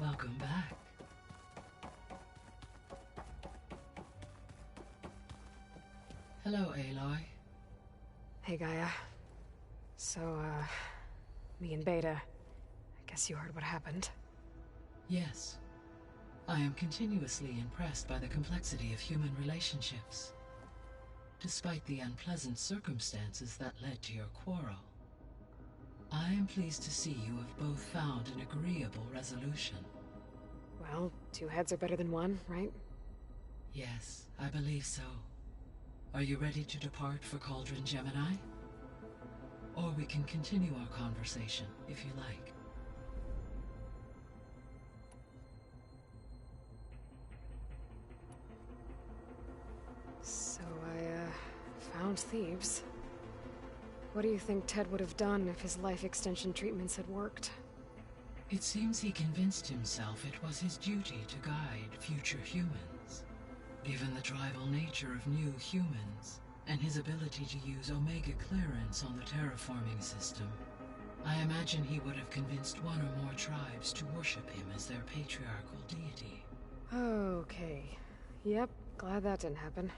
[SPEAKER 2] Welcome back. Hello, Aloy.
[SPEAKER 4] Hey, Gaia. So, me and Beta. I guess you heard what happened.
[SPEAKER 2] Yes. I am continuously impressed by the complexity of human relationships. Despite the unpleasant circumstances that led to your quarrel, I am pleased to see you have both found an agreeable resolution.
[SPEAKER 4] Well, two heads are better than one, right?
[SPEAKER 2] Yes, I believe so. Are you ready to depart for Cauldron Gemini? Or we can continue our conversation, if you like.
[SPEAKER 4] So I, found thieves. What do you think Ted would have done if his life extension treatments had worked?
[SPEAKER 2] It seems he convinced himself it was his duty to guide future humans. Given the tribal nature of new humans, and his ability to use Omega clearance on the terraforming system, I imagine he would have convinced one or more tribes to worship him as their patriarchal deity.
[SPEAKER 4] Okay. Yep, glad that didn't happen.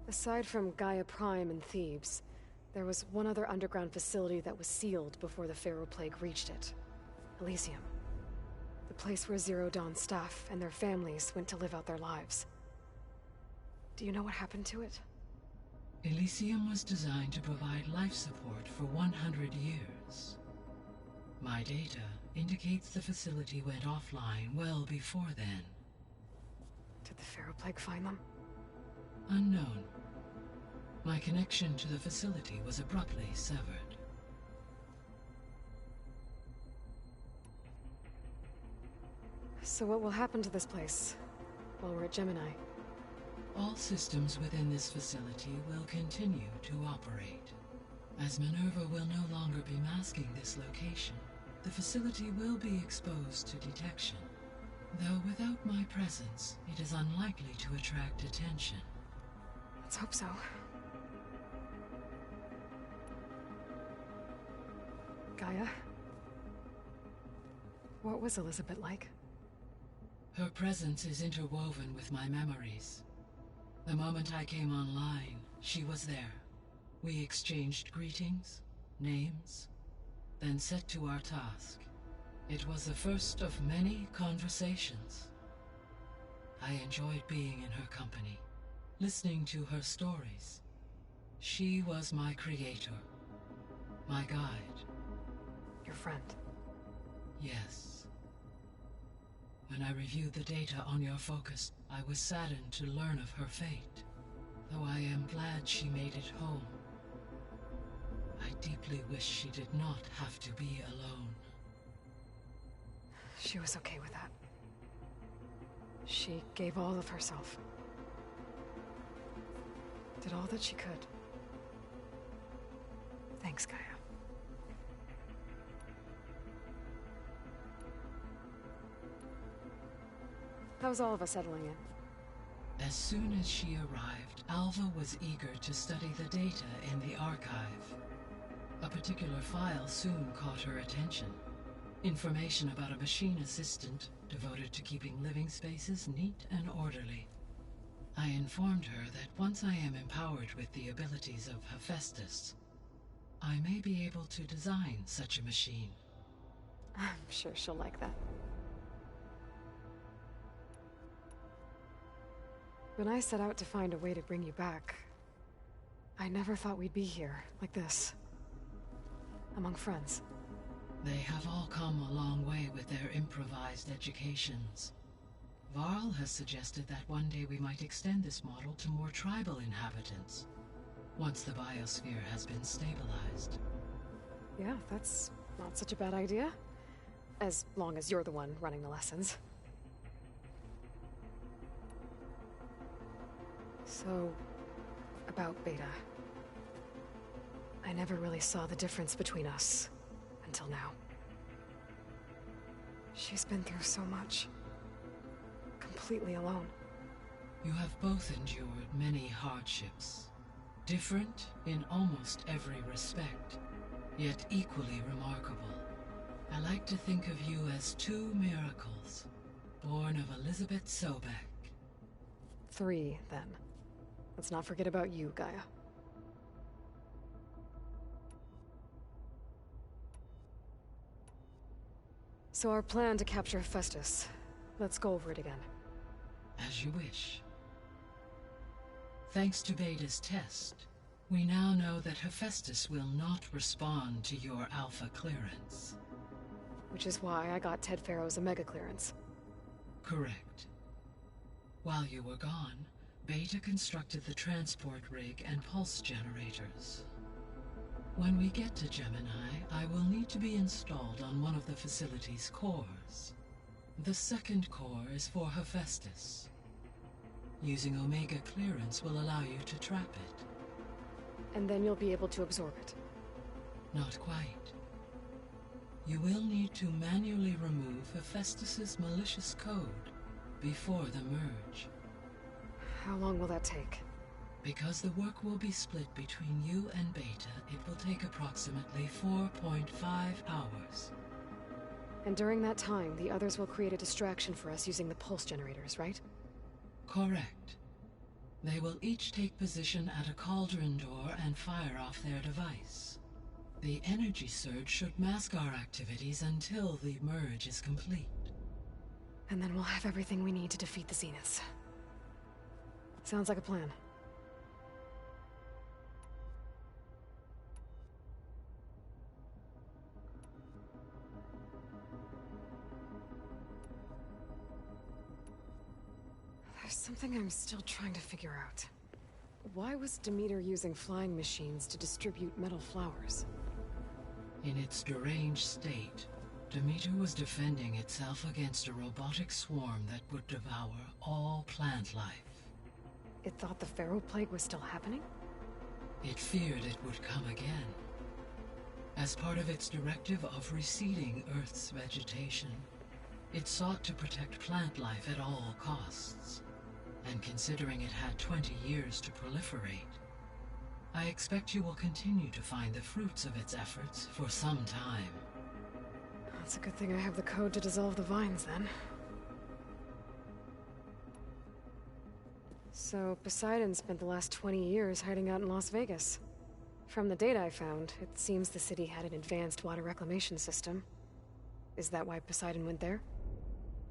[SPEAKER 4] Aside from Gaia Prime and Thebes, there was one other underground facility that was sealed before the Pharaoh Plague reached it. Elysium. The place where Zero Dawn staff and their families went to live out their lives. Do you know what happened to it?
[SPEAKER 2] Elysium was designed to provide life support for 100 years. My data indicates the facility went offline well before then.
[SPEAKER 4] Did the Pharaoh Plague find them?
[SPEAKER 2] Unknown. My connection to the facility was abruptly severed.
[SPEAKER 4] So what will happen to this place while we're at Gemini?
[SPEAKER 2] All systems within this facility will continue to operate. As Minerva will no longer be masking this location, the facility will be exposed to detection. Though without my presence, it is unlikely to attract attention.
[SPEAKER 4] Let's hope so. Gaia? What was Elizabeth like?
[SPEAKER 2] Her presence is interwoven with my memories. The moment I came online, she was there. We exchanged greetings, names, then set to our task. It was the first of many conversations. I enjoyed being in her company, listening to her stories. She was my creator, my guide.
[SPEAKER 4] Your friend?
[SPEAKER 2] Yes. When I reviewed the data on your focus, I was saddened to learn of her fate, though I am glad she made it home. I deeply wish she did not have to be alone.
[SPEAKER 4] She was okay with that. She gave all of herself. Did all that she could. Thanks, Gaia. How's all of us settling in?
[SPEAKER 2] As soon as she arrived, Alva was eager to study the data in the archive. A particular file soon caught her attention. Information about a machine assistant devoted to keeping living spaces neat and orderly. I informed her that once I am empowered with the abilities of Hephaestus, I may be able to design such a machine.
[SPEAKER 4] I'm sure she'll like that. When I set out to find a way to bring you back, I never thought we'd be here, like this. Among friends.
[SPEAKER 2] They have all come a long way with their improvised educations. Varl has suggested that one day we might extend this model to more tribal inhabitants, once the biosphere has been stabilized.
[SPEAKER 4] Yeah, that's not such a bad idea. As long as you're the one running the lessons. So, about Beta. I never really saw the difference between us, until now. She's been through so much. Completely alone.
[SPEAKER 2] You have both endured many hardships. Different in almost every respect, yet equally remarkable. I like to think of you as two miracles, born of Elizabeth Sobek.
[SPEAKER 4] 3, then. Let's not forget about you, Gaia. So our plan to capture Hephaestus. Let's go over it again.
[SPEAKER 2] As you wish. Thanks to Beta's test, we now know that Hephaestus will not respond to your Alpha clearance.
[SPEAKER 4] Which is why I got Ted Farrow's Omega clearance.
[SPEAKER 2] Correct. While you were gone, Beta constructed the transport rig and pulse generators. When we get to Gemini, I will need to be installed on one of the facility's cores. The second core is for Hephaestus. Using Omega clearance will allow you to trap it.
[SPEAKER 4] And then you'll be able to absorb it.
[SPEAKER 2] Not quite. You will need to manually remove Hephaestus's malicious code before the merge.
[SPEAKER 4] How long will that take?
[SPEAKER 2] Because the work will be split between you and Beta, it will take approximately 4.5 hours.
[SPEAKER 4] And during that time, the others will create a distraction for us using the pulse generators, right?
[SPEAKER 2] Correct. They will each take position at a cauldron door and fire off their device. The energy surge should mask our activities until the merge is complete.
[SPEAKER 4] And then we'll have everything we need to defeat the Zeniths. Sounds like a plan. There's something I'm still trying to figure out. Why was Demeter using flying machines to distribute metal flowers?
[SPEAKER 2] In its deranged state, Demeter was defending itself against a robotic swarm that would devour all plant life.
[SPEAKER 4] It thought the Pharaoh Plague was still happening?
[SPEAKER 2] It feared it would come again. As part of its directive of reseeding Earth's vegetation, It sought to protect plant life at all costs, and considering it had 20 years to proliferate, I expect you will continue to find the fruits of its efforts for some time.
[SPEAKER 4] It's a good thing I have the code to dissolve the vines, then. So, Poseidon spent the last 20 years hiding out in Las Vegas. From the data I found, it seems the city had an advanced water reclamation system. Is that why Poseidon went there?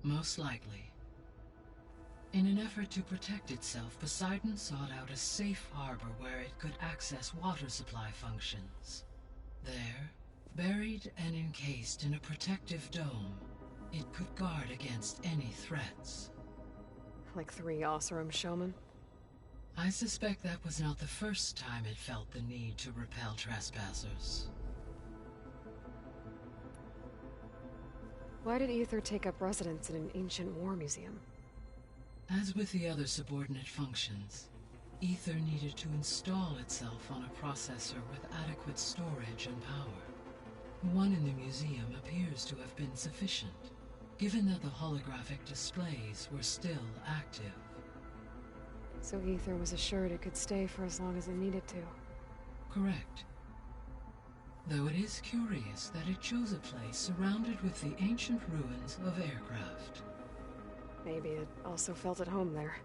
[SPEAKER 2] Most likely. In an effort to protect itself, Poseidon sought out a safe harbor where it could access water supply functions. There, buried and encased in a protective dome, it could guard against any threats.
[SPEAKER 4] Like 3 Oseram showmen?
[SPEAKER 2] I suspect that was not the first time it felt the need to repel trespassers.
[SPEAKER 4] Why did Aether take up residence in an ancient war museum?
[SPEAKER 2] As with the other subordinate functions, Aether needed to install itself on a processor with adequate storage and power. One in the museum appears to have been sufficient, given that the holographic displays were still active.
[SPEAKER 4] So Aether was assured it could stay for as long as it needed to.
[SPEAKER 2] Correct. Though it is curious that it chose a place surrounded with the ancient ruins of aircraft.
[SPEAKER 4] Maybe it also felt at home there.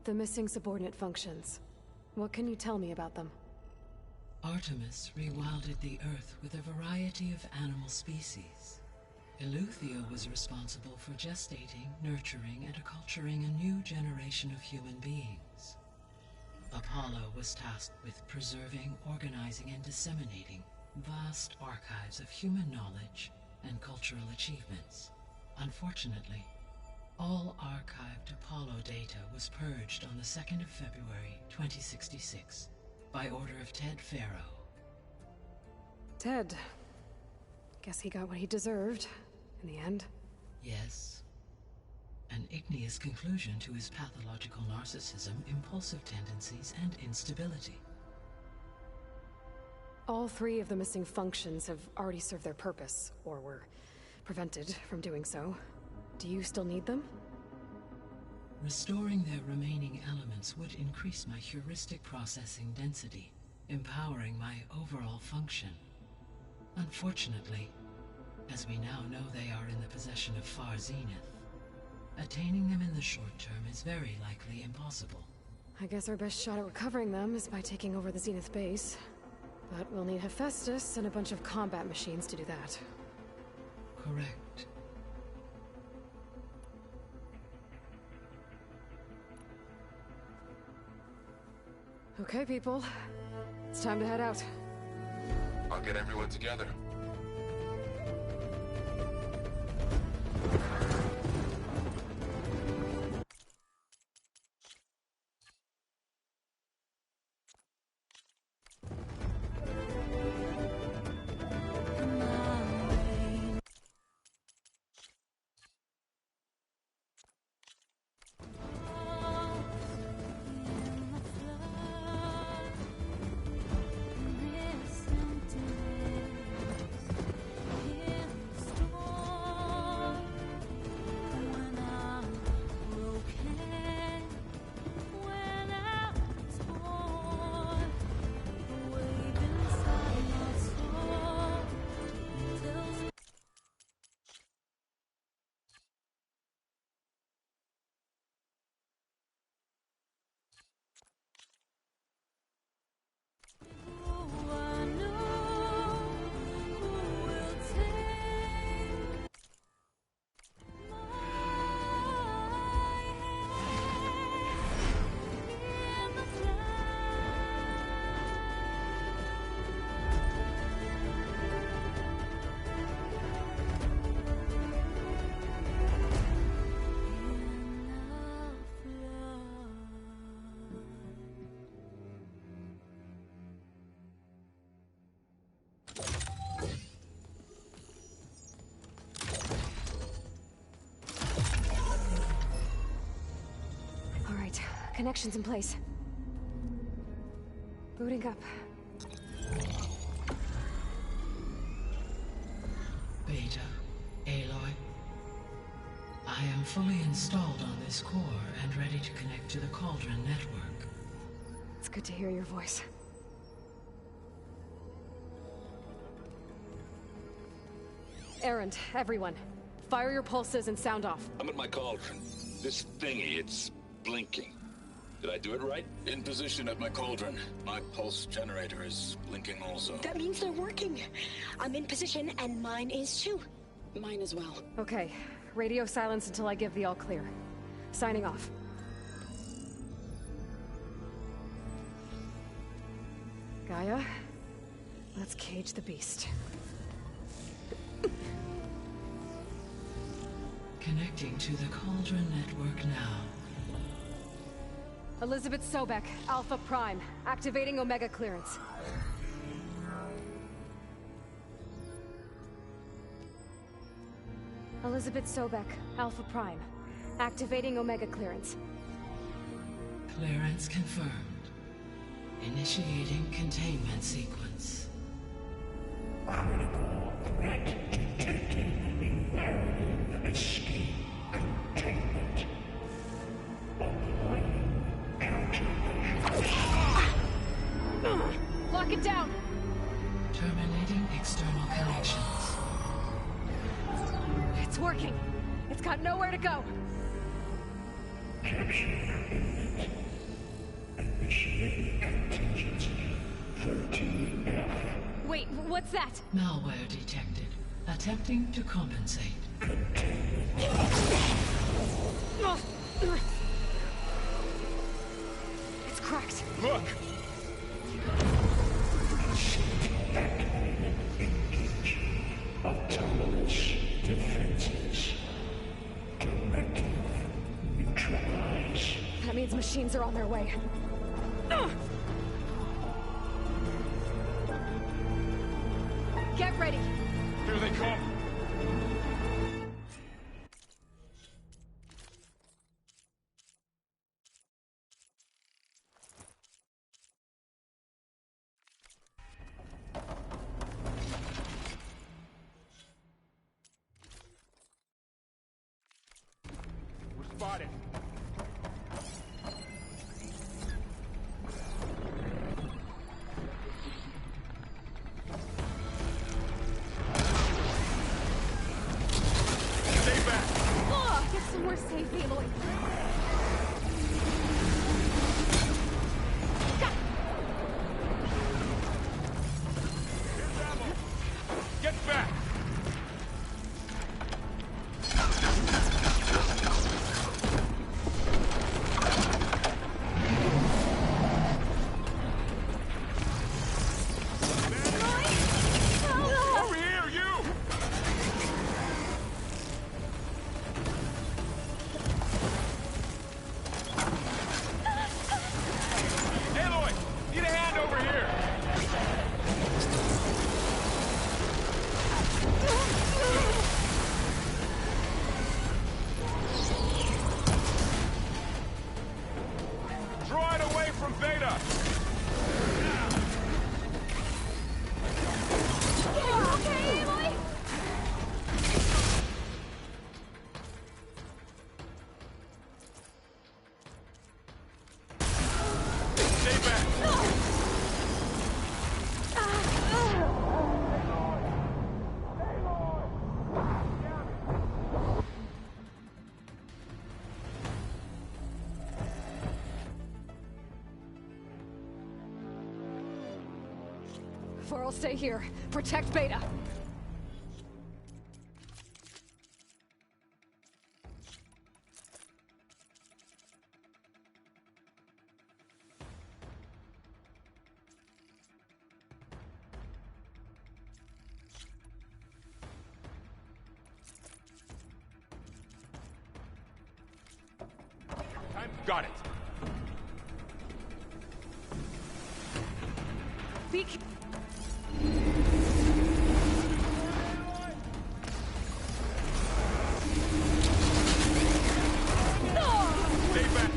[SPEAKER 4] The missing subordinate functions. What can you tell me about them?
[SPEAKER 2] Artemis rewilded the Earth with a variety of animal species. Eleuthia was responsible for gestating, nurturing, and acculturating a new generation of human beings. Apollo was tasked with preserving, organizing, and disseminating vast archives of human knowledge and cultural achievements. Unfortunately, all archived Apollo data was purged on the 2nd of February, 2066, by order of Ted Faro.
[SPEAKER 4] Ted. Guess he got what he deserved, in the end.
[SPEAKER 2] Yes. An igneous conclusion to his pathological narcissism, impulsive tendencies, and instability.
[SPEAKER 4] All 3 of the missing functions have already served their purpose, or were prevented from doing so. Do you still need them?
[SPEAKER 2] Restoring their remaining elements would increase my heuristic processing density, empowering my overall function. Unfortunately, as we now know they are in the possession of Far Zenith, attaining them in the short term is very likely impossible.
[SPEAKER 4] I guess our best shot at recovering them is by taking over the Zenith base. But we'll need Hephaestus and a bunch of combat machines to do that.
[SPEAKER 2] Correct.
[SPEAKER 4] Okay, people. It's time to head out.
[SPEAKER 16] I'll get everyone together.
[SPEAKER 4] Connections in place. Booting up.
[SPEAKER 2] I am fully installed on this core and ready to connect to the Cauldron network.
[SPEAKER 4] It's good to hear your voice. Erend, everyone. Fire your pulses and sound off.
[SPEAKER 9] I'm at my cauldron. This thingy, it's blinking. Did I do it right? In position at my cauldron. My pulse generator is blinking also.
[SPEAKER 19] That means they're working. I'm in position, and mine is too.
[SPEAKER 8] Mine as well.
[SPEAKER 4] Okay. Radio silence until I give the all clear. Signing off. Gaia, let's cage the beast.
[SPEAKER 2] Connecting to the Cauldron network now.
[SPEAKER 4] Elizabeth Sobek, Alpha Prime, activating Omega clearance. Elizabeth Sobek, Alpha Prime, activating Omega clearance.
[SPEAKER 2] Clearance confirmed. Initiating containment sequence.
[SPEAKER 3] Critical threat detected. Imperative escape containment.
[SPEAKER 4] Lock it down!
[SPEAKER 2] Terminating external connections.
[SPEAKER 4] It's working! It's got nowhere to go!
[SPEAKER 3] Initiating contingency 13F.
[SPEAKER 4] Wait, what's that?
[SPEAKER 2] Malware detected. Attempting to compensate.
[SPEAKER 4] It's cracked.
[SPEAKER 3] Look! Engage. Autonomous defenses. Directive. Neutralize.
[SPEAKER 4] That means machines are on their way. Get ready!
[SPEAKER 3] Here they come!
[SPEAKER 11] We're spotted.
[SPEAKER 4] Get somewhere safe, Aloy.
[SPEAKER 11] Get back! Over here, you! Aloy! Need a hand over here! Draw it away from Beta!
[SPEAKER 4] Okay, Aloy?
[SPEAKER 11] Stay back!
[SPEAKER 4] For'll stay here. Protect Beta.
[SPEAKER 11] Got it.
[SPEAKER 4] Be
[SPEAKER 11] Stay back.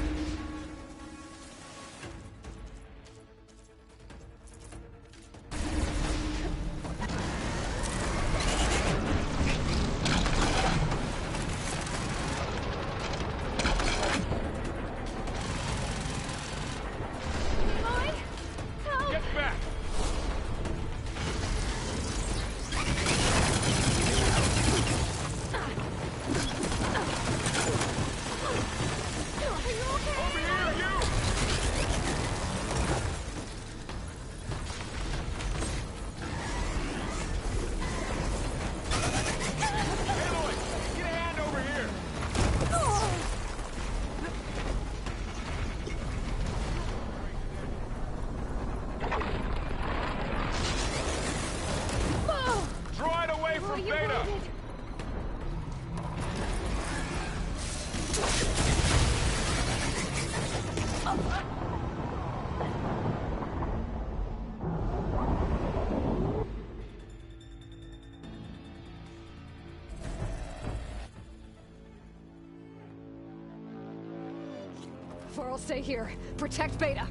[SPEAKER 4] Therefore, I'll stay here. Protect Beta.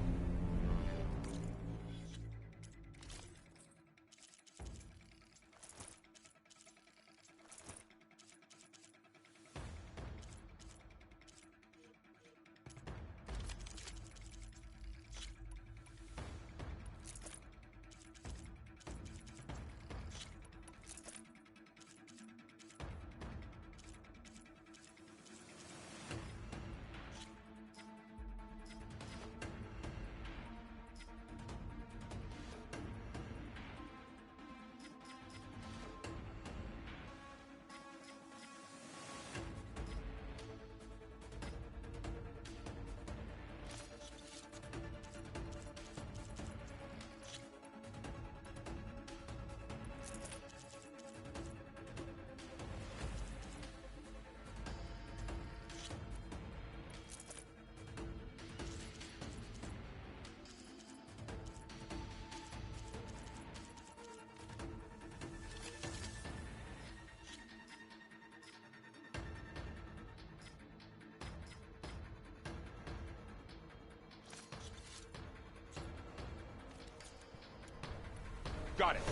[SPEAKER 11] Got it.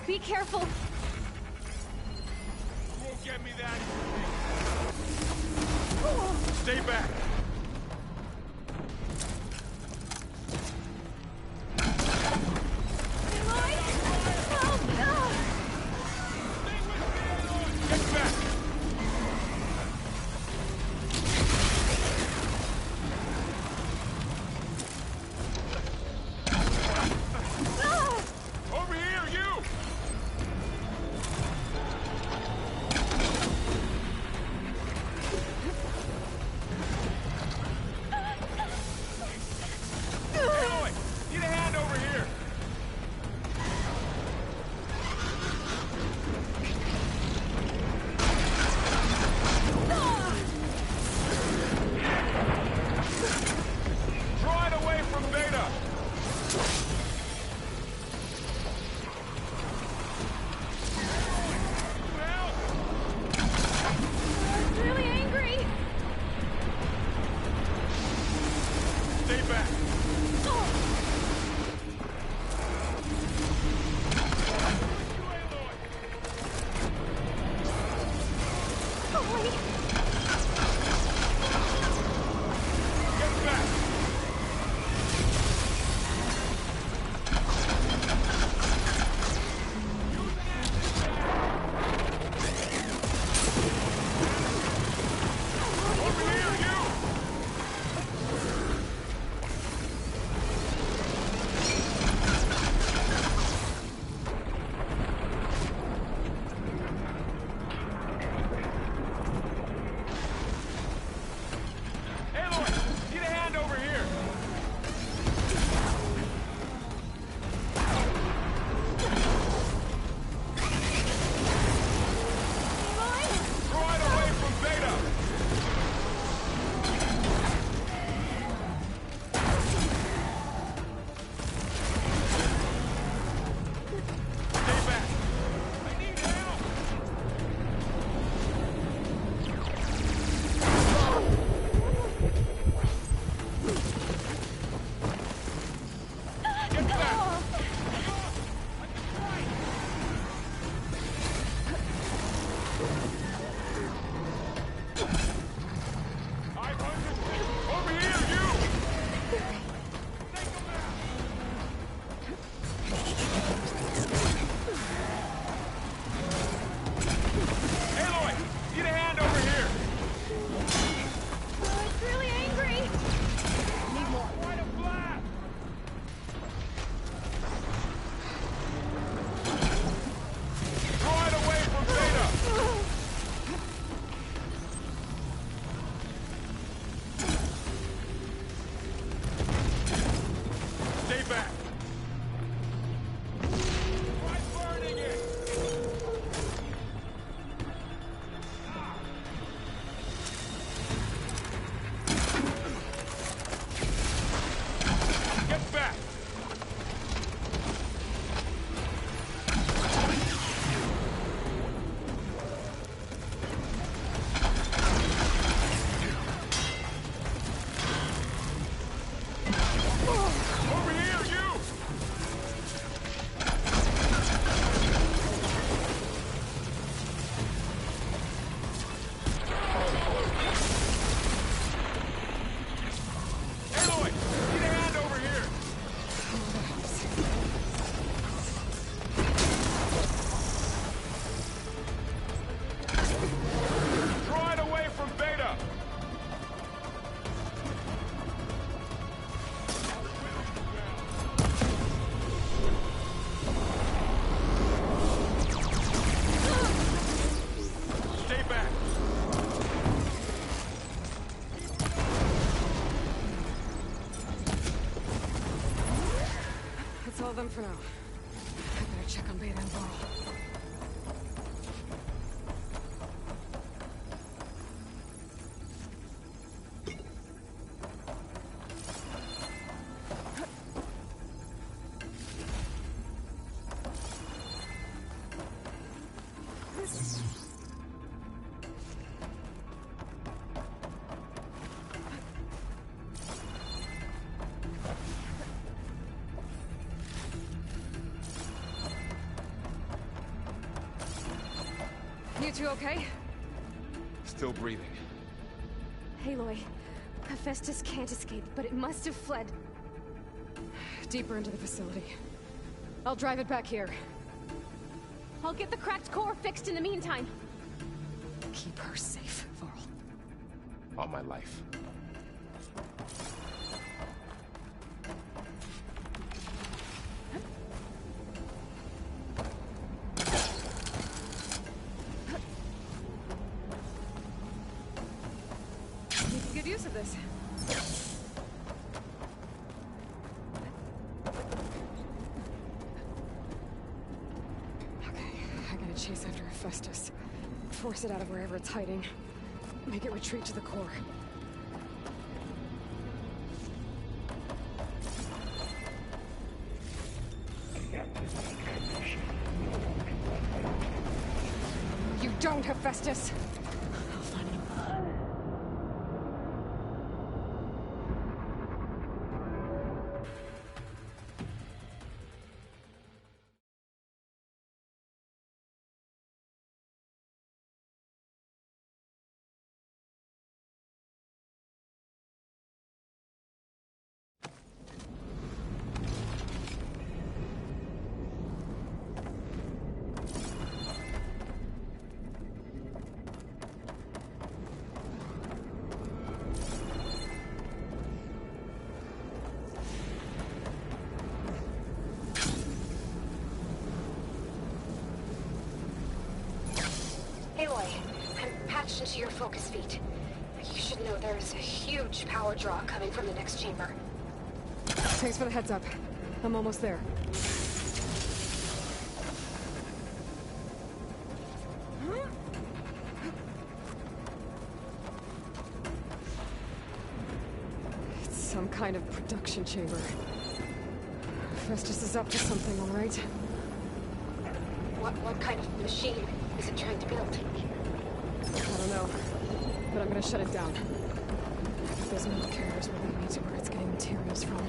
[SPEAKER 19] Be careful.
[SPEAKER 11] You won't get me that. Stay back. Get back. Over here, you! Aloy, need a hand over here. Draw it away from Beta.
[SPEAKER 19] Really angry.
[SPEAKER 11] Stay back. Get back. Over here, you! Aloy, need a hand over here. Draw it away from Beta. Stay back. I need help. Get back. Over here, you! Aloy, need a hand over here.
[SPEAKER 19] It's really angry.
[SPEAKER 11] Need more. Quite a blast. Draw it away from Beta.
[SPEAKER 4] Follow them for now. I better check on Beta and Varl. You two okay?
[SPEAKER 23] Still breathing.
[SPEAKER 4] Aloy, Hephaestus can't escape, but it must have fled. Deeper into the facility. I'll drive it back here.
[SPEAKER 19] I'll get the cracked core fixed in the meantime.
[SPEAKER 4] Keep her safe, Varl.
[SPEAKER 22] On my life.
[SPEAKER 4] Good use of this. Okay, I gotta chase after Hephaestus. Force it out of wherever it's hiding. Make it retreat to the core. You don't, Hephaestus! I'll find him.
[SPEAKER 19] Aloy, I'm patched into your focus feed. You should know there's a huge power draw coming from the next chamber.
[SPEAKER 4] Thanks for the heads up. I'm almost there. It's some kind of production chamber. Festus is up to something, all right?
[SPEAKER 19] What kind of machine is it trying to build?
[SPEAKER 4] I don't know, but I'm gonna shut it down. Those metal carriers will lead me to where it's getting materials from.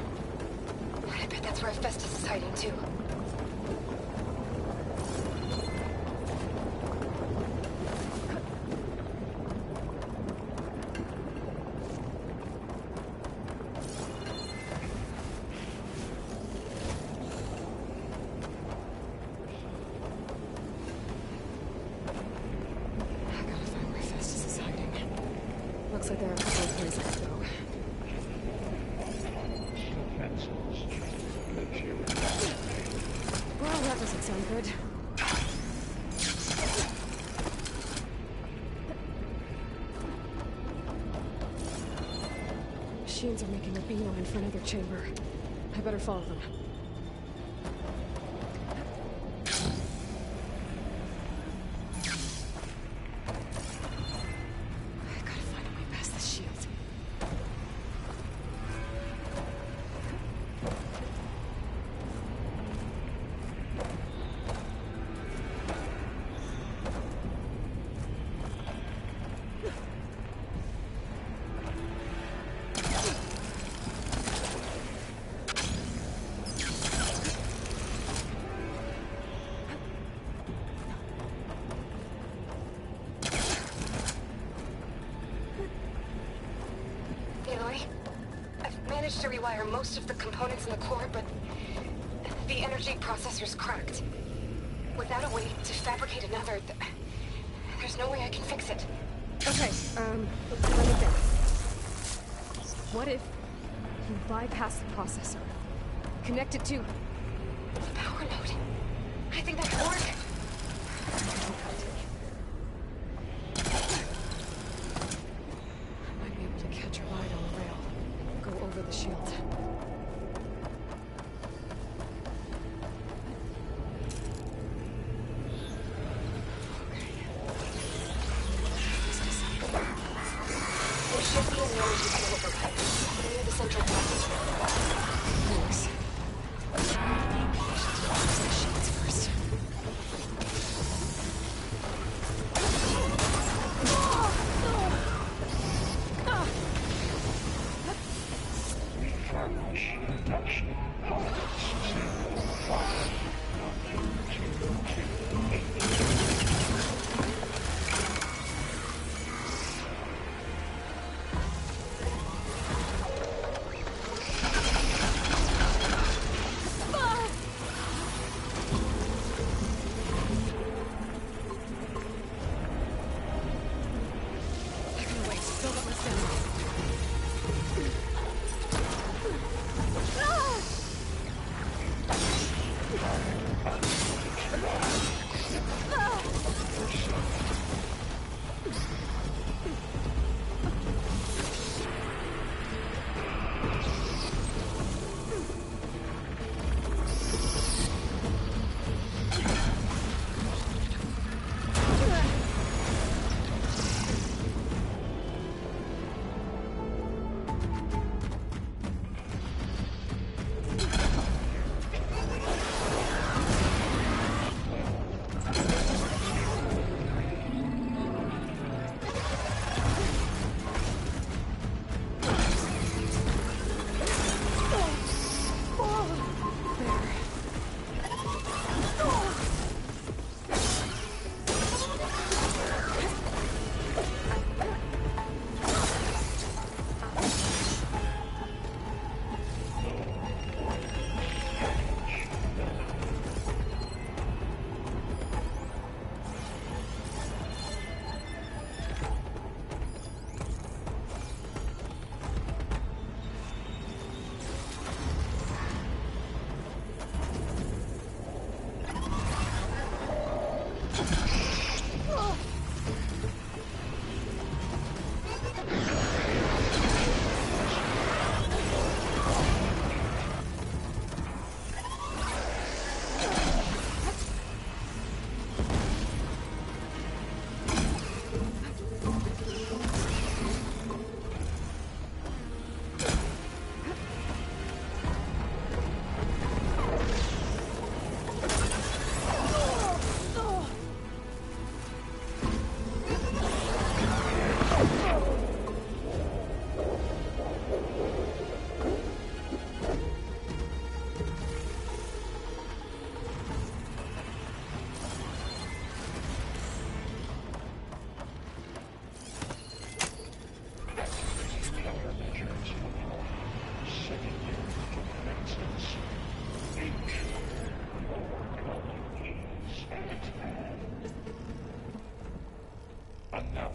[SPEAKER 19] I bet that's where Hephaestus is hiding too.
[SPEAKER 4] Looks like there are a couple of places to go. Well, that doesn't sound good. Machines are making a beeline for another chamber. I better follow them.
[SPEAKER 19] To rewire most of the components in the core, but the energy processor's cracked. Without a way to fabricate another, there's no way I can fix it.
[SPEAKER 4] Okay, let me think. What if you bypass the processor? Connect it to
[SPEAKER 19] the power node. I think that could work.
[SPEAKER 4] I might be able to catch a ride on the rail. Go over the shield.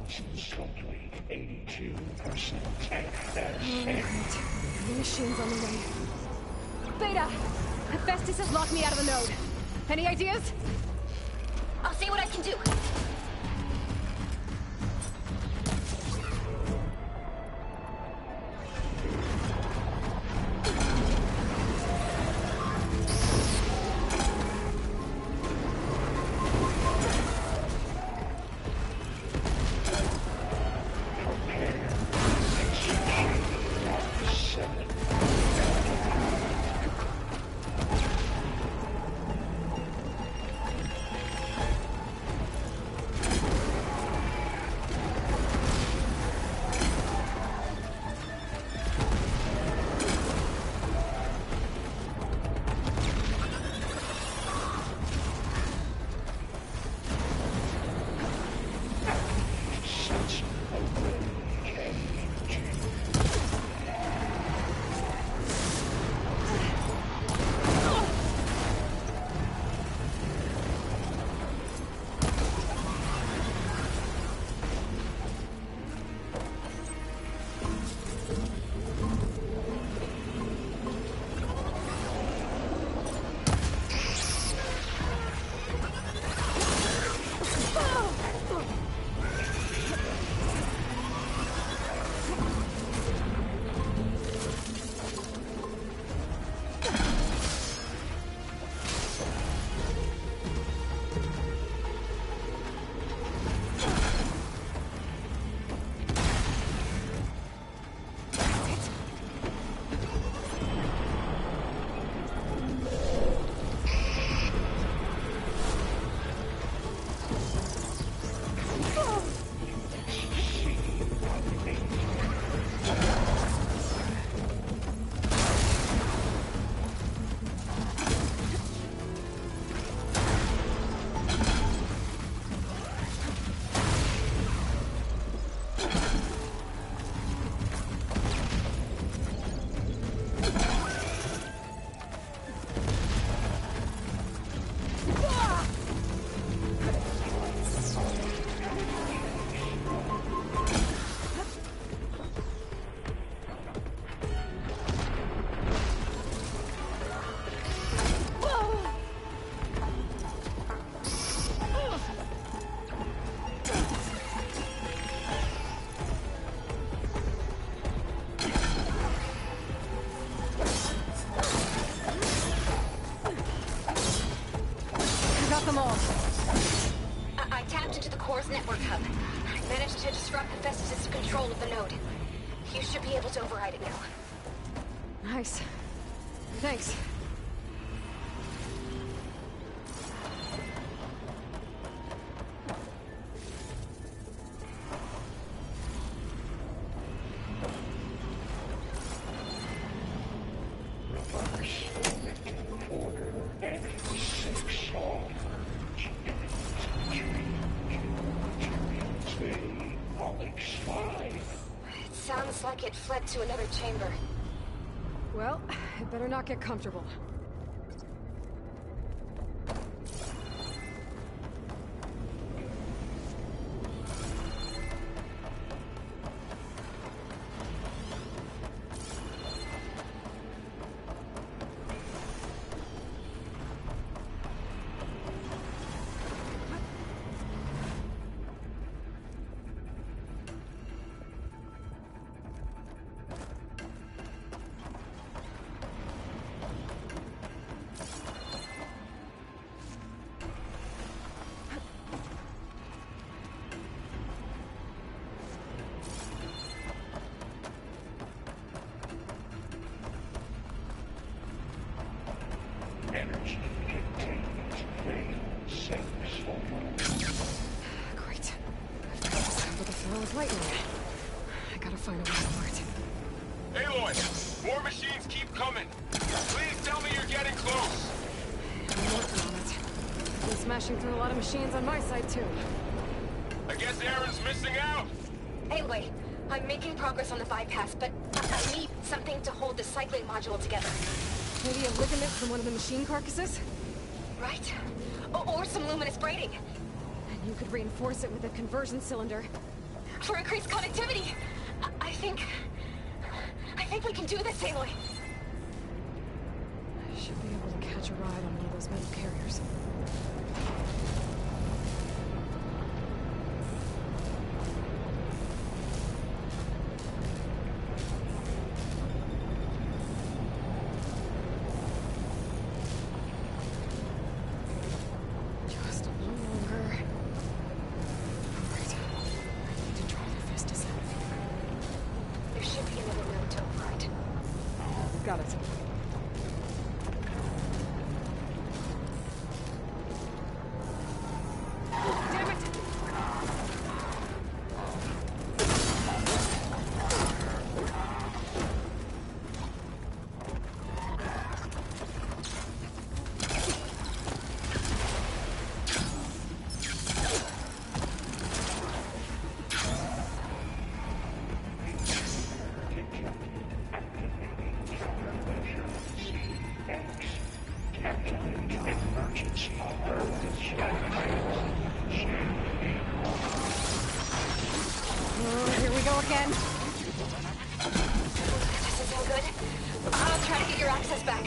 [SPEAKER 3] Sequences complete. 82% access.
[SPEAKER 4] The machine's on the way.
[SPEAKER 19] Beta! Hephaestus has locked me out of the node. Any ideas? I'll see what I can do. I tapped into the core's network hub. I managed to disrupt Hephaestus' control of the node. You should be able to override it now.
[SPEAKER 4] Nice. Thanks.
[SPEAKER 19] Sounds like it fled to another chamber.
[SPEAKER 4] Well, it better not get comfortable.
[SPEAKER 3] Energy containment failed successfully.
[SPEAKER 4] Great. I've got this with a throw of lightning. I gotta find a way to it.
[SPEAKER 11] Aloy! More machines keep coming! Please tell me you're getting close!
[SPEAKER 4] I'm working on it. I've been smashing through a lot of machines on my side, too.
[SPEAKER 11] I guess Aaron's missing out!
[SPEAKER 19] Aloy, I'm making progress on the bypass, but I need something to hold the cycling module together.
[SPEAKER 4] Maybe a ligament from one of the machine carcasses?
[SPEAKER 19] Right. Or some luminous braiding.
[SPEAKER 4] And you could reinforce it with a conversion cylinder.
[SPEAKER 19] for increased connectivity. I think we can do this, Aloy.
[SPEAKER 4] I should be able to catch a ride on one of those metal carriers. Just a little longer. Right. I need to try the Festus out.
[SPEAKER 19] There should be another node to override.
[SPEAKER 4] Got it.
[SPEAKER 19] Damn it!
[SPEAKER 4] Here we go again.
[SPEAKER 19] This isn't good. I'll try to get your access back.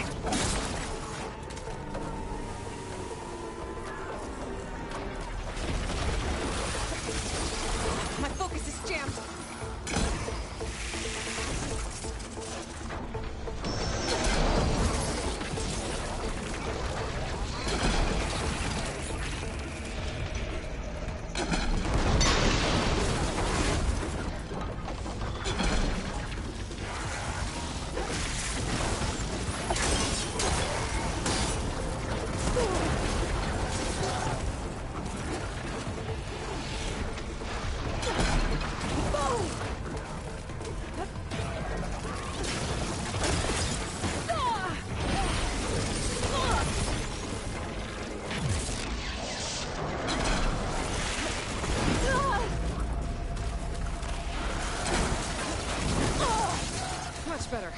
[SPEAKER 19] My focus is jammed.
[SPEAKER 4] Much better.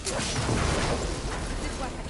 [SPEAKER 13] This weapon.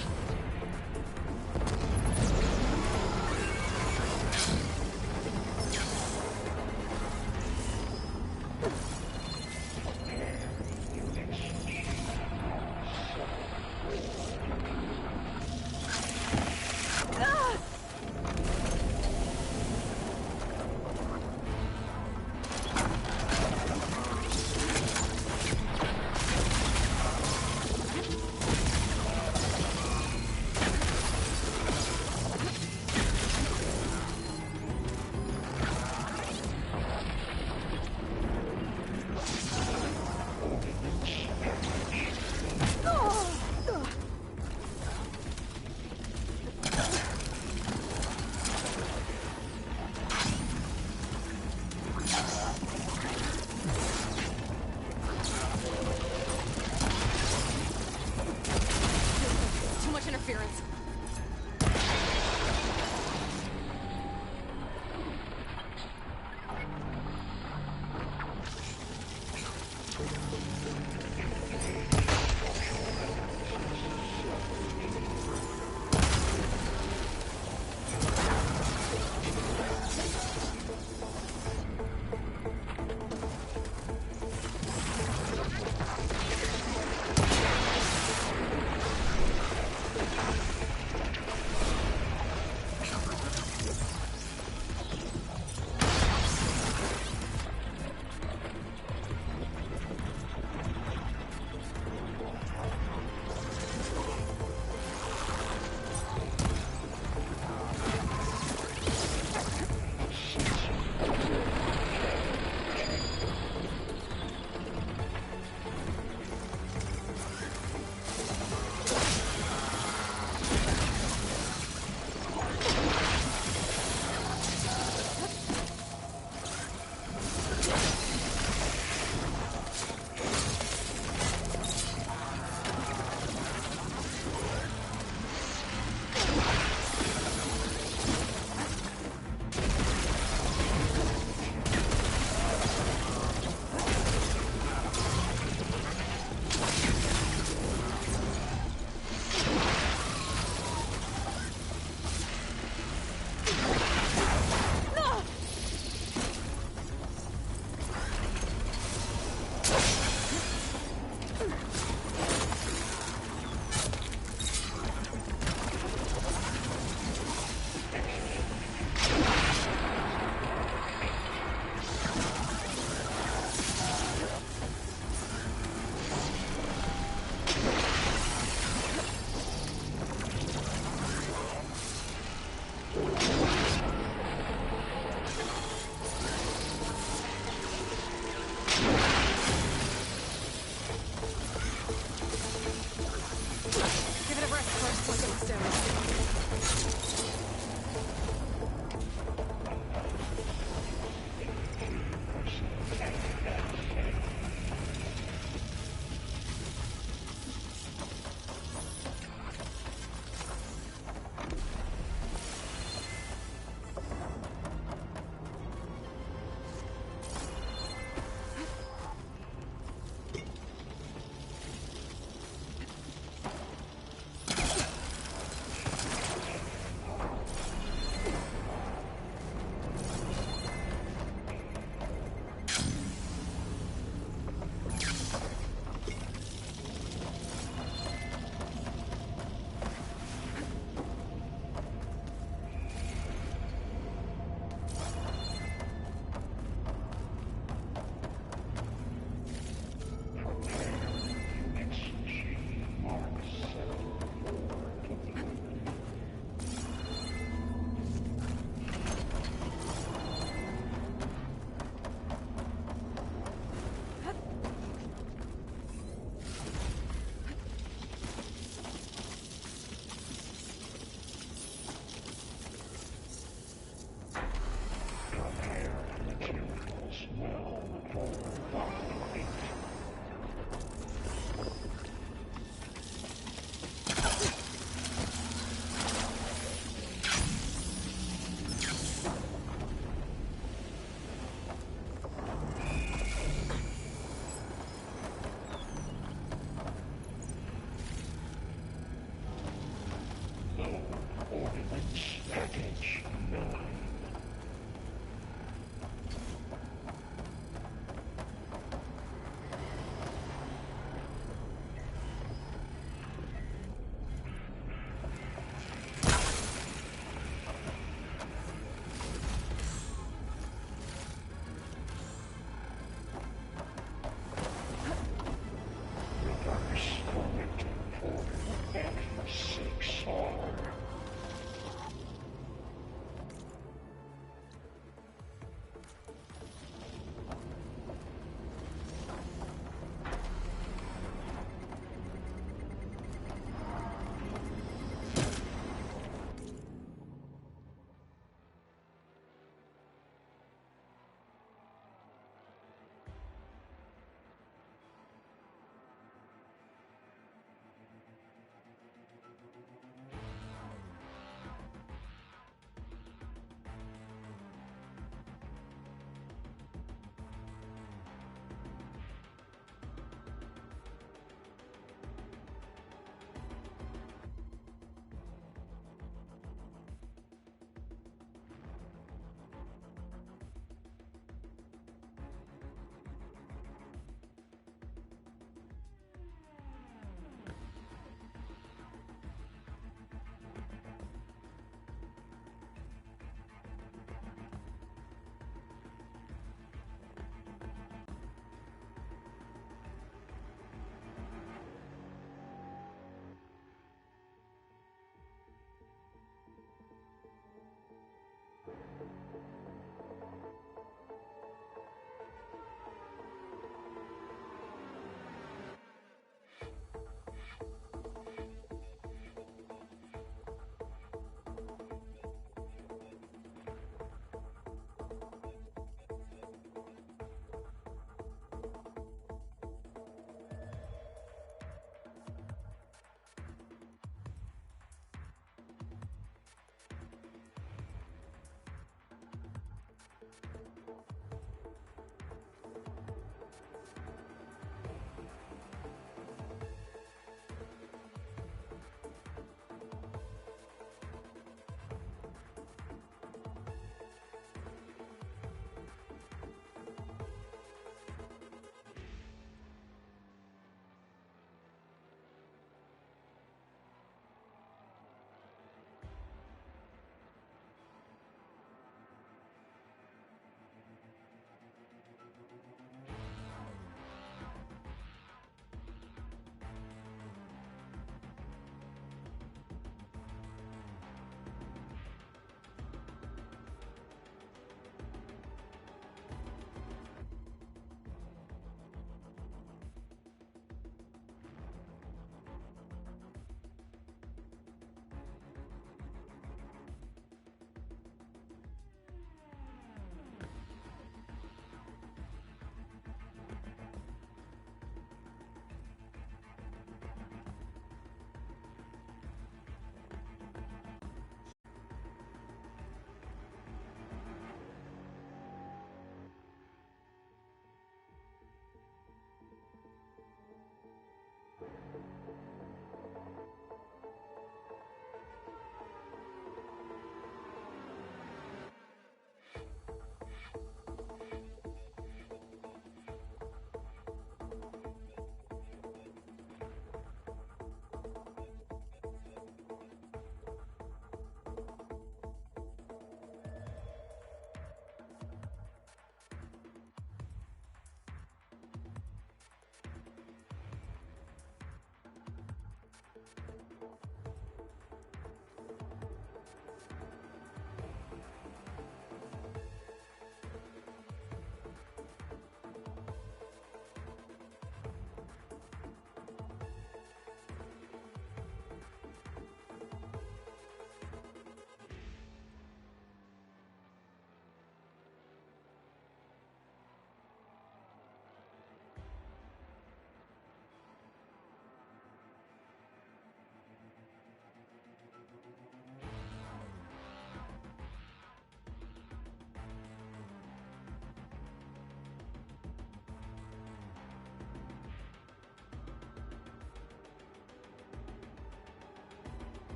[SPEAKER 3] 6R.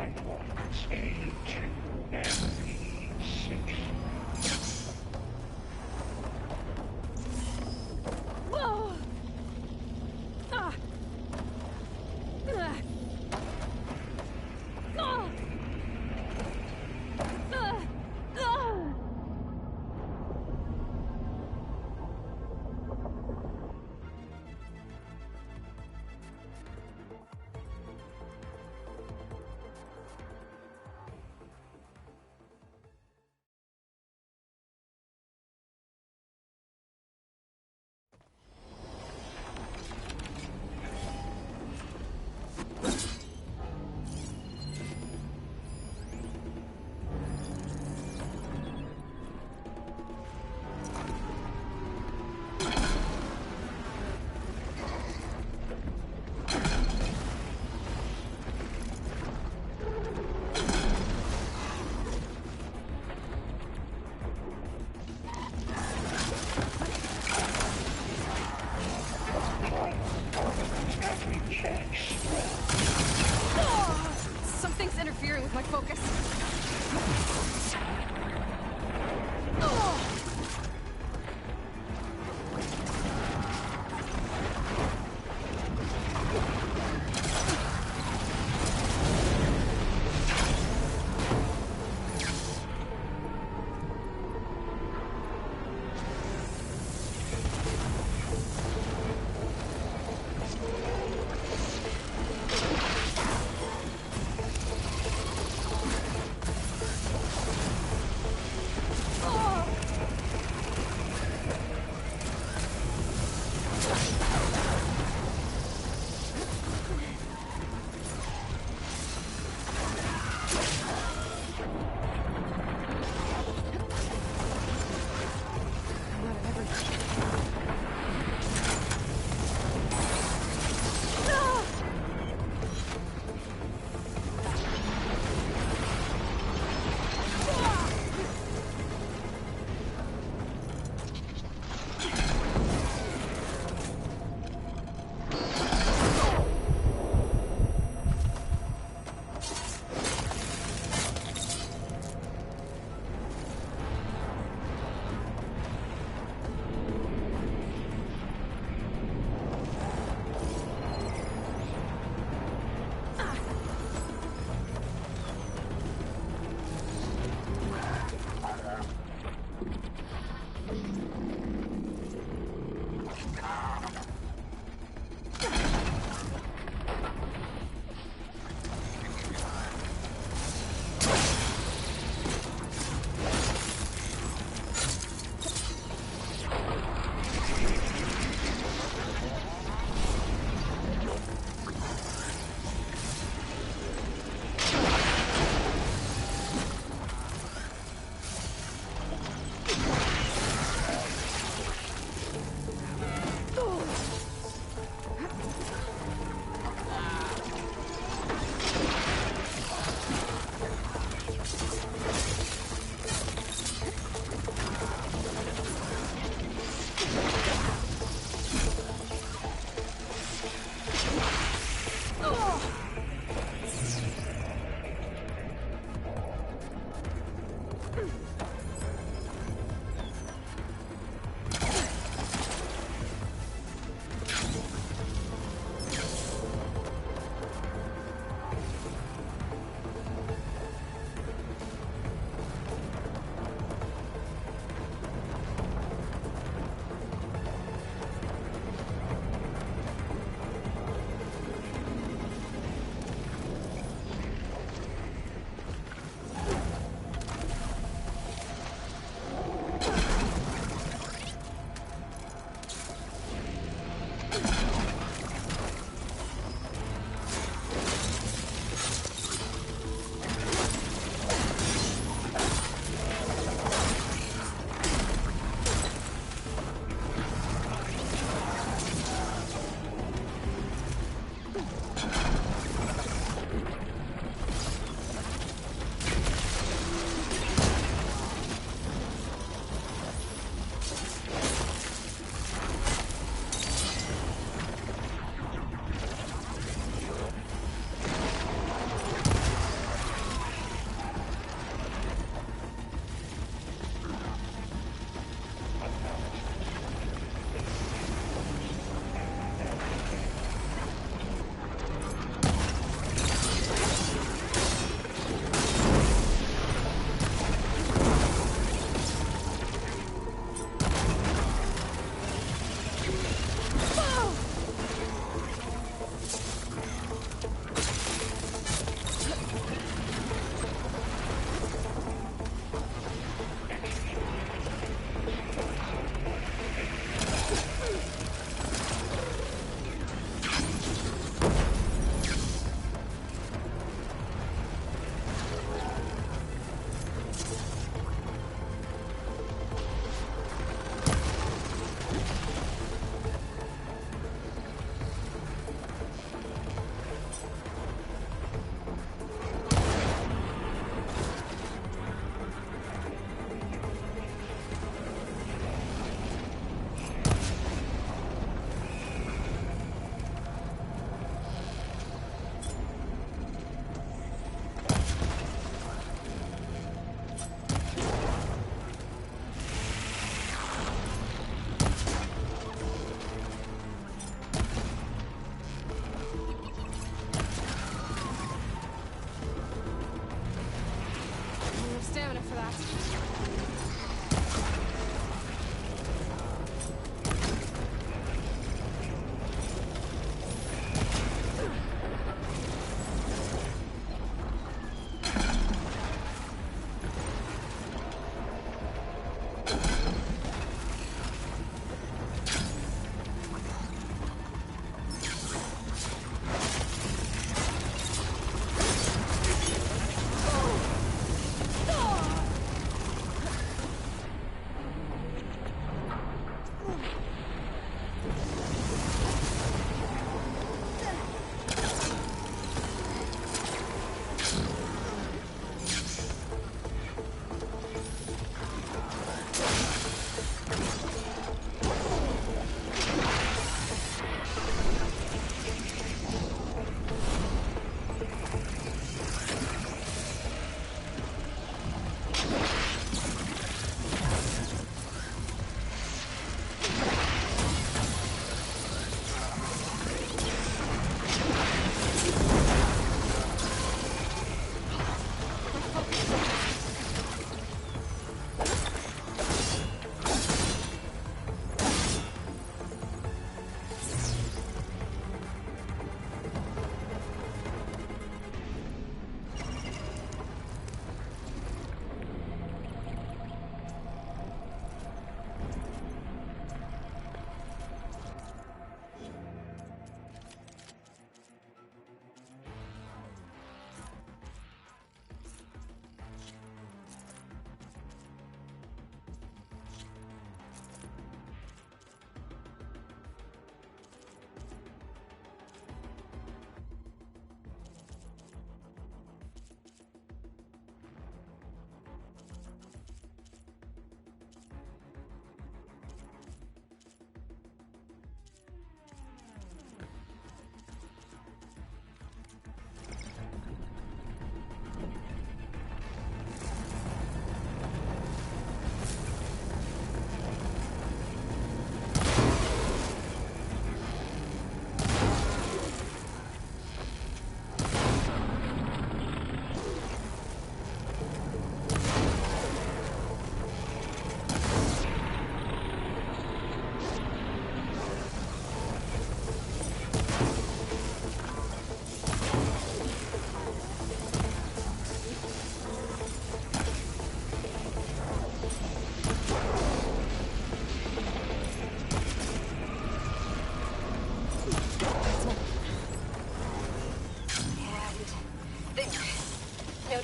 [SPEAKER 3] Vital logs A2 and B6.
[SPEAKER 7] Whoa! Ah! Ah! Ah! Ah! Ah! Something's interfering with my focus.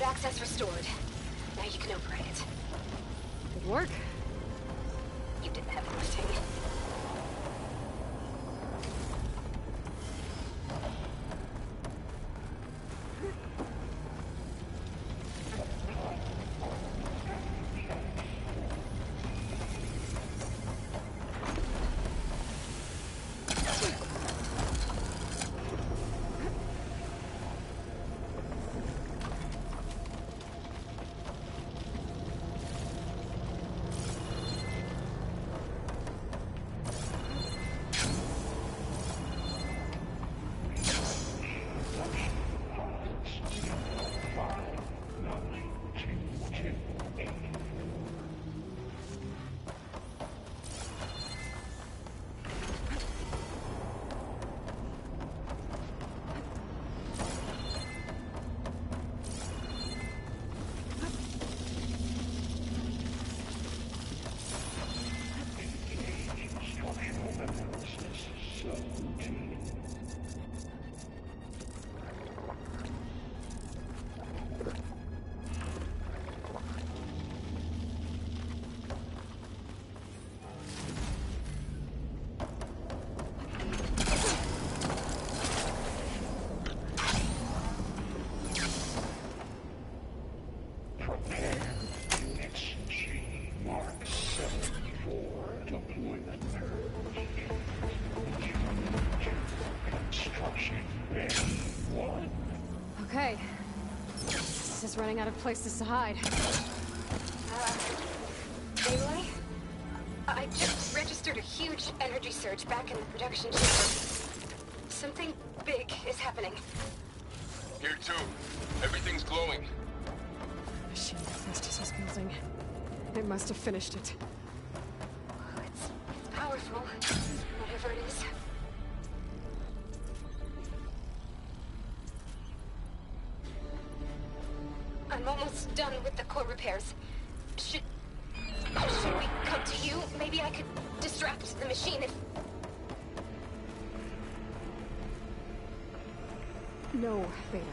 [SPEAKER 19] Access restored. Now you can operate it.
[SPEAKER 4] Good work.
[SPEAKER 19] You did the heavy lifting.
[SPEAKER 4] Okay. This is running out of places to hide.
[SPEAKER 19] Aloy? I just registered a huge energy surge back in the production chamber. Something big is happening.
[SPEAKER 11] Here too. Everything's glowing.
[SPEAKER 4] Machine Festus is building. It must have finished it.
[SPEAKER 19] It's powerful, whatever it is. I'm almost done with the core repairs. Should we come to you? Maybe I could distract the machine if...
[SPEAKER 4] No, Beta.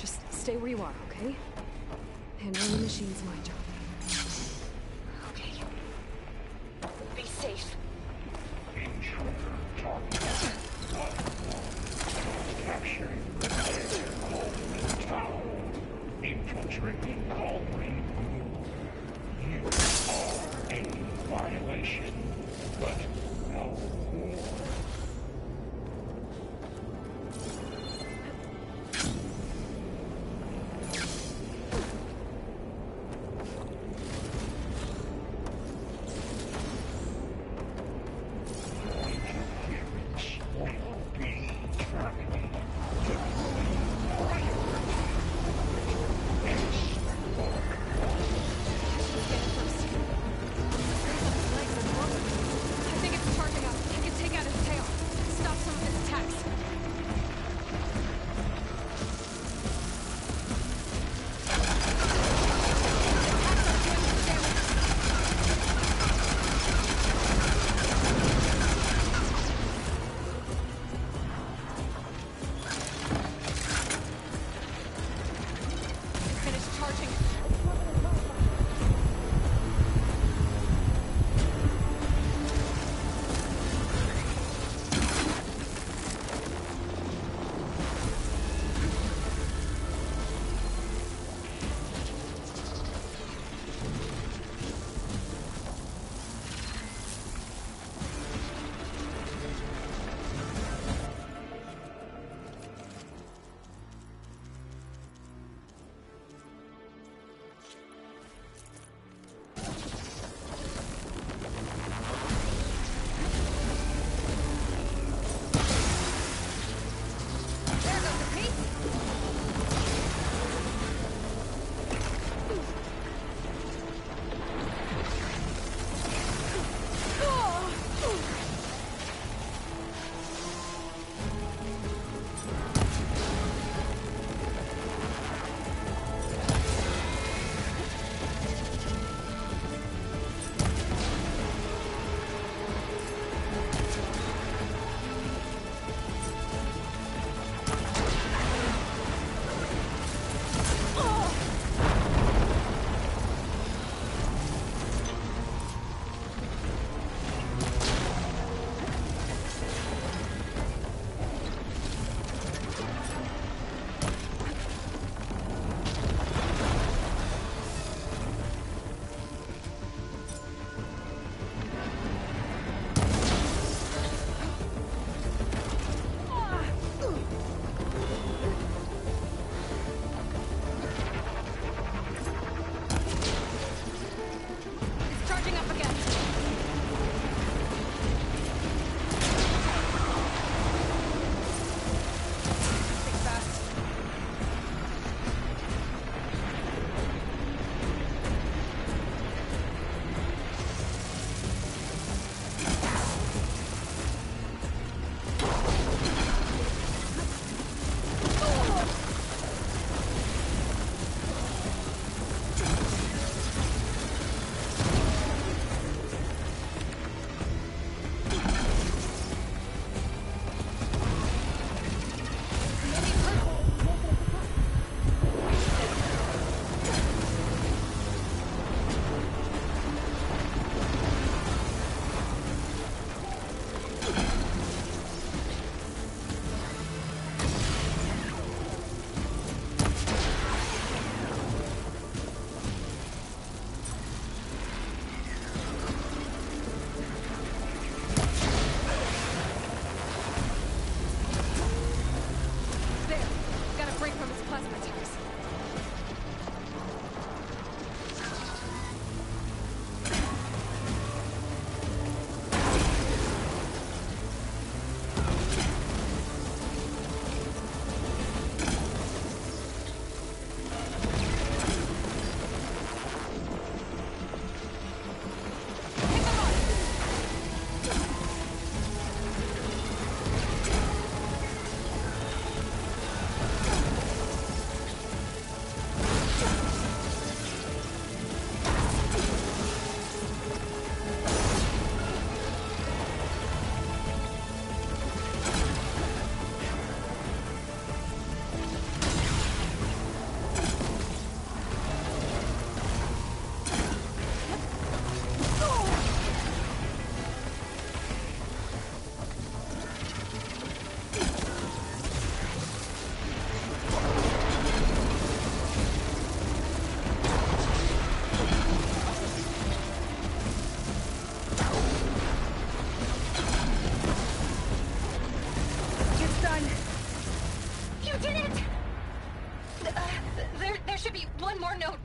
[SPEAKER 4] Just stay where you are, okay? Handling the machine's my job.
[SPEAKER 19] Okay. Be safe.
[SPEAKER 3] Intruder target. Capturing Leviathan Cauldron Tower. Infiltrating Cauldron. You are a violation, but no more.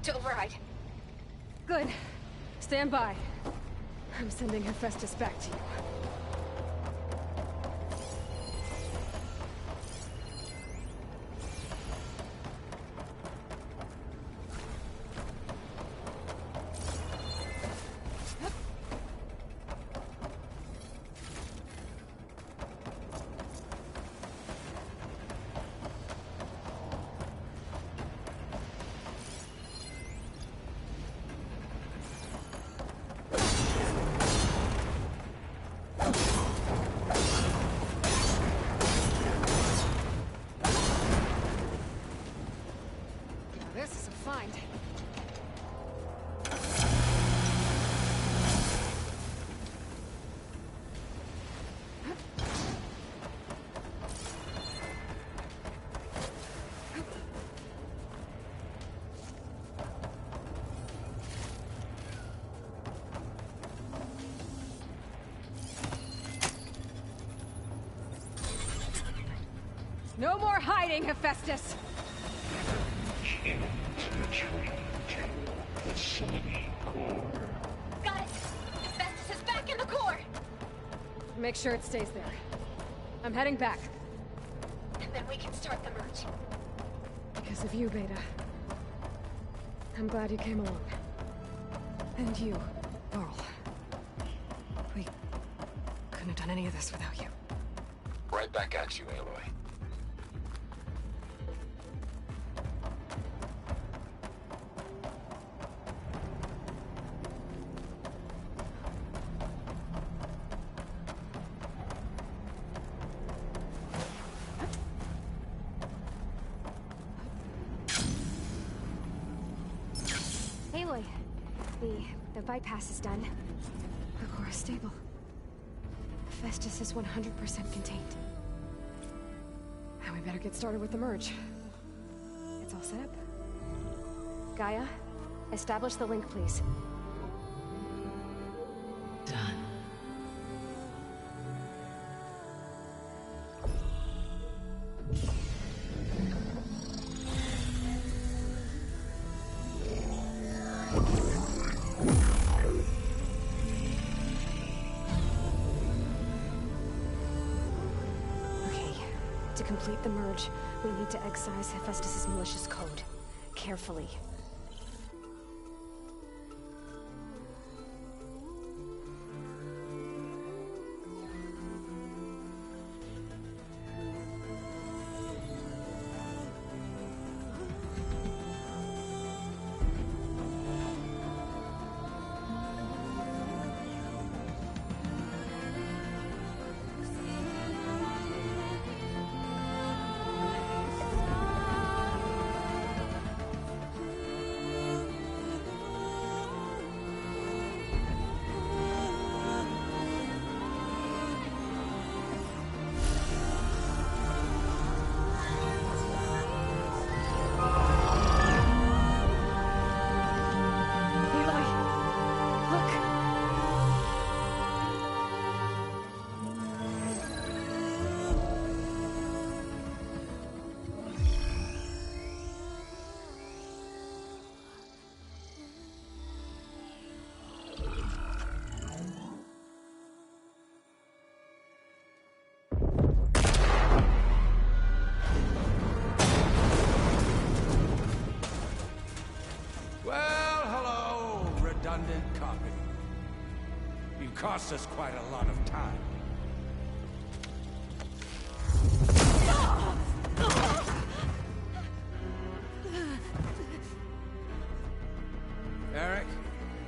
[SPEAKER 19] to override.
[SPEAKER 4] Good. Stand by. I'm sending Hephaestus back to you. No more hiding, Hephaestus!
[SPEAKER 19] Got it! Hephaestus is back in the core!
[SPEAKER 4] Make sure it stays there. I'm heading back.
[SPEAKER 19] And then we can start the merge.
[SPEAKER 4] Because of you, Beta. I'm glad you came along. And you, Varl. We couldn't have done any of this without you.
[SPEAKER 9] Right back at you, Aloy.
[SPEAKER 4] Aloy, the bypass is done. The core is stable. Hephaestus is 100% contained. And we better get started with the merge. It's all set up. Gaia, establish the link, please.
[SPEAKER 2] Done.
[SPEAKER 4] To complete the merge, we need to excise Hephaestus' malicious code. Carefully.
[SPEAKER 12] Redundant copy. You cost us quite a lot of time. Eric,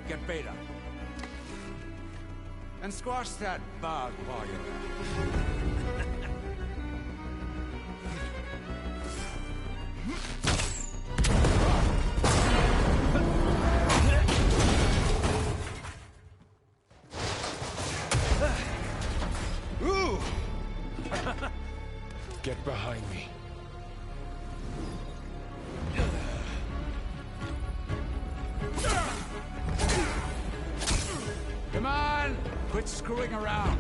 [SPEAKER 12] get Beta. And squash that bug while you're at it.
[SPEAKER 16] Get behind me.
[SPEAKER 12] Come on! Quit screwing around.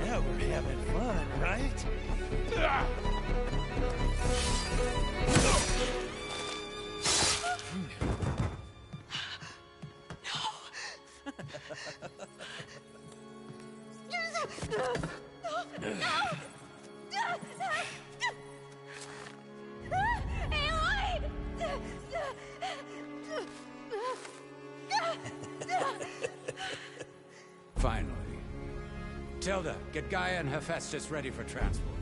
[SPEAKER 17] Now we're having fun, right?
[SPEAKER 12] Tilda, get Gaia and Hephaestus ready for transport.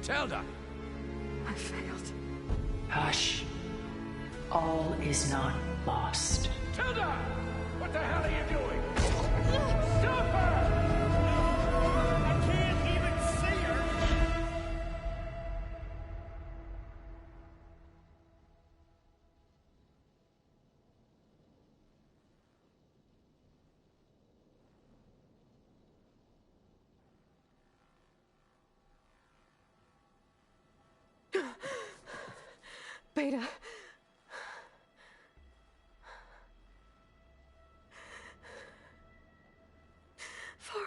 [SPEAKER 12] Tilda!
[SPEAKER 2] I failed. Hush. All is not lost.
[SPEAKER 3] Tilda! What the hell are you doing? Stop her! I can't even see her!
[SPEAKER 4] Beta. Varl.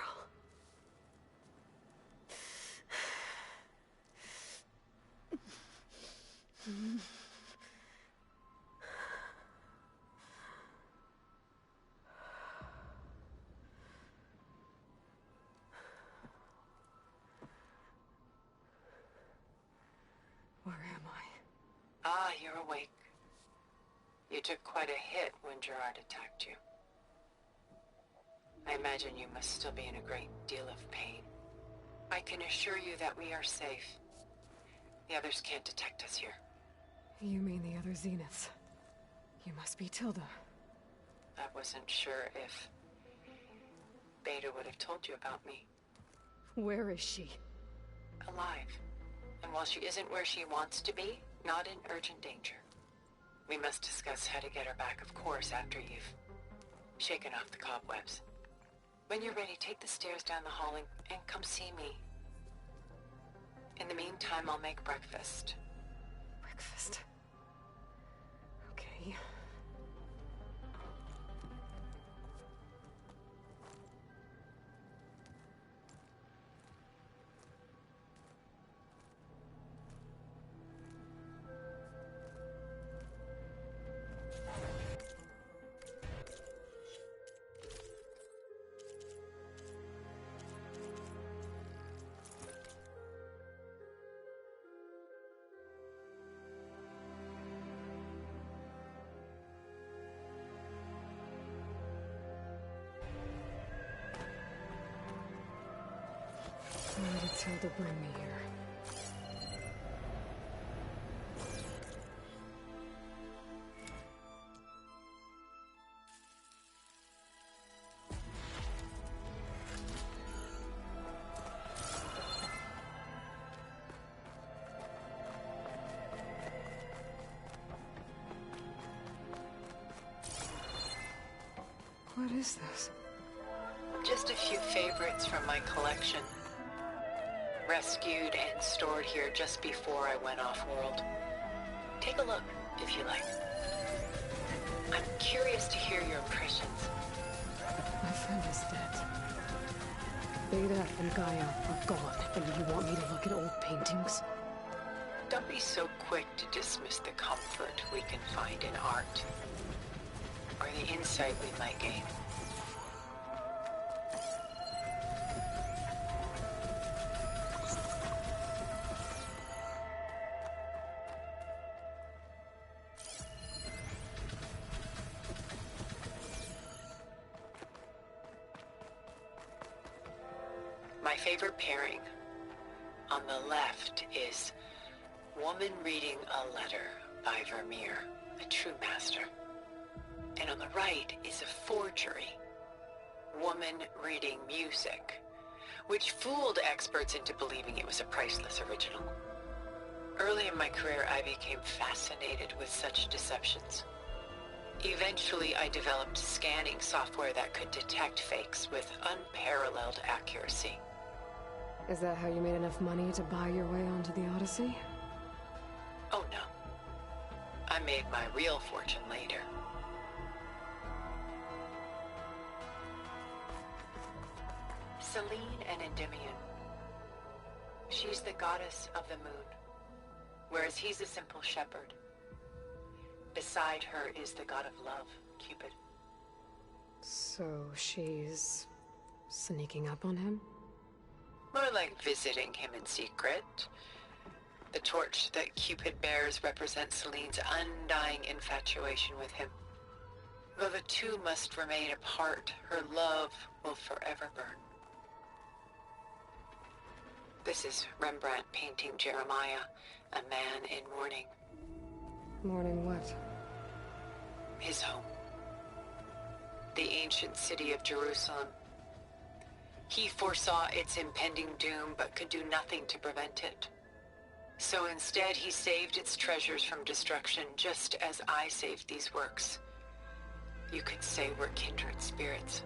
[SPEAKER 4] Where am I?
[SPEAKER 2] Ah, you're awake. You took quite a hit when Gerard attacked you. I imagine you must still be in a great deal of pain. I can assure you that we are safe. The others can't detect us here.
[SPEAKER 4] You mean the other Zeniths? You must be Tilda.
[SPEAKER 2] I wasn't sure if Beta would have told you about me.
[SPEAKER 4] Where is she?
[SPEAKER 2] Alive. And while she isn't where she wants to be, not in urgent danger. We must discuss how to get her back, of course, after you've shaken off the cobwebs. When you're ready, take the stairs down the hall and come see me. In the meantime, I'll make breakfast.
[SPEAKER 4] Breakfast? Okay. Why did Tilda bring me here? What is this?
[SPEAKER 2] Just a few favorites from my collection. Rescued and stored here just before I went off-world. Take a look, if you like. I'm curious to hear your impressions.
[SPEAKER 4] My friend is dead. Beta and Gaia are gone, and you want me to look at old paintings?
[SPEAKER 2] Don't be so quick to dismiss the comfort we can find in art, or the insight we might gain. My favorite pairing on the left is Woman Reading a Letter by Vermeer, a true master. And on the right is a forgery, Woman Reading Music, which fooled experts into believing it was a priceless original. Early in my career, I became fascinated with such deceptions. Eventually, I developed scanning software that could detect fakes with unparalleled accuracy.
[SPEAKER 4] Is that how you made enough money to buy your way onto the Odyssey?
[SPEAKER 2] Oh no. I made my real fortune later. Selene and Endymion. She's the goddess of the moon, whereas he's a simple shepherd. Beside her is the god of love, Cupid.
[SPEAKER 4] So she's sneaking up on him?
[SPEAKER 2] More like visiting him in secret. The torch that Cupid bears represents Selene's undying infatuation with him. Though the two must remain apart, her love will forever burn. This is Rembrandt painting Jeremiah, a man in mourning.
[SPEAKER 4] Mourning what?
[SPEAKER 2] His home. The ancient city of Jerusalem. He foresaw its impending doom, but could do nothing to prevent it. So instead, he saved its treasures from destruction, just as I saved these works. You could say we're kindred spirits.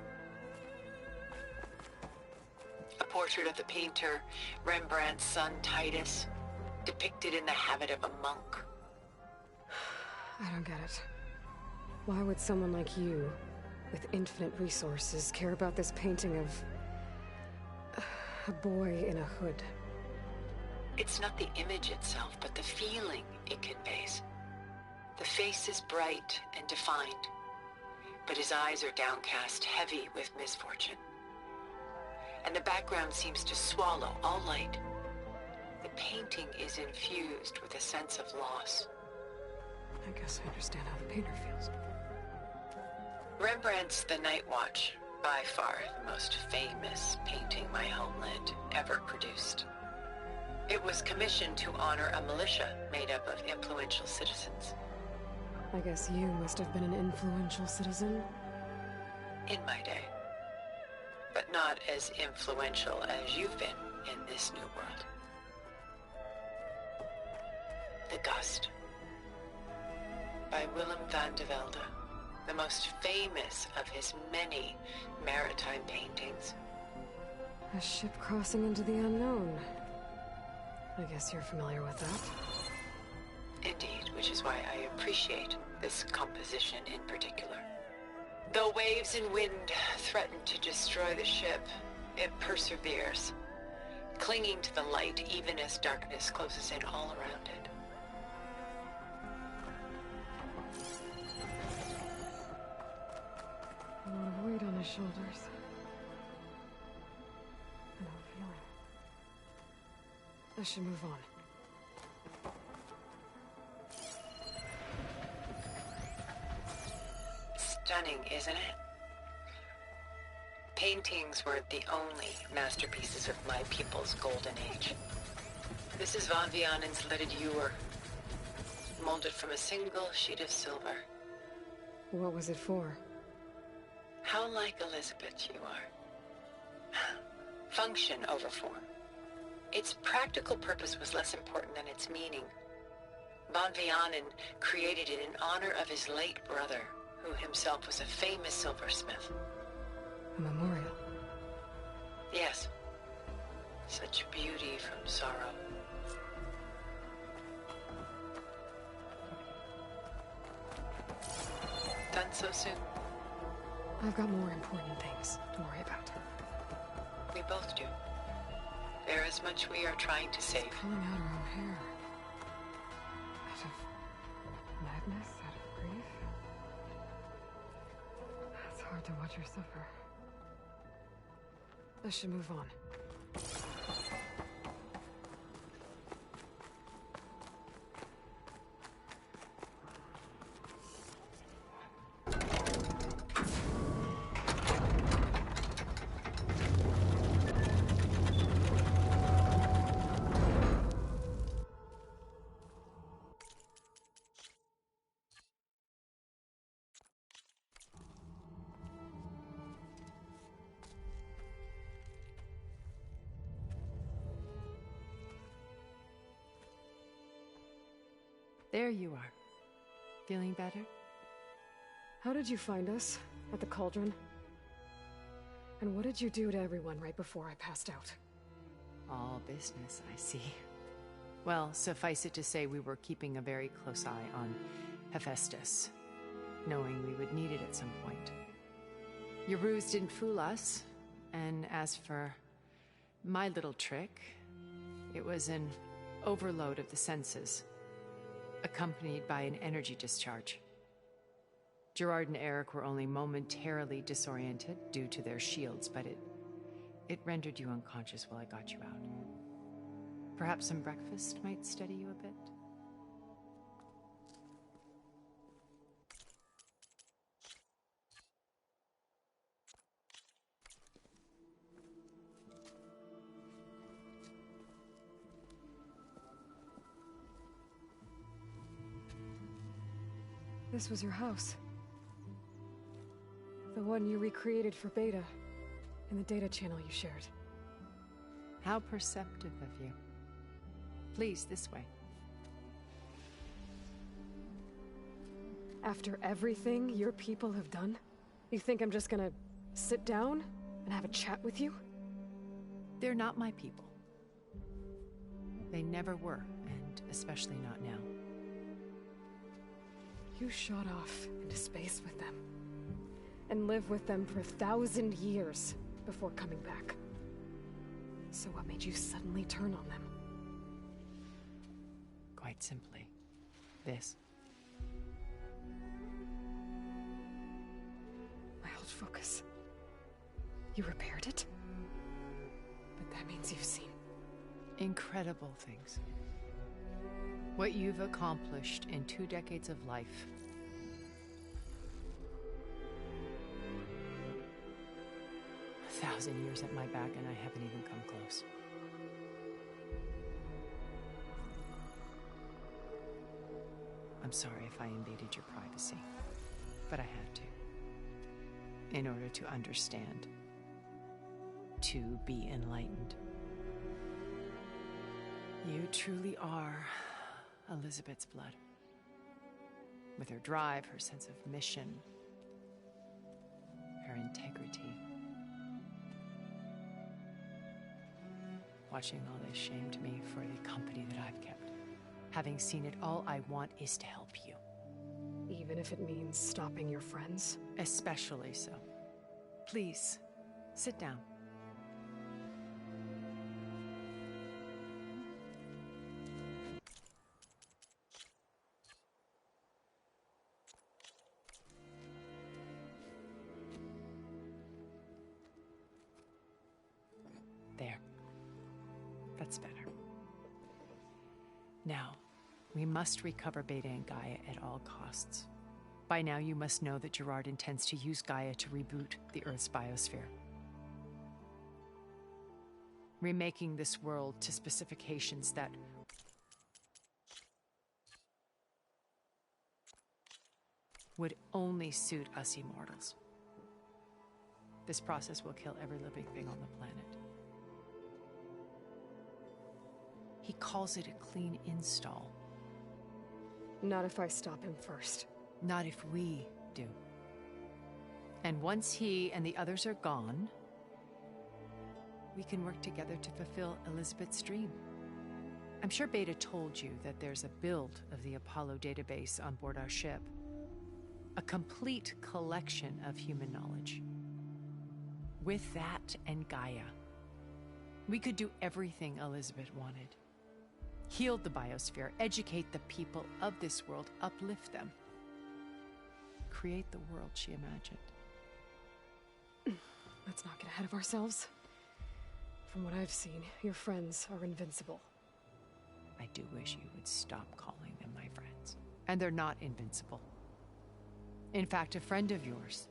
[SPEAKER 2] A portrait of the painter, Rembrandt's son Titus, depicted in the habit of a monk.
[SPEAKER 4] I don't get it. Why would someone like you, with infinite resources, care about this painting of a boy in a hood?
[SPEAKER 2] It's not the image itself, but the feeling it conveys. The face is bright and defined, but his eyes are downcast, heavy with misfortune. And the background seems to swallow all light. The painting is infused with a sense of loss.
[SPEAKER 4] I guess I understand how the painter feels.
[SPEAKER 2] Rembrandt's The Night Watch, by far the most famous painting my homeland ever produced. It was commissioned to honor a militia made up of influential citizens.
[SPEAKER 4] I guess you must have been an influential citizen?
[SPEAKER 2] In my day. But not as influential as you've been in this new world. The Gust, by Willem van de Velde, the most famous of his many maritime paintings.
[SPEAKER 4] A ship crossing into the unknown. I guess you're familiar with that.
[SPEAKER 2] Indeed, which is why I appreciate this composition in particular. Though waves and wind threaten to destroy the ship, it perseveres, clinging to the light even as darkness closes in all around it.
[SPEAKER 4] A lot of weight on his shoulders. I know the feeling. I should move on.
[SPEAKER 2] Stunning, isn't it? Paintings weren't the only masterpieces of my people's golden age. This is Van Vianen's leaded ewer, molded from a single sheet of silver.
[SPEAKER 4] What was it for?
[SPEAKER 2] How like Elizabeth you are. Function over form. Its practical purpose was less important than its meaning. Van Vianen created it in honor of his late brother, who himself was a famous silversmith.
[SPEAKER 4] A memorial?
[SPEAKER 2] Yes. Such beauty from sorrow. Done so soon?
[SPEAKER 4] I've got more important things to worry about.
[SPEAKER 2] We both do. There is much we are trying to save.
[SPEAKER 4] Pulling out her own hair. Out of madness, out of grief. It's hard to watch her suffer. I should move on.
[SPEAKER 14] There you are. Feeling better?
[SPEAKER 4] How did you find us? At the Cauldron? And what did you do to everyone right before I passed out?
[SPEAKER 14] All business, I see. Well, suffice it to say we were keeping a very close eye on Hephaestus, knowing we would need it at some point. Your ruse didn't fool us, and as for my little trick, it was an overload of the senses, accompanied by an energy discharge. Gerard and Eric were only momentarily disoriented due to their shields, but it rendered you unconscious while I got you out. Perhaps some breakfast might steady you a bit?
[SPEAKER 4] This was your house. The one you recreated for Beta, in the data channel you shared.
[SPEAKER 14] How perceptive of you. Please, this way.
[SPEAKER 4] After everything your people have done, you think I'm just gonna sit down and have a chat with you?
[SPEAKER 14] They're not my people. They never were, and especially not now.
[SPEAKER 4] You shot off into space with them, and lived with them for 1,000 years before coming back. So what made you suddenly turn on them?
[SPEAKER 14] Quite simply, this.
[SPEAKER 4] My old focus. You repaired it? But that means you've seen...
[SPEAKER 14] incredible things. What you've accomplished in 2 decades of life. A 1,000 years at my back and I haven't even come close. I'm sorry if I invaded your privacy, but I had to. In order to understand. To be enlightened. You truly are Elizabeth's blood. With her drive, her sense of mission, her integrity. Watching all this shamed me for the company that I've kept. Having seen it, all I want is to help you.
[SPEAKER 4] Even if it means stopping your friends?
[SPEAKER 14] Especially so. Please, sit down. There. That's better. Now, we must recover Beta and Gaia at all costs. By now, you must know that Gerard intends to use Gaia to reboot the Earth's biosphere. Remaking this world to specifications that would only suit us immortals. This process will kill every living thing on the planet. He calls it a clean install.
[SPEAKER 4] Not if I stop him first.
[SPEAKER 14] Not if we do. And once he and the others are gone, we can work together to fulfill Elizabeth's dream. I'm sure Beta told you that there's a build of the Apollo database on board our ship. A complete collection of human knowledge. With that and Gaia, we could do everything Elizabeth wanted. Heal the biosphere, educate the people of this world, uplift them. Create the world she imagined.
[SPEAKER 4] Let's not get ahead of ourselves. From what I've seen, your friends are invincible.
[SPEAKER 14] I do wish you would stop calling them my friends. And they're not invincible. In fact, a friend of yours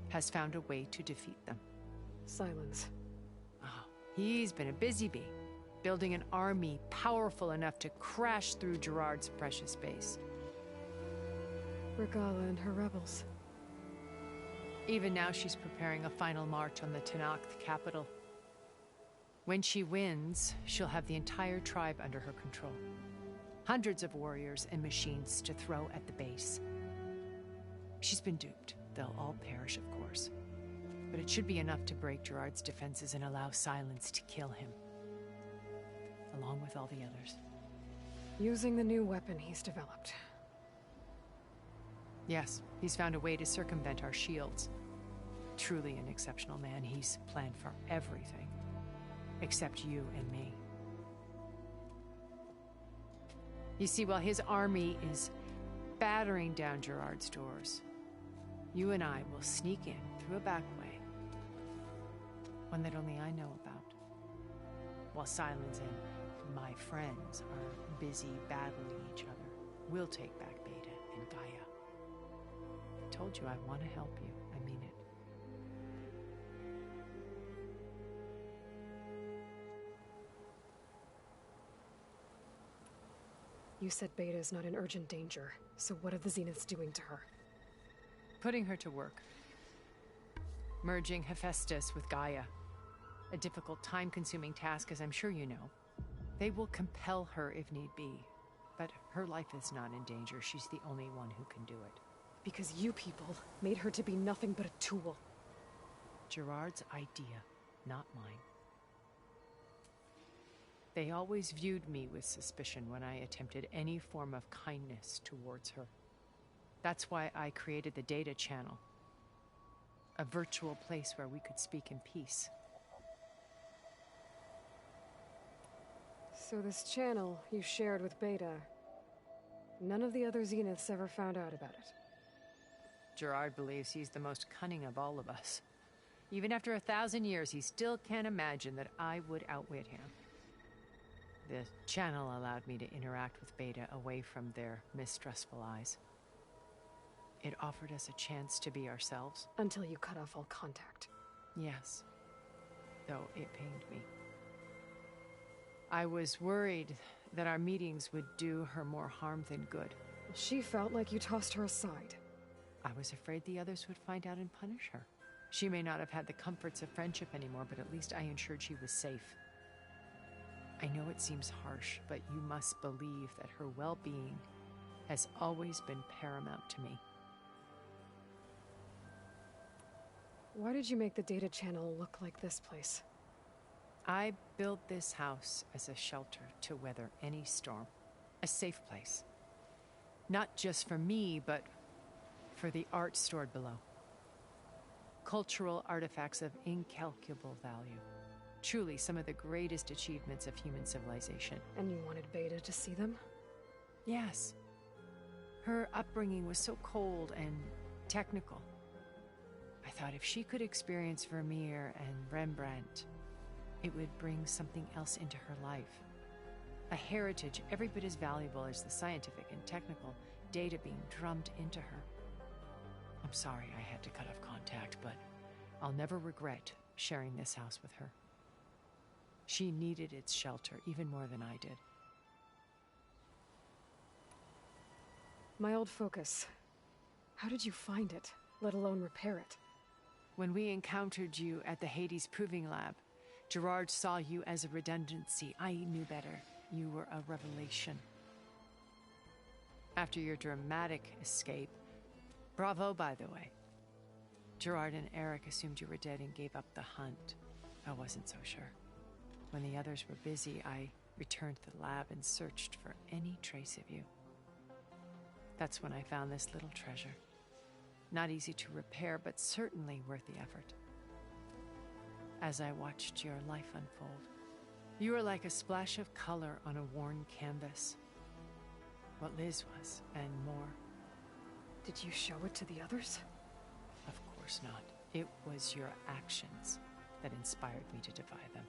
[SPEAKER 14] has found a way to defeat them.
[SPEAKER 4] Silence.
[SPEAKER 14] Oh, he's been a busy bee. Building an army powerful enough to crash through Gerard's precious base.
[SPEAKER 4] Regala and her rebels.
[SPEAKER 14] Even now she's preparing a final march on the Tenakth capital. When she wins, she'll have the entire tribe under her control. Hundreds of warriors and machines to throw at the base. She's been duped. They'll all perish, of course. But it should be enough to break Gerard's defenses and allow Silence to kill him. Along with all the others.
[SPEAKER 4] Using the new weapon he's developed.
[SPEAKER 14] Yes, he's found a way to circumvent our shields. Truly an exceptional man. He's planned for everything. Except you and me. You see, while his army is battering down Gerard's doors, you and I will sneak in through a back way. One that only I know about. While Silence and my friends are busy battling each other, we'll take back Beta and Gaia. I told you I want to help you. I mean it.
[SPEAKER 4] You said Beta's not in urgent danger, so what are the Zeniths doing to her?
[SPEAKER 14] Putting her to work. Merging Hephaestus with Gaia. A difficult, time-consuming task, as I'm sure you know. They will compel her if need be. But her life is not in danger. She's the only one who can do it.
[SPEAKER 4] Because you people made her to be nothing but a tool.
[SPEAKER 14] Gerard's idea, not mine. They always viewed me with suspicion when I attempted any form of kindness towards her. That's why I created the Data Channel. A virtual place where we could speak in peace.
[SPEAKER 4] So this channel you shared with Beta, none of the other Zeniths ever found out about it?
[SPEAKER 14] Gerard believes he's the most cunning of all of us. Even after 1,000 years, he still can't imagine that I would outwit him. The channel allowed me to interact with Beta away from their mistrustful eyes. It offered us a chance to be ourselves.
[SPEAKER 4] Until you cut off all contact.
[SPEAKER 14] Yes. Though it pained me. I was worried that our meetings would do her more harm than good.
[SPEAKER 4] She felt like you tossed her aside.
[SPEAKER 14] I was afraid the others would find out and punish her. She may not have had the comforts of friendship anymore, but at least I ensured she was safe. I know it seems harsh, but you must believe that her well-being has always been paramount to me.
[SPEAKER 4] Why did you make the Data Channel look like this place?
[SPEAKER 14] I built this house as a shelter to weather any storm. A safe place. Not just for me, but for the art stored below. Cultural artifacts of incalculable value. Truly some of the greatest achievements of human civilization.
[SPEAKER 4] And you wanted Beta to see them?
[SPEAKER 14] Yes. Her upbringing was so cold and technical. I thought if she could experience Vermeer and Rembrandt, it would bring something else into her life. A heritage every bit as valuable as the scientific and technical data being drummed into her. I'm sorry I had to cut off contact, but I'll never regret sharing this house with her. She needed its shelter even more than I did.
[SPEAKER 4] My old focus. How did you find it, let alone repair it?
[SPEAKER 14] When we encountered you at the Hades Proving Lab, Gerard saw you as a redundancy. I knew better. You were a revelation. After your dramatic escape, bravo, by the way. Gerard and Eric assumed you were dead and gave up the hunt. I wasn't so sure. When the others were busy, I returned to the lab and searched for any trace of you. That's when I found this little treasure. Not easy to repair, but certainly worth the effort. As I watched your life unfold, you were like a splash of color on a worn canvas. What Liz was, and more.
[SPEAKER 4] Did you show it to the others?
[SPEAKER 14] Of course not. It was your actions that inspired me to defy them.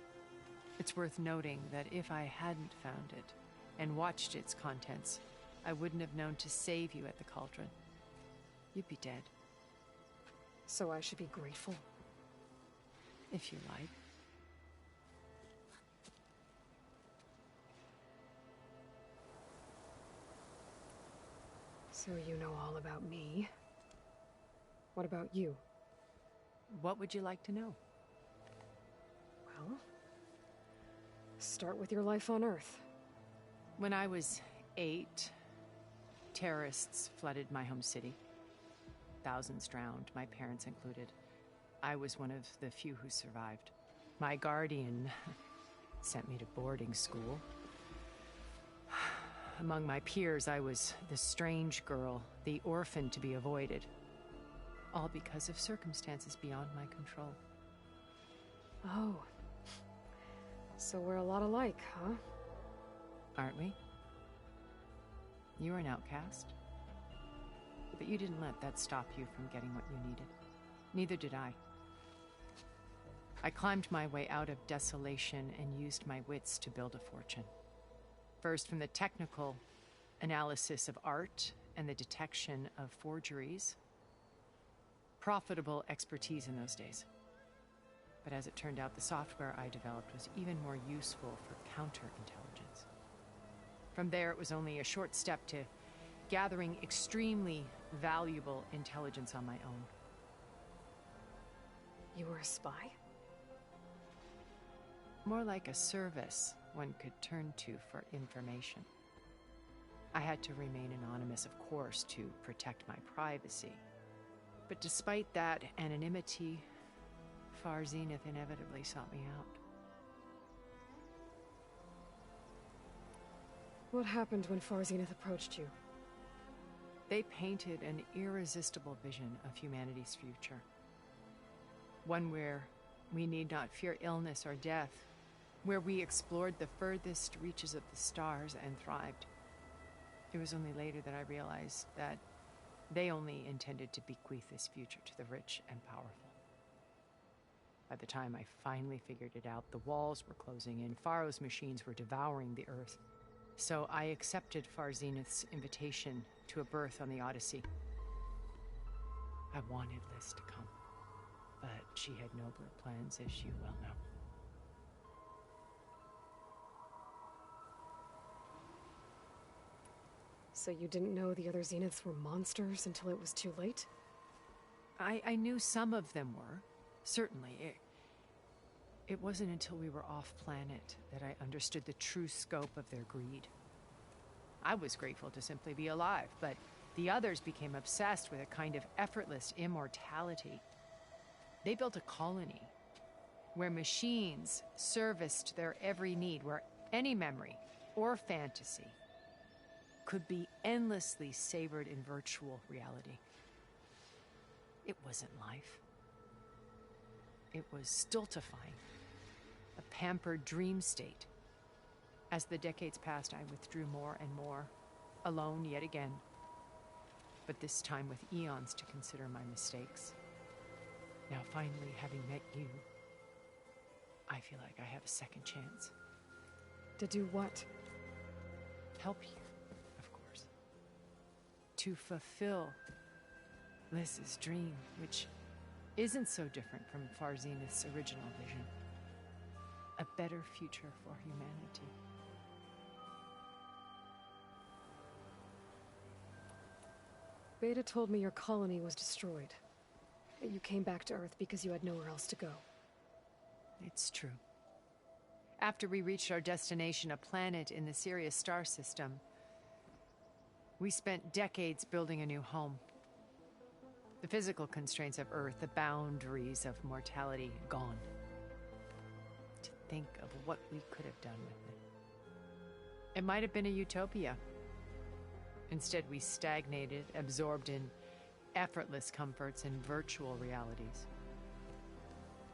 [SPEAKER 14] It's worth noting that if I hadn't found it and watched its contents, I wouldn't have known to save you at the cauldron. You'd be dead.
[SPEAKER 4] So I should be grateful?
[SPEAKER 14] If you like.
[SPEAKER 4] So you know all about me. What about you?
[SPEAKER 14] What would you like to know?
[SPEAKER 4] Well, start with your life on Earth.
[SPEAKER 14] When I was 8, terrorists flooded my home city. Thousands drowned, my parents included. I was one of the few who survived. My guardian sent me to boarding school. Among my peers, I was the strange girl, the orphan to be avoided. All because of circumstances beyond my control.
[SPEAKER 4] Oh. So we're a lot alike, huh?
[SPEAKER 14] Aren't we? You were an outcast. But you didn't let that stop you from getting what you needed. Neither did I. I climbed my way out of desolation and used my wits to build a fortune. First, from the technical analysis of art and the detection of forgeries. Profitable expertise in those days. But as it turned out, the software I developed was even more useful for counterintelligence. From there, it was only a short step to gathering extremely valuable intelligence on my own.
[SPEAKER 4] You were a spy?
[SPEAKER 14] More like a service one could turn to for information. I had to remain anonymous, of course, to protect my privacy. But despite that anonymity, Far Zenith inevitably sought me out.
[SPEAKER 4] What happened when Far Zenith approached you?
[SPEAKER 14] They painted an irresistible vision of humanity's future. One where we need not fear illness or death, where we explored the furthest reaches of the stars and thrived. It was only later that I realized that they only intended to bequeath this future to the rich and powerful. By the time I finally figured it out, the walls were closing in, Pharaoh's machines were devouring the Earth. So I accepted Far Zenith's invitation to a berth on the Odyssey. I wanted Liz to come, but she had nobler plans, as you well know.
[SPEAKER 4] So you didn't know the other Zeniths were monsters until it was too late?
[SPEAKER 14] I knew some of them were, certainly. It wasn't until we were off-planet that I understood the true scope of their greed. I was grateful to simply be alive, but the others became obsessed with a kind of effortless immortality. They built a colony where machines serviced their every need, where any memory or fantasy could be endlessly savored in virtual reality. It wasn't life. It was stultifying, a pampered dream state. As the decades passed, I withdrew more and more, alone yet again, but this time with eons to consider my mistakes. Now, finally, having met you, I feel like I have a second chance.
[SPEAKER 4] To do what?
[SPEAKER 14] Help you. To fulfill Liz's dream, which isn't so different from Far Zenith's original vision. A better future for humanity.
[SPEAKER 4] Beta told me your colony was destroyed. That you came back to Earth because you had nowhere else to go.
[SPEAKER 14] It's true. After we reached our destination, a planet in the Sirius star system, we spent decades building a new home. The physical constraints of Earth, the boundaries of mortality, gone. To think of what we could have done with it. It might have been a utopia. Instead, we stagnated, absorbed in effortless comforts and virtual realities.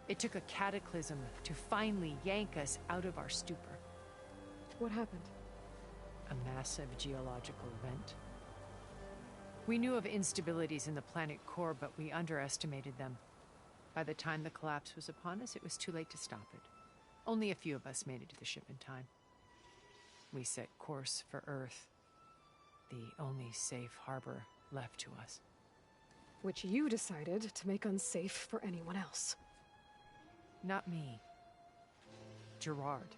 [SPEAKER 14] It took a cataclysm to finally yank us out of our stupor.
[SPEAKER 4] What happened?
[SPEAKER 14] A massive geological event. We knew of instabilities in the planet core, but we underestimated them. By the time the collapse was upon us, it was too late to stop it. Only a few of us made it to the ship in time. We set course for Earth, the only safe harbor left to us.
[SPEAKER 4] Which you decided to make unsafe for anyone else.
[SPEAKER 14] Not me. Gerard.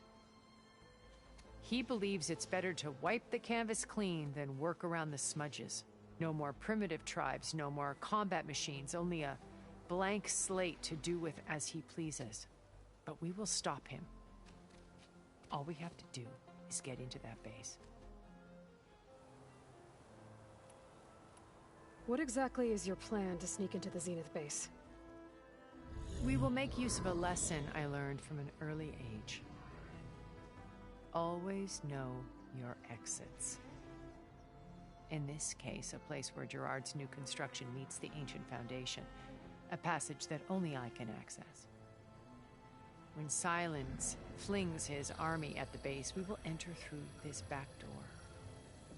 [SPEAKER 14] He believes it's better to wipe the canvas clean than work around the smudges. No more primitive tribes, no more combat machines, only a blank slate to do with as he pleases. But we will stop him. All we have to do is get into that base.
[SPEAKER 4] What exactly is your plan to sneak into the Zenith base?
[SPEAKER 14] We will make use of a lesson I learned from an early age. Always know your exits. In this case, a place where Gerard's new construction meets the ancient foundation, a passage that only I can access. When Silence flings his army at the base, we will enter through this back door,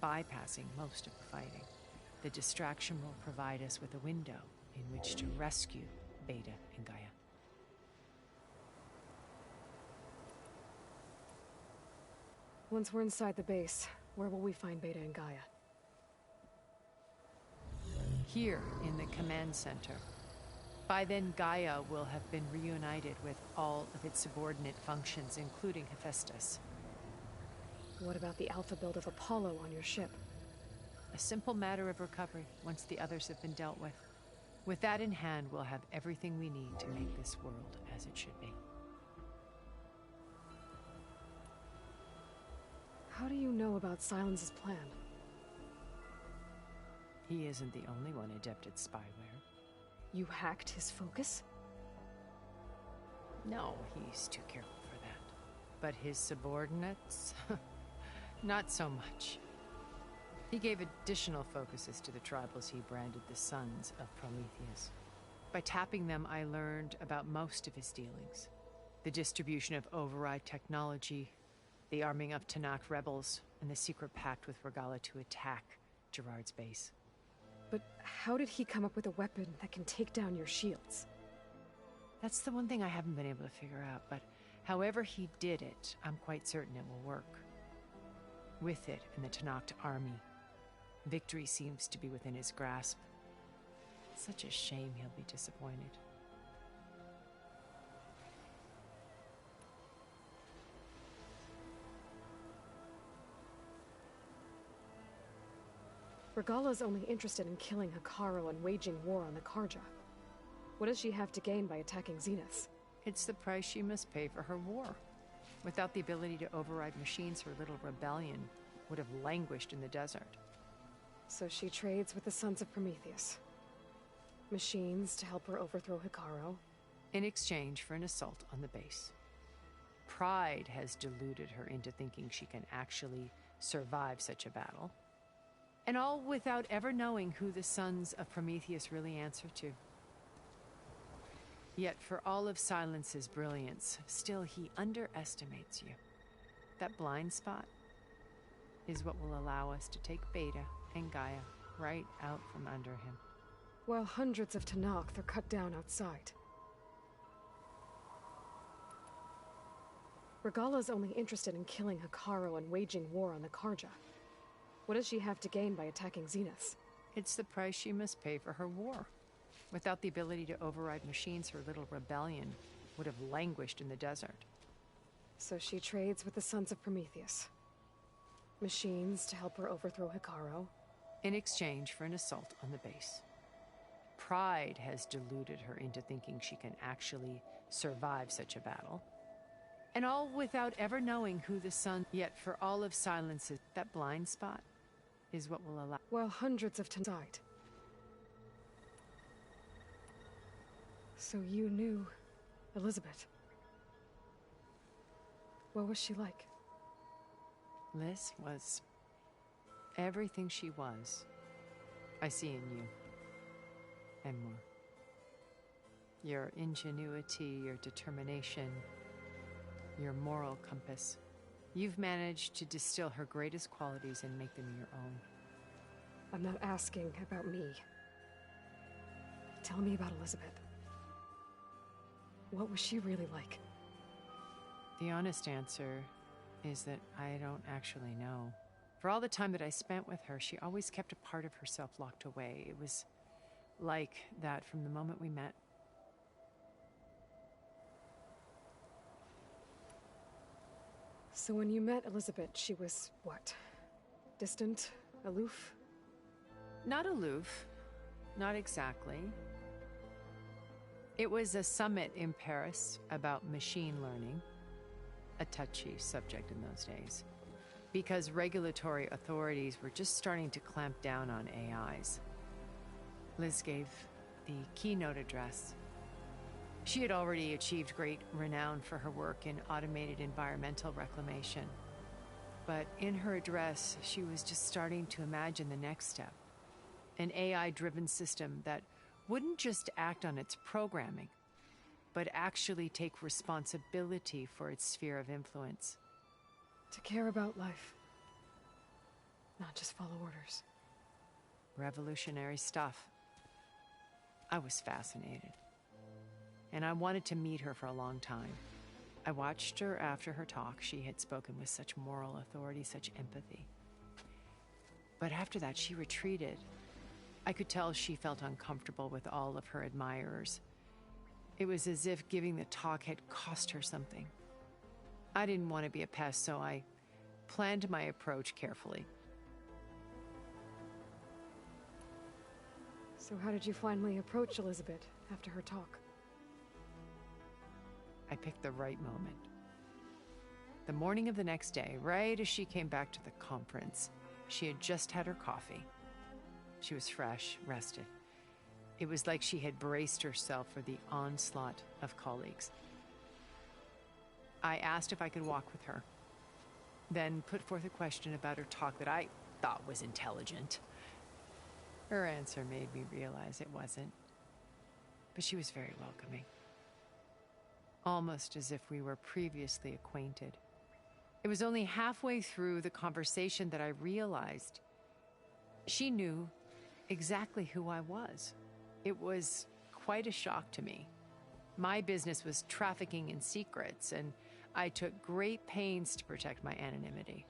[SPEAKER 14] bypassing most of the fighting. The distraction will provide us with a window in which to rescue Beta and Gaia.
[SPEAKER 4] Once we're inside the base, where will we find Beta and Gaia?
[SPEAKER 14] Here, in the command center. By then, Gaia will have been reunited with all of its subordinate functions, including Hephaestus.
[SPEAKER 4] What about the Alpha build of Apollo on your ship?
[SPEAKER 14] A simple matter of recovery once the others have been dealt with. With that in hand, we'll have everything we need to make this world as it should be.
[SPEAKER 4] How do you know about Silence's plan?
[SPEAKER 14] He isn't the only one adept at spyware.
[SPEAKER 4] You hacked his focus?
[SPEAKER 14] No, he's too careful for that. But his subordinates? Not so much. He gave additional focuses to the tribals he branded the Sons of Prometheus. By tapping them, I learned about most of his dealings. The distribution of override technology, the arming of Tenakth rebels, and the secret pact with Regalla to attack Gerard's base.
[SPEAKER 4] But how did he come up with a weapon that can take down your shields?
[SPEAKER 14] That's the one thing I haven't been able to figure out, but however he did it, I'm quite certain it will work. With it and the Tenakth army, victory seems to be within his grasp. Such a shame he'll be disappointed.
[SPEAKER 4] Regalla's only interested in killing Hekarro and waging war on the Karja. What does she have to gain by attacking Zenith?
[SPEAKER 14] It's the price she must pay for her war. Without the ability to override machines, her little rebellion would have languished in the desert.
[SPEAKER 4] So she trades with the Sons of Prometheus. Machines to help her overthrow Hekarro.
[SPEAKER 14] In exchange for an assault on the base. Pride has deluded her into thinking she can actually survive such a battle. And all without ever knowing who the Sons of Prometheus really answer to. Yet for all of Silence's brilliance, still he underestimates you. That blind spot is what will allow us to take Beta and Gaia right out from under him.
[SPEAKER 4] While hundreds of Tenakth are cut down outside. Regalla's only interested in killing Hekarro and waging war on the Karja. What does she have to gain by attacking Zenith?
[SPEAKER 14] It's the price she must pay for her war. Without the ability to override machines, her little rebellion would have languished in the desert.
[SPEAKER 4] So she trades with the Sons of Prometheus. Machines to help her overthrow Hekarro.
[SPEAKER 14] In exchange for an assault on the base. Pride has deluded her into thinking she can actually survive such a battle. And all without ever knowing who the Sun... Yet for all of Silence's, that blind spot is what will allow...
[SPEAKER 4] While hundreds of Tenakth. So you knew Elizabeth. What was she like?
[SPEAKER 14] Liz was everything she was. I see in you. And more. Your ingenuity, your determination, your moral compass. You've managed to distill her greatest qualities and make them your own.
[SPEAKER 4] I'm not asking about me. Tell me about Elizabeth. What was she really like?
[SPEAKER 14] The honest answer is that I don't actually know. For all the time that I spent with her, she always kept a part of herself locked away. It was like that from the moment we met.
[SPEAKER 4] So when you met Elizabeth, she was what? Distant? Aloof?
[SPEAKER 14] Not aloof. Not exactly. It was a summit in Paris about machine learning, a touchy subject in those days, because regulatory authorities were just starting to clamp down on AIs. Liz gave the keynote address. She had already achieved great renown for her work in automated environmental reclamation. But in her address, she was just starting to imagine the next step. An AI-driven system that wouldn't just act on its programming, but actually take responsibility for its sphere of influence.
[SPEAKER 4] To care about life. Not just follow orders.
[SPEAKER 14] Revolutionary stuff. I was fascinated. And I wanted to meet her for a long time. I watched her after her talk. She had spoken with such moral authority, such empathy. But after that, she retreated. I could tell she felt uncomfortable with all of her admirers. It was as if giving the talk had cost her something. I didn't want to be a pest, so I planned my approach carefully.
[SPEAKER 4] So how did you finally approach Elizabeth after her talk?
[SPEAKER 14] I picked the right moment. The morning of the next day, right as she came back to the conference, she had just had her coffee. She was fresh, rested. It was like she had braced herself for the onslaught of colleagues. I asked if I could walk with her, then put forth a question about her talk that I thought was intelligent. Her answer made me realize it wasn't, but she was very welcoming. Almost as if we were previously acquainted. It was only halfway through the conversation that I realized she knew exactly who I was. It was quite a shock to me. My business was trafficking in secrets, and I took great pains to protect my anonymity.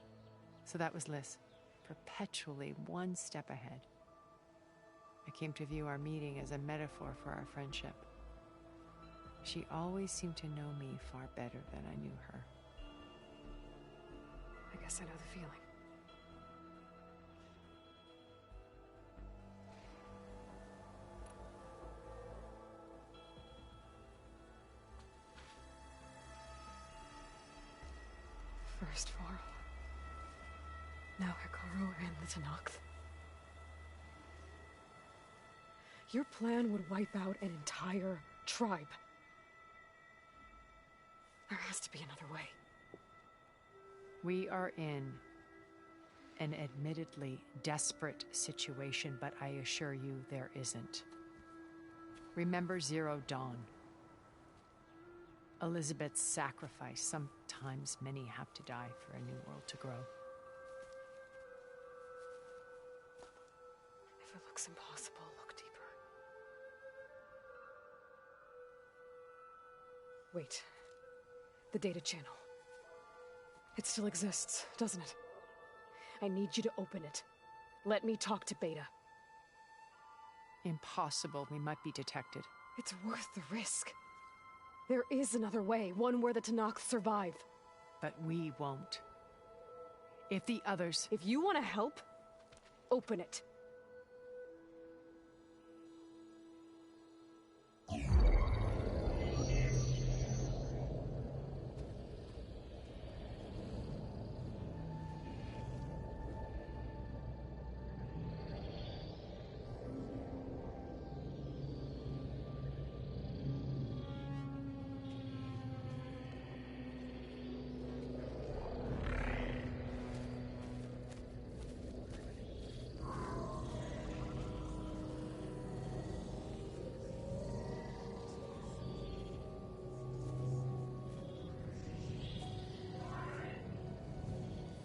[SPEAKER 14] So that was Liz, perpetually one step ahead. I came to view our meeting as a metaphor for our friendship. She always seemed to know me far better than I knew her.
[SPEAKER 4] I guess I know the feeling. First Varl. Now Hekarro and the Tenakth. Your plan would wipe out an entire tribe. There has to be another way.
[SPEAKER 14] We are in an admittedly desperate situation, but I assure you there isn't. Remember Zero Dawn. Elizabeth's sacrifice. Sometimes many have to die for a new world to grow.
[SPEAKER 4] If it looks impossible, look deeper. Wait. The data channel. It still exists, doesn't it? I need you to open it. Let me talk to Beta.
[SPEAKER 14] Impossible. We might be detected.
[SPEAKER 4] It's worth the risk. There is another way, one where the Tenakth survive.
[SPEAKER 14] But we won't. If the others...
[SPEAKER 4] If you want to help, open it.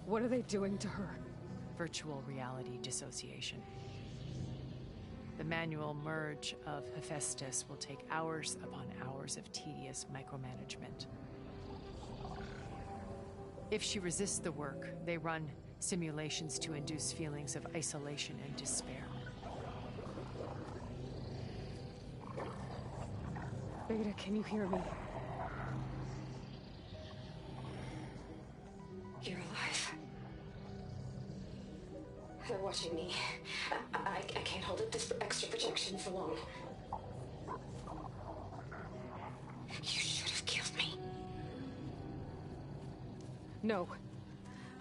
[SPEAKER 4] What are they doing to her?
[SPEAKER 14] Virtual reality dissociation. The manual merge of Hephaestus will take hours upon hours of tedious micromanagement. If she resists the work, they run simulations to induce feelings of isolation and despair.
[SPEAKER 4] Beta, can you hear me?
[SPEAKER 19] You're alive. They're watching me. I can't hold up this extra protection for long. You should have killed me.
[SPEAKER 4] No.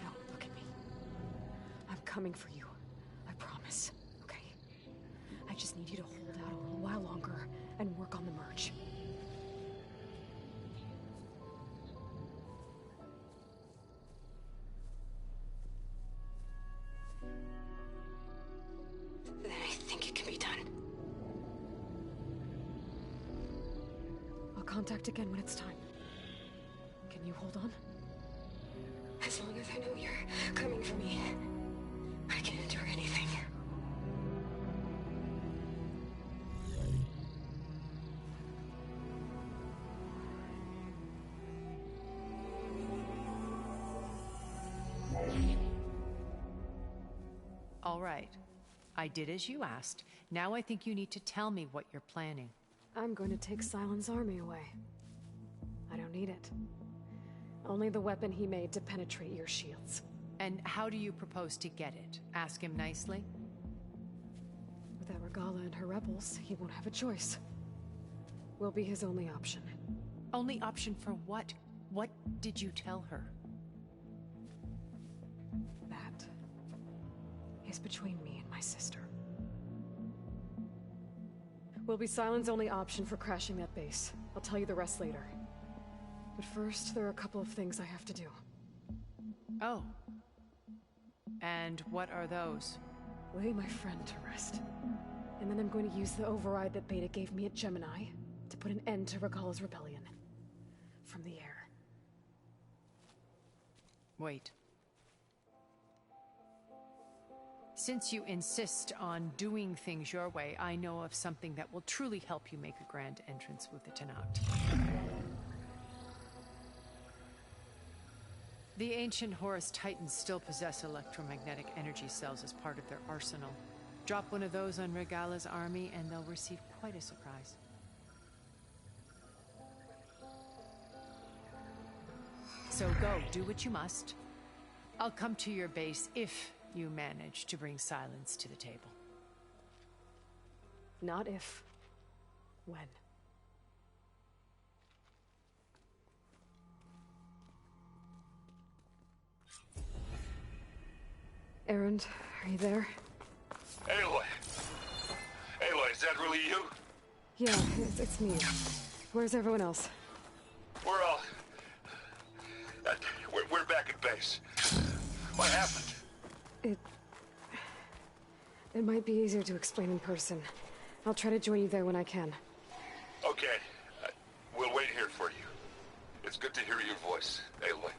[SPEAKER 4] No, look at me. I'm coming for you. I promise. Okay? I just need you to hold out a little while longer and work on the merge.
[SPEAKER 19] Then I think it can be done.
[SPEAKER 4] I'll contact again when it's time. Can you hold on?
[SPEAKER 19] As long as I know you're coming for me, I can endure anything.
[SPEAKER 14] All right. I did as you asked. Now I think you need to tell me what you're planning.
[SPEAKER 4] I'm going to take Sylens' army away. I don't need it. Only the weapon he made to penetrate your shields.
[SPEAKER 14] And how do you propose to get it? Ask him nicely?
[SPEAKER 4] Without Regalla and her rebels, he won't have a choice. We'll be his only option.
[SPEAKER 14] Only option for what? What did you tell her?
[SPEAKER 4] That is between me and my sister. Will be Sylens' only option for crashing that base. I'll tell you the rest later. But first, there are a couple of things I have to do.
[SPEAKER 14] Oh. And what are those?
[SPEAKER 4] Lay my friend to rest. And then I'm going to use the override that Beta gave me at Gemini to put an end to Regalla's rebellion. From the air.
[SPEAKER 14] Wait. Since you insist on doing things your way, I know of something that will truly help you make a grand entrance with the Tenakth. The ancient Horus Titans still possess electromagnetic energy cells as part of their arsenal. Drop one of those on Regalla's army and they'll receive quite a surprise. So go, do what you must. I'll come to your base if you manage to bring Sylens to the table.
[SPEAKER 4] Not if. When. Erend, are you there?
[SPEAKER 11] Aloy! Aloy, is that really you?
[SPEAKER 4] Yeah, it's me. Where's everyone else?
[SPEAKER 11] We're all... We're back at base. What happened?
[SPEAKER 4] It might be easier to explain in person. I'll try to join you there when I can.
[SPEAKER 11] Okay. We'll wait here for you. It's good to hear your voice, Aloy.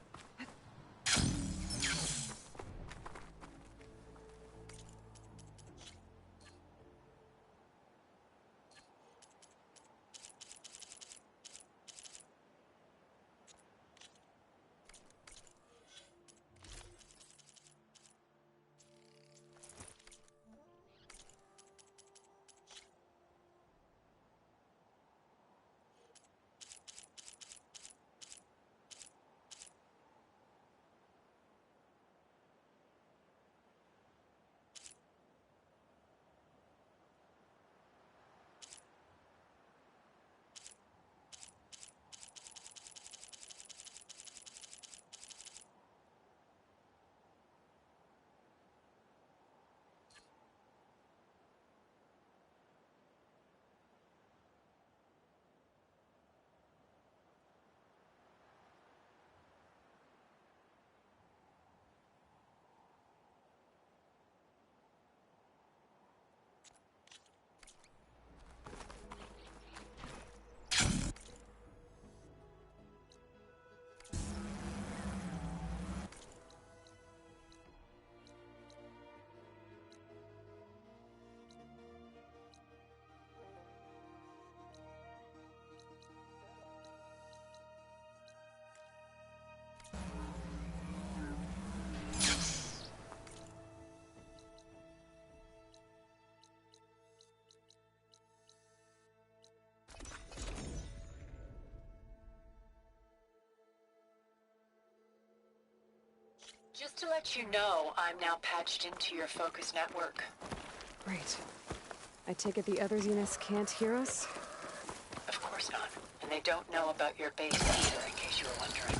[SPEAKER 17] Just to let you know, I'm now patched into your focus network.
[SPEAKER 4] Great. I take it the other Zeniths can't hear us?
[SPEAKER 17] Of course not. And they don't know about your base either, in case you were wondering.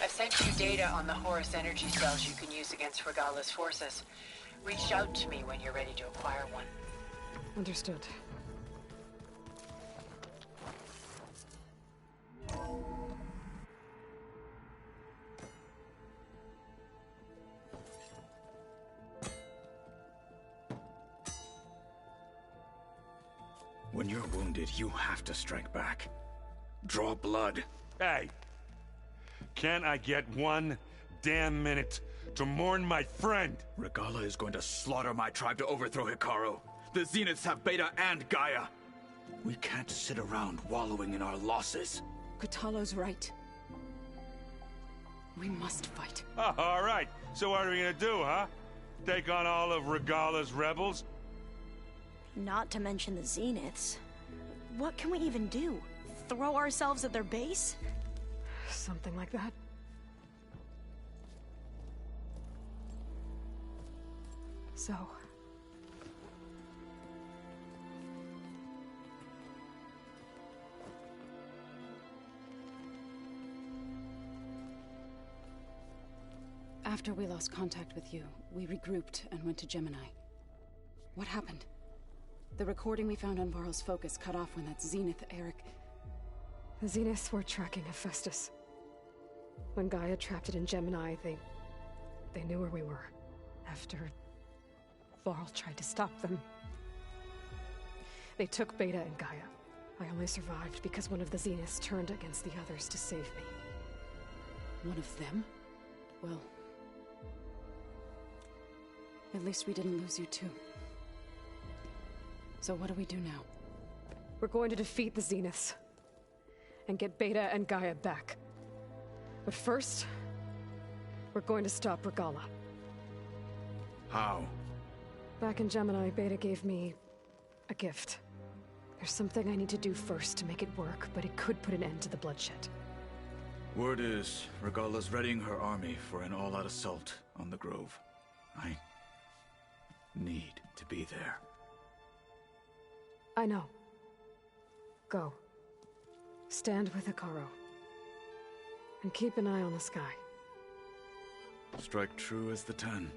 [SPEAKER 17] I've sent you data on the Horus energy cells you can use against Regalla's forces. Reach out to me when you're ready to acquire one.
[SPEAKER 4] Understood.
[SPEAKER 20] When you're wounded, you have to strike back. Draw blood.
[SPEAKER 12] Hey! Can't I get one damn minute to mourn my friend?
[SPEAKER 20] Regalla is going to slaughter my tribe to overthrow Hekarro. The Zeniths have Beta and Gaia. We can't sit around wallowing in our losses.
[SPEAKER 6] Kotallo's right. We must fight.
[SPEAKER 12] Oh, all right. So what are we gonna do, huh? Take on all of Regalla's rebels?
[SPEAKER 6] Not to mention the Zeniths. What can we even do? Throw ourselves at their base?
[SPEAKER 4] Something like that. So...
[SPEAKER 8] After we lost contact with you, we regrouped and went to Gemini. What happened? The recording we found on Varl's focus cut off when that Zenith Eric...
[SPEAKER 4] The Zeniths were tracking Hephaestus. When Gaia trapped it in Gemini, they knew where we were. After... Varl tried to stop them. They took Beta and Gaia. I only survived because one of the Zeniths turned against the others to save me.
[SPEAKER 8] One of them? Well... at least we didn't lose you too. So what do we do now?
[SPEAKER 4] We're going to defeat the Zeniths. And get Beta and Gaia back. But first... we're going to stop Regalla.
[SPEAKER 20] How?
[SPEAKER 4] Back in Gemini, Beta gave me... a gift. There's something I need to do first to make it work, but it could put an end to the bloodshed.
[SPEAKER 20] Word is, Regalla's readying her army for an all-out assault on the Grove. I need to be there.
[SPEAKER 4] I know. Go. Stand with Hekarro. And keep an eye on the sky.
[SPEAKER 20] Strike true as the 10.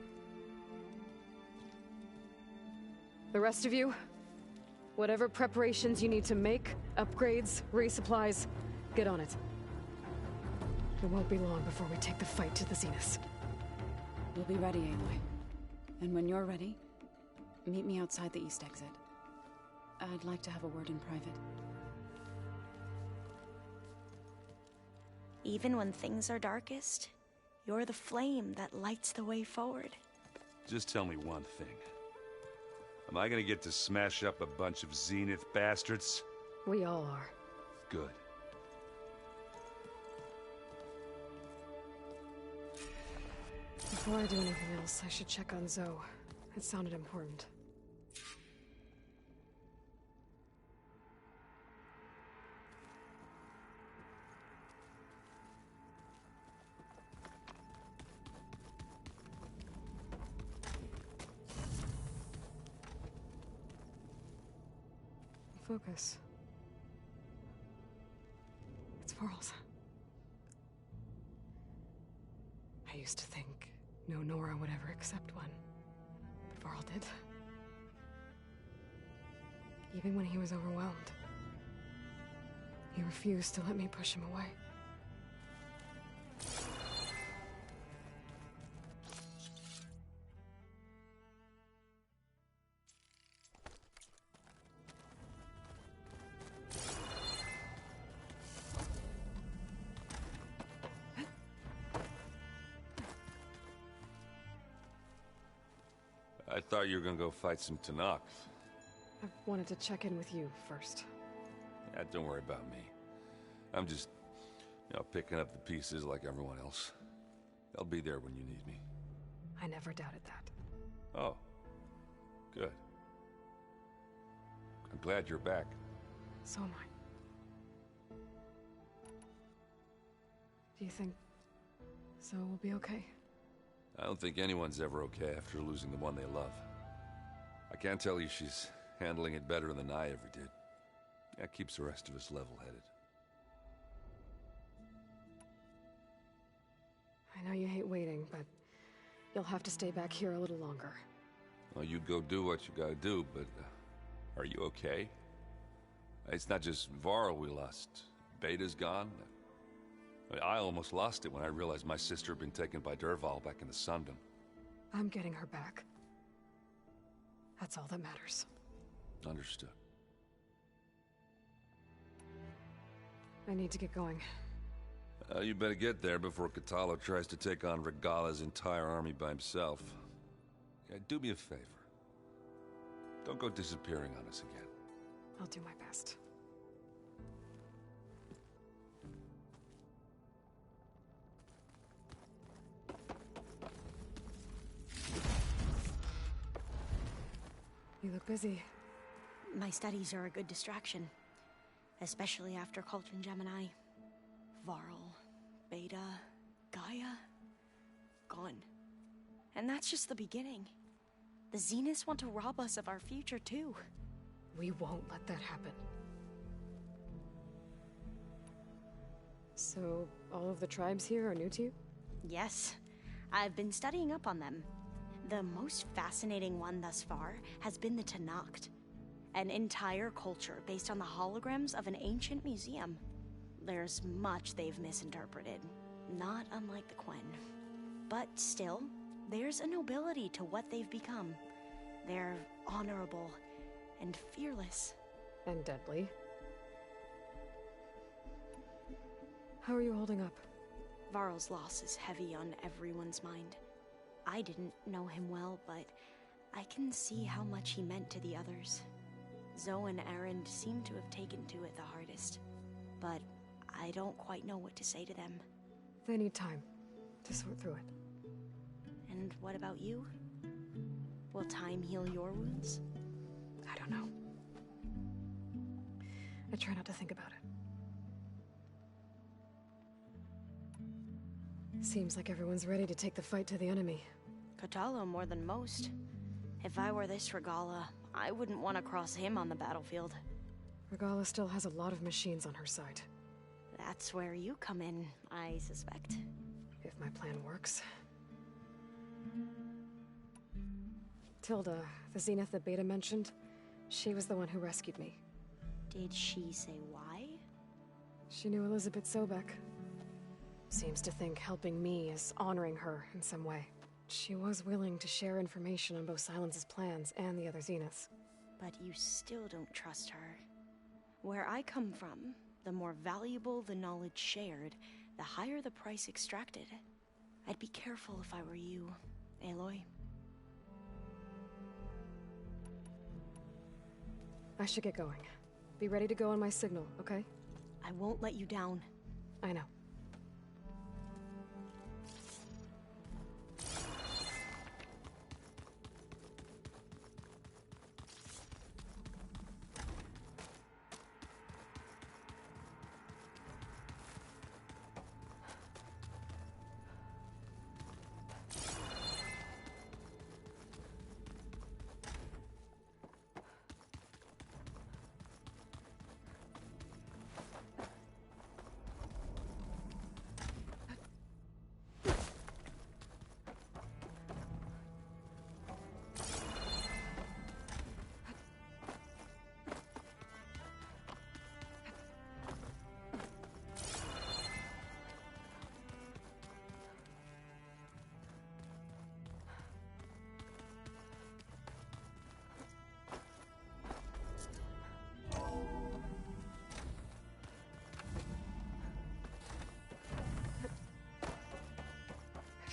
[SPEAKER 4] The rest of you, whatever preparations you need to make, upgrades, resupplies, get on it. It won't be long before we take the fight to the Zeniths.
[SPEAKER 8] We'll be ready, Aloy. And when you're ready, meet me outside the east exit. I'd like to have a word in private.
[SPEAKER 6] Even when things are darkest, you're the flame that lights the way forward.
[SPEAKER 12] Just tell me one thing. Am I gonna get to smash up a bunch of Zenith bastards?
[SPEAKER 4] We all are.
[SPEAKER 12] Good.
[SPEAKER 4] Before I do anything else, I should check on Zoe. It sounded important. Focus. It's Varl's. I used to think no Nora would ever accept one, but Varl did. Even when he was overwhelmed, he refused to let me push him away.
[SPEAKER 12] I thought you were gonna go fight some Tenakth.
[SPEAKER 4] I wanted to check in with you first.
[SPEAKER 12] Yeah, don't worry about me. I'm just, picking up the pieces like everyone else. I'll be there when you need me.
[SPEAKER 4] I never doubted that.
[SPEAKER 12] Oh. Good. I'm glad you're back.
[SPEAKER 4] So am I. Do you think Zoe will be okay?
[SPEAKER 12] I don't think anyone's ever okay after losing the one they love. I can't tell you she's handling it better than I ever did. That keeps the rest of us level-headed.
[SPEAKER 4] I know you hate waiting, but you'll have to stay back here a little longer.
[SPEAKER 12] Well, you go do what you gotta do, but are you okay? It's not just Varl we lost. Beta's gone. I almost lost it when I realized my sister had been taken by Dervahl back in the Sundom.
[SPEAKER 4] I'm getting her back. That's all that matters.
[SPEAKER 12] Understood.
[SPEAKER 4] I need to get going.
[SPEAKER 12] You better get there before Kotallo tries to take on Regalla's entire army by himself. Yeah, do me a favor. Don't go disappearing on us again.
[SPEAKER 4] I'll do my best. You look busy.
[SPEAKER 6] My studies are a good distraction. Especially after Cauldron Gemini. Varl, Beta, Gaia, gone. And that's just the beginning. The The Zeniths want to rob us of our future, too.
[SPEAKER 4] We won't let that happen. So, all of the tribes here are new to you?
[SPEAKER 6] Yes. I've been studying up on them. The most fascinating one thus far has been the Tenakth, an entire culture based on the holograms of an ancient museum. There's much they've misinterpreted, not unlike the Quen. But still, there's a nobility to what they've become. They're honorable and fearless.
[SPEAKER 4] And deadly. How are you holding up?
[SPEAKER 6] Varl's loss is heavy on everyone's mind. I didn't know him well, but I can see how much he meant to the others. Zoe and Erend seem to have taken to it the hardest, but I don't quite know what to say to them.
[SPEAKER 4] They need time to sort through it.
[SPEAKER 6] And what about you? Will time heal your wounds?
[SPEAKER 4] I don't know. I try not to think about it. Seems like everyone's ready to take the fight to the enemy.
[SPEAKER 6] Kotallo more than most. If I were this Regalla, I wouldn't want to cross him on the battlefield.
[SPEAKER 4] Regalla still has a lot of machines on her side.
[SPEAKER 6] That's where you come in, I suspect.
[SPEAKER 4] If my plan works. Tilda, the Zenith that Beta mentioned, she was the one who rescued me.
[SPEAKER 6] Did she say why?
[SPEAKER 4] She knew Elizabeth Sobek. Seems to think helping me is honoring her in some way. She was willing to share information on both Silence's plans and the other Zeniths.
[SPEAKER 6] But you still don't trust her. Where I come from, the more valuable the knowledge shared, the higher the price extracted. I'd be careful if I were you, Aloy.
[SPEAKER 4] I should get going. Be ready to go on my signal, okay?
[SPEAKER 6] I won't let you down.
[SPEAKER 4] I know.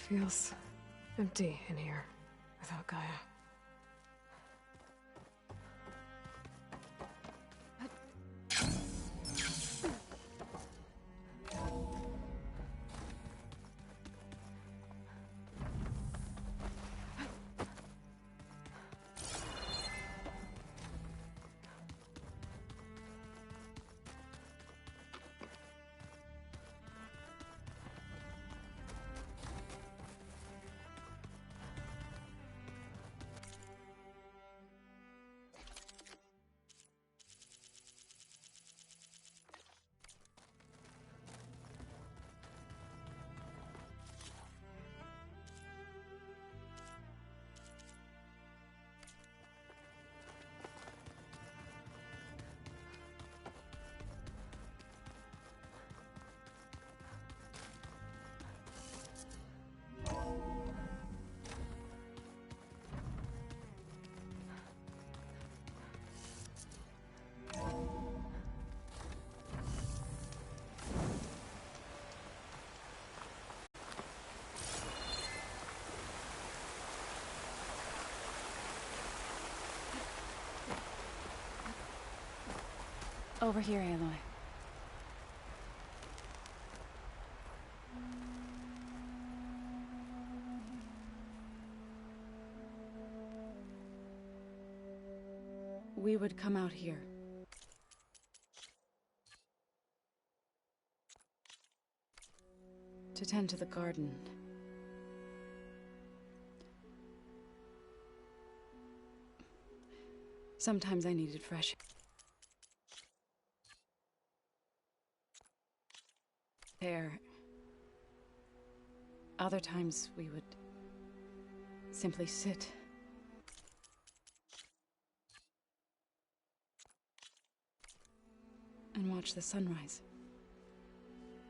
[SPEAKER 4] Feels empty in here without Gaia.
[SPEAKER 8] Over here, Aloy. We would come out here. To tend to the garden. Sometimes I needed fresh air. Other times we would simply sit. And watch the sunrise.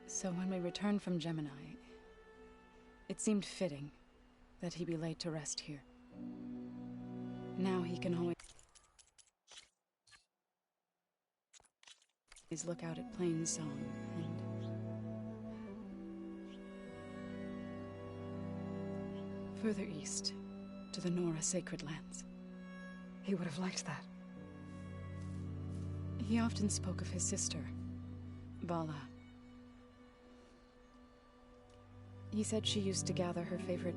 [SPEAKER 8] So when we returned from Gemini, it seemed fitting that he be laid to rest here. Now he can always look out at Plain Song and further east to the Nora Sacred Lands.
[SPEAKER 4] He would have liked that.
[SPEAKER 8] He often spoke of his sister, Vala. He said she used to gather her favorite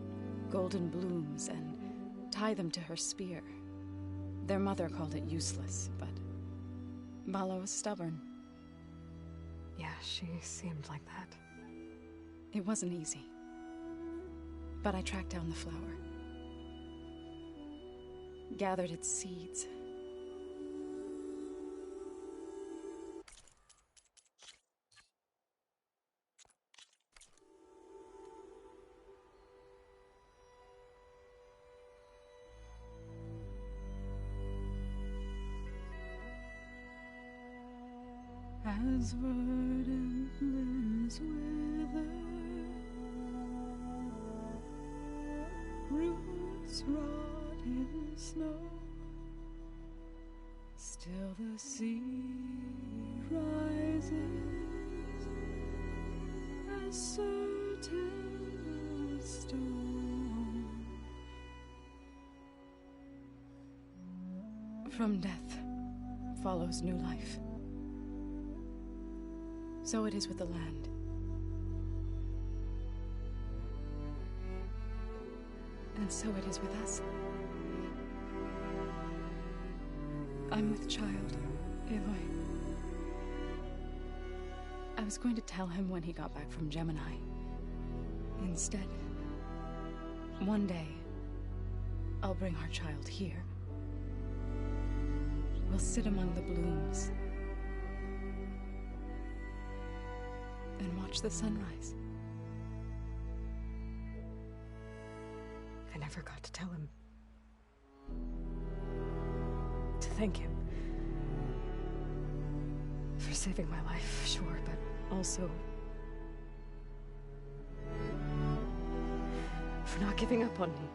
[SPEAKER 8] golden blooms and tie them to her spear. Their mother called it useless, but Vala was stubborn.
[SPEAKER 4] Yeah, she seemed like that.
[SPEAKER 8] It wasn't easy. But I tracked down the flower. Gathered its seeds. As verdant limbs wither, roots rot in snow, still the sea rises, as certain as stone. From death follows new life. So it is with the land. And so it is with us. I'm with child, Aloy. I was going to tell him when he got back from Gemini. Instead, one day, I'll bring our child here. We'll sit among the blooms and watch the sunrise.
[SPEAKER 4] I never got to tell him. To thank him. For saving my life, sure, but also for not giving up on me.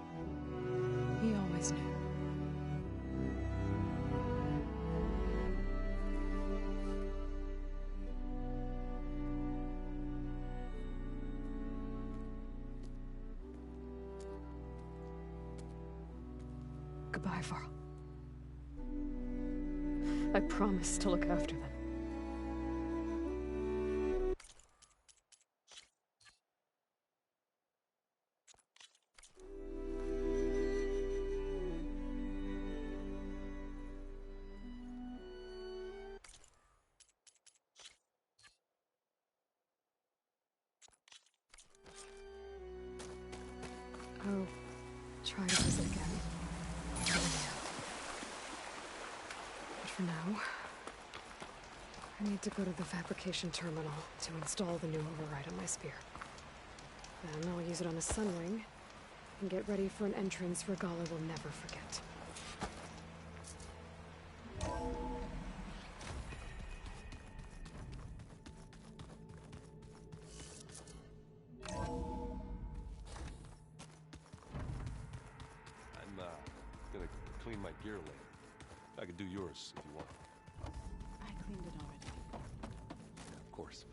[SPEAKER 8] He always knew.
[SPEAKER 4] Goodbye, Varl. I promise to look after them. I'll try to visit again. But for now, I need to go to the fabrication terminal to install the new override on my spear. Then I'll use it on a sunwing and get ready for an entrance Regalla will never forget.
[SPEAKER 15] I'm gonna clean my gear later. I can do yours if you want.
[SPEAKER 8] I cleaned it already.
[SPEAKER 15] Yeah, of course.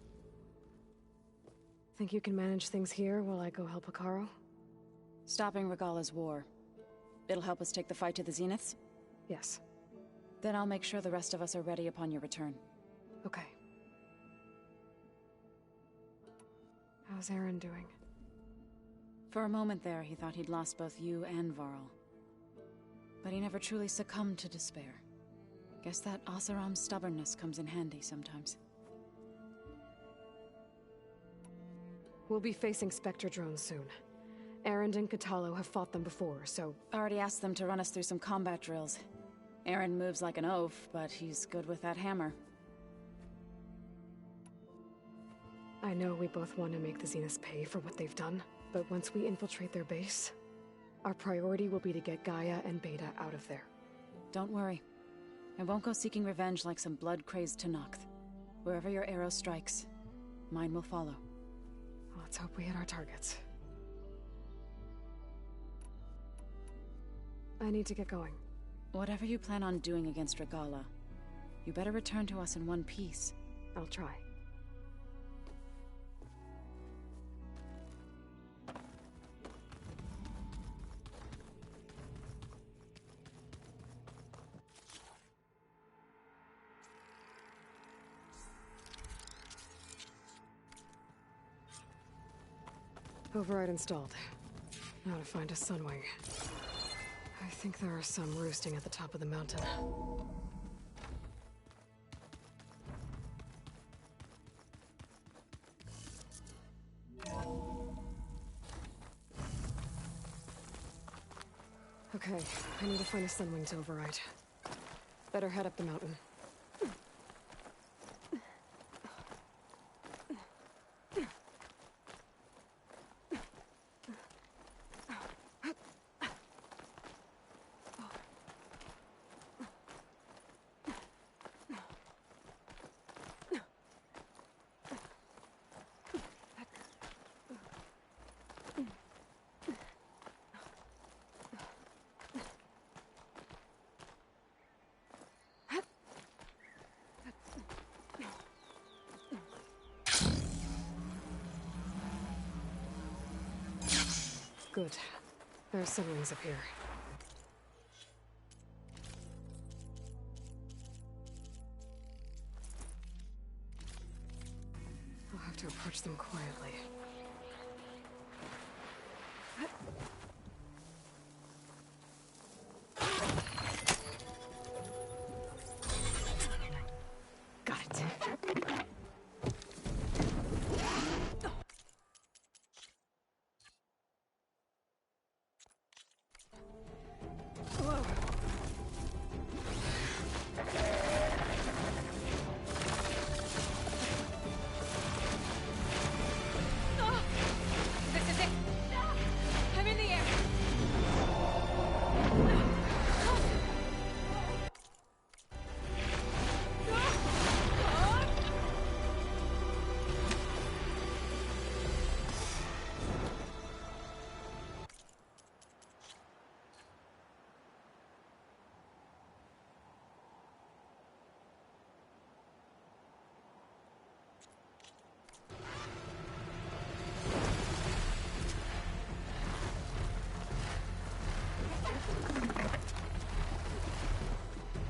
[SPEAKER 4] Think you can manage things here while I go help Hekarro?
[SPEAKER 8] Stopping Regalla's war. It'll help us take the fight to the Zeniths?
[SPEAKER 4] Yes.
[SPEAKER 8] Then I'll make sure the rest of us are ready upon your return.
[SPEAKER 4] Okay. How's Aaron doing?
[SPEAKER 8] For a moment there, he thought he'd lost both you and Varl. But he never truly succumbed to despair. Guess that Oseram's stubbornness comes in handy sometimes.
[SPEAKER 4] We'll be facing Spectre drones soon. Erend and Kotallo have fought them before, so...
[SPEAKER 8] Already asked them to run us through some combat drills. Aaron moves like an oaf, but he's good with that hammer.
[SPEAKER 4] I know we both want to make the Zeniths pay for what they've done, but once we infiltrate their base, our priority will be to get Gaia and Beta out of there.
[SPEAKER 8] Don't worry. I won't go seeking revenge like some blood-crazed Tenakth. Wherever your arrow strikes, mine will follow.
[SPEAKER 4] Let's hope we hit our targets. I need to get going.
[SPEAKER 8] Whatever you plan on doing against Regalla, you better return to us in one piece.
[SPEAKER 4] I'll try. Override installed. Now to find a Sunwing. I think there are some roosting at the top of the mountain. Okay, I need to find a Sunwing to override. Better head up the mountain. Good. There are Sunwings up here. I'll have to approach them quietly. Got it.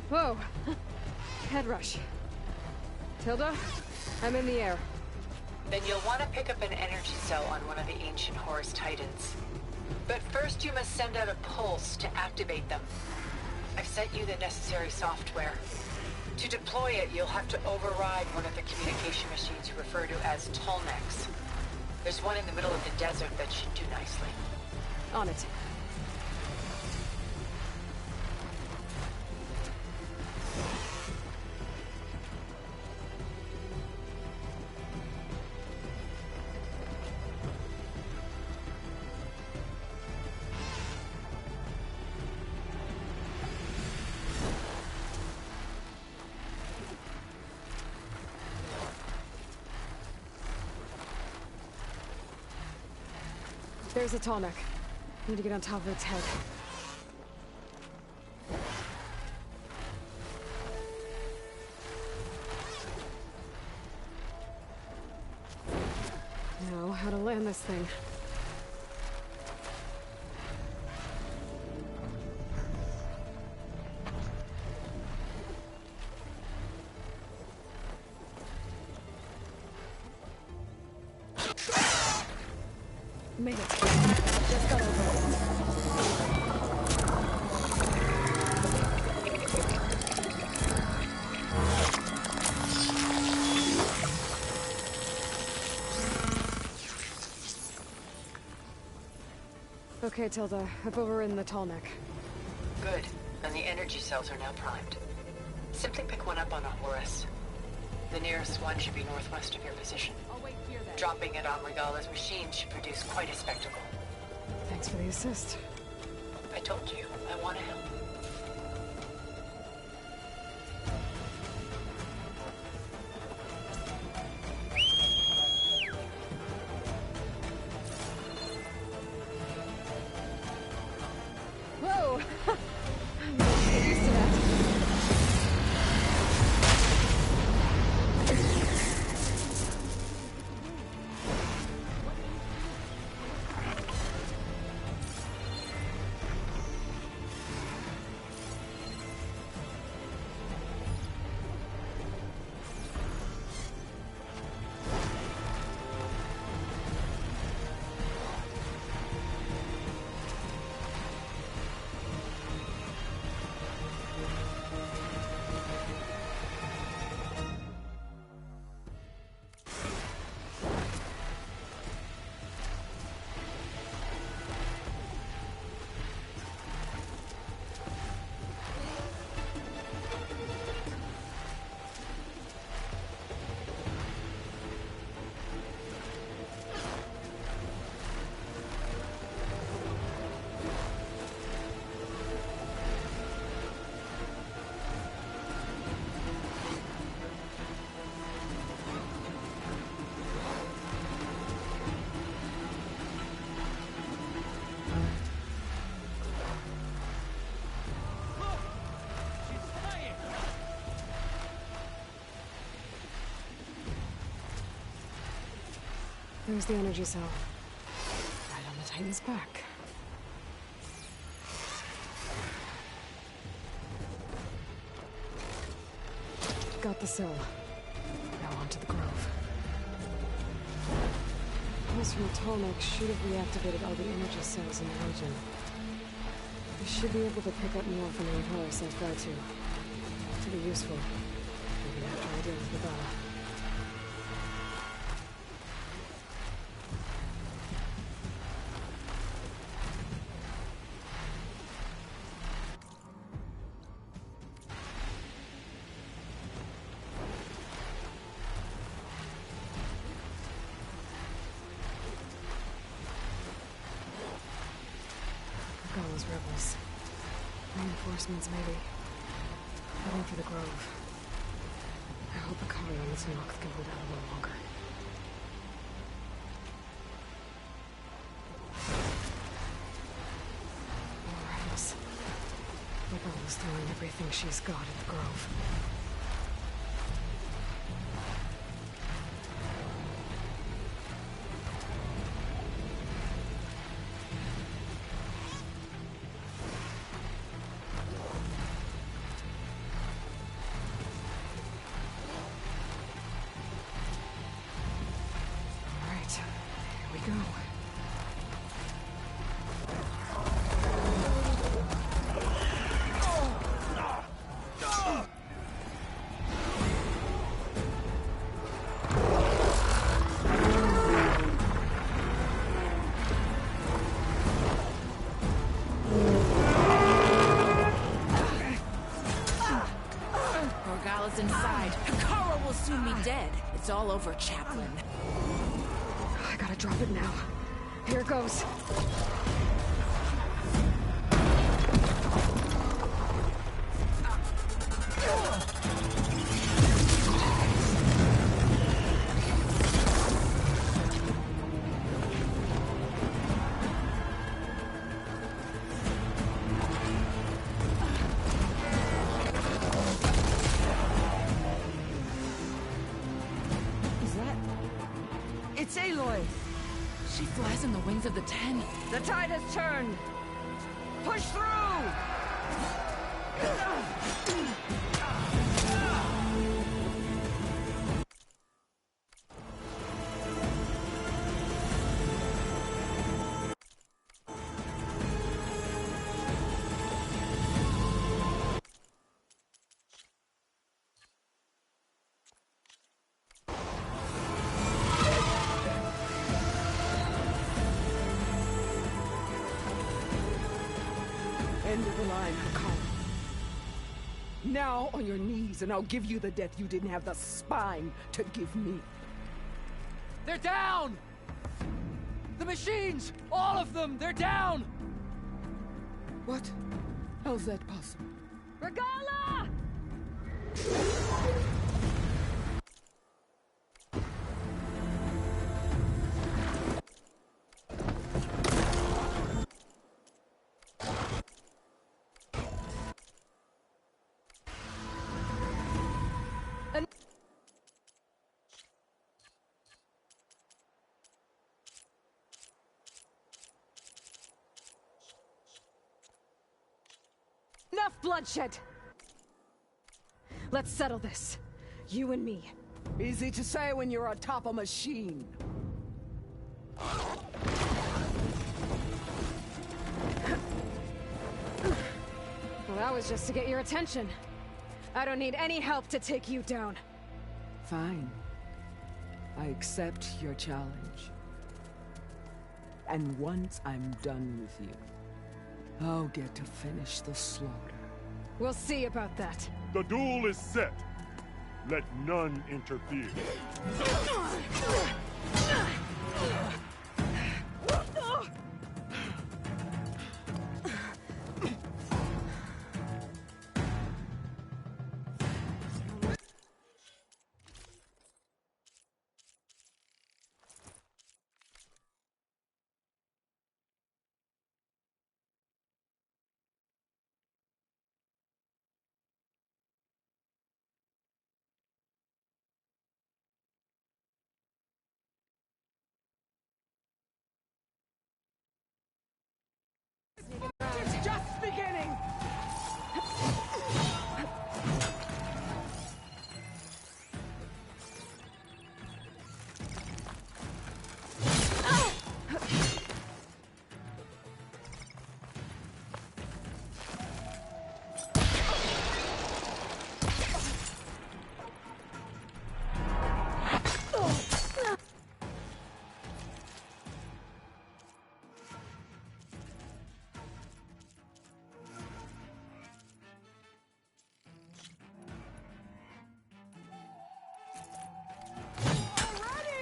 [SPEAKER 4] Whoa! Head rush. Tilda, I'm in the air.
[SPEAKER 17] Then you'll want to pick up an energy cell on one of the ancient Horus Titans. But first you must send out a pulse to activate them. I've sent you the necessary software. To deploy it, you'll have to override one of the communication machines you refer to as Tallnecks. There's one in the middle of the desert that should do nicely.
[SPEAKER 4] On it. There's a Tallneck. Need to get on top of its head. Now, how to land this thing. Made it. Just got over it. Okay, Tilda. I've overridden the Tallneck.
[SPEAKER 17] Good. and the energy cells are now primed. Simply pick one up on a Horus. The nearest one should be northwest of your position.
[SPEAKER 7] I'll wait here then.
[SPEAKER 17] Dropping it on Regala's machine should produce quite a spectacle.
[SPEAKER 4] Thanks for the assist.
[SPEAKER 17] I told you, I want to help.
[SPEAKER 4] Whoa! I'm not used to that. There's the energy cell. Right on the Titan's back. Got the cell. Now onto the Grove. Pulse from the Tallneck should have reactivated all the energy cells in the region. We should be able to pick up more from the Horus I've got to. To be useful. Maybe after I deal with the battle. Those rebels. Reinforcements, maybe. Heading for the Grove. I hope Akari and this Noct can hold out a little longer. More rebels. Rebels throwing everything she's got at the Grove.
[SPEAKER 10] Inside. Hekarro will soon be dead. It's all over, Chaplain.
[SPEAKER 4] I gotta drop it now. Here goes.
[SPEAKER 10] It's Aloy! She flies in the wings of the Ten. The tide has turned! Push through!
[SPEAKER 4] End of the line, Hakar.
[SPEAKER 10] Now on your knees, and I'll give you the death you didn't have the spine to give me.
[SPEAKER 5] They're down! The machines! All of them! They're down!
[SPEAKER 10] What? How's that possible?
[SPEAKER 7] Regala!
[SPEAKER 4] Enough bloodshed! Let's settle this. You and me.
[SPEAKER 10] Easy to say when you're atop a machine.
[SPEAKER 4] Well, that was just to get your attention. I don't need any help to take you down.
[SPEAKER 10] Fine. I accept your challenge. And once I'm done with you, I'll get to finish the slaughter.
[SPEAKER 4] We'll see about that.
[SPEAKER 3] The duel is set. Let none interfere.
[SPEAKER 10] It's just beginning!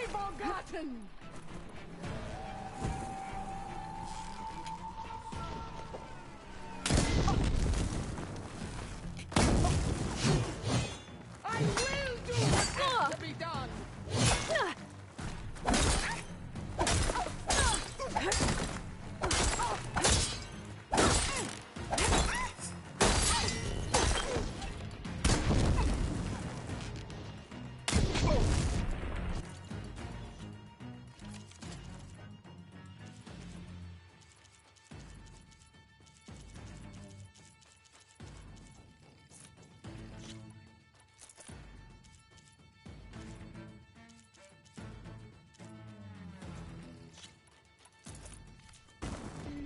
[SPEAKER 10] Forgotten! I will do what has to be done!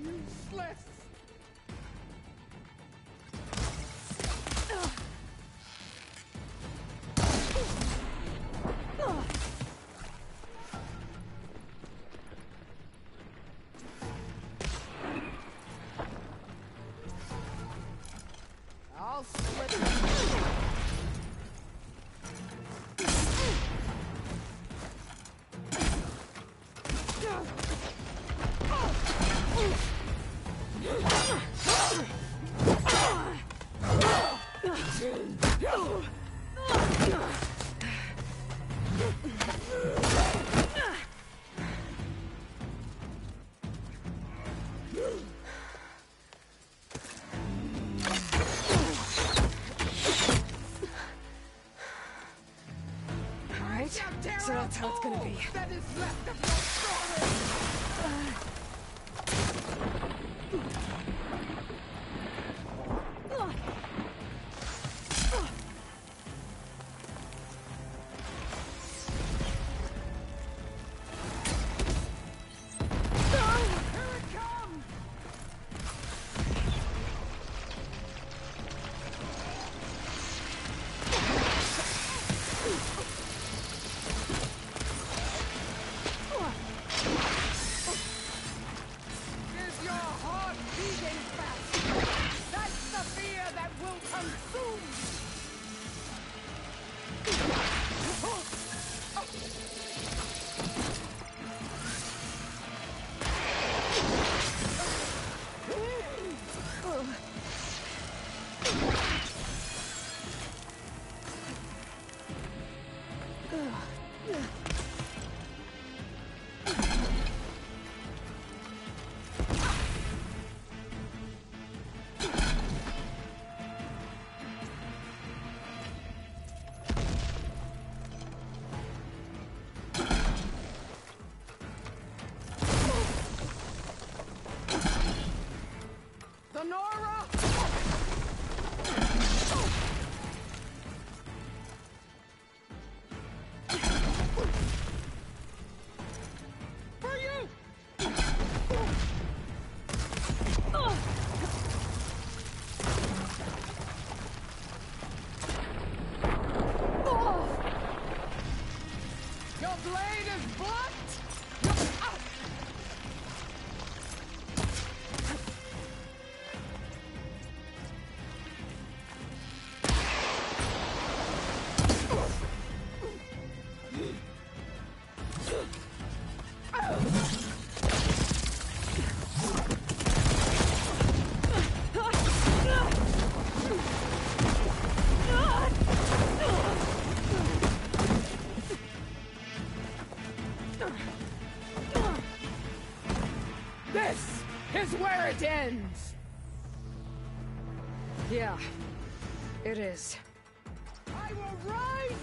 [SPEAKER 10] Useless! I'll slip.
[SPEAKER 4] Alright, so that's how it's gonna be.
[SPEAKER 10] That is left of your story! Lenora!
[SPEAKER 3] For you!
[SPEAKER 10] Your blade is blunt! This is where it ends! Yeah, it is.
[SPEAKER 3] I will rise